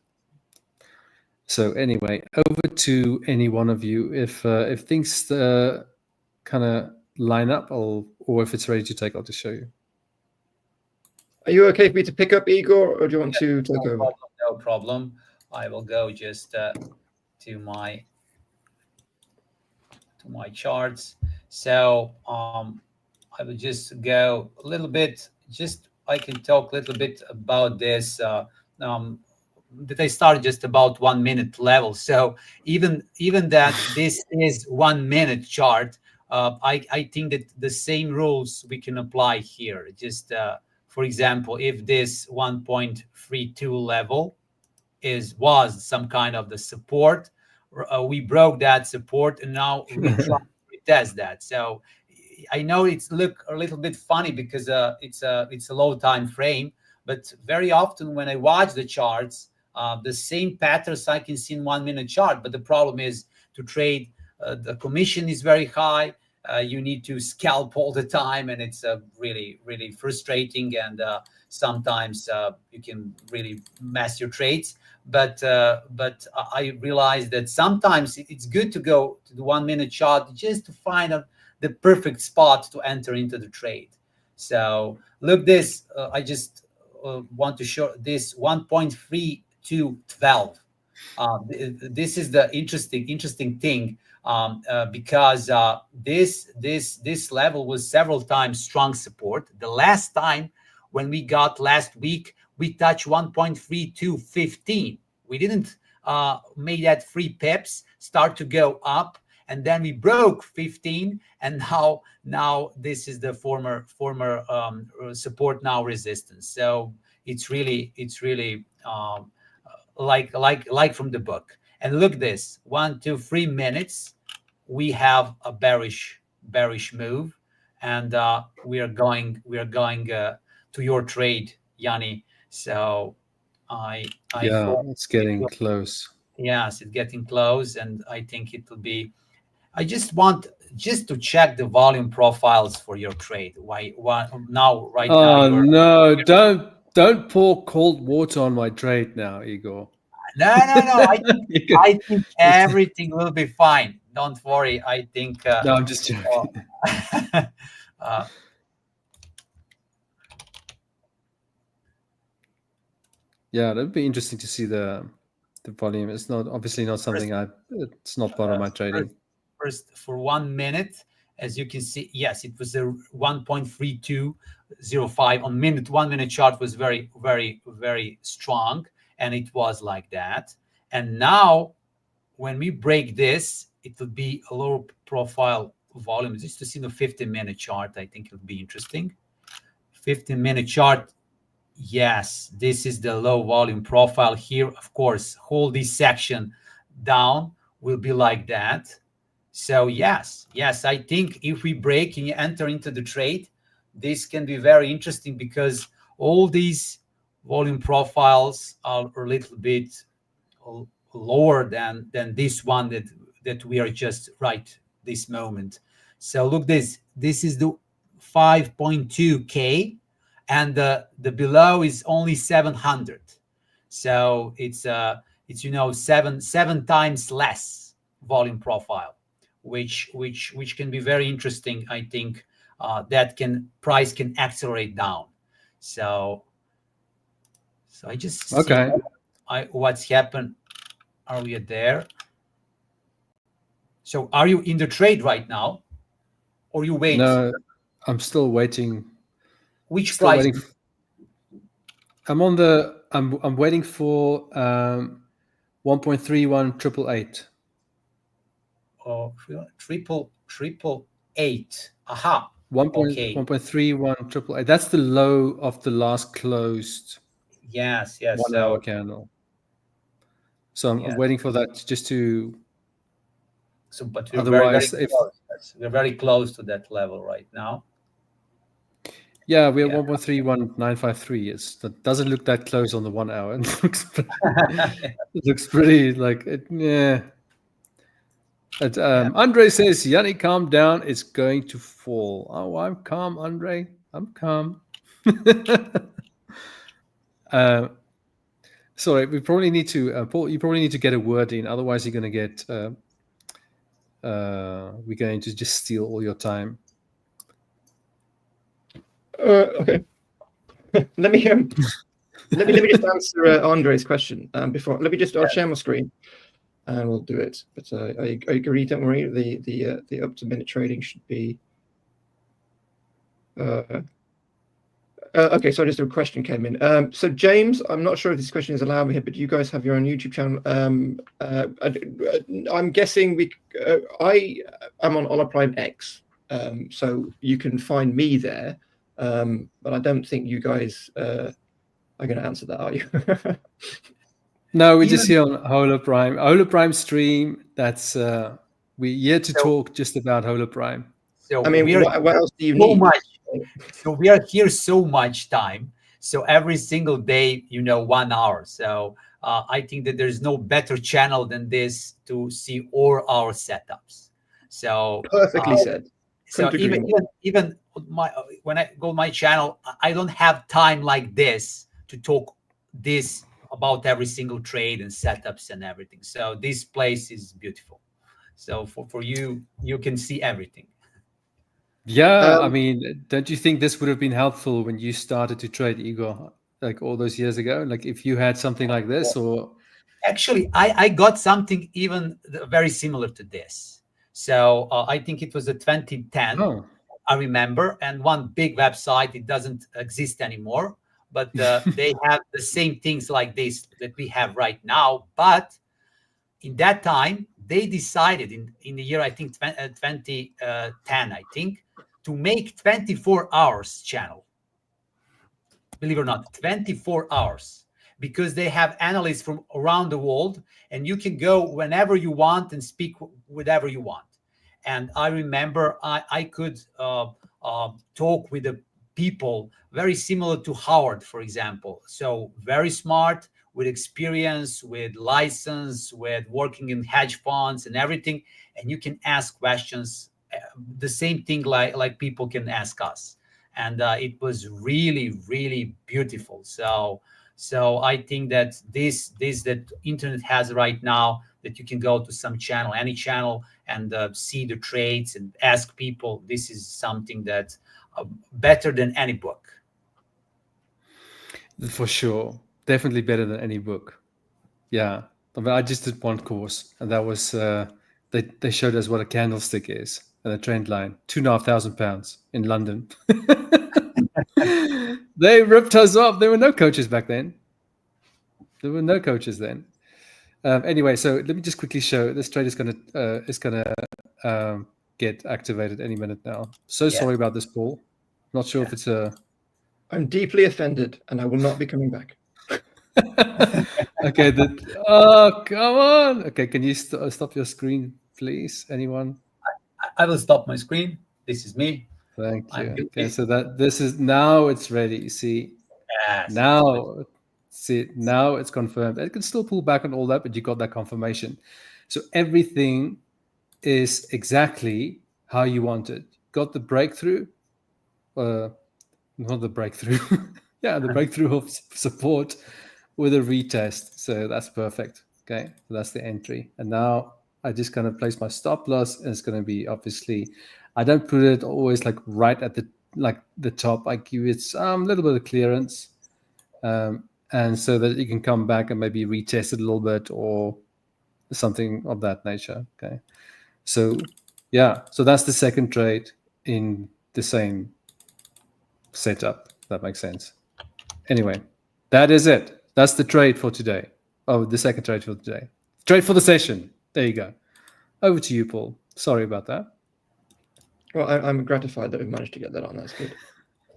So anyway, over to any one of you. If things kind of line up, or if it's ready to take, I'll just show you. Are you okay for me to pick up, Igor, or do you want to take over? No problem. I will go just to my charts. So I will just go a little bit. I can talk a little bit about this. That I started just about 1 minute level. So even that this is 1 minute chart, I think that the same rules we can apply here. Just for example, if this 1.32 level was some kind of the support, we broke that support, and now we try to test that. So I know it's look a little bit funny because it's a low time frame, but very often when I watch the charts, the same patterns I can see in 1 minute chart. But the problem is to trade, the commission is very high. You need to scalp all the time, and it's really, really frustrating. And sometimes you can really mess your trades. But I realized that sometimes it's good to go to the 1 minute chart just to find out the perfect spot to enter into the trade. So look this. I just want to show this 1.3212. This is the interesting thing. Because this level was several times strong support. The last time when we got last week, we touched 1.3215. We didn't make that 3 pips start to go up, and then we broke 15, and now this is the former support, now resistance. So it's really like from the book. And look this, 1, 2, 3 minutes. We have a bearish move, and we are going to your trade, Jannie. So it's getting close. Yes, it's getting close, and I think it will be. I just want to check the volume profiles for your trade. Why now? Right now? Oh no! Don't pour cold water on my trade now, Igor. No. I think everything will be fine. Don't worry. I think. No, I'm just joking. Yeah, that'd be interesting to see the volume. It's not obviously not something it's not part of my trading. First, for 1 minute, as you can see, yes, it was a 1.3205 on minute. 1 minute chart was very, very, very strong, and it was like that. And now, when we break this, it will be a lower profile volume. Just to see the 15-minute chart, I think it'll be interesting. 15-minute chart. Yes, this is the low volume profile here. Of course, hold this section down will be like that. So yes, I think if we break and you enter into the trade, this can be very interesting because all these volume profiles are a little bit lower than this one that we are just right this moment. So look this is the 5.2K. and the below is only 700. So it's seven times less volume profile, which can be very interesting. I think that price can accelerate down. So I just Okay. see what's happened. Are we there? So are you in the trade right now, or you wait? No, I'm still waiting. Which Still price? waiting. I'm waiting for 1.31888. Oh, triple eight. Aha. Okay. 1.31888. That's the low of the last closed Yes. 1 hour candle. So I'm waiting for that just to. So, but we're otherwise, very close. We're very close to that level right now. Yeah, we're 1.31953. That doesn't look that close on the 1 hour. It looks pretty like it. Yeah. But, Andre says, Jannie, calm down. It's going to fall. Oh, I'm calm, Andre. I'm calm. Sorry, we probably need to, Paul, you probably need to get a word in. Otherwise, you're going to get, we're going to just steal all your time. Okay. let me just answer Andre's question before. I'll share my screen, and we'll do it. But I agree. Don't worry. The up to minute trading should be. Okay, so just a question came in. So James, I'm not sure if this question is allowed here, but you guys have your own YouTube channel. I'm guessing I am on Hola Prime X, so you can find me there. But I don't think you guys are going to answer that, are you? No, we're just here on Hola Prime. Hola Prime stream. That's we're here to talk just about Hola Prime. So I mean, what else do you need? Much. So we are here so much time. So every single day, 1 hour. So I think that there's no better channel than this to see all our setups. So perfectly said. So even when I go my channel, I don't have time like this to talk this about every single trade and setups and everything. So this place is beautiful. So for you, you can see everything. Yeah, I mean, don't you think this would have been helpful when you started to trade, Igor, like all those years ago? Like if you had something like this, or actually, I got something even very similar to this. So I think it was a 2010. Oh. I remember, and one big website. It doesn't exist anymore, but they have the same things like this that we have right now. But in that time, they decided in the year, I think 2010, I think, to make 24 hours channel. Believe it or not, 24 hours, because they have analysts from around the world, and you can go whenever you want and speak whatever you want. And I remember I could talk with the people very similar to Howard, for example. So very smart, with experience, with license, with working in hedge funds and everything. And you can ask questions, the same thing like people can ask us. And it was really, really beautiful. So I think that this that internet has right now, that you can go to some channel, any channel, and see the trades and ask people. This is something that better than any book. For sure, definitely better than any book. Yeah, I mean, I just did one course, and that was they showed us what a candlestick is and a trend line. £2,500 in London. They ripped us off. There were no coaches back then. Anyway, so let me just quickly show. This trade is gonna get activated any minute now. So sorry about this, Paul. Not sure if it's a. I'm deeply offended, and I will not be coming back. Okay. Oh, come on. Okay, can you stop your screen, please? Anyone? I will stop my screen. This is me. Thank you. Okay, so this is now it's ready. You see, yes. Now it's confirmed. It can still pull back on all that, but you got that confirmation. So everything is exactly how you want it. Got the breakthrough. Not the breakthrough. Yeah, the breakthrough of support with a retest. So that's perfect. Okay, so that's the entry. And now I just kind of place my stop loss, and it's going to be obviously, I don't put it always like right at the top. I give it some little bit of clearance, and so that you can come back and maybe retest it a little bit or something of that nature. Okay, so yeah, so that's the second trade in the same setup. That makes sense. Anyway, that is it. That's the trade for today. Oh, the second trade for today. Trade for the session. There you go. Over to you, Paul. Sorry about that. Well, I'm gratified that we've managed to get that on. That's good.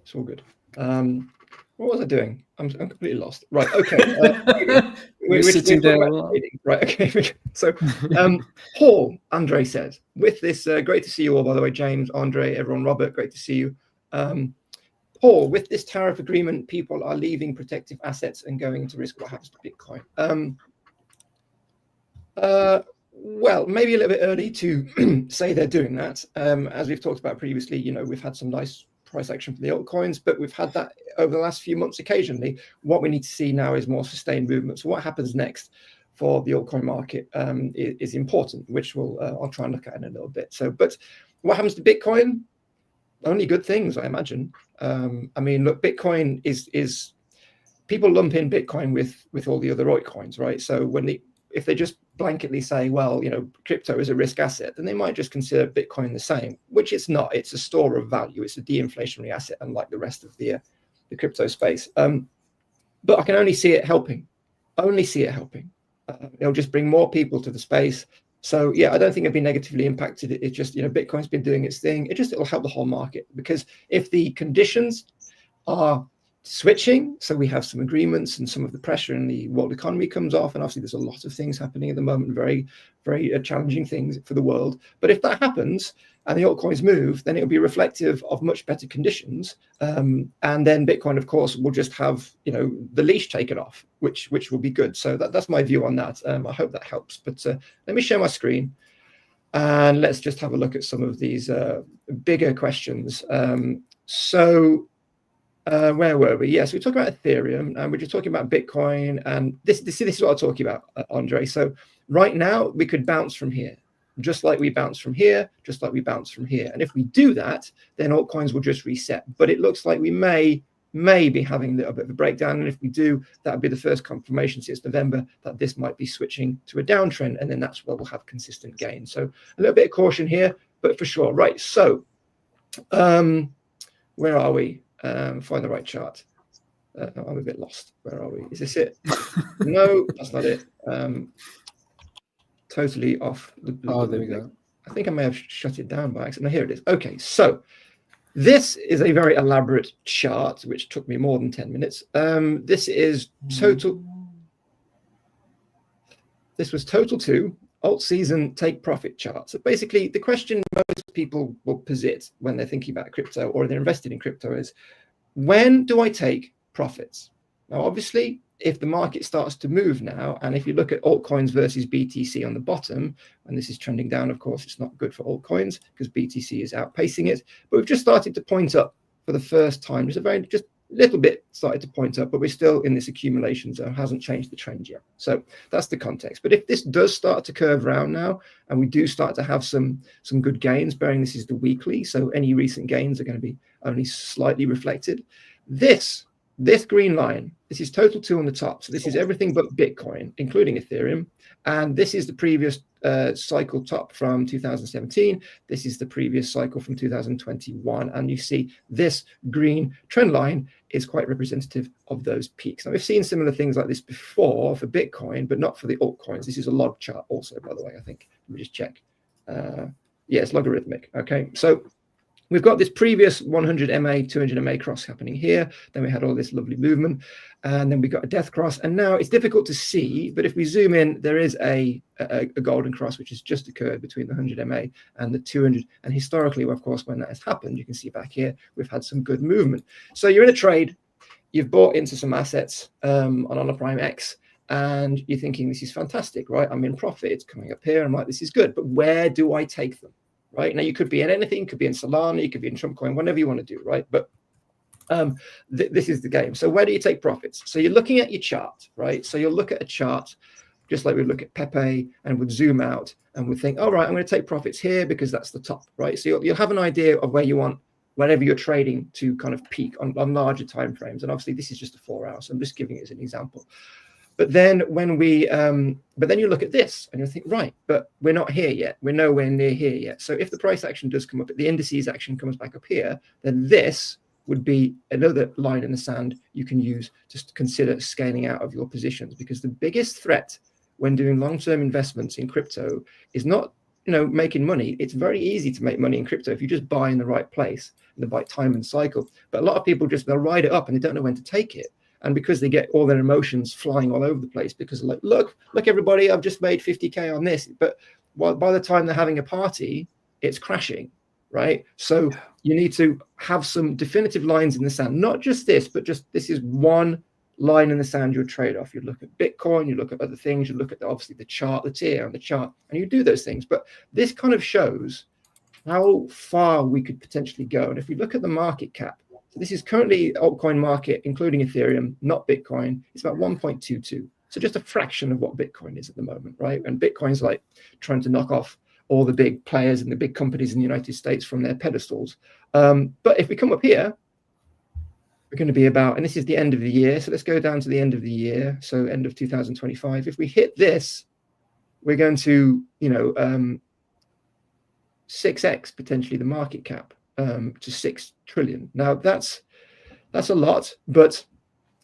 It's all good. What was I doing? I'm completely lost. Right. Okay. We're sitting there. Right. Okay. So, Paul, Andre says, with this, great to see you all, by the way, James, Andre, everyone, Robert, great to see you. Paul, with this tariff agreement, people are leaving protective assets and going into risk. What happens to Bitcoin? Well, maybe a little bit early to say they're doing that. As we've talked about previously, you know, we've had some nice price action for the altcoins, but we've had that over the last few months occasionally. What we need to see now is more sustained movement. So what happens next for the altcoin market is important, which I'll try and look at in a little bit. So, but what happens to Bitcoin? Only good things, I imagine. I mean, look, Bitcoin is people lump in Bitcoin with all the other altcoins, right? So if they just blanketly say, well, you know, crypto is a risk asset, then they might just consider Bitcoin the same, which it's not. It's a store of value. It's a de-inflationary asset, unlike the rest of the crypto space. But I can only see it helping. It'll just bring more people to the space. So yeah, I don't think it'll be negatively impacted. It's just, you know, Bitcoin's been doing its thing. It'll help the whole market, because if the conditions are switching, so we have some agreements and some of the pressure in the world economy comes off, and obviously there's a lot of things happening at the moment, very, very challenging things for the world. But if that happens and the altcoins move, then it'll be reflective of much better conditions, and then Bitcoin, of course, will just have, you know, the leash taken off, which will be good. So that's my view on that. I hope that helps. But let me share my screen and let's just have a look at some of these bigger questions. Where were we? Yes, we talked about Ethereum, and we're just talking about Bitcoin, and this is what I'm talking about, Andre. So right now we could bounce from here, just like we bounce from here, just like we bounce from here. And if we do that, then altcoins will just reset. But it looks like we may be having a little bit of a breakdown. And if we do, that would be the first confirmation since November that this might be switching to a downtrend. And then that's where we'll have consistent gain. So a little bit of caution here, but for sure. Right. So where are we? Find the right chart. I'm a bit lost. Where are we? Is this it? No, that's not it. Totally off. Oh, there we go. I think I may have shut it down by accident. No, here it is. Okay, so this is a very elaborate chart, which took me more than 10 minutes. This is total. This was total 2 alt season take profit chart. So basically, the question most people will posit when they're thinking about crypto or they're invested in crypto is, when do I take profits? Now, obviously, if the market starts to move now, and if you look at altcoins versus BTC on the bottom, and this is trending down, of course, it's not good for altcoins because BTC is outpacing it. But we've just started to point up for the first time. Just little bit started to point up, but we're still in this accumulation zone. Hasn't changed the trend yet. So that's the context. But if this does start to curve round now, and we do start to have some good gains, bearing this is the weekly, so any recent gains are going to be only slightly reflected. This green line, this is total 2 on the top. So this is everything but Bitcoin, including Ethereum. And this is the previous cycle top from 2017. This is the previous cycle from 2021. And you see this green trend line is quite representative of those peaks. Now, we've seen similar things like this before for Bitcoin, but not for the altcoins. This is a log chart also, by the way, I think. Let me just check. Yeah, it's logarithmic. Okay, so we've got this previous 100 MA, 200 MA cross happening here. Then we had all this lovely movement. And then we got a death cross. And now it's difficult to see, but if we zoom in, there is a golden cross, which has just occurred between the 100 MA and the 200. And historically, of course, when that has happened, you can see back here, we've had some good movement. So you're in a trade, you've bought into some assets on Honor Prime X, and you're thinking, this is fantastic, right? I'm in profit, it's coming up here. I'm like, this is good, but where do I take them? Right now, you could be in anything, you could be in Solana, you could be in Trump coin, whatever you want to do, right? But This is the game. So where do you take profits? So you're looking at your chart, right? So you'll look at a chart, just like we look at Pepe, and would zoom out and would think, all right, I'm going to take profits here because that's the top, right? So you'll have an idea of where you want, whenever you're trading, to kind of peak on larger time frames. And obviously this is just a 4 hour, so I'm just giving it as an example. But then when we, but then you look at this and you think, right, but we're not here yet. We're nowhere near here yet. So if the price action does come up, if the indices action comes back up here, then this would be another line in the sand you can use just to consider scaling out of your positions. Because the biggest threat when doing long-term investments in crypto is not, making money. It's very easy to make money in crypto if you just buy in the right place, in the right time and cycle. But a lot of people they'll ride it up and they don't know when to take it. And because they get all their emotions flying all over the place, because like, look, everybody, I've just made 50K on this. But by the time they're having a party, it's crashing, right? So you need to have some definitive lines in the sand, not just this, but just this is one line in the sand, your trade-off. You look at Bitcoin, you look at other things, you look at obviously the chart, the tier on the chart, and you do those things. But this kind of shows how far we could potentially go. And if we look at the market cap, so this is currently altcoin market, including Ethereum, not Bitcoin. It's about 1.22. So just a fraction of what Bitcoin is at the moment, right? And Bitcoin's like trying to knock off all the big players and the big companies in the United States from their pedestals. But if we come up here, we're going to be about, and this is the end of the year. So let's go down to the end of the year. So end of 2025. If we hit this, we're going to, 6x potentially the market cap. To 6 trillion. Now that's a lot, but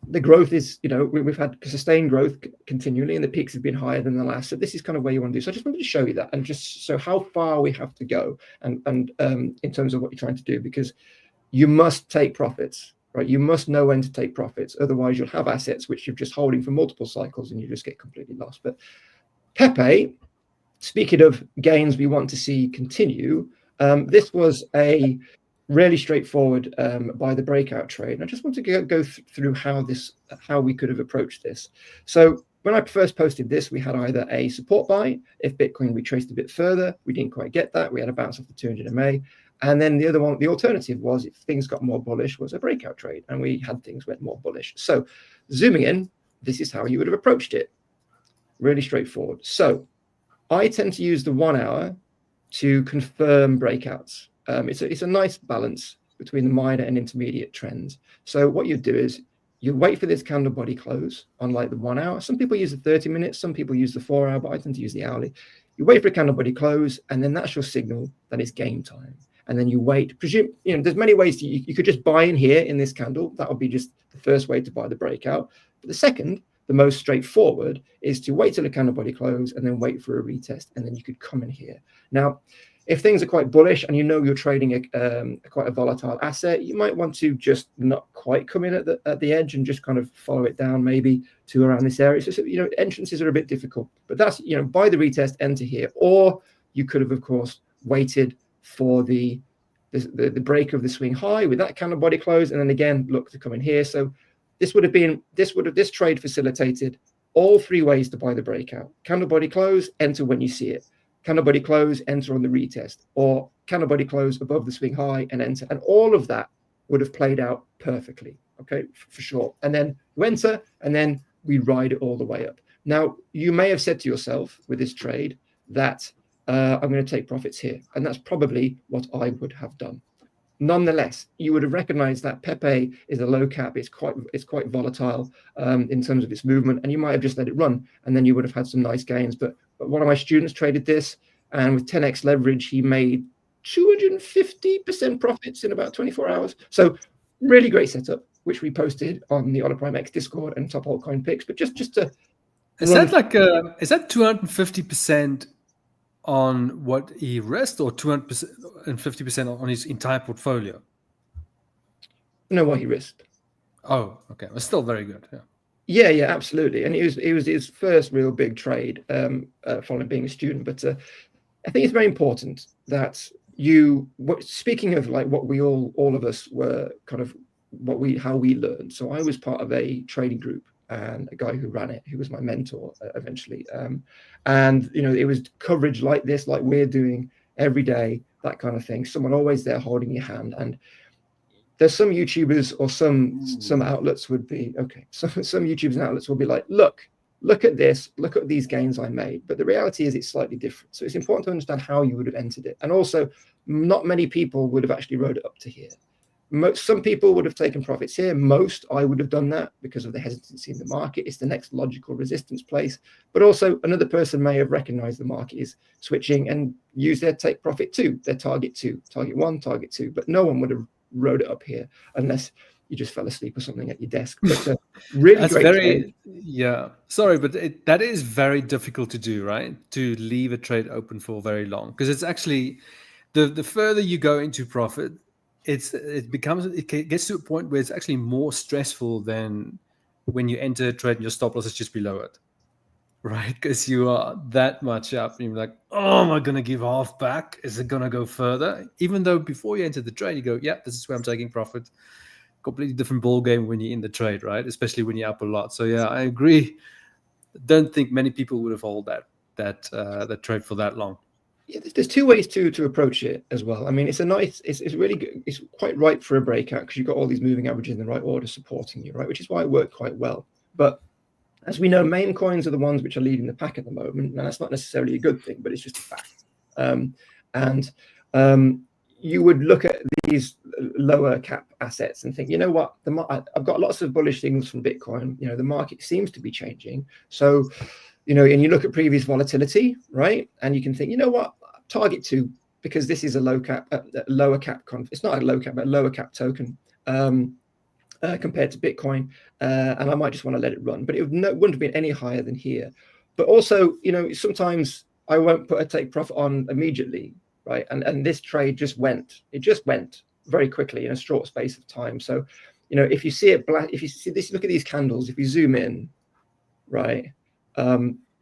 the growth is, we've had sustained growth continually, and the peaks have been higher than the last. So this is kind of where you want to do. So I just wanted to show you that, and just so how far we have to go, and in terms of what you're trying to do, because you must take profits, right? You must know when to take profits. Otherwise, you'll have assets which you're just holding for multiple cycles, and you just get completely lost. But Pepe, speaking of gains we want to see continue. This was a really straightforward buy the breakout trade. And I just want to go through how we could have approached this. So when I first posted this, we had either a support buy. If Bitcoin retraced a bit further, we didn't quite get that. We had a bounce off the 200 MA. And then the other one, the alternative was, if things got more bullish, was a breakout trade. And we had things went more bullish. So zooming in, this is how you would have approached it. Really straightforward. So I tend to use the 1 hour to confirm breakouts. It's a nice balance between the minor and intermediate trends. So what you do is you wait for this candle body close on like the 1 hour. Some people use the 30 minutes, some people use the 4 hour, but I tend to use the hourly. You wait for a candle body close, and then that's your signal that it's game time. And then you wait. Presume, there's many ways you could just buy in here in this candle. That would be just the first way to buy the breakout. But the second, the most straightforward, is to wait till the candle body close and then wait for a retest, and then you could come in here. Now, if things are quite bullish and you're trading quite a volatile asset, you might want to just not quite come in at the edge and just kind of follow it down maybe to around this area. So entrances are a bit difficult, but that's buy the retest, enter here, or you could have, of course, waited for the break of the swing high with that candle body close, and then again look to come in here. So this trade facilitated all three ways to buy the breakout: candle body close, enter when you see it; candle body close, enter on the retest; or candle body close above the swing high and enter. And all of that would have played out perfectly, okay, for sure. And then you enter, and then we ride it all the way up. Now, you may have said to yourself with this trade that I'm going to take profits here, and that's probably what I would have done. Nonetheless, you would have recognized that Pepe is a low cap. It's quite volatile in terms of its movement, and you might have just let it run, and then you would have had some nice gains. But one of my students traded this, and with 10x leverage, he made 250% profits in about 24 hours. So really great setup, which we posted on the Ola Prime X Discord and Top Altcoin Picks. But just to is that 250% on what he risked, or 250% on his entire portfolio? know what he risked. Oh, okay. Well, still very good. Yeah, absolutely. And it was his first real big trade following being a student. But I think it's very important that speaking of like what we all of us were kind of how we learned. So I was part of a trading group, and a guy who ran it, who was my mentor eventually. And, it was coverage like this, like we're doing every day, that kind of thing. Someone always there holding your hand. And there's some YouTubers or some outlets would be okay. So some YouTubers and outlets will be like, look at this, look at these gains I made. But the reality is it's slightly different. So it's important to understand how you would have entered it. And also, not many people would have actually rode it up to here. Some people would have taken profits here. Most, I would have done that because of the hesitancy in the market. It's the next logical resistance place. But also, another person may have recognized the market is switching and used their take profit two, their target two, target one, target two. But no one would have rode it up here unless you just fell asleep or something at your desk. But really That's great very trade. Yeah. Sorry, but that is very difficult to do, right? To leave a trade open for very long, because it's actually the further you go into profit, it gets to a point where it's actually more stressful than when you enter a trade and your stop loss is just below it, right? Because you are that much up and you're like, oh, am I going to give half back? Is it going to go further? Even though before you enter the trade, you go, yeah, this is where I'm taking profit. Completely different ball game when you're in the trade, right? Especially when you're up a lot. So yeah, I agree. Don't think many people would have held that trade for that long. Yeah, there's two ways to approach it as well. I mean, it's really good. It's quite ripe for a breakout because you've got all these moving averages in the right order supporting you, right? Which is why it worked quite well. But as we know, meme coins are the ones which are leading the pack at the moment. And that's not necessarily a good thing, but it's just a fact. You would look at these lower cap assets and think, you know what, I've got lots of bullish signals from Bitcoin. You know, the market seems to be changing. So, you know, and you look at previous volatility, right? And you can think, you know what, target two, because this is a lower cap, it's not a low cap, but a lower cap token compared to Bitcoin. And I might just want to let it run, but it wouldn't have been any higher than here. But also, you know, sometimes I won't put a take profit on immediately, right? And this trade just went very quickly in a short space of time. So, you know, if you see it black, if you see this, look at these candles, if you zoom in, right?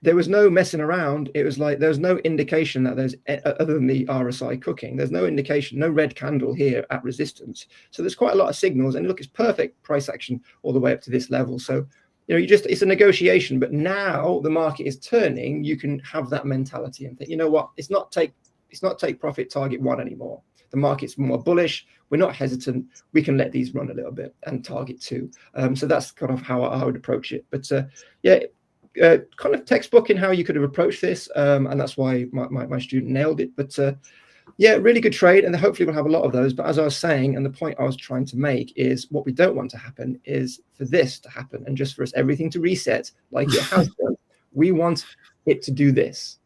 There was no messing around. It was like, there's no indication that there's, other than the RSI cooking, there's no indication, no red candle here at resistance. So there's quite a lot of signals, and look, it's perfect price action all the way up to this level. So, you know, it's a negotiation, but now the market is turning, you can have that mentality and think, you know what, it's not take profit target one anymore. The market's more bullish. We're not hesitant. We can let these run a little bit and target two. So that's kind of how I would approach it. But yeah, kind of textbook in how you could have approached this. And that's why my student nailed it. But yeah, really good trade. And hopefully we'll have a lot of those. But as I was saying, and the point I was trying to make is what we don't want to happen is for this to happen and just for us everything to reset like it has done. We want it to do this,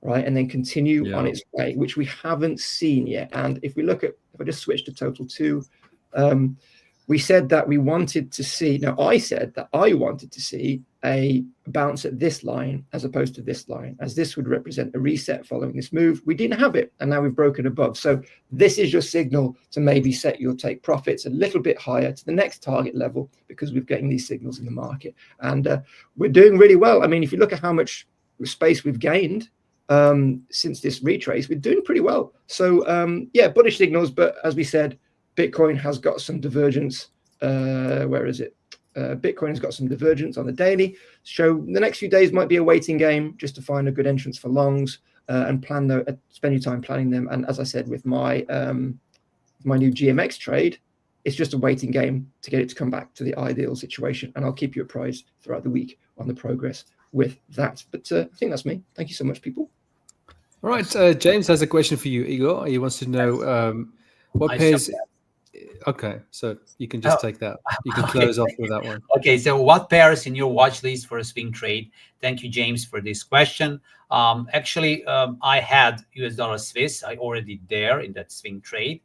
right? And then continue on its way, which we haven't seen yet. And if we look at, if I just switch to total two, we said that we wanted to see, now I said that I wanted to see a bounce at this line as opposed to this line, as this would represent a reset following this move. We didn't have it, and now we've broken above. So this is your signal to maybe set your take profits a little bit higher to the next target level, because we're getting these signals in the market. And we're doing really well. I mean, if you look at how much space we've gained since this retrace, we're doing pretty well. So yeah, bullish signals, but as we said, Bitcoin has got some divergence. Where is it? Bitcoin has got some divergence on the daily. So the next few days might be a waiting game just to find a good entrance for longs and spend your time planning them. And as I said, with my my new GMX trade, it's just a waiting game to get it to come back to the ideal situation. And I'll keep you apprised throughout the week on the progress with that. But I think that's me. Thank you so much, people. All right, James has a question for you, Igor. He wants to know what pairs. Okay, so you can just take that. You can close off with that one. Okay, so what pairs in your watch list for a swing trade? Thank you, James, for this question. Actually, I had US dollar Swiss. I already there in that swing trade.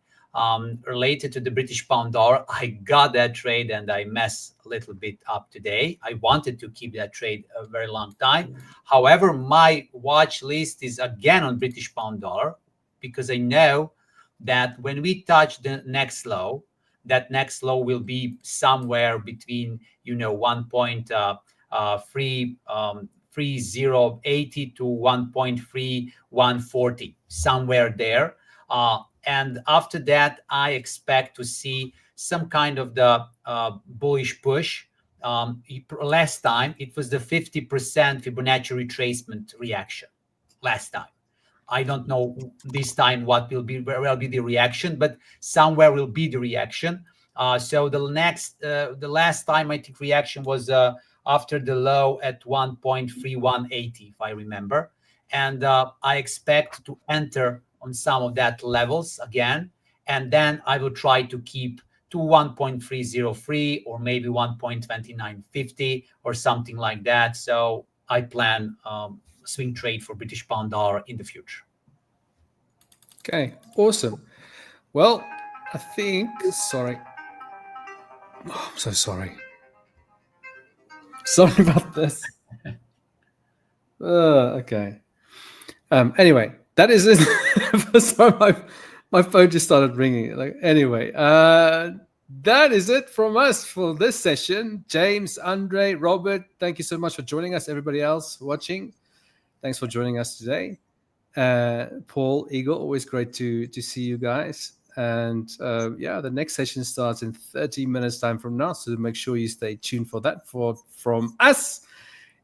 Related to the British pound dollar, I got that trade and I messed a little bit up today. I wanted to keep that trade a very long time. However, my watch list is again on British pound dollar, because I know that when we touch the next low, that next low will be somewhere between, you know, 1.3080 to 1.3140, somewhere there. And after that, I expect to see some kind of the bullish push. Last time, it was the 50% Fibonacci retracement reaction last time. I don't know this time what will be, where will be the reaction, but somewhere will be the reaction. So the last time I think reaction was after the low at 1.3180, if I remember. And I expect to enter on some of that levels again. And then I will try to keep to 1.303 or maybe 1.2950 or something like that. So I plan swing trade for British pound dollar in the future. Okay, awesome. Well, I think, sorry. Oh, I'm so sorry. Sorry about this. Okay. Anyway, that is it. Sorry, my phone just started ringing. Like, anyway, that is it from us for this session. James, Andre, Robert, thank you so much for joining us. Everybody else watching, thanks for joining us today. Paul, Igor, always great to see you guys. And yeah, the next session starts in 30 minutes time from now. So make sure you stay tuned for that. From us,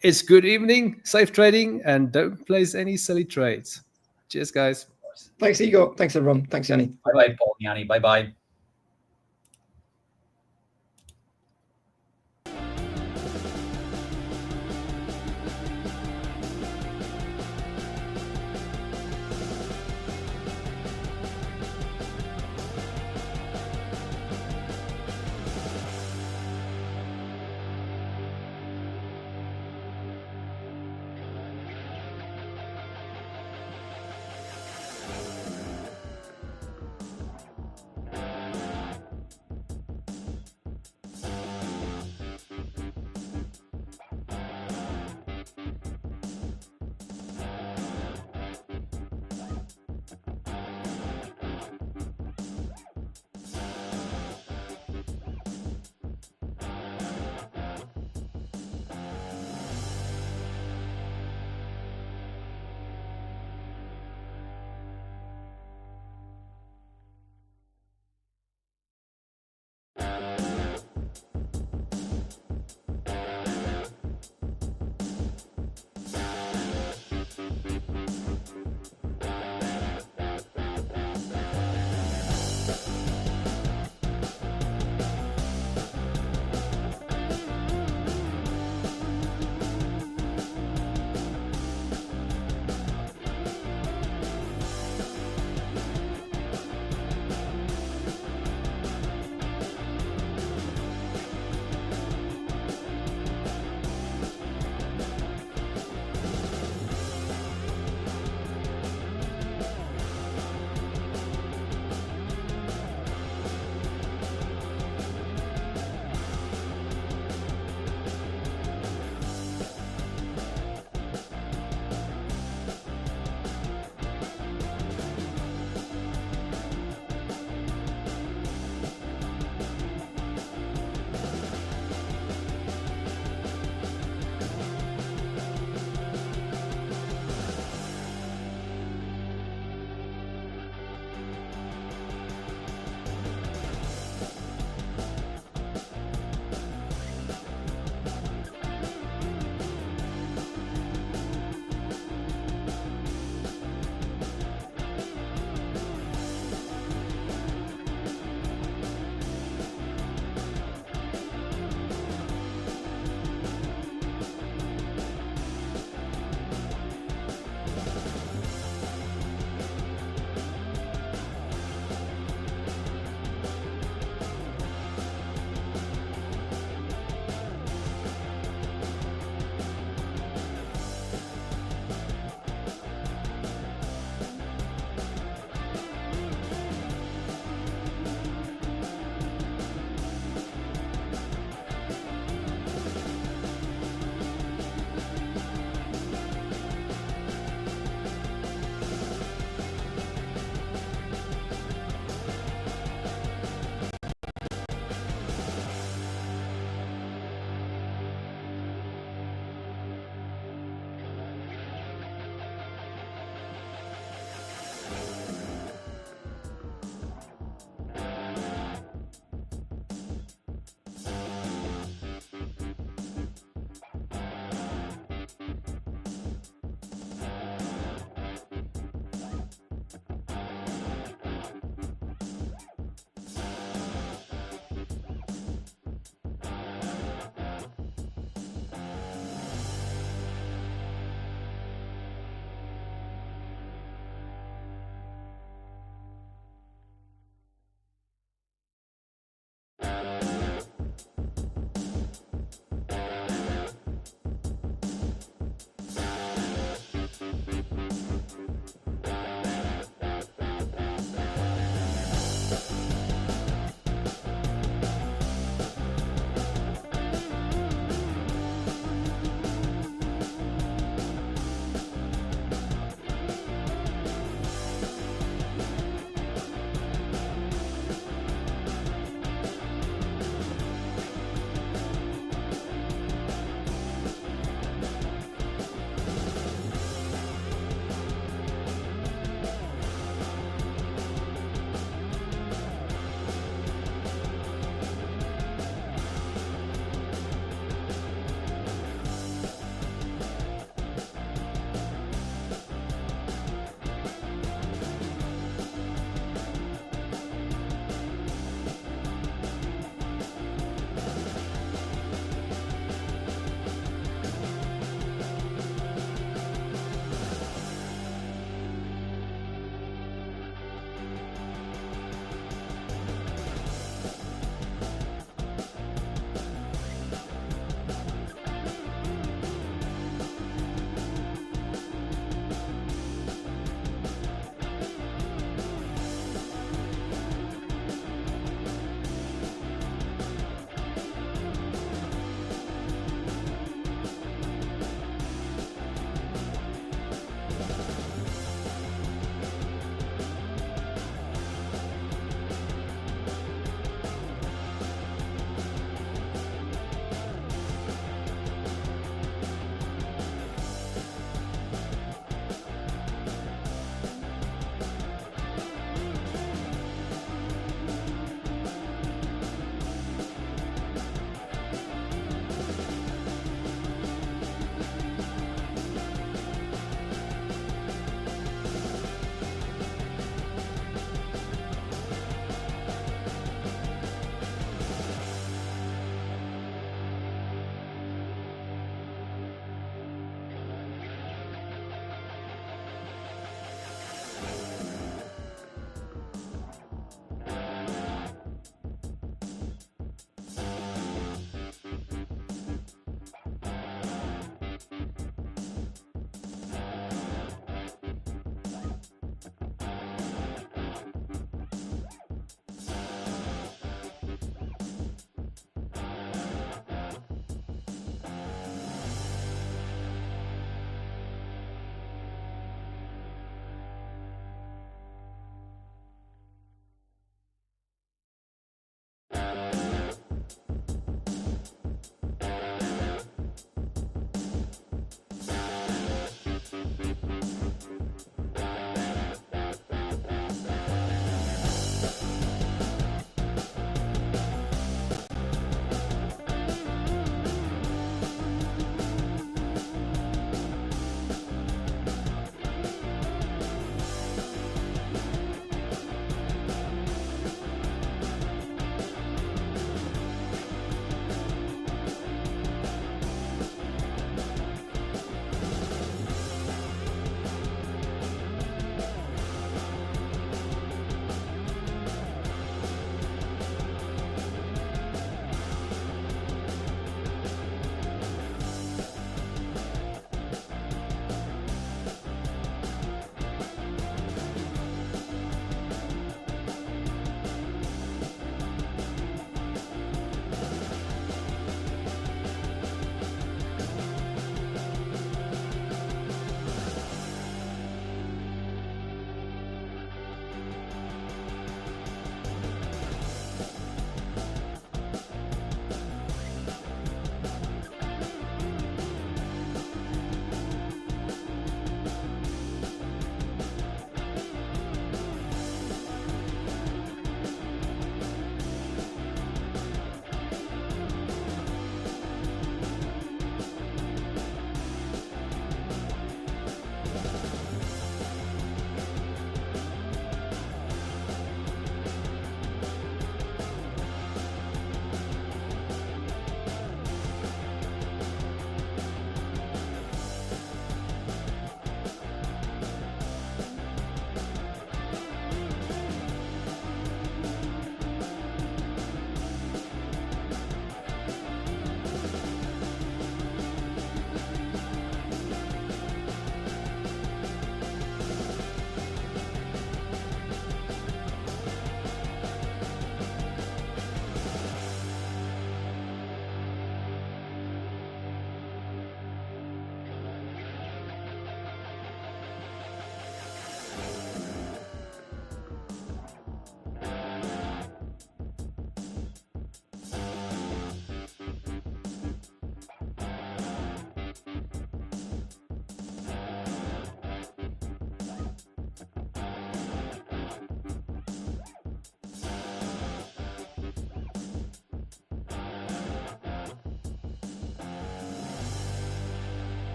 it's good evening, safe trading, and don't place any silly trades. Cheers, guys. Thanks, Igor. Thanks, everyone. Thanks, Jannie. Bye-bye, Paul, Jannie. Bye-bye.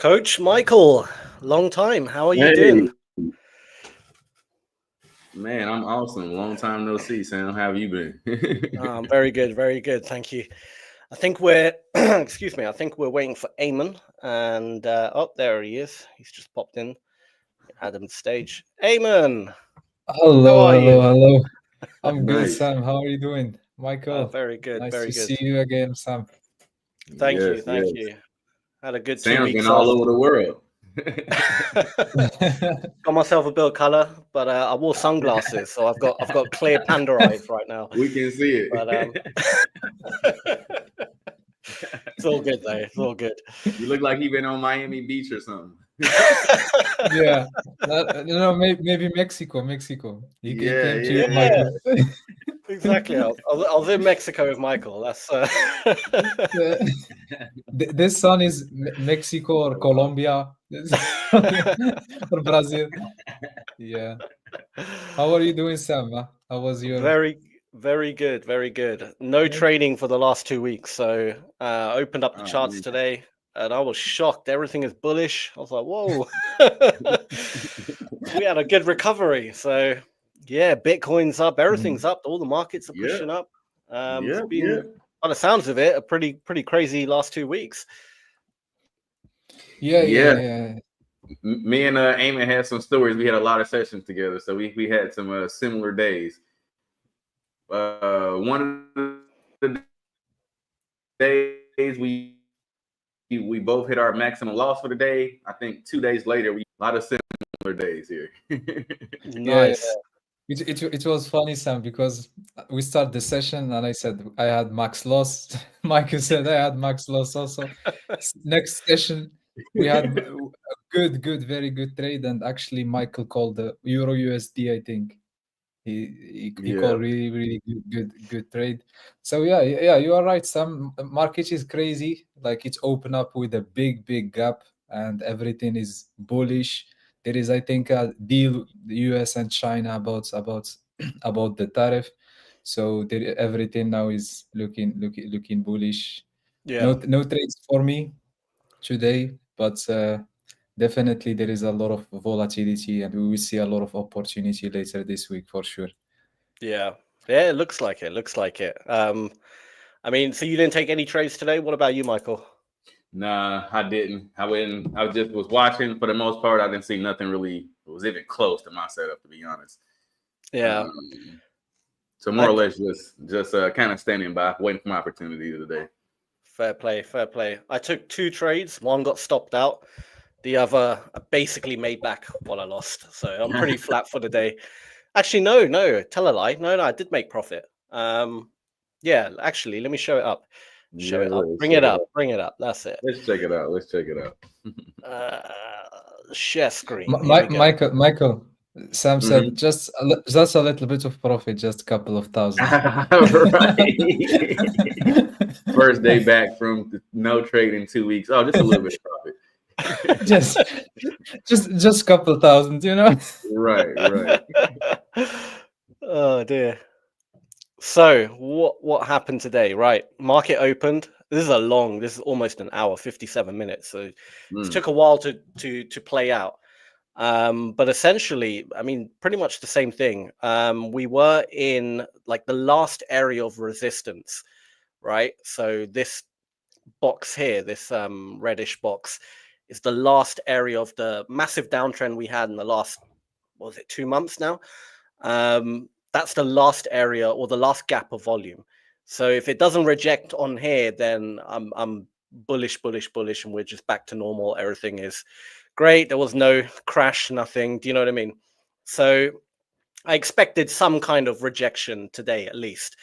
Coach Michael, long time. How are you doing? Man, I'm awesome. Long time no see, Sam. How have you been? Very good, very good. Thank you. I think we're, excuse me, I think we're waiting for Aymane. And, oh, there he is. He's just popped in. Add him to stage. Aymane! Hello, How are you? hello. I'm good, Nice. Sam. How are you doing? Michael, Very good, nice very to good. see you again, Sam. Thank you, Yes, thank yes. you. Had a good 2 Sam's weeks been all off. over the world. Got myself a bit of color, but I wore sunglasses, so I've got clear panda eyes right now. We can see it. But it's all good though. It's all good. You look like you've been on Miami Beach or something. Yeah, maybe Mexico. He Yeah, came to yeah, you, Michael. Exactly. I was in Mexico with Michael. That's This sun is Mexico or Colombia or Brazil. Yeah. How are you doing, Sam? How was your? very good, very good. No trading for the last 2 weeks, so opened up the charts today, and I was shocked. Everything is bullish. I was like, whoa. We had a good recovery. So yeah, Bitcoin's up, everything's up, all the markets are pushing up. It's been, by the sounds of it, a pretty crazy last 2 weeks. Yeah. Me and Aymane had some stories. We had a lot of sessions together, so we had some similar days. One of the days we both hit our maximum loss for the day. I think 2 days later, we a lot of similar days here. Nice. Yeah. It was funny, Sam, because we started the session and I said I had max loss. Michael said I had max loss also. Next session we had a very good trade, and actually Michael called the EURUSD, I think. He called really good trade. So yeah, you are right, Sam. Market is crazy. Like, it's open up with a big gap and everything is bullish. There is, I think, a deal, the US and China about the tariff. So everything now is looking bullish. Yeah. No trades for me today, but definitely there is a lot of volatility, and we will see a lot of opportunity later this week for sure. Yeah, it looks like it. I mean, so you didn't take any trades today? What about you, Michael? Nah, I didn't. I just was watching. For the most part, I didn't see nothing really. It was even close to my setup, to be honest. Yeah. So more or less, just kind of standing by, waiting for my opportunity today. Fair play. I took 2 trades. One got stopped out. The other, I basically made back what I lost. So I'm pretty flat for the day. Actually, no, tell a lie. No, I did make profit. Yeah, actually, let me show it up. Bring it up. That's it. Let's check it out. Share screen. Michael, Sam said just a little bit of profit, just a couple of thousand. Right. First day back from no trade in 2 weeks. Oh, just a little bit of profit. just a couple thousand, Right. Oh dear. So what happened today? Right, market opened. This is almost an hour, 57 minutes. So it took a while to play out. But essentially, I mean, pretty much the same thing. We were in like the last area of resistance, right? So this box here, this reddish box, is the last area of the massive downtrend we had in the last, what was it, 2 months now? That's the last area or the last gap of volume. So if it doesn't reject on here, then I'm bullish, and we're just back to normal. Everything is great. There was no crash, nothing. Do you know what I mean? So I expected some kind of rejection today, at least,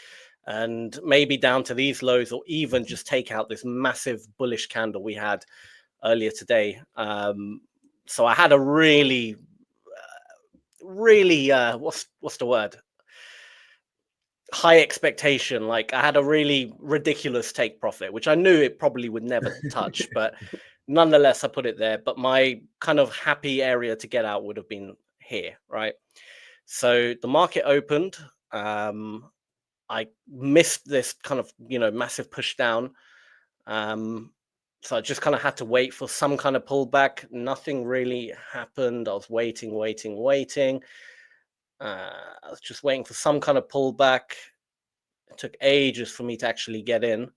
and maybe down to these lows, or even just take out this massive bullish candle we had earlier today. So I had a really what's the word? High expectation. Like, I had a really ridiculous take profit, which I knew it probably would never touch, but nonetheless, I put it there. But my kind of happy area to get out would have been here, right? So the market opened. I missed this kind of, massive push down. So I just kind of had to wait for some kind of pullback. Nothing really happened. I was waiting. I was just waiting for some kind of pullback. It took ages for me to actually get in.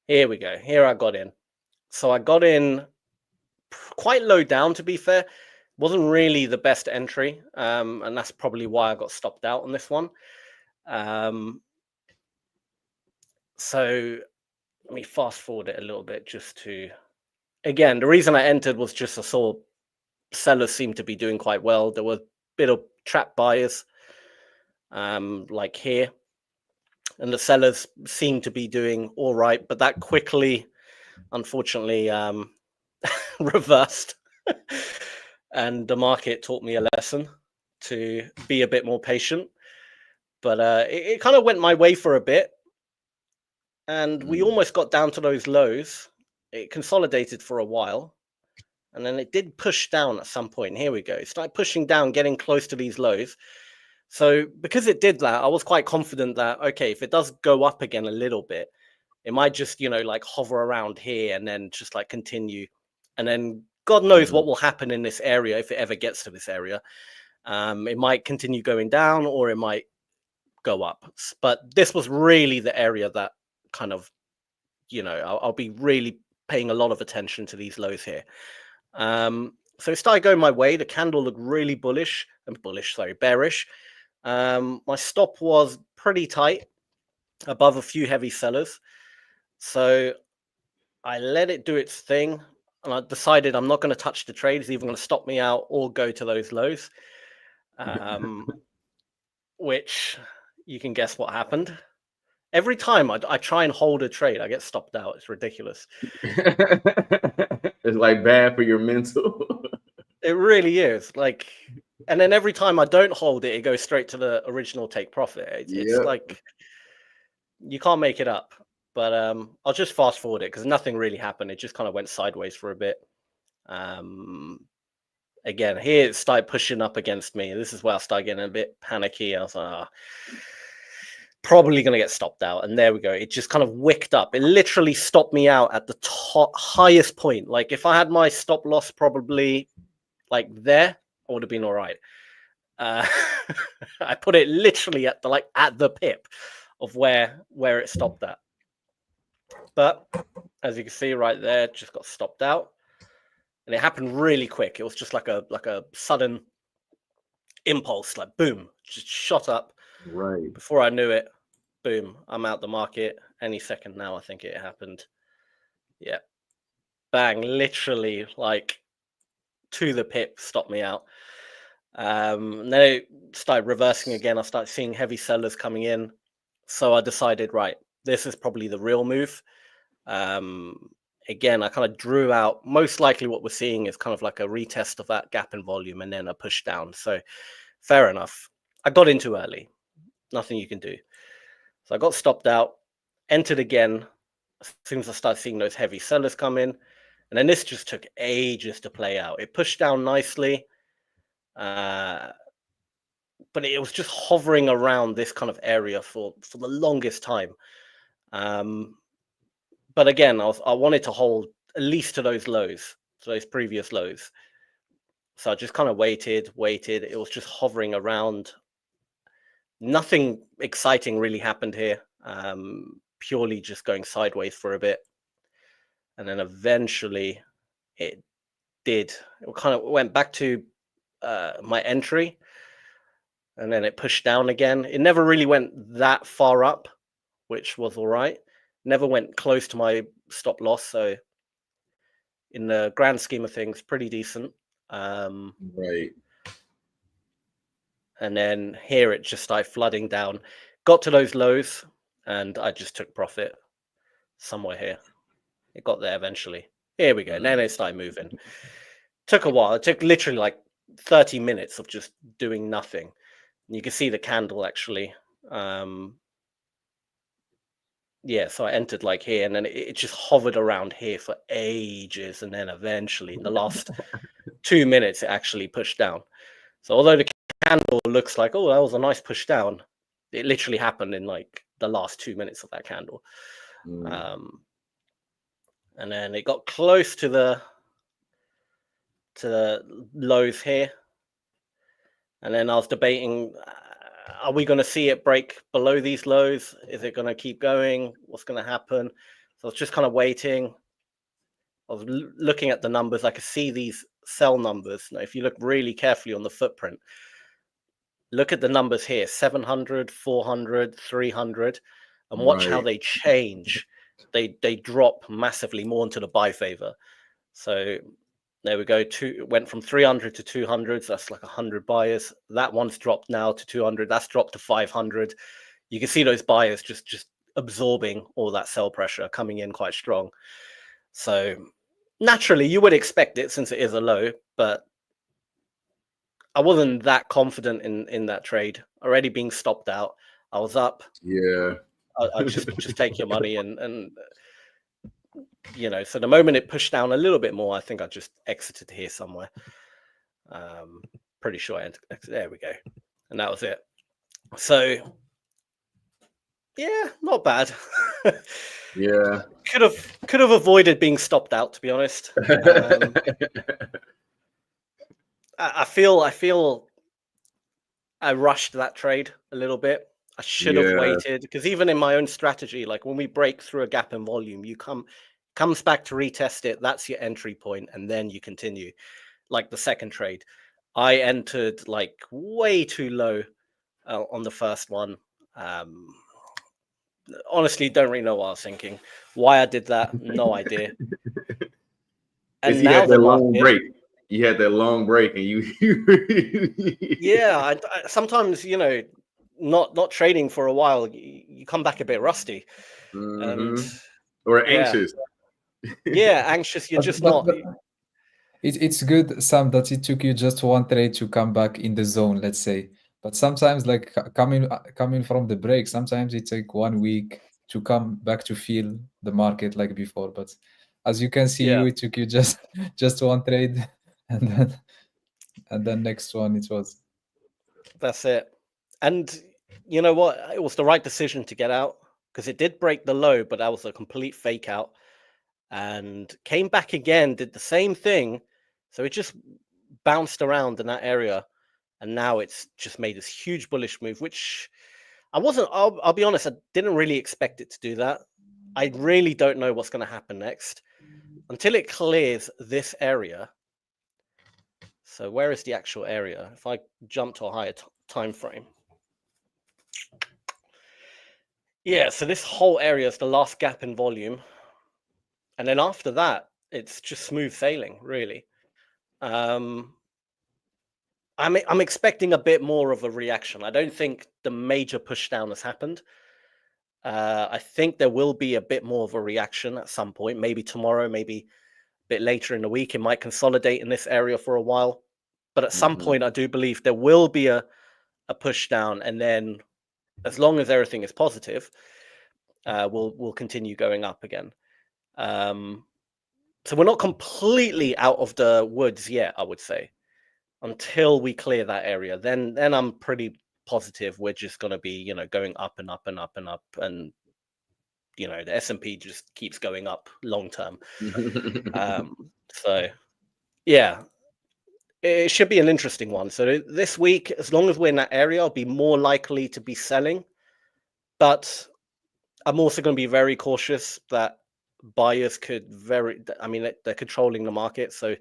Here we go. Here I got in. So I got in quite low down, to be fair. Wasn't really the best entry. And that's probably why I got stopped out on this one. So let me fast forward it a little bit just to, again, the reason I entered was just I saw sellers seem to be doing quite well. There were a bit of trap buyers, like here, and the sellers seem to be doing all right, but that quickly, unfortunately, reversed. And the market taught me a lesson to be a bit more patient. But it kind of went my way for a bit. And we almost got down to those lows. It consolidated for a while. And then it did push down at some point. Here we go. It started pushing down, getting close to these lows. So because it did that, I was quite confident that, okay, if it does go up again a little bit, it might just, you know, like hover around here and then just like continue. And then God knows what will happen in this area if it ever gets to this area. It might continue going down or it might go up. But this was really the area that kind of, you know, I'll be really paying a lot of attention to these lows here. So it started going my way. The candle looked really bearish. My stop was pretty tight above a few heavy sellers. So I let it do its thing. And I decided I'm not going to touch the trade. It's either going to stop me out or go to those lows. Which you can guess what happened. Every time I try and hold a trade, I get stopped out. It's ridiculous. It's like bad for your mental. It really is. Like, and then every time I don't hold it, it goes straight to the original take profit. It's like you can't make it up. But I'll just fast forward it because nothing really happened. It just kind of went sideways for a bit. Again, here it started pushing up against me. This is where I started getting a bit panicky. I was like, probably going to get stopped out. And there we go. It just kind of wicked up. It literally stopped me out at the highest point. Like if I had my stop loss probably like there, I would have been all right. I put it literally at the pip of where it stopped at. But as you can see right there, it just got stopped out. And it happened really quick. It was just like a sudden impulse, like boom, just shot up. Right. Before I knew it, boom, I'm out the market. Any second now, I think it happened. Yeah. Bang, literally like to the pip, stopped me out. And then it started reversing again. I started seeing heavy sellers coming in. So I decided, right, this is probably the real move. Again, I kind of drew out, most likely what we're seeing is kind of like a retest of that gap in volume and then a push down. So fair enough. I got in too early. Nothing you can do. So I got stopped out, entered again as soon as I started seeing those heavy sellers come in. And then this just took ages to play out. It pushed down nicely, but it was just hovering around this kind of area for the longest time. But again, I wanted to hold at least to those lows, to those previous lows. So I just kind of waited. It was just hovering around. Nothing exciting really happened here. Purely just going sideways for a bit. And then eventually it did. It kind of went back to my entry. And then it pushed down again. It never really went that far up, which was all right. Never went close to my stop loss. So in the grand scheme of things, pretty decent. Right. And then here it just started flooding down. Got to those lows, and I just took profit somewhere here. It got there eventually. Here we go. And then it started moving. Took a while. It took literally like 30 minutes of just doing nothing. And you can see the candle actually. Yeah, so I entered like here, and then it just hovered around here for ages. And then eventually, in the last 2 minutes, it actually pushed down. So although the candle looks like, oh, that was a nice push down, it literally happened in like the last 2 minutes of that candle. And and then it got close to the lows here, and then I was debating, are we going to see it break below these lows? Is it going to keep going? What's going to happen? So I was just kind of waiting. I was looking at the numbers. I could see these sell numbers. Now, if you look really carefully on the footprint, look at the numbers here, 700, 400, 300, and watch how they change. They drop massively more into the buy favor. So there we go. Went from 300 to 200. So that's like 100 buyers. That one's dropped now to 200. That's dropped to 500. You can see those buyers just absorbing all that sell pressure, coming in quite strong. So naturally, you would expect it since it is a low, but I wasn't that confident in that trade. Already being stopped out. I was up. Yeah. I just take your money and you know. So the moment it pushed down a little bit more, I think I just exited here somewhere. Pretty sure there we go, and that was it. So yeah, not bad. Yeah. Could have avoided being stopped out, to be honest. I feel I rushed that trade a little bit. I should have waited, because even in my own strategy, like when we break through a gap in volume, comes back to retest it. That's your entry point, and then you continue. Like the second trade, I entered like way too low on the first one. Honestly, don't really know what I was thinking. Why I did that, no idea. And now the long market, break. You had that long break, and you. yeah. I sometimes, you know, not trading for a while, you come back a bit rusty, and or anxious. Yeah, anxious. You're just not. It's good, Sam, that it took you just one trade to come back in the zone, let's say. But sometimes, like coming from the break, sometimes it takes 1 week to come back to feel the market like before. But as you can see, it took you just one trade, and then next one it was. That's it. And you know what? It was the right decision to get out, because it did break the low, but that was a complete fake out, and came back again, did the same thing. So it just bounced around in that area, and now it's just made this huge bullish move, which I'll be honest, I didn't really expect it to do that. I really don't know what's going to happen next until it clears this area. So where is the actual area? If I jump to a higher time frame. Yeah, so this whole area is the last gap in volume. And then after that, it's just smooth sailing, really. I'm expecting a bit more of a reaction. I don't think the major push down has happened. I think there will be a bit more of a reaction at some point, maybe tomorrow, maybe a bit later in the week. It might consolidate in this area for a while. But at some point, I do believe there will be a push down. And then as long as everything is positive, we'll continue going up again. So we're not completely out of the woods yet, I would say, until we clear that area. Then I'm pretty positive we're just going to be, you know, going up and up and up and up, and you know, the S&P just keeps going up long term. So yeah, it should be an interesting one. So this week, as long as we're in that area, I'll be more likely to be selling, but I'm also going to be very cautious that buyers could they're controlling the market, so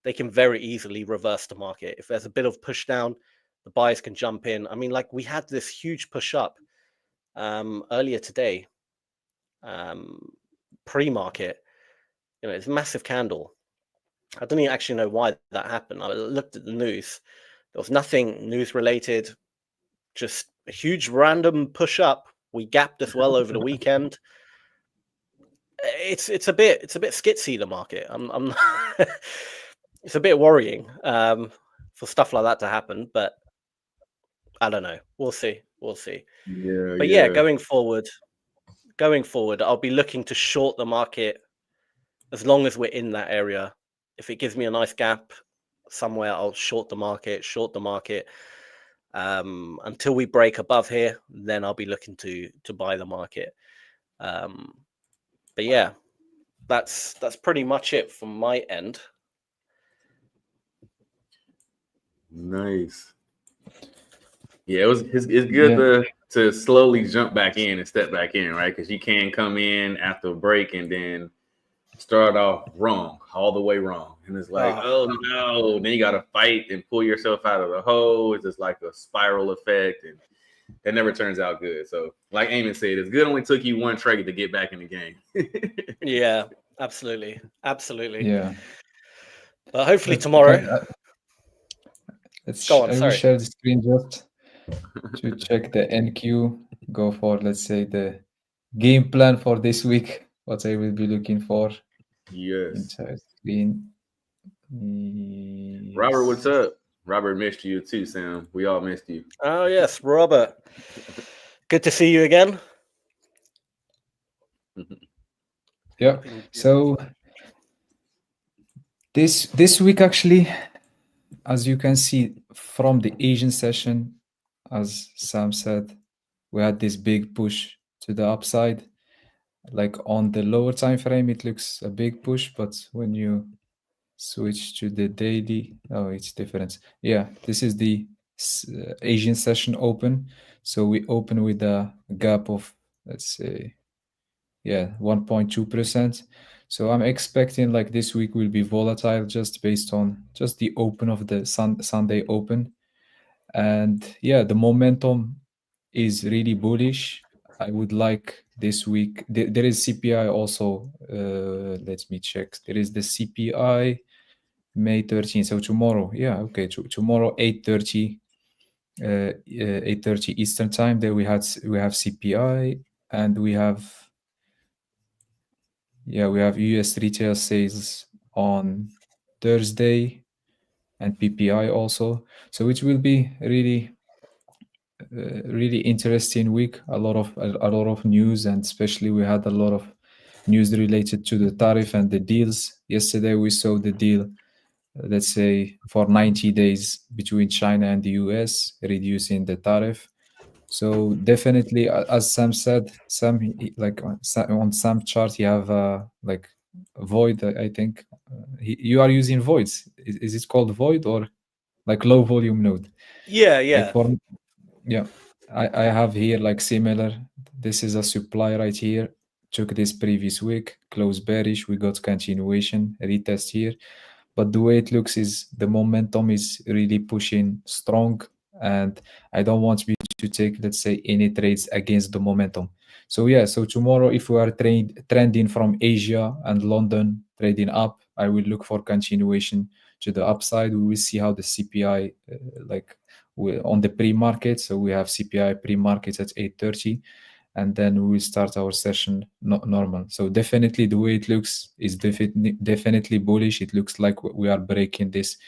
they can very easily reverse the market. If there's a bit of push down, the buyers can jump in. I mean, like we had this huge push up earlier today, pre-market. You know, it's a massive candle. I don't even actually know why that happened. I looked at the news. There was nothing news related, just a huge random push up. We gapped as well over the weekend. It's a bit skitsy, the market. I'm it's a bit worrying for stuff like that to happen, but I don't know. We'll see. Yeah. But yeah, going forward, I'll be looking to short the market as long as we're in that area. If it gives me a nice gap somewhere, I'll short the market until we break above here. Then I'll be looking to buy the market. But yeah, that's pretty much it from my end. Nice. Yeah, it's good to slowly jump back in and step back in, right? Because you can come in after a break and then start off wrong, all the way wrong. And it's like, oh no, then you got to fight and pull yourself out of the hole. It's just like a spiral effect, and that never turns out good. So like Aymane said, it's good only took you one trade to get back in the game. Yeah, absolutely. Yeah. But hopefully tomorrow. I will share the screen just to check the NQ, go for, let's say, the game plan for this week, what I will be looking for. Yes. Entire screen. Yes. Robert, what's up? Robert missed you too, Sam. We all missed you. Oh, yes, Robert. Good to see you again. Yeah. So this week, actually, as you can see from the Asian session, as Sam said, we had this big push to the upside. Like on the lower time frame, it looks a big push, but when you switch to the daily, oh, it's different. Yeah, this is the Asian session open. So we open with a gap of, let's say, 1.2%. So I'm expecting like this week will be volatile just based on just the open of the Sunday open. And yeah, the momentum is really bullish. I would like this week. There is CPI also. Let me check. There is the CPI May 13th. So tomorrow. Yeah, okay. Tomorrow 8:30. 8:30 Eastern time. There we have CPI, and we have US retail sales on Thursday, and PPI also. So it will be really interesting week. A lot of news, and especially we had a lot of news related to the tariff and the deals. Yesterday we saw the deal, let's say, for 90 days between China and the US, reducing the tariff. So definitely, as Sam said, like on Sam's chart, you have like void. I think you are using voids. Is it called void or like low volume node? Yeah. Like I have here like similar. This is a supply right here. Took this previous week, close bearish. We got continuation, retest here. But the way it looks is the momentum is really pushing strong. And I don't want to take, let's say, any trades against the momentum. So yeah, so tomorrow, if we are trending from Asia and London trading up, I will look for continuation to the upside. We will see how the CPI on the pre-market. So we have CPI pre-market at 8:30, and then we will start our session normal. So definitely the way it looks is definitely bullish. It looks like we are breaking this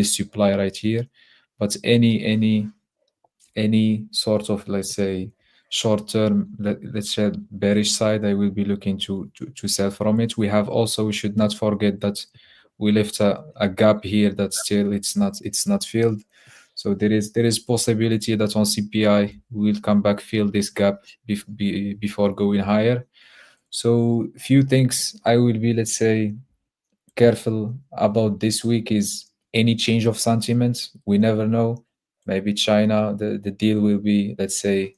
supply right here. But any sort of, let's say, short-term, let's say bearish side, I will be looking to sell from it. We should not forget that we left a gap here that still it's not filled. So there is possibility that on CPI we will come back, fill this gap before going higher. So few things I will be, let's say, careful about this week is any change of sentiment. We never know. Maybe China, the deal will be, let's say,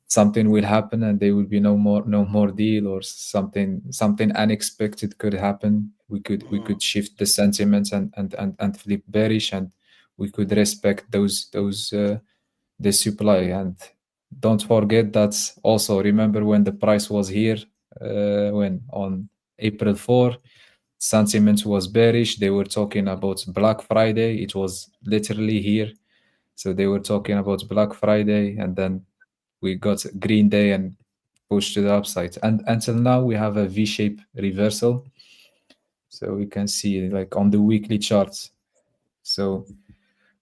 something will happen and there will be no more deal, or something unexpected could happen. We could shift the sentiments and flip bearish, and we could respect the supply. And don't forget that also, remember when the price was here, when on April 4, sentiment was bearish. They were talking about Black Friday. It was literally here. So they were talking about Black Friday, and then we got Green Day and pushed to the upside. And until now, we have a V-shape reversal. So we can see like on the weekly charts. So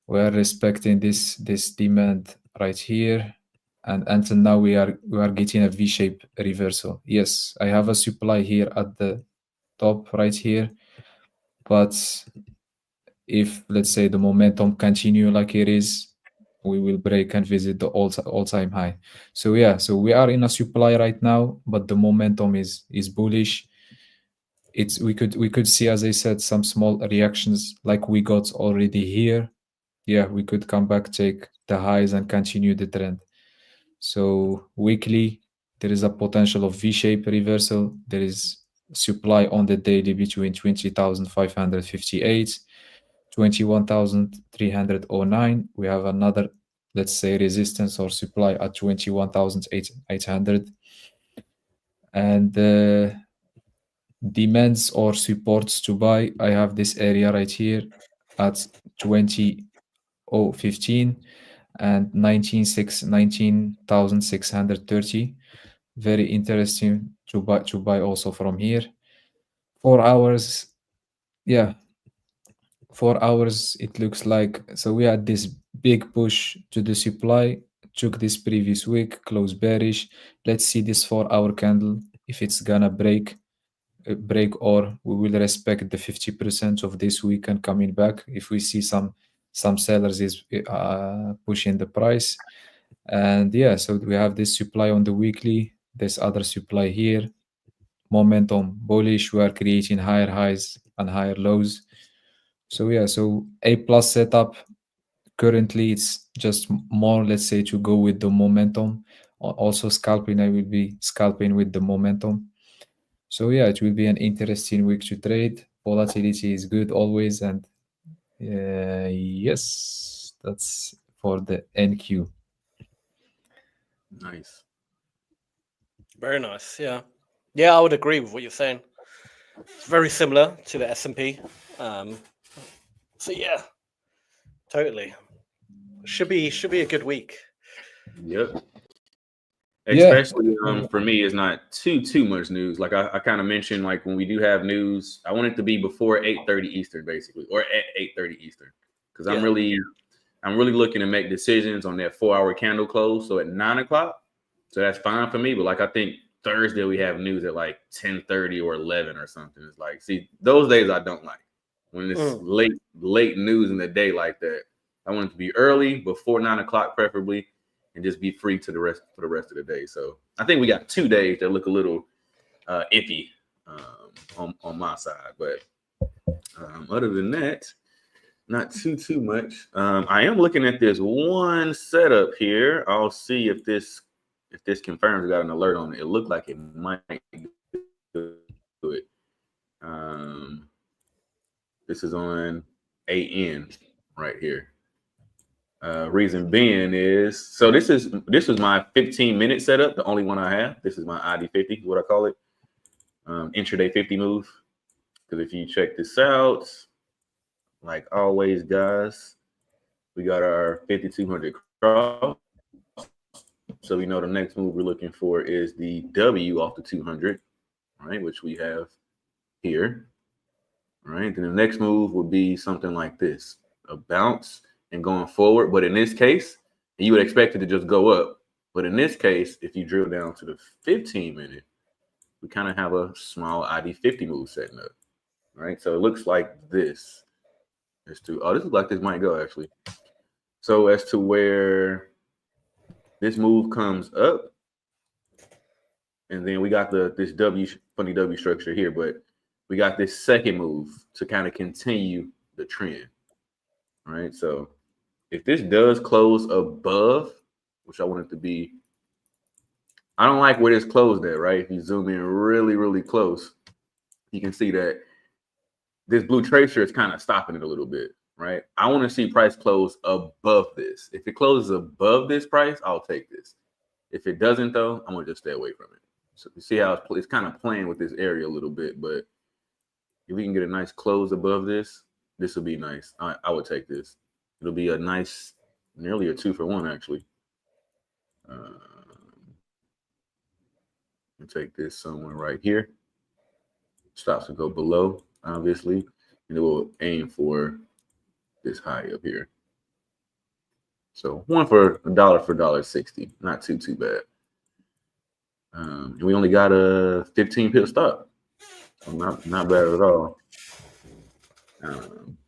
we're respecting this demand right here. And until now, we are getting a V-shape reversal. Yes, I have a supply here at the top right here. But if, let's say, the momentum continue like it is, we will break and visit the all-time high. So yeah, so we are in a supply right now, but the momentum is bullish. we could see, as I said, some small reactions like we got already here. Yeah, we could come back, take the highs and continue the trend. So weekly, there is a potential of V-shape reversal. There is supply on the daily between 20,558, 21,309. We have another, let's say, resistance or supply at 21,800. And demands or supports to buy, I have this area right here at 20,015 and 19,630. Very interesting to buy also from here. 4 hours, yeah, 4 hours, it looks like. So we had this big push to the supply, took this previous week, closed bearish. Let's see this 4-hour candle, if it's gonna break, or we will respect the 50% of this week and coming back if we see some sellers is pushing the price. And yeah, so we have this supply on the weekly, this other supply here, momentum bullish, we are creating higher highs and higher lows. So yeah, so A+ setup currently, it's just more, let's say, to go with the momentum. Also scalping, I will be scalping with the momentum. So yeah, it will be an interesting week to trade. Volatility is good always, and yes, that's for the NQ. Nice. Very nice. Yeah. Yeah, I would agree with what you're saying. It's very similar to the S&P. So yeah, totally. Should be a good week. Yep. Yeah. Especially for me, it's not too much news. Like I kind of mentioned, like when we do have news, I want it to be before 8:30 Eastern, basically, or at 8:30 Eastern, because I'm really looking to make decisions on that 4-hour candle close. So at 9 o'clock, so that's fine for me. But like I think Thursday we have news at like 10:30 or 11 or something. It's like, see, those days I don't like when it's late news in the day like that. I want it to be early, before 9 o'clock, preferably, and just be free to the rest of the day. So I think we got 2 days that look a little iffy on my side, but other than that, not too much. I am looking at this one setup here. I'll see if this confirms. I got an alert on it. It looked like it might do it. This is on AN right here. Reason being is, so this is my 15-minute setup, the only one I have. This is my ID50, what I call it, intraday 50 move. Because if you check this out, like always, guys, we got our 5,200 cross. So we know the next move we're looking for is the W off the 200, right, which we have here, right? Then the next move would be something like this, a bounce and going forward. But in this case, you would expect it to just go up. But in this case, if you drill down to the 15-minute, we kind of have a small ID50 move setting up, right? So it looks like this. This looks like this might go actually. So as to where this move comes up, and then we got this funny W structure here, but we got this second move to kind of continue the trend, right? So if this does close above, which I want it to be, I don't like where this closed at, right? If you zoom in really close, you can see that this blue tracer is kind of stopping it a little bit, right? I want to see price close above this. If it closes above this price, I'll take this. If it doesn't, though, I'm going to just stay away from it. So you see how it's kind of playing with this area a little bit, but if we can get a nice close above this, this will be nice. I would take this. It'll be a nice, nearly a 2-for-1 actually. I'll take this somewhere right here. Stops to go below, obviously, and it will aim for this high up here. So one for $1.60, not too bad. And we only got a 15 pip stop, so not bad at all.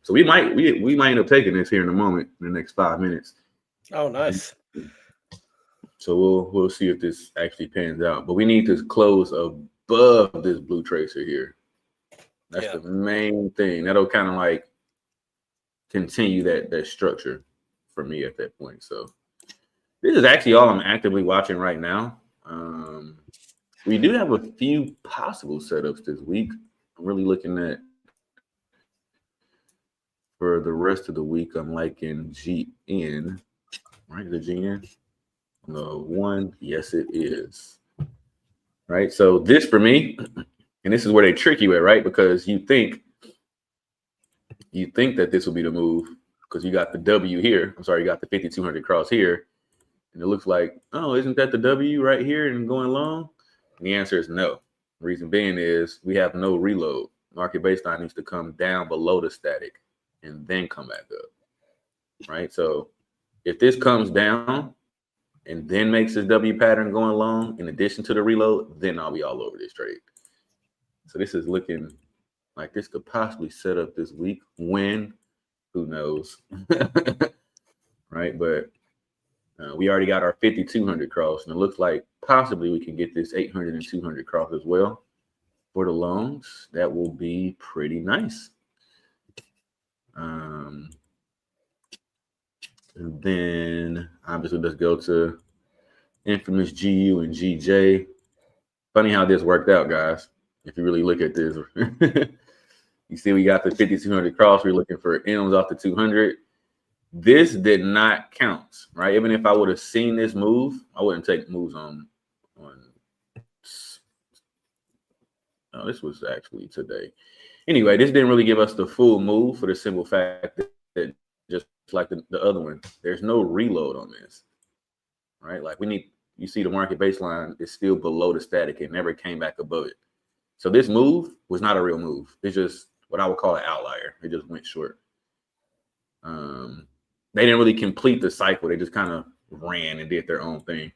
So we might end up taking this here in a moment, in the next 5 minutes. Oh, nice. So we'll see if this actually pans out. But we need to close above this blue tracer here. That's the main thing. That'll kind of like continue that structure for me at that point. So this is actually all I'm actively watching right now. We do have a few possible setups this week. I'm really looking at for the rest of the week. I'm liking GN, right? The GN. The one, yes, it is. Right. So this for me, and this is where they trick you at, right? Because you think that this will be the move because you got the W here. I'm sorry, you got the 5,200 cross here. And it looks like, oh, isn't that the W right here and going long? And the answer is no. The reason being is we have no reload. Market baseline needs to come down below the static and then come back up, right? So if this comes down and then makes this W pattern going long in addition to the reload, then I'll be all over this trade. So this is looking like this could possibly set up this week. When? Who knows? Right? But we already got our 5,200 cross, and it looks like possibly we can get this 800 and 200 cross as well for the longs. That will be pretty nice. And then obviously let's go to infamous GU and GJ. Funny how this worked out, guys. If you really look at this, you see we got the 5,200 cross. We're looking for M's off the 200. This did not count, right? Even if I would have seen this move, I wouldn't take moves on. No, this was actually today. Anyway, this didn't really give us the full move for the simple fact that just like the other one, there's no reload on this, right? Like you see the market baseline is still below the static. It never came back above it. So this move was not a real move. It's just what I would call an outlier. It just went short. They didn't really complete the cycle. They just kind of ran and did their own thing.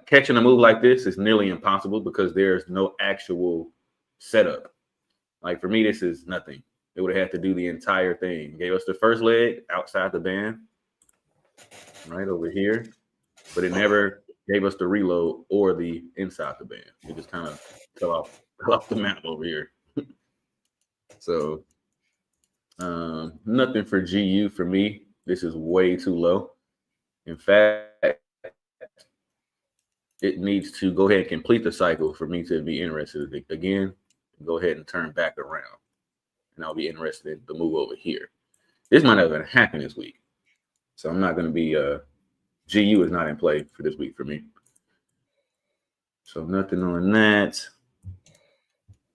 Catching a move like this is nearly impossible because there's no actual setup. Like for me, this is nothing. It would have had to do the entire thing. Gave us the first leg outside the band, right over here, but it never gave us the reload or the inside the band. It just kind of fell off the map over here. So nothing for GU for me. This is way too low. In fact, it needs to go ahead and complete the cycle for me to be interested again. Go ahead and turn back around, and I'll be interested in the move over here. This might not even happen this week, so I'm not going to be. GU is not in play for this week for me. So nothing on that.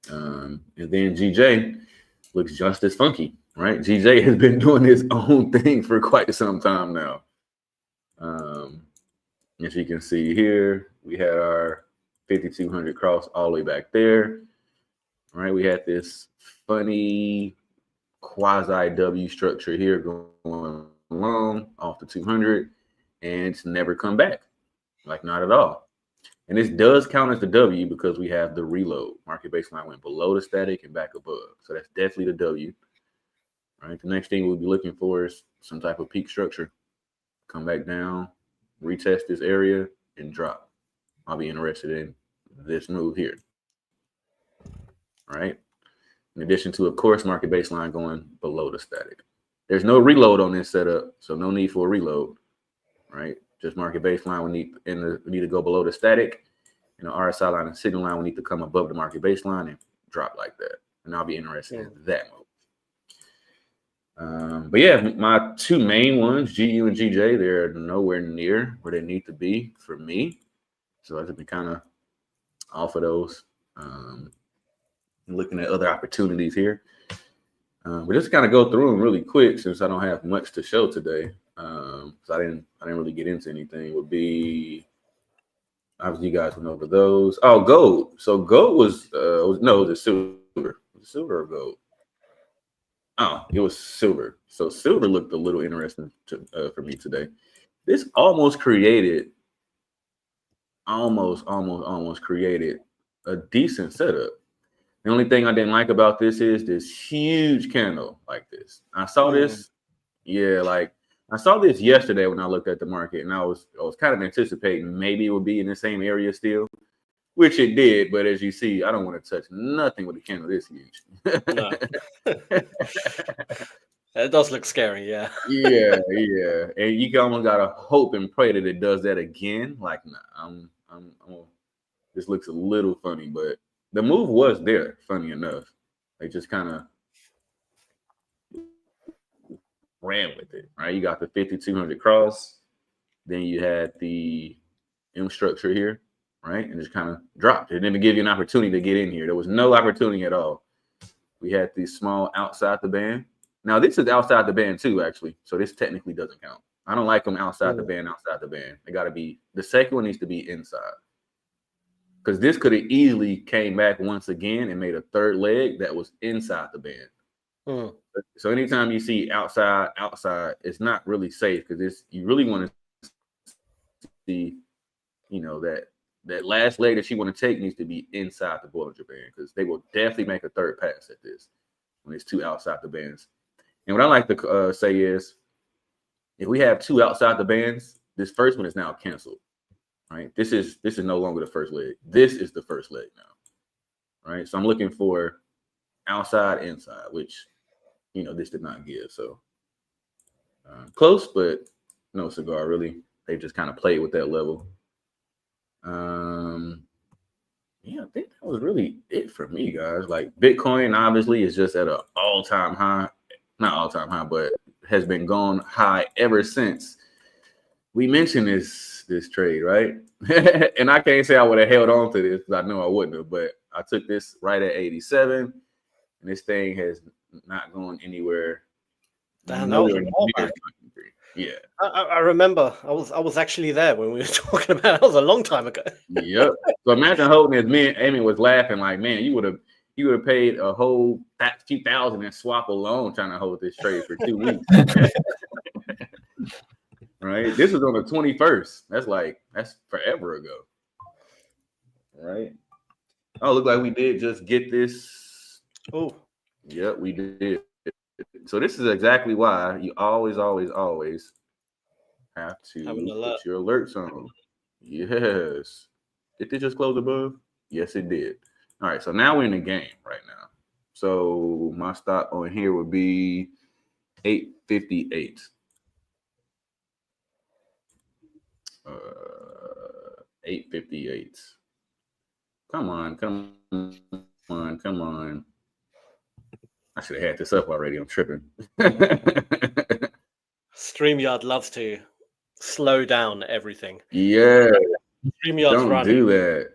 And then GJ looks just as funky, right? GJ has been doing his own thing for quite some time now. As you can see here, we had our 5,200 cross all the way back there. All right, we had this funny quasi W structure here going along off the 200, and it's never come back, like not at all. And this does count as the W because we have the reload. Market baseline went below the static and back above. So that's definitely the W. All right, the next thing we'll be looking for is some type of peak structure. Come back down, retest this area, and drop. I'll be interested in this move here. All right. In addition to, of course, market baseline going below the static. There's no reload on this setup, so no need for a reload. Right? Just market baseline we need to go below the static. And the RSI line and signal line will need to come above the market baseline and drop like that. And I'll be interested in that move. But yeah, my two main ones, GU and GJ, they're nowhere near where they need to be for me. So I have been kind of off of those. Looking at other opportunities here. But just kind of go through them really quick since I don't have much to show today. Because I didn't really get into anything. Would be obviously you guys went over those. Oh, gold. So gold was no, it was silver. Was it silver or gold? Oh, it was silver. So silver looked a little interesting for me today. This almost created a decent setup. The only thing I didn't like about this is this huge candle like this. I saw this, I saw this yesterday when I looked at the market, and I was kind of anticipating maybe it would be in the same area still. which it did. But as you see, I don't want to touch nothing with a candle this huge. No. It does look scary, yeah. Yeah. And you almost gotta hope and pray that it does that again. Like, nah, this looks a little funny, but the move was there, funny enough. They just kind of ran with it, right? You got the 5200 cross, then you had the M structure here, right? And just kind of dropped. It didn't give you an opportunity to get in here. There was no opportunity at all. We had these small outside the band. Now, this is outside the band too, actually. So this technically doesn't count. I don't like them outside the band, They got to be, the second one needs to be inside. Because this could have easily came back once again and made a third leg that was inside the band. So anytime you see outside, it's not really safe because you really want to see, you know, that last leg that you want to take needs to be inside the Bollinger Band because they will definitely make a third pass at this when it's two outside the bands. And what I like to say is, if we have two outside the bands, this first one is now canceled, right? This is no longer the first leg. This is the first leg now, right? So I'm looking for outside, inside, which, you know, this did not give. So close, but no cigar really. They just kind of played with that level. Yeah, I think that was really it for me, guys. Like Bitcoin obviously is just at an all-time high, not all-time high, but has been going high ever since we mentioned this trade, right? And I can't say I would have held on to this because I know I wouldn't have, but I took this right at 87, and this thing has not gone anywhere. Damn, that was a while back. Yeah, I remember. I was actually there when we were talking about it. That was a long time ago. Yep. So imagine holding this. Me and Amy was laughing like, man, you would have paid a whole few thousand in swap alone trying to hold this trade for 2 weeks. Right. This is on the 21st. That's forever ago. Right. Oh, look like we did just get this. Oh. Yep, we did. So this is exactly why you always have to put your alerts on. Yes. Did they just close above? Yes, it did. All right, so now we're in the game right now. So my stop on here would be 858. 858. Come on. I should have had this up already. I'm tripping. StreamYard loves to slow down everything. Yeah. StreamYard's running.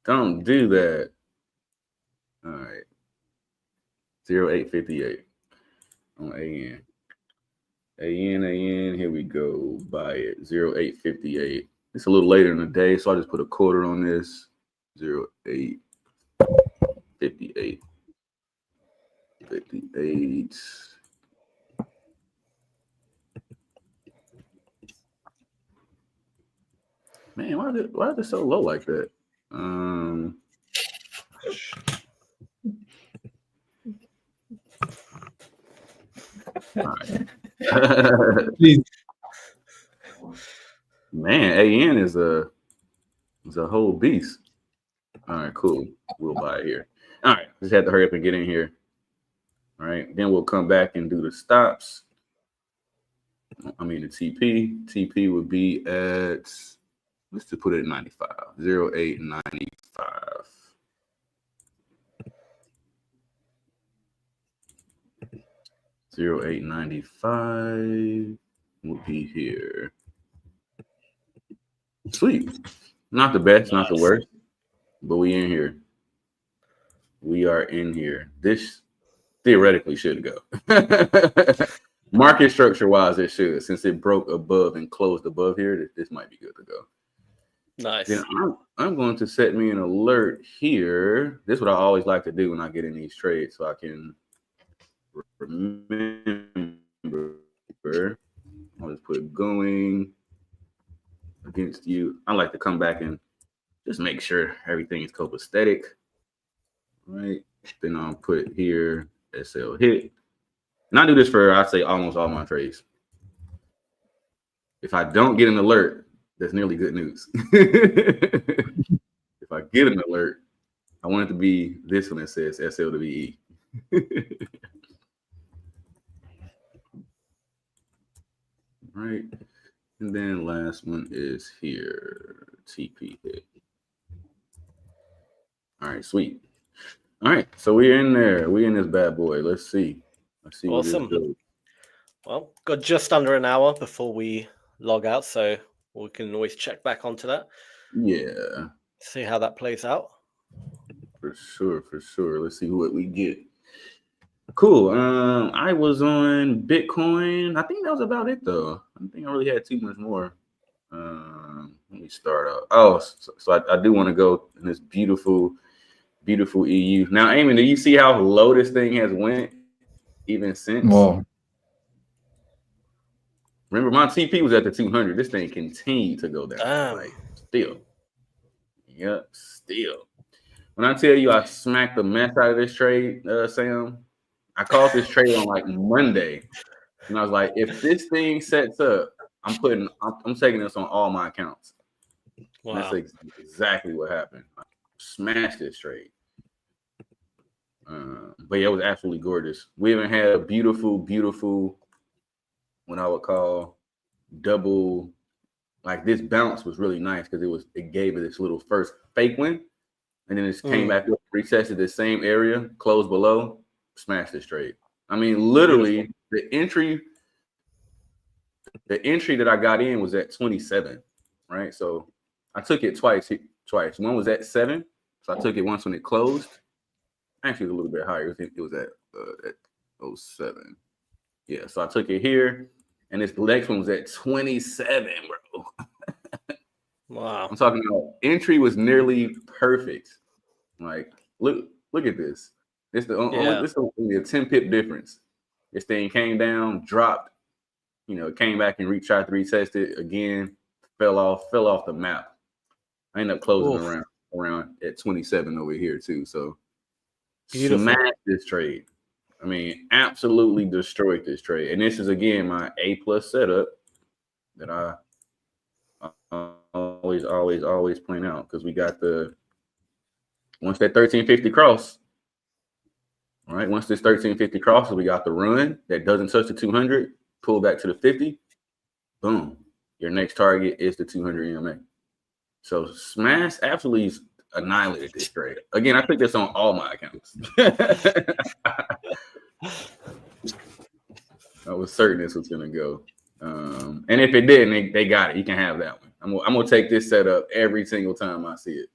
Don't do that. All right. 0858 on AN. AN, here we go. Buy it. 0858. It's a little later in the day, so I just put a quarter on this. 0858. 58. Man, why is it so low like that? All right. Please. Man, AN is a whole beast. All right, cool. We'll buy it here. All right, just had to hurry up and get in here. All right, then we'll come back and do the stops. I mean, the TP. TP would be at, let's just put it at 95. 0895. $08.95 will be here. Sweet. Not the best, not the worst, but we in here. We are in here. This theoretically should go. Market structure wise, it should. Since it broke above and closed above here, this might be good to go. Nice. Then I'm going to set me an alert here. This is what I always like to do when I get in these trades, so I can remember. I'll just put it going against you. I like to come back and just make sure everything is copacetic. Right. Then I'll put here SL hit. And I do this for, I'd say, almost all my trades. If I don't get an alert, that's nearly good news. if I get an alert, I want it to be this one that says SLWE. Right. And then last one is here, TP hit. All right, sweet. All right, so we're in there. We're in this bad boy. Let's see. Let's see Awesome. what this goes. Well, got just under an hour before we log out, so we can always check back onto that. Yeah. See how that plays out. For sure, for sure. Let's see what we get. Cool. I was on Bitcoin. I think that was about it, though. I don't think I really had too much more. Let me start out. Oh, so I do want to go in this beautiful EU. Now, Aymane, do you see how low this thing has went even since? Whoa. Remember, my TP was at the 200. This thing continued to go down. Like, still. Yep, still. When I tell you I smacked the mess out of this trade, Sam, I called this trade on like Monday. And I was like, if this thing sets up, I'm taking this on all my accounts. Wow. That's exactly what happened. I smashed this trade. But yeah, it was absolutely gorgeous. We even had a beautiful, what I would call double, like this bounce was really nice because it gave it this little first fake win. And then it came back up, retested the same area, closed below, smashed this trade. I mean, literally the entry that I got in was at 27, right? So I took it twice. One was at 7. So I took it once when it closed. Actually, it was a little bit higher. I think it was at 07. Yeah, so I took it here, and this next one was at 27, bro. Wow. I'm talking about entry was nearly perfect. Like, look at this. This is only a 10 pip difference. This thing came down, dropped, came back and tried to retest it again, fell off the map. I ended up closing around at 27 over here too. So smashed this trade. I mean, absolutely destroyed this trade. And this is again my A+ setup that I always point out, because we got once that 1350 cross. All right, once this 1350 crosses, we got the run that doesn't touch the 200, pull back to the 50, boom. Your next target is the 200 EMA. So Smash absolutely annihilated this trade. Again, I think this on all my accounts. I was certain this was going to go. And if it didn't, they got it. You can have that one. I'm going to take this setup every single time I see it.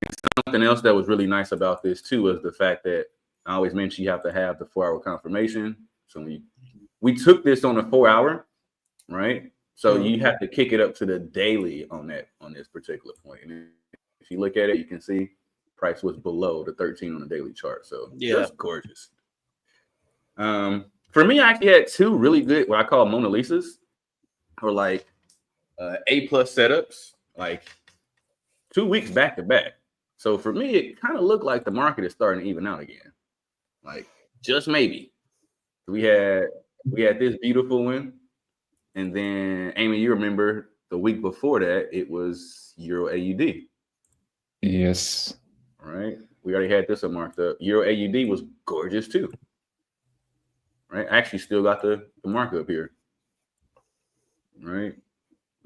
And something else that was really nice about this too was the fact that I always mention you have to have the 4-hour confirmation. So we took this on a 4-hour, right? So you have to kick it up to the daily on this particular point. And if you look at it, you can see price was below the 13 on the daily chart. So just gorgeous. For me, I actually had 2 really good, what I call Mona Lisas, or like A+ setups, like 2 weeks back to back. So for me, it kind of looked like the market is starting to even out again. Like, just maybe. We had this beautiful one. And then, Aymane, you remember the week before that, it was Euro AUD. Yes. All right. We already had this one marked up. Euro AUD was gorgeous too. Right. I actually still got the markup here. Right.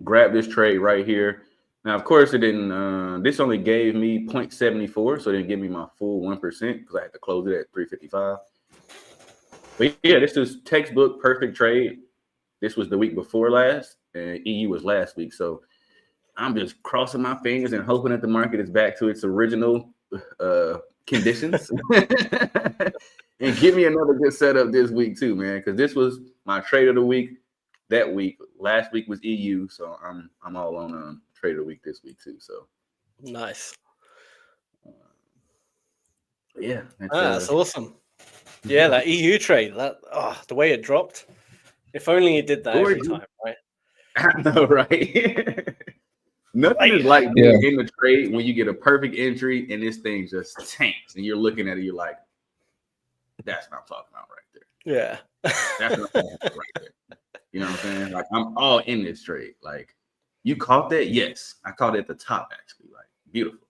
Grab this trade right here. Now, of course, it didn't. This only gave me 0.74, so it didn't give me my full 1% because I had to close it at 355. But yeah, this is textbook perfect trade. This was the week before last, and EU was last week. So I'm just crossing my fingers and hoping that the market is back to its original conditions. And give me another good setup this week too, man, because this was my trade of the week that week. Last week was EU, so I'm all on trade of the week this week too. So nice. Yeah, that's awesome. Yeah, that EU trade, the way it dropped. If only you did that every time, right? I know, right? Nothing is like in the trade when you get a perfect entry and this thing just tanks and you're looking at it, you're like, that's what I'm talking about right there. Yeah. That's what I'm talking about right there. You know what I'm saying? Like, I'm all in this trade. Like, you caught that? Yes. I caught it at the top, actually. Like, beautiful.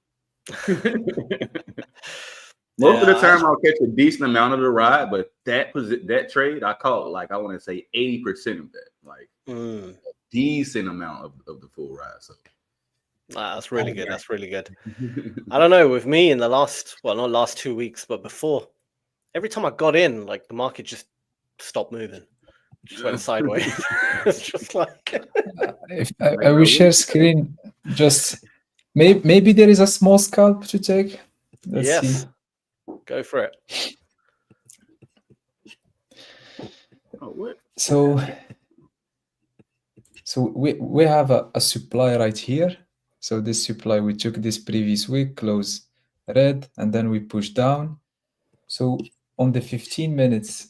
Most of the time, I'll catch a decent amount of the ride, but that trade I caught like I want to say 80% of that, like decent amount of the full ride. So that's really good. That's really good. I don't know, with me in the last, well, not last 2 weeks, but before, every time I got in, like the market just stopped moving, just went sideways. It's just like if I will share screen, just maybe there is a small scalp to take. Let's see. Go for it. So we have a supply right here. So this supply, we took this previous week, close red, and then we push down. So on the 15 minutes,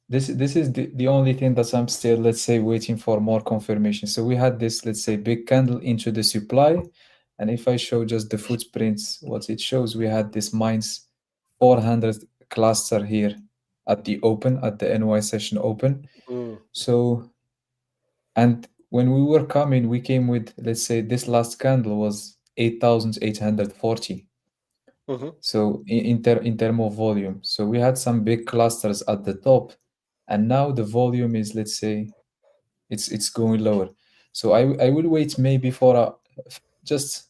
this is the only thing that I'm still, let's say, waiting for more confirmation. So we had this, let's say, big candle into the supply. And if I show just the footprints, what it shows, we had this minus 400 cluster here at the open, at the NY session open. So, and when we were coming, we came with, let's say, this last candle was 8,840. So in terms of volume, so we had some big clusters at the top, and now the volume is, let's say, it's going lower. So I will wait maybe for just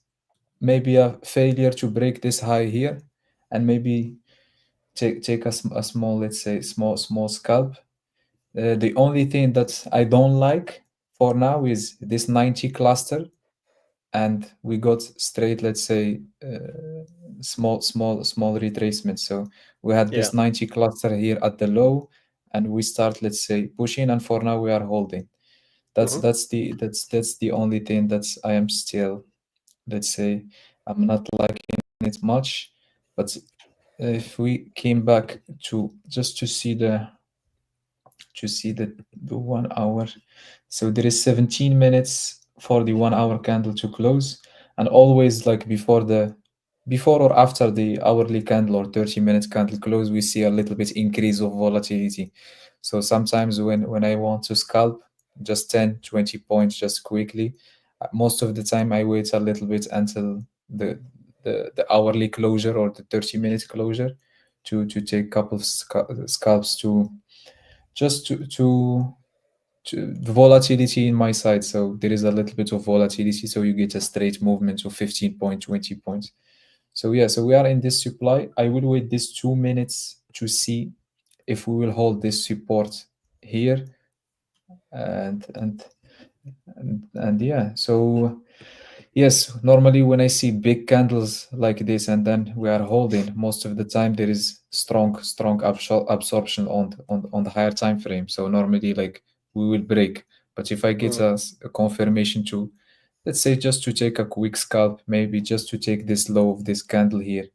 maybe a failure to break this high here, and maybe take a small, let's say, small scalp. The only thing that I don't like for now is this 90 cluster, and we got straight, let's say, small retracement. So we had this 90 cluster here at the low, and we start, let's say, pushing, and for now we are holding. That's the only thing that I am still, let's say, I'm not liking it much. But if we came back to just to see the 1 hour, so there is 17 minutes for the 1 hour candle to close, and always like before or after the hourly candle or 30-minute candle close, we see a little bit increase of volatility. So sometimes when I want to scalp just 10-20 points just quickly, most of the time I wait a little bit until the hourly closure or the 30-minute closure to take a couple of scalps to just to the volatility in my side. So there is a little bit of volatility, so you get a straight movement of 15 points, 20 points. So yeah, so we are in this supply. I will wait this 2 minutes to see if we will hold this support here, and yeah. So yes, normally when I see big candles like this and then we are holding, most of the time there is strong absorption on the higher time frame. So normally like we will break. But if I get a confirmation to, let's say, just to take a quick scalp, maybe just to take this low of this candle here,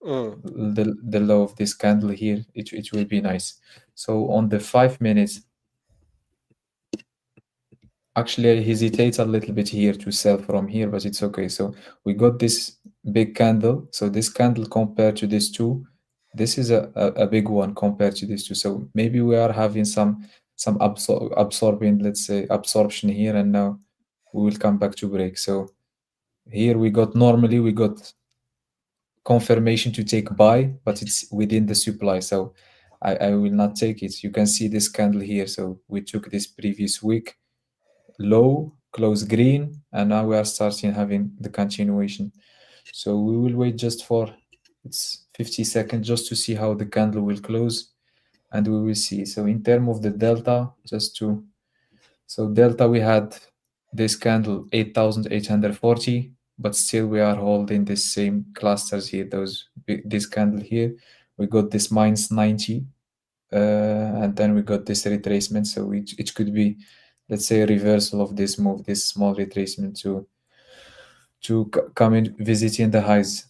the low of this candle here, it will be nice. So on the 5 minutes, actually I hesitate a little bit here to sell from here, but it's okay. So we got this big candle. So this candle compared to this two, this is a big one compared to this two. So maybe we are having some absorbing, let's say, absorption here, and now we will come back to break. So here we got confirmation to take buy, but it's within the supply. So I will not take it. You can see this candle here. So we took this previous week low, close green, and now we are starting having the continuation. So we will wait just for 50 seconds just to see how the candle will close, and we will see. So in terms of the delta, so delta, we had this candle 8,840, but still we are holding the same clusters here. This candle here, we got this minus 90, and then we got this retracement. So it could be, let's say, a reversal of this move, this small retracement to come in visiting the highs.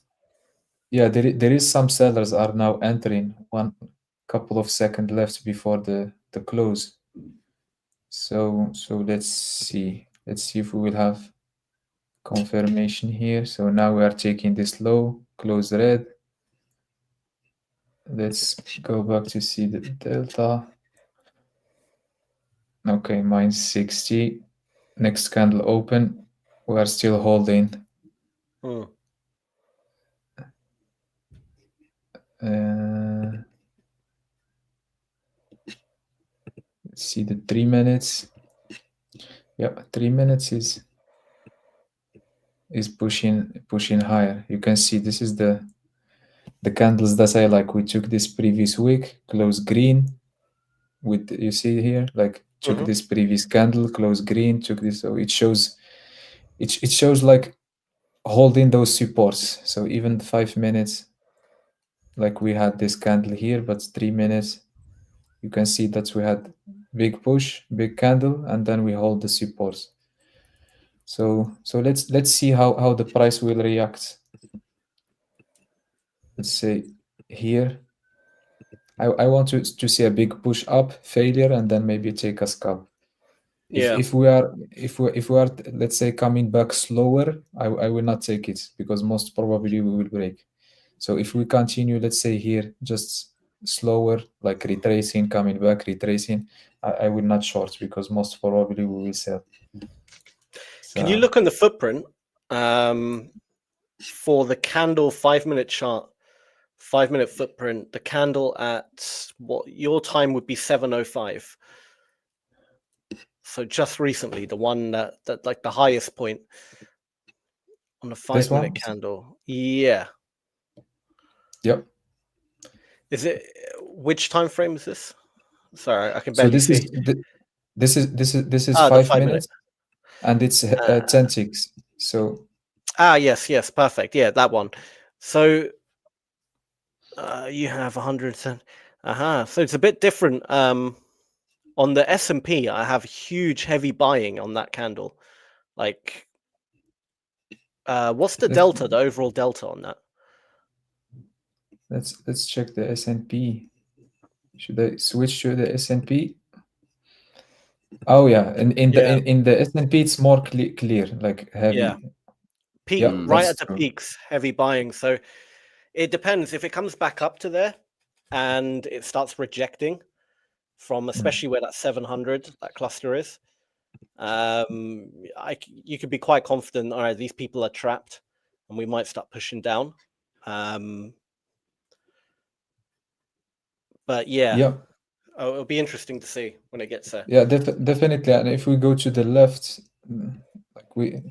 Yeah, there is some sellers are now entering. One couple of seconds left before the close. So let's see if we will have confirmation here. So now we are taking this low, close red. Let's go back to see the delta. Okay, minus 60. Next candle open. we are still holding. Let's see the 3 minutes. Yeah, 3 minutes is pushing higher. You can see this is the candles that I like. We took this previous week, close green. With, you see here, like took this previous candle, close green, took this. So it shows like holding those supports. So even 5 minutes, like we had this candle here, but 3 minutes, you can see that we had big push, big candle, and then we hold the supports. So let's see how the price will react. Let's say here, I want to see a big push up, failure, and then maybe take a scalp. If we are let's say coming back slower, I will not take it, because most probably we will break. So if we continue, let's say here, just slower, like retracing, coming back, retracing, I will not short, because most probably we will sell. So, can you look on the footprint for the candle 5-minute chart, 5-minute footprint, the candle at what your time would be 7:05. So just recently, the one that like the highest point on the 5-minute candle. Yeah. Yep. Is it, which time frame is this? Sorry, I can barely see. This is 5 minutes, and it's 10 ticks. So yes, perfect. Yeah, that one. So you have 110. So it's a bit different. On the S&P, I have huge heavy buying on that candle. Like, what's the delta, the overall delta on that? Let's check the S&P. Should I switch to the S&P? Oh yeah, in the S&P it's more clear, like heavy. Yeah. Peak, right at the peaks, heavy buying. So it depends. If it comes back up to there and it starts rejecting from, especially where that 700, that cluster is, you could be quite confident, all right, these people are trapped and we might start pushing down. But it'll be interesting to see when it gets there. Yeah, definitely. And if we go to the left, like we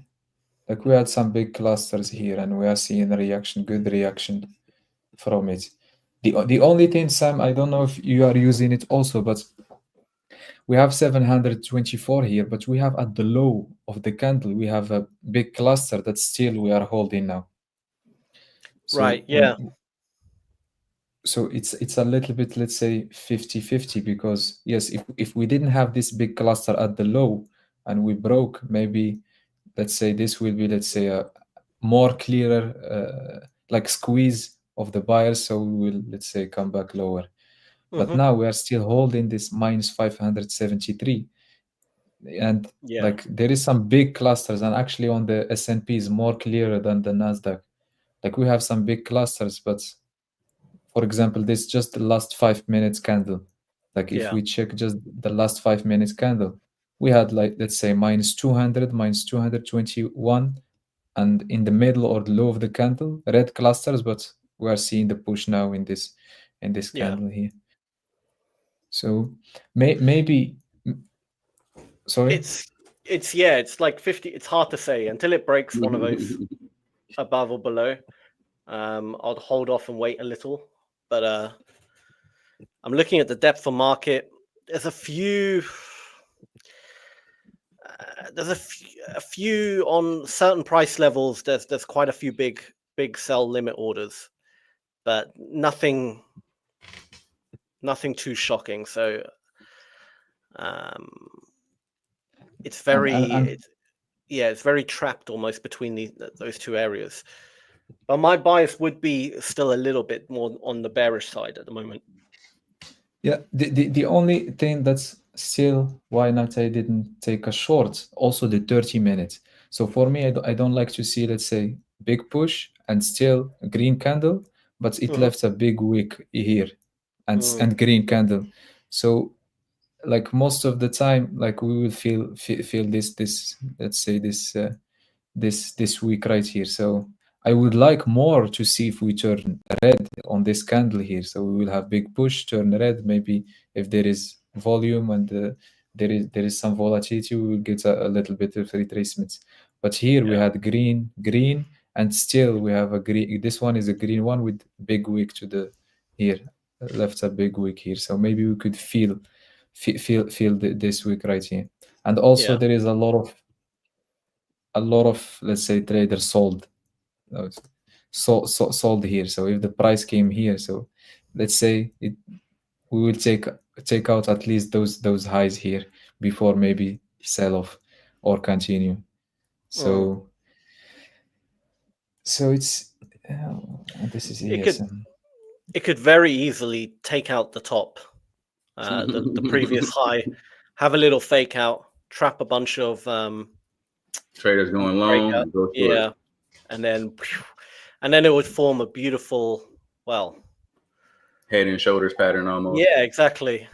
had some big clusters here, and we are seeing a reaction, good reaction from it. The only thing, Sam, I don't know if you are using it also, but we have 724 here, but we have at the low of the candle, we have a big cluster that still we are holding now. So right, yeah. So it's a little bit, let's say, 50-50, because yes, if we didn't have this big cluster at the low and we broke, maybe, let's say, this will be, let's say, a more clearer like squeeze of the buyers, so we will, let's say, come back lower. But now we are still holding this minus 573, and like there is some big clusters, and actually on the S&P is more clearer than the NASDAQ. Like we have some big clusters, but for example, this just the last 5 minutes candle. Like if we check just the last 5 minutes candle, we had, like, let's say, minus 200, minus 221, and in the middle or the low of the candle, red clusters, but we are seeing the push now in this candle here. So maybe, sorry? It's like 50. It's hard to say until it breaks one of those above or below. I'll hold off and wait a little, but I'm looking at the depth of market. There's a few. There's a few on certain price levels. There's quite a few big sell limit orders, but nothing too shocking. So it's very it's very trapped almost between those two areas. But my bias would be still a little bit more on the bearish side at the moment. Yeah, the only thing that's still why not I didn't take a short, also the 30 minutes. So for me, I don't like to see, let's say, big push and still a green candle, but it left a big wick here and green candle. So like most of the time, like we will feel this let's say this this week right here. So I would like more to see if we turn red on this candle here. So we will have big push, turn red. Maybe if there is volume and there is some volatility, we will get a little bit of retracements. But here we had green, and still we have a green. This one is a green one with big wick to the here, left a big wick here. So maybe we could feel this wick right here. And also there is a lot of let's say traders sold here. So if the price came here, so let's say we will take out at least those highs here before maybe sell off or continue. So it's this is it could very easily take out the top, the previous high, have a little fake out, trap a bunch of traders going long, and go short. and then it would form a beautiful, well, head and shoulders pattern almost. Yeah, exactly.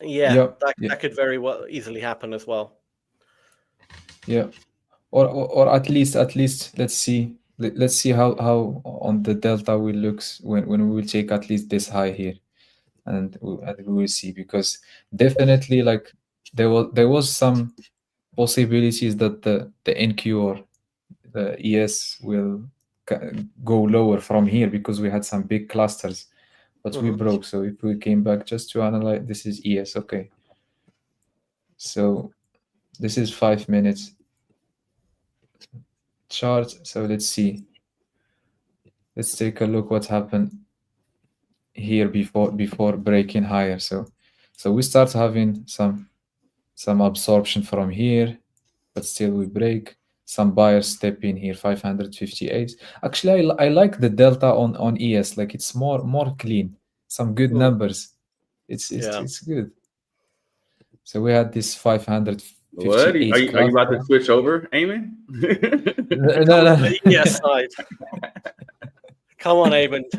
That could very well easily happen as well. Yeah, or at least let's see how on the delta will looks when we will take at least this high here, and we will see, because definitely like there was some possibilities that the NQ or the ES will go lower from here because we had some big clusters, but we broke. So if we came back just to analyze, this is ES, okay. So this is 5 minutes chart. So let's see. Let's take a look what happened here before breaking higher. So we start having some absorption from here, but still we break. Some buyers step in here, 558. Actually, I like the delta on ES. Like it's more clean. Some good numbers. It's good. So we had this 558. What? Are you about to switch over, Aymane? No. Yes, side. Come on, Aymane.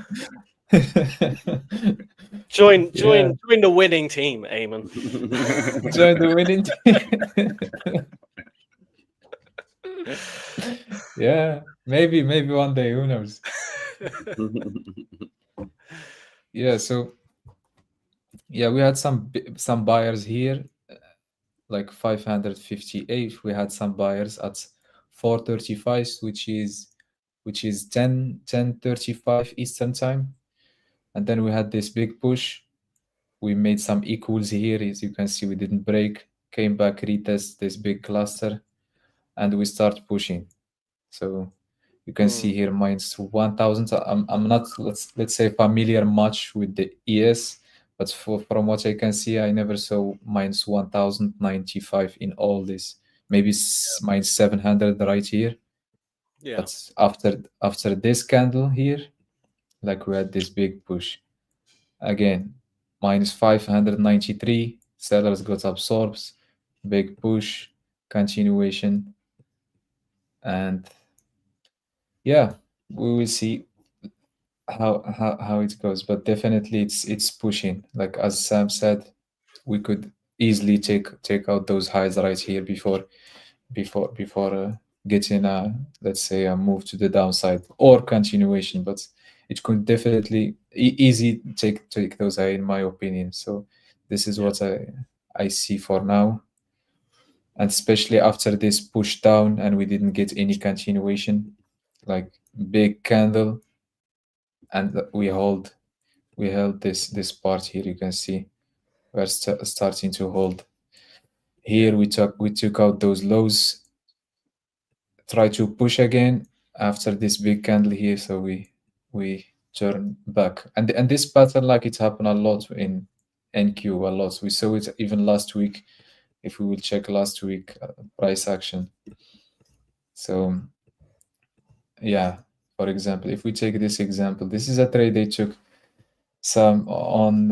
Join the winning team, Aymane. Join the winning team. Yeah, maybe one day, who knows. Yeah, so yeah, we had some buyers here, like 558. We had some buyers at 435, which is 10:35 Eastern time, and then we had this big push. We made some equals here, as you can see. We didn't break, came back, retest this big cluster, and we start pushing. So you can see here -1,000. I'm not let's say familiar much with the ES, but from what I can see, I never saw -1,095 in all this. Maybe -700 right here. Yeah. But after this candle here, like we had this big push again, -593. Sellers got absorbed, big push, continuation, and yeah, we will see how it goes. But definitely it's pushing. Like as Sam said, we could easily take out those highs right here before getting let's say a move to the downside or continuation. But it could definitely easy take those high, in my opinion. So this is what I see for now, and especially after this push down and we didn't get any continuation, like big candle, and we held this part here. You can see we're starting to hold here. We took out those lows, try to push again after this big candle here. So we turn back, and this pattern, like it happened a lot in NQ, a lot. We saw it even last week. If we will check last week price action. So yeah, for example, if we take this example, this is a trade they took some on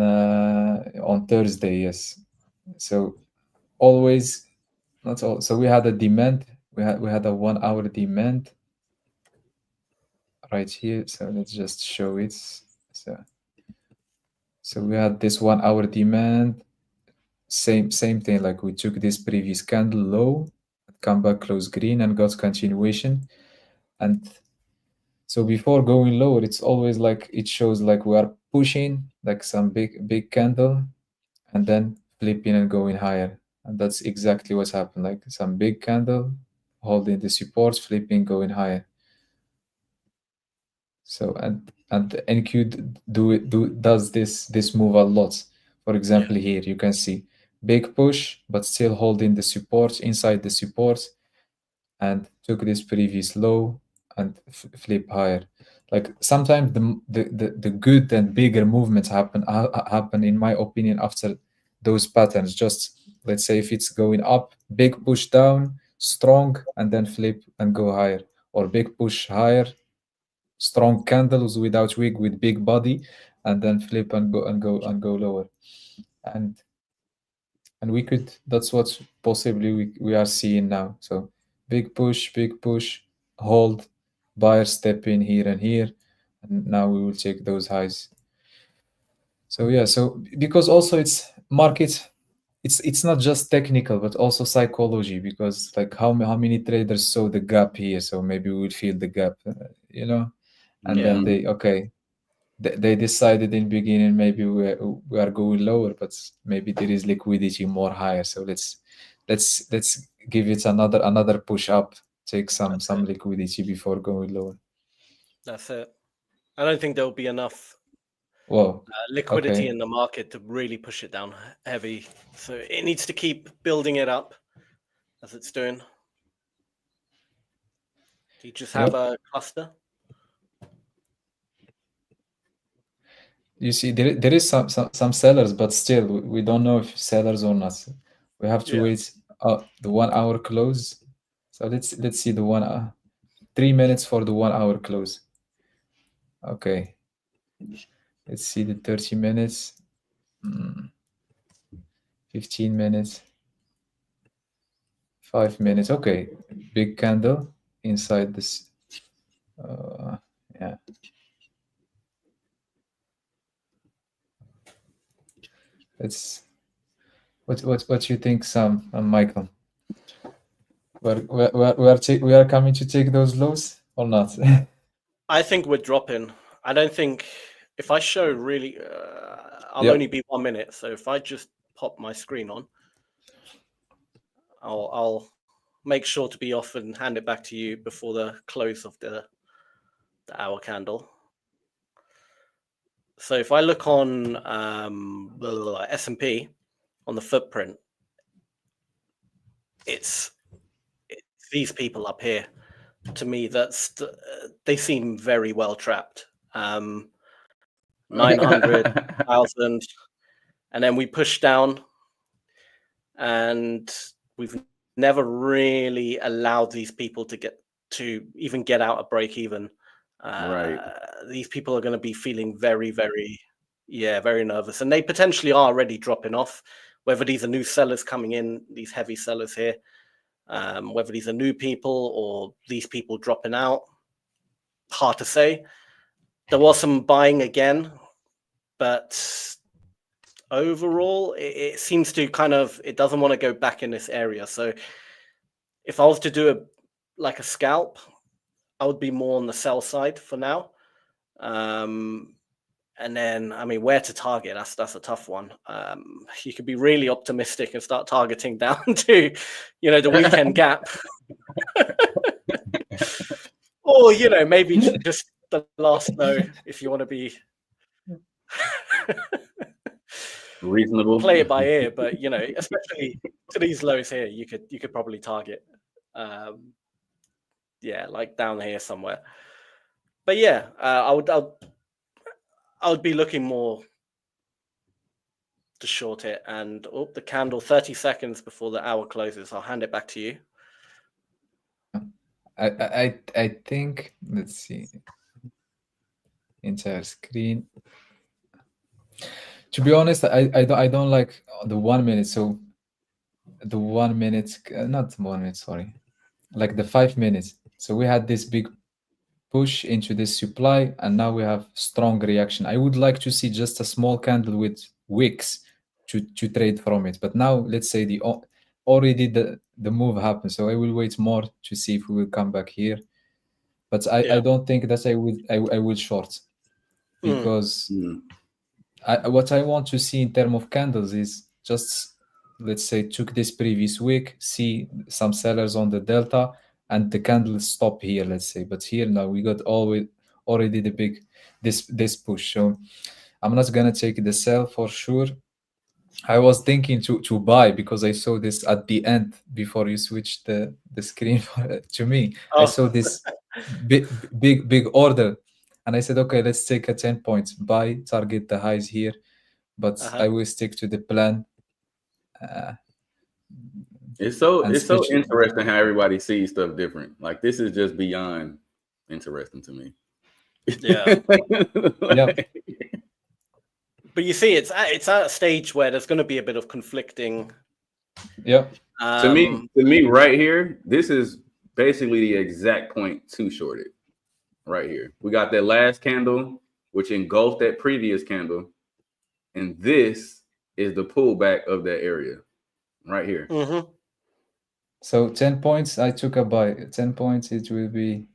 Thursday. Yes, so always not all. So we had a demand. We had a 1 hour demand right here. So let's just show it. So we had this 1 hour demand. Same thing. Like we took this previous candle low, come back, close green, and got continuation. And so before going lower, it's always like it shows like we are pushing like some big candle, and then flipping and going higher. And that's exactly what's happened. Like some big candle holding the supports, flipping, going higher. So and NQ does this move a lot. For example, here you can see big push, but still holding the support inside the support, and took this previous low and flip higher. Like sometimes the good and bigger movements happen in my opinion after those patterns. Just let's say if it's going up, big push down, strong, and then flip and go higher, or big push higher, strong candles without wick with big body, and then flip and go lower. And we could, that's what possibly we are seeing now. So big push, hold, buyer step in here and here, and now we will check those highs. So yeah, so because also it's market, it's not just technical but also psychology, because like how many traders saw the gap here, so maybe we will feel the gap, you know, and then they decided in beginning maybe we are going lower, but maybe there is liquidity more higher, so let's give it another push up, take some liquidity before going lower. That's it. I don't think there'll be enough liquidity in the market to really push it down heavy, so it needs to keep building it up as it's doing. Do you just have a cluster? You see, there is some sellers, but still we don't know if sellers or not. We have to wait the 1 hour close. So let's see the 1 hour, 3 minutes for the 1 hour close. Okay, let's see the 30 minutes, 15 minutes, 5 minutes. Okay, big candle inside this. Yeah. It's what you think, Sam and Michael? We are coming to take those lows or not? I think we're dropping. I don't think if I show really, I'll only be 1 minute. So if I just pop my screen on, I'll make sure to be off and hand it back to you before the close of the hour candle. So if I look on S&P on the footprint, it's these people up here. To me, they seem very well trapped. 900,000, and then we push down, and we've never really allowed these people to even get out a break even. These people are going to be feeling very, very, very nervous, and they potentially are already dropping off. Whether these are new sellers coming in, these heavy sellers here, whether these are new people or these people dropping out, hard to say. There was some buying again, but overall, it seems to it doesn't want to go back in this area. So if I was to do a scalp, I would be more on the sell side for now. And then, I mean, where to target, that's a tough one. You could be really optimistic and start targeting down to, the weekend gap. Or, maybe just the last low if you want to be reasonable. Play it by ear, but, especially to these lows here, you could probably target. Like down here somewhere. But yeah, I would be looking more to short it. And the candle 30 seconds before the hour closes. I'll hand it back to you. I think, let's see, entire screen. To be honest, I don't like the 1 minute. So the 1 minute, not 1 minute, sorry, like the 5 minutes. So we had this big push into this supply, and now we have strong reaction. I would like to see just a small candle with wicks to trade from it. But now let's say already the move happens. So I will wait more to see if we will come back here. But I don't think that I will short, because what I want to see in terms of candles is just, let's say, took this previous week, see some sellers on the delta, and the candle stop here, let's say. But here now we got already the big this push. So I'm not gonna take the sell for sure. I was thinking to buy because I saw this at the end before you switched the screen to me. I saw this big order, and I said, okay, let's take a 10 points buy, target the highs here, but I will stick to the plan. It's so interesting how everybody sees stuff different. Like, this is just beyond interesting to me. Yeah. Yep. But you see, it's at a stage where there's going to be a bit of conflicting. Yeah. To me, right here, this is basically the exact point to short it. Right here, we got that last candle, which engulfed that previous candle, and this is the pullback of that area, right here. So 10 points, I took a buy. 10 points, it will be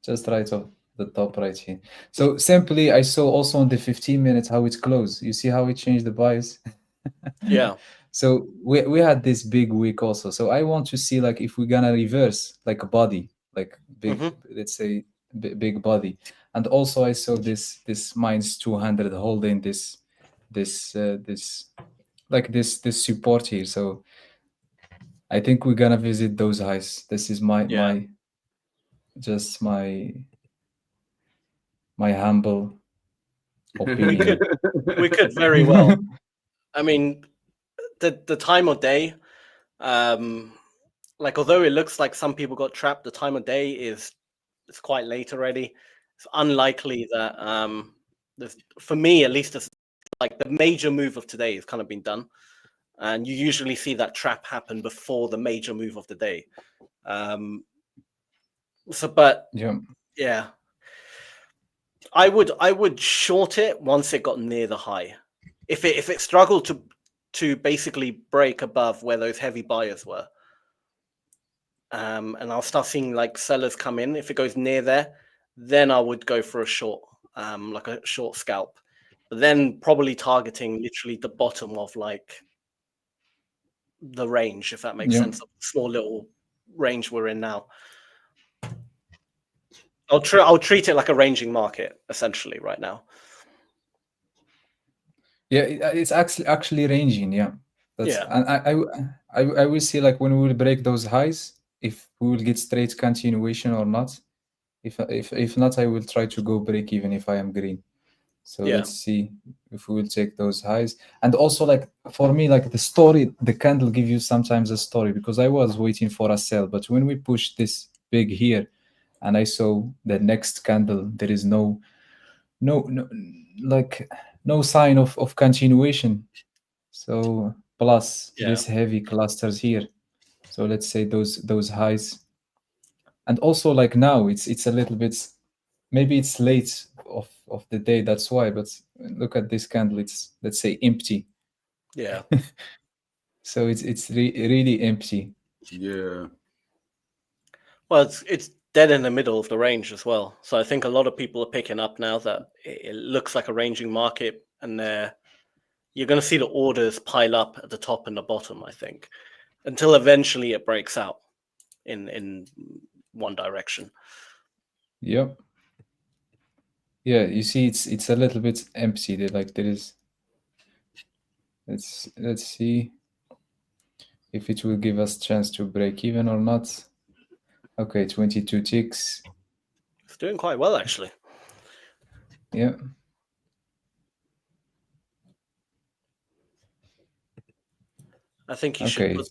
just right off the top right here. So simply, I saw also on the 15 minutes how it closed. You see how it changed the bias? Yeah. So we had this big week also. So I want to see, like, if we're gonna reverse like a body, like big, let's say big body. And also I saw this minus 200 holding this like this support here. So I think we're gonna visit those highs. This is my humble opinion. we could very well. I mean, the time of day, like, although it looks like some people got trapped, the time of day it's quite late already. It's unlikely that for me at least, it's like the major move of today has kind of been done, and you usually see that trap happen before the major move of the day. But I would short it once it got near the high. If it struggled to basically break above where those heavy buyers were, and I'll start seeing like sellers come in. If it goes near there, then I would go for a short, like a short scalp. But then probably targeting literally the bottom of like the range, if that makes sense. A small little range we're in now. I'll treat it like a ranging market essentially right now. Yeah, it's actually ranging. Yeah, and I will see, like, when we will break those highs, if we will get straight continuation or not. If not, I will try to go break even if I am green. So let's see if we will take those highs. And also, like, for me, like, the story, the candle give you sometimes a story, because I was waiting for a sell, but when we push this big here and I saw the next candle, there is no sign of continuation. So plus this heavy clusters here. So let's say those highs. And also, like, now it's a little bit, maybe it's late of the day, that's why, but look at this candle, it's, let's say, empty. Yeah. So it's really empty. Yeah. Well, it's dead in the middle of the range as well. So I think a lot of people are picking up now that it looks like a ranging market, and you're going to see the orders pile up at the top and the bottom, I think, until eventually it breaks out in one direction. Yep. Yeah, you see, it's a little bit empty. There is. Let's see if it will give us chance to break even or not. Okay, 22 ticks. It's doing quite well, actually. Yeah. I think you should put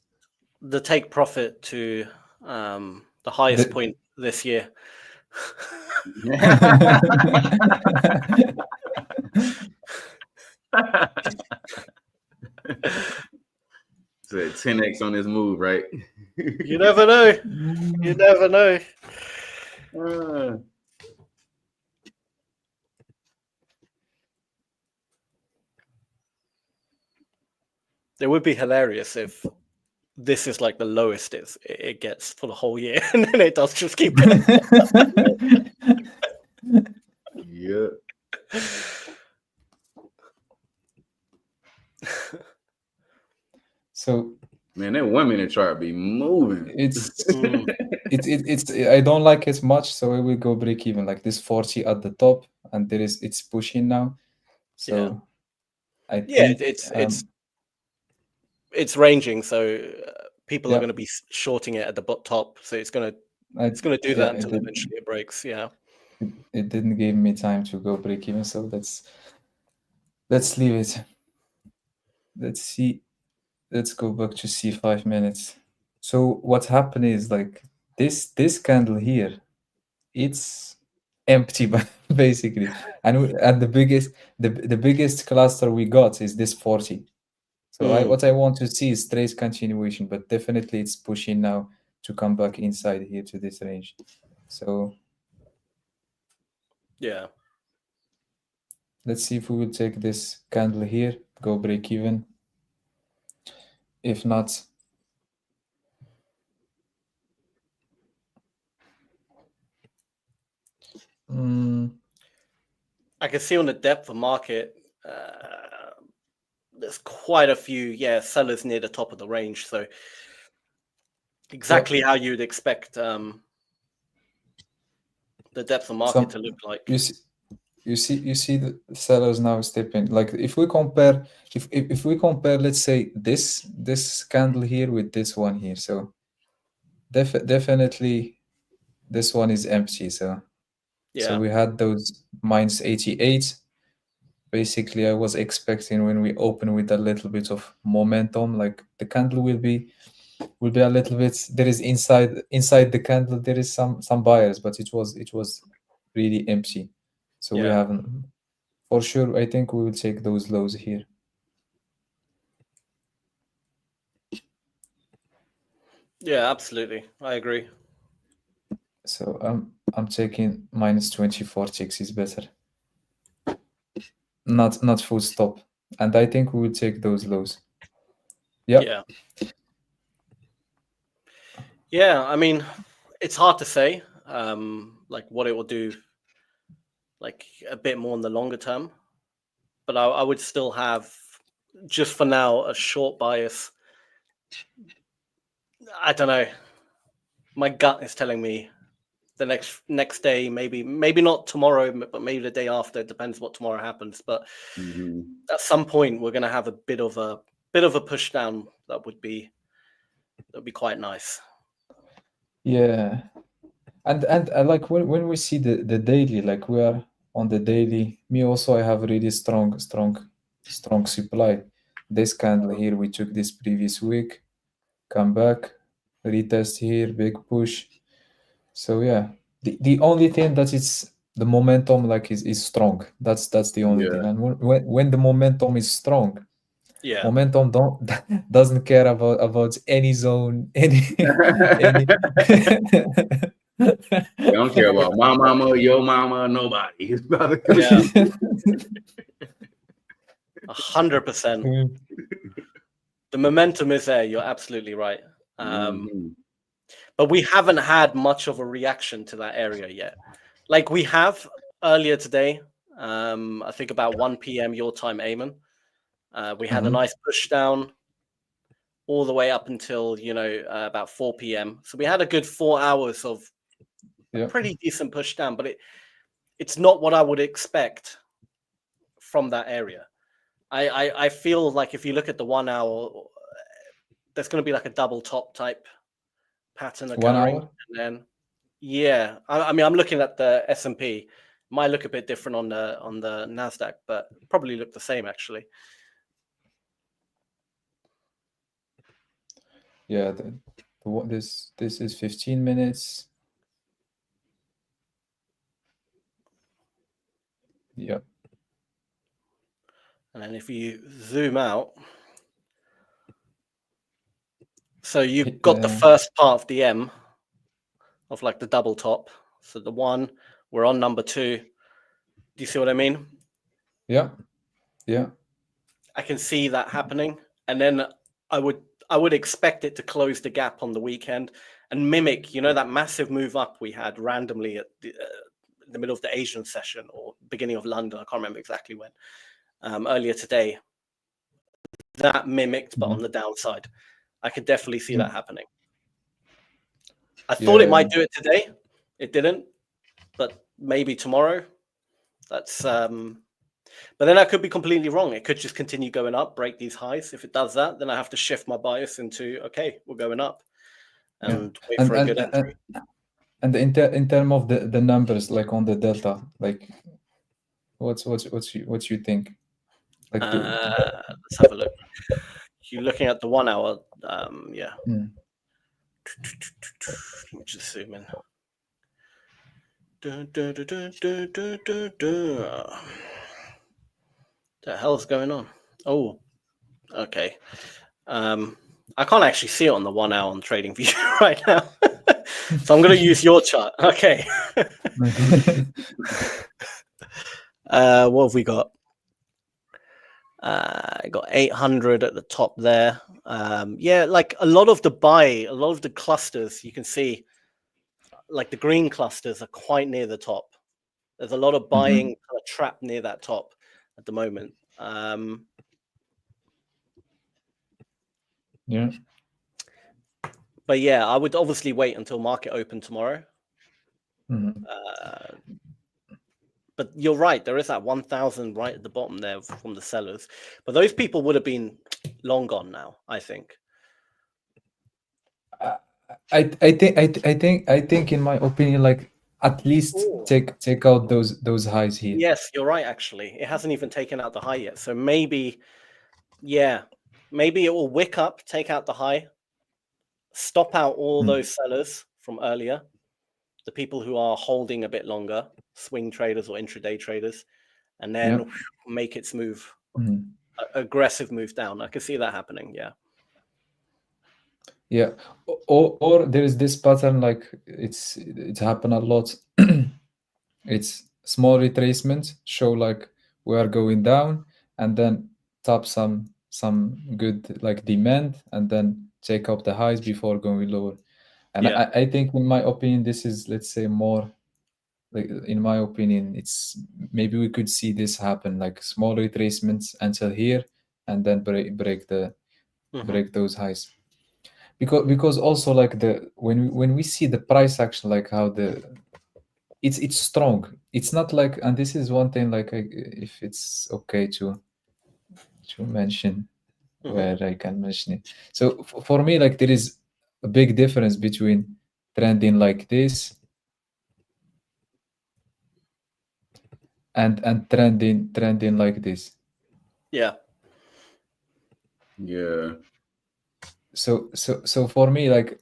the take profit to the highest point this year. So 10x on this move, right? You never know. You never know. It would be hilarious if this is like the lowest it gets for the whole year, and then it does just keep going. Yeah. So Man, that 1 minute chart be moving. it's it's I don't like it much, so I will go break even like this 40 at the top, and it's pushing now. So I think it's ranging, so people are Yeah. going to be shorting it at the top. So it's going to do that until eventually it breaks. Yeah. It didn't give me time to go break even, so let's leave it. Let's see. Let's go back to see 5 minutes. So what happened is like this candle here, it's empty basically, and the biggest cluster we got is this 40. So what I want to see is trace continuation, but definitely it's pushing now to come back inside here to this range. So yeah, let's see if we will take this candle here, go break even. If not, I can see on the depth of market, there's quite a few sellers near the top of the range. So exactly how you'd expect the depth of market to look like. You see the sellers now stepping. Like if we compare, if we compare, let's say this candle here with this one here, so definitely this one is empty. So we had those -88. Basically, I was expecting when we open with a little bit of momentum, like the candle will be a little bit. There is inside the candle there is some buyers, but it was really empty. So we haven't, for sure. I think we will take those lows here. Yeah, absolutely. I agree. So I'm taking -24 ticks is better. Not full stop. And I think we will take those lows. Yeah. Yeah, I mean, it's hard to say like what it will do like a bit more in the longer term. But I would still have, just for now, a short bias. I don't know. My gut is telling me the next day, maybe not tomorrow, but maybe the day after. It depends what tomorrow happens. But at some point, we're going to have a bit of a push down that would be quite nice. Yeah, and like when we see the daily, like we are on the daily. Me also, I have really strong supply. This candle here, we took this previous week, come back, retest here, big push. So yeah, the only thing that it's the momentum like is strong. That's the only thing. And when the momentum is strong, momentum doesn't care about any zone, any. They don't care about my mama, your mama, nobody. He's about to 100%. The momentum is there. You're absolutely right. But we haven't had much of a reaction to that area yet. Like we have earlier today, I think about 1 p.m. your time, Aymane. We had a nice push down all the way up until, about 4 p.m. So we had a good 4 hours of a pretty decent push down, but it's not what I would expect from that area. I feel like if you look at the 1 hour, there's going to be like a double top type pattern occurring. 1 hour? And then, I mean, I'm looking at the S&P. Might look a bit different on the NASDAQ, but probably look the same actually. Yeah, this is 15 minutes. Yeah. And then if you zoom out, so you've got the first part of the M of like the double top. So the one, we're on number 2. Do you see what I mean? Yeah. I can see that happening. And then I I would expect it to close the gap on the weekend and mimic, you know, that massive move up we had randomly at the middle of the Asian session or beginning of London. I can't remember exactly when, earlier today. That mimicked, but on the downside. I could definitely see that happening. I thought it might do it today. It didn't, but maybe tomorrow. That's but then I could be completely wrong. It could just continue going up, break these highs. If it does that, then I have to shift my bias into, okay, we're going up and wait for a good entry. And in terms of the numbers, like on the delta, like what you think? Like let's have a look. You're looking at the 1 hour, yeah. Let me just zoom in. The hell's going on? Oh, okay. I can't actually see it on the 1 hour on Trading View right now. So I'm going to use your chart. Okay. What have we got? I got 800 at the top there. Yeah, like a lot of the clusters, you can see, like the green clusters are quite near the top. There's a lot of buying kind of trapped near that top at the moment. Yeah. But yeah, I would obviously wait until market open tomorrow. But you're right, there is that 1,000 right at the bottom there from the sellers. But those people would have been long gone now, I think. I think in my opinion, like at least take out those highs here. Yes, you're right. Actually, it hasn't even taken out the high yet. So maybe, yeah, maybe it will wick up, take out the high, stop out all those sellers from earlier, the people who are holding a bit longer, swing traders or intraday traders, and then make its move, aggressive move down. I could see that happening. Yeah. Yeah, or there is this pattern, like it's happened a lot. It's small retracements show like we are going down, and then tap some good like demand, and then take up the highs before going lower. And I think, in my opinion, this is, let's say, more like, in my opinion, it's maybe we could see this happen, like small retracements until here, and then break those highs. Because also, like, when we see the price action, like how it's strong. It's not like, and this is one thing, like, if it's okay to mention, where I can mention it. So for me, like, there is a big difference between trending like this and trending like this. Yeah. Yeah. So for me, like,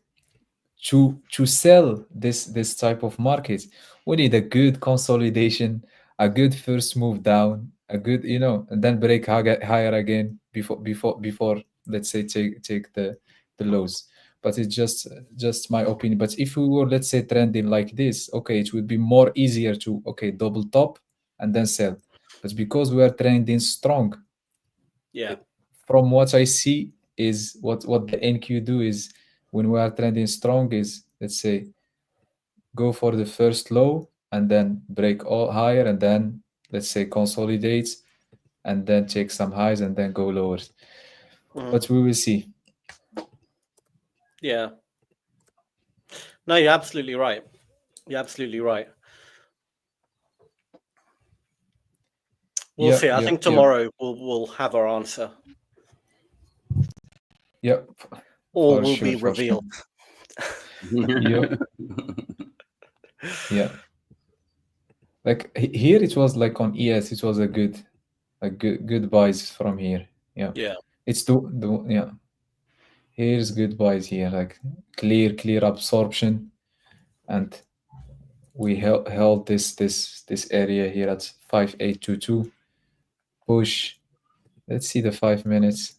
to sell this type of market, we need a good consolidation, a good first move down, a good, and then break higher again before let's say take the lows. But it's just my opinion. But if we were, let's say, trending like this, okay, it would be more easier to double top and then sell. But because we are trending strong, from what I see is what the NQ do is, when we are trending strong, is, let's say, go for the first low and then break all higher, and then, let's say, consolidate and then take some highs and then go lower. But we will see. Yeah. No, you're absolutely right. You're absolutely right. We'll see. I think tomorrow we'll have our answer. Yep. All will be revealed. Yeah. Like here, it was like on ES, it was a good buys from here. Yeah. Yeah. It's yeah. Here's good buys here, like clear absorption, and we held this area here at 5822. Push. Let's see the 5 minutes.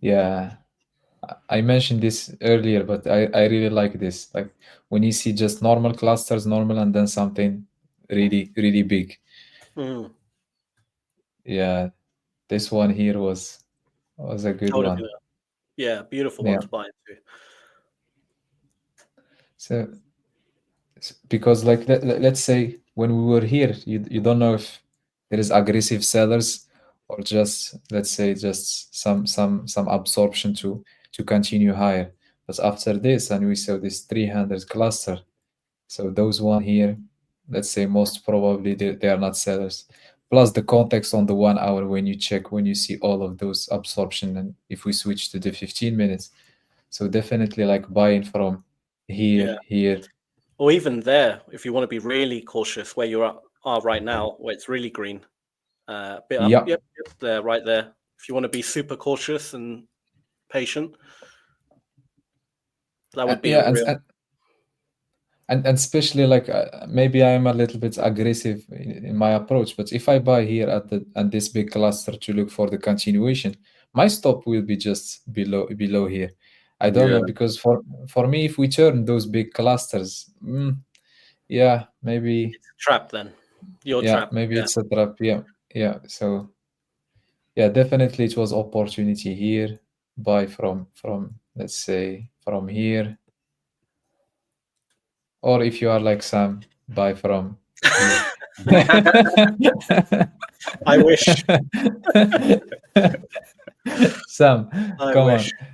Yeah, I mentioned this earlier, but I really like this. Like when you see just normal clusters, and then something really big. Yeah, this one here was a good Totally one. good. Yeah, beautiful Yeah. one to buy into. So because like let's say when we were here, you don't know if there is aggressive sellers or just, let's say, just some absorption to continue higher. But after this, and we saw this 300 cluster, so those one here, let's say most probably they are not sellers. Plus the context on the 1 hour, when you check, when you see all of those absorption, and if we switch to the 15 minutes, so definitely like buying from here, here. Or even there, if you want to be really cautious, where you are right now, where it's really green. Bit up, Yep. yep, there, right there. If you want to be super cautious and patient, that would be Yeah, a real. and especially like maybe I am a little bit aggressive in my approach, but if I buy here at this big cluster to look for the continuation, my stop will be just below here. I don't know, because for me, if we turn those big clusters, yeah, maybe It's a trap then. You're trapped. maybe Yeah. it's a trap. Yeah. So yeah, definitely it was opportunity here. Buy from let's say from here. Or if you are like Sam, buy from here. I wish. Sam, I come wish. on.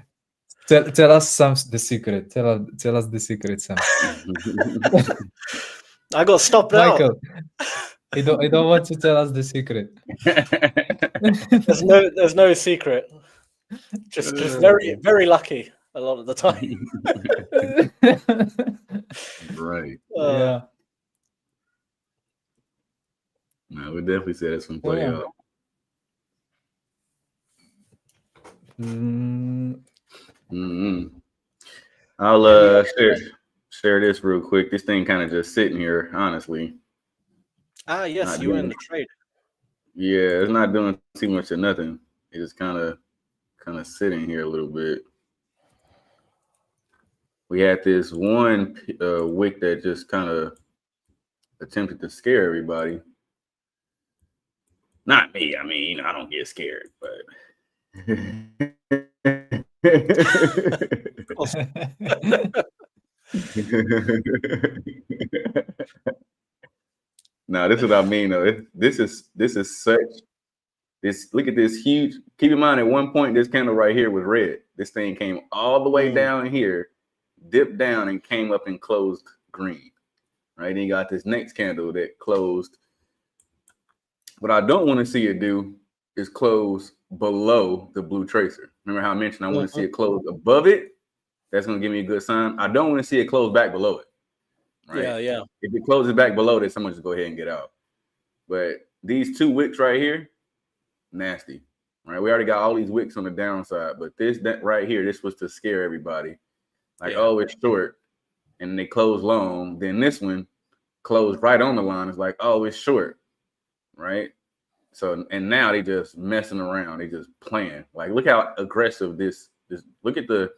Tell us the secret. Tell us the secret, Sam. I got stopped out. Michael, I don't want to tell us the secret. There's no secret. Just very, very lucky a lot of the time. Right. Yeah. No, we definitely said it's gonna play out. I'll share this real quick. This thing kind of just sitting here, honestly. Yes, you were in the trade. Yeah, it's not doing too much of nothing. It's just kind of sitting here a little bit. We had this one wick that just kind of attempted to scare everybody. Not me. I mean, I don't get scared, but no, this is what I mean though. This is such this. Look at this huge. Keep in mind, at one point, this candle right here was red. This thing came all the way down here, dipped down, and came up and closed green. Right, then you got this next candle that closed. What I don't want to see it do is close below the blue tracer. Remember how I mentioned I want to see it close above it? That's going to give me a good sign. I don't want to see it close back below it. Right? Yeah. If it closes back below this, someone just go ahead and get out. But these two wicks right here, nasty. Right? We already got all these wicks on the downside, but that right here, this was to scare everybody. Like, oh, it's short, and they close long. Then this one closed right on the line. It's like, oh, it's short. Right? So, and now they just messing around. They just playing. Like, look how aggressive this. Look at the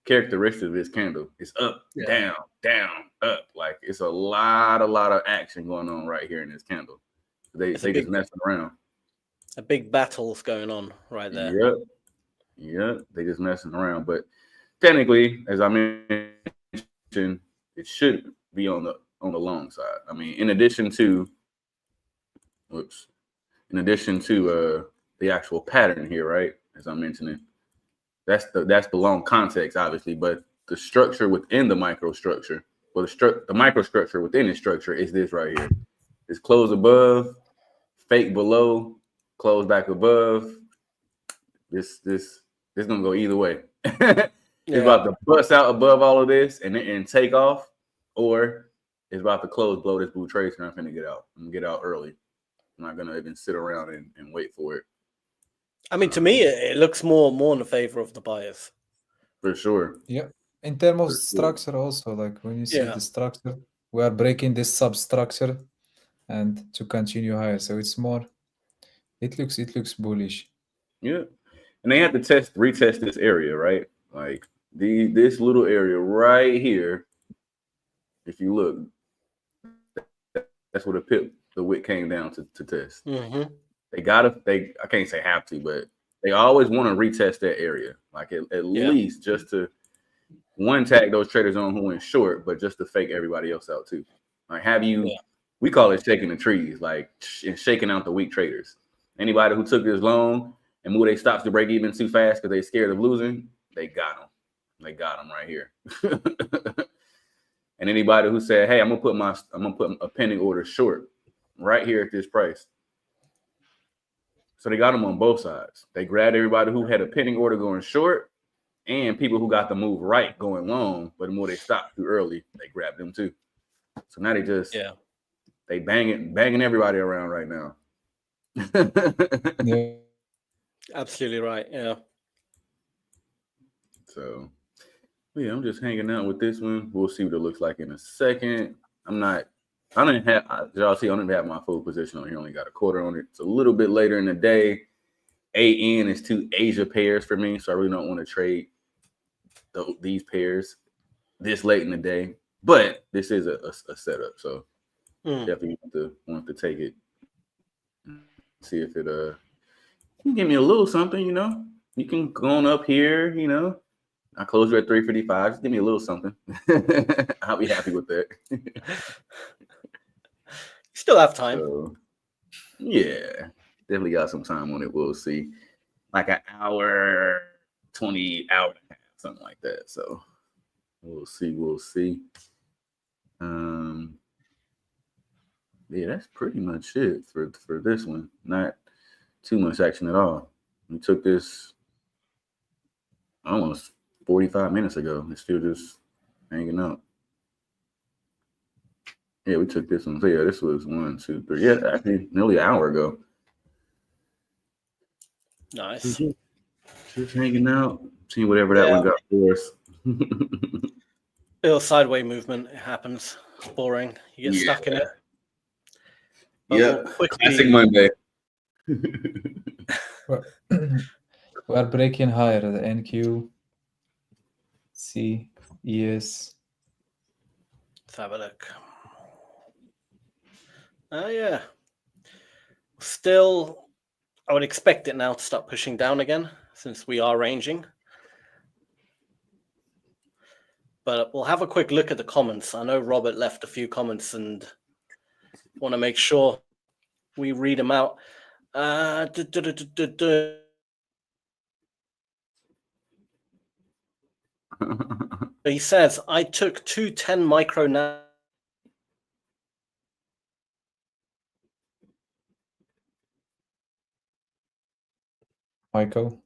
characteristics of this candle. It's up, down, up. Like, it's a lot of action going on right here in this candle. They just messing around. A big battle's going on right there. Yep. They just messing around. But technically, as I mentioned, it should be on the long side. I mean, in addition to the actual pattern here, right? As I'm mentioning, that's the long context, obviously, but the structure within the microstructure, well, the microstructure within the structure is this right here. It's close above, fake below, close back above. This gonna go either way. It's about to bust out above all of this and take off, or it's about to close below this blue tracer. I'm gonna get out. I'm gonna get out early. I'm not gonna even sit around and wait for it. I mean, to me, it looks more in the favor of the buyers. For sure. Yeah. In terms of structure, also, like when you see the structure, we are breaking this substructure and to continue higher. So it's more. It looks bullish. Yeah, and they have to retest this area, right? Like this little area right here. If you look, that's where the wick came down to test. Mm-hmm. I can't say have to, but they always want to retest that area, like at least just to one tag those traders on who went short, but just to fake everybody else out too. Like we call it shaking the trees, like shaking out the weak traders. Anybody who took this long and moved their stops to break even too fast because they scared of losing, they got them. They got them right here. And anybody who said, "Hey, I'm gonna put a pending order short right here at this price," so they got them on both sides. They grabbed everybody who had a pending order going short, and people who got the move right going long, but the more they stopped too early, they grabbed them too. So now they just they banging everybody around right now. Yeah. Absolutely right. Yeah. So yeah, I'm just hanging out with this one. We'll see what it looks like in a second. Y'all see, I don't even have my full position on here. Only got a quarter on it. It's a little bit later in the day. AN is 2 Asia pairs for me, so I really don't want to trade these pairs this late in the day. But this is a setup, so definitely want to take it. See if it can give me a little something, you know. You can go on up here, you know. I close you at 355. Just give me a little something. I'll be happy with that. Still have time. So, yeah, definitely got some time on it. We'll see. Like an hour, 20 hour and a half, something like that. So we'll see. Yeah, that's pretty much it for this one. Not too much action at all. We took this almost 45 minutes ago. It's still just hanging out. Yeah, we took this one. So yeah, this was 1, 2, 3. Yeah, actually nearly an hour ago. Nice. Just hanging out, seeing whatever that one got for us. Little sideways movement. It happens. Boring. You get stuck in it. Yeah, classic Monday. We're breaking higher. The NQ, C, ES. Let's have a look. Oh, yeah. Still, I would expect it now to start pushing down again since we are ranging. But we'll have a quick look at the comments. I know Robert left a few comments and want to make sure we read them out. He says, I took 2 10 micro now. Michael.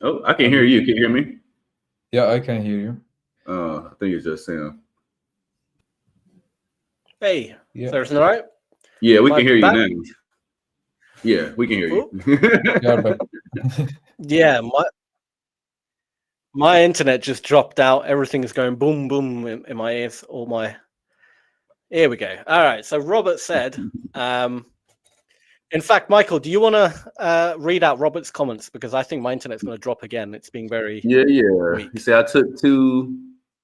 Oh, I can hear you. Can you hear me? Yeah, I can hear you. I think it's just Sam. Hey, yeah. Is everything all right? Yeah, we can hear you now. Yeah, we can hear you. Yeah, my internet just dropped out. Everything is going boom, boom in my ears. Here we go. All right. So Robert said, in fact, Michael, do you want to read out Robert's comments? Because I think my internet's going to drop again. It's being very weak. You see, I took 2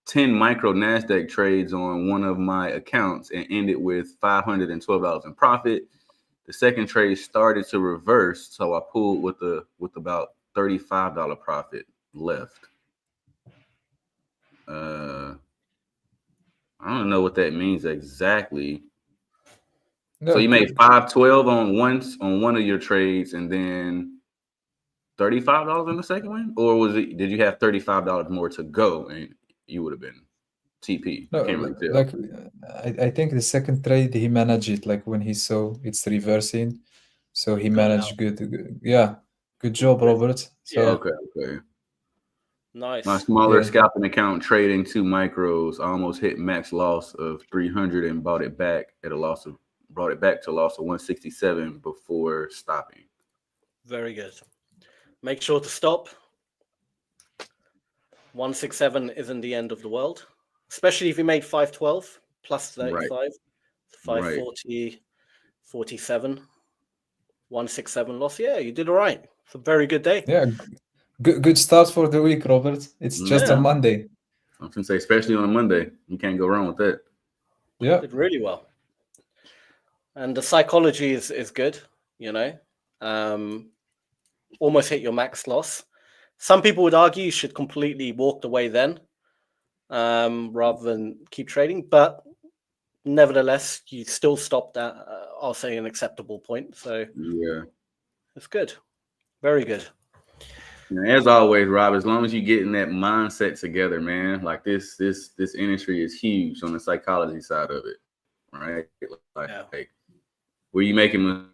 10 micro NASDAQ trades on one of my accounts and ended with $512 in profit. The second trade started to reverse, so I pulled with about $35 profit left. I don't know what that means exactly. No, so you made $512 on one of your trades, and then $35 on the second one, or did you have $35 more to go and you would have been TP? No, like I think the second trade he managed it like when he saw it's reversing, so he managed good. Yeah, good job, Robert. So okay. Nice. My smaller scalping account trading 2 micros, I almost hit max loss of 300 and brought it back to a loss of 167 before stopping. Very good. Make sure to stop. 167 isn't the end of the world, especially if you made 512 plus 35, 540, 47, 167 loss. Yeah, you did all right. It's a very good day. Yeah, good start for the week, Robert. It's just a Monday. I was going to say, especially on a Monday, you can't go wrong with that. Yeah, did really well. And the psychology is good, you know. almost hit your max loss. Some people would argue you should completely walk away then, rather than keep trading. But nevertheless, you still stopped at, I'll say, an acceptable point. So Yeah. it's good. Very good. And as always, Rob, as long as you get in that mindset together, man, like this industry is huge on the psychology side of it, right? Like, were you making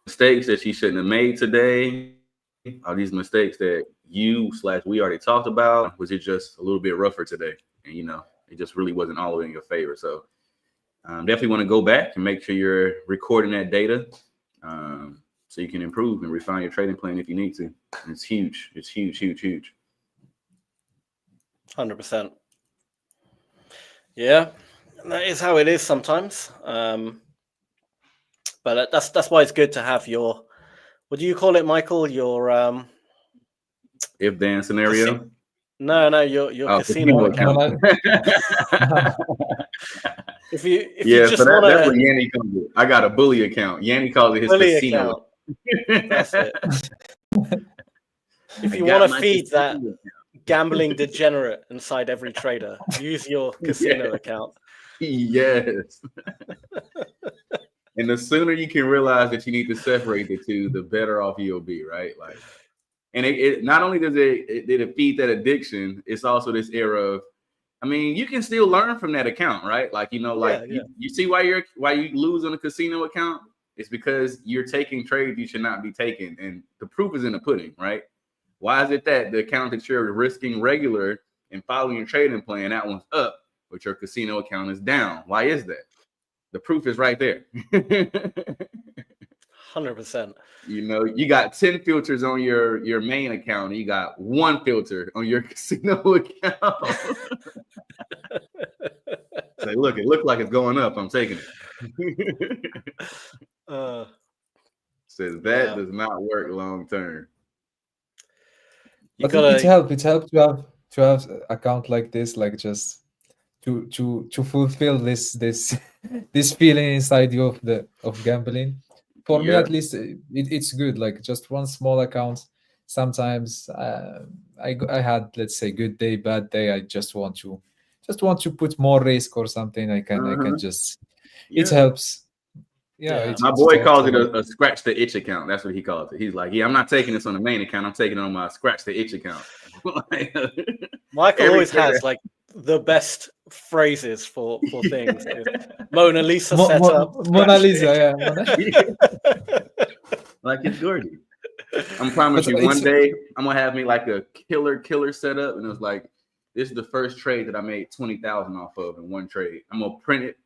mistakes that you shouldn't have made today? Are these mistakes that we already talked about? Was it just a little bit rougher today? And, you know, it just really wasn't all in your favor. So definitely want to go back and make sure you're recording that data so you can improve and refine your trading plan if you need to. And it's huge. It's huge, huge, huge. 100%. Yeah, that is how it is sometimes. But that's why it's good to have your, what do you call it, Michael? Your if then scenario. No, your casino account. if you just so want to, that's what Jannie calls it. I got a bully account. Jannie calls it his casino account. That's it. If you want to feed that gambling degenerate inside every trader, use your casino account. Yes. And the sooner you can realize that you need to separate the two, the better off you'll be, right? Like, and it not only does it feed that addiction, it's also this era of, I mean, you can still learn from that account, right? Like, you know, like you see why you lose on a casino account? It's because you're taking trades you should not be taking, and the proof is in the pudding, right? Why is it that the account that you're risking regular and following your trading plan, that one's up, but your casino account is down? Why is that? The proof is right there. 100%. You know, you got 10 filters on your main account, and you got one filter on your casino account. Say, look, it looked like it's going up. I'm taking it. Says that does not work long term. But it helps to have account like this, like just to fulfill this feeling inside you of gambling. For me, at least, it's good. Like just one small account. Sometimes I had, let's say, good day, bad day. I just want to put more risk or something. I can just. It helps. Yeah. My boy calls it a scratch the itch account. That's what he calls it. He's like, yeah, I'm not taking this on the main account. I'm taking it on my scratch the itch account. Michael always has like the best phrases for things. Mona Lisa setup. Mona Lisa, yeah. Like it's gorgeous. I'm promising you one day I'm gonna have me like a killer setup, and it was like, this is the first trade that I made 20,000 off of in one trade. I'm gonna print it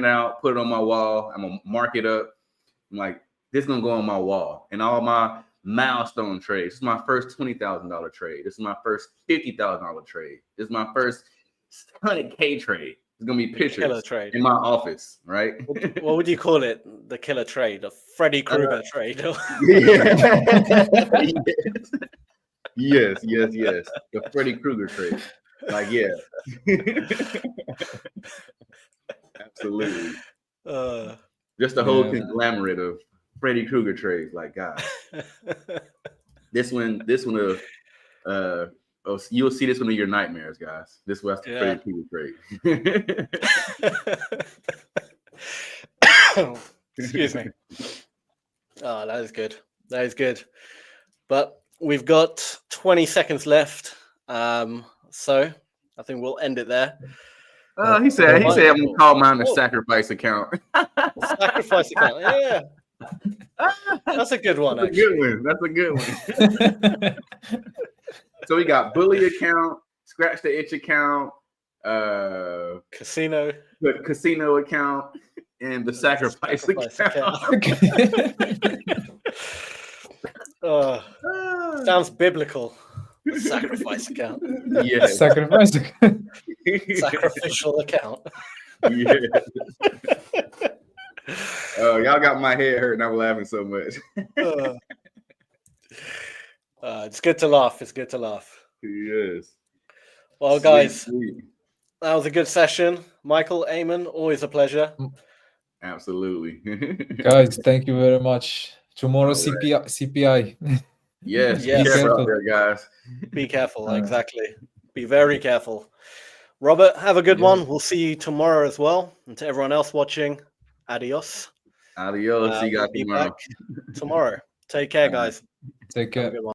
out, put it on my wall. I'm gonna mark it up. I'm like, this is gonna go on my wall, and all my milestone trades. This is my first $20,000 trade. This is my first $50,000 trade. This is my first 100K trade. It's gonna be pictures in my office, right? What would you call it? The killer trade, a Freddy Krueger trade. Yes. The Freddy Krueger trade. Like, yeah. Absolutely. Just the whole conglomerate of Freddy Krueger trades. Like, God. This one you'll see this one in your nightmares, guys. This was the Freddy Krueger trade. Excuse me. Oh, that is good. That is good. But we've got 20 seconds left. So I think we'll end it there. He said I'm gonna call mine the sacrifice account. Sacrifice account, yeah. That's a good one. That's a good one. So we got bully account, scratch the itch account, casino account, and the sacrifice account. Sounds biblical. The sacrifice account. Yeah. Sacrifice account. Sacrificial account. Yeah. Y'all got my head hurt and I'm laughing so much. It's good to laugh. It's good to laugh. Yes. Well, guys, that was a good session. Michael, Aymane, always a pleasure. Absolutely. Guys, thank you very much. Tomorrow All right. CPI. Yes, Yes. be careful Careful. out there, guys. Be careful. Uh, Exactly. Be very careful. Robert, have a good Yeah. one. We'll see you tomorrow as well. And to everyone else watching, adios. Adios. See you guys We'll be tomorrow. back tomorrow. Take care, guys. Take Have a care. good one.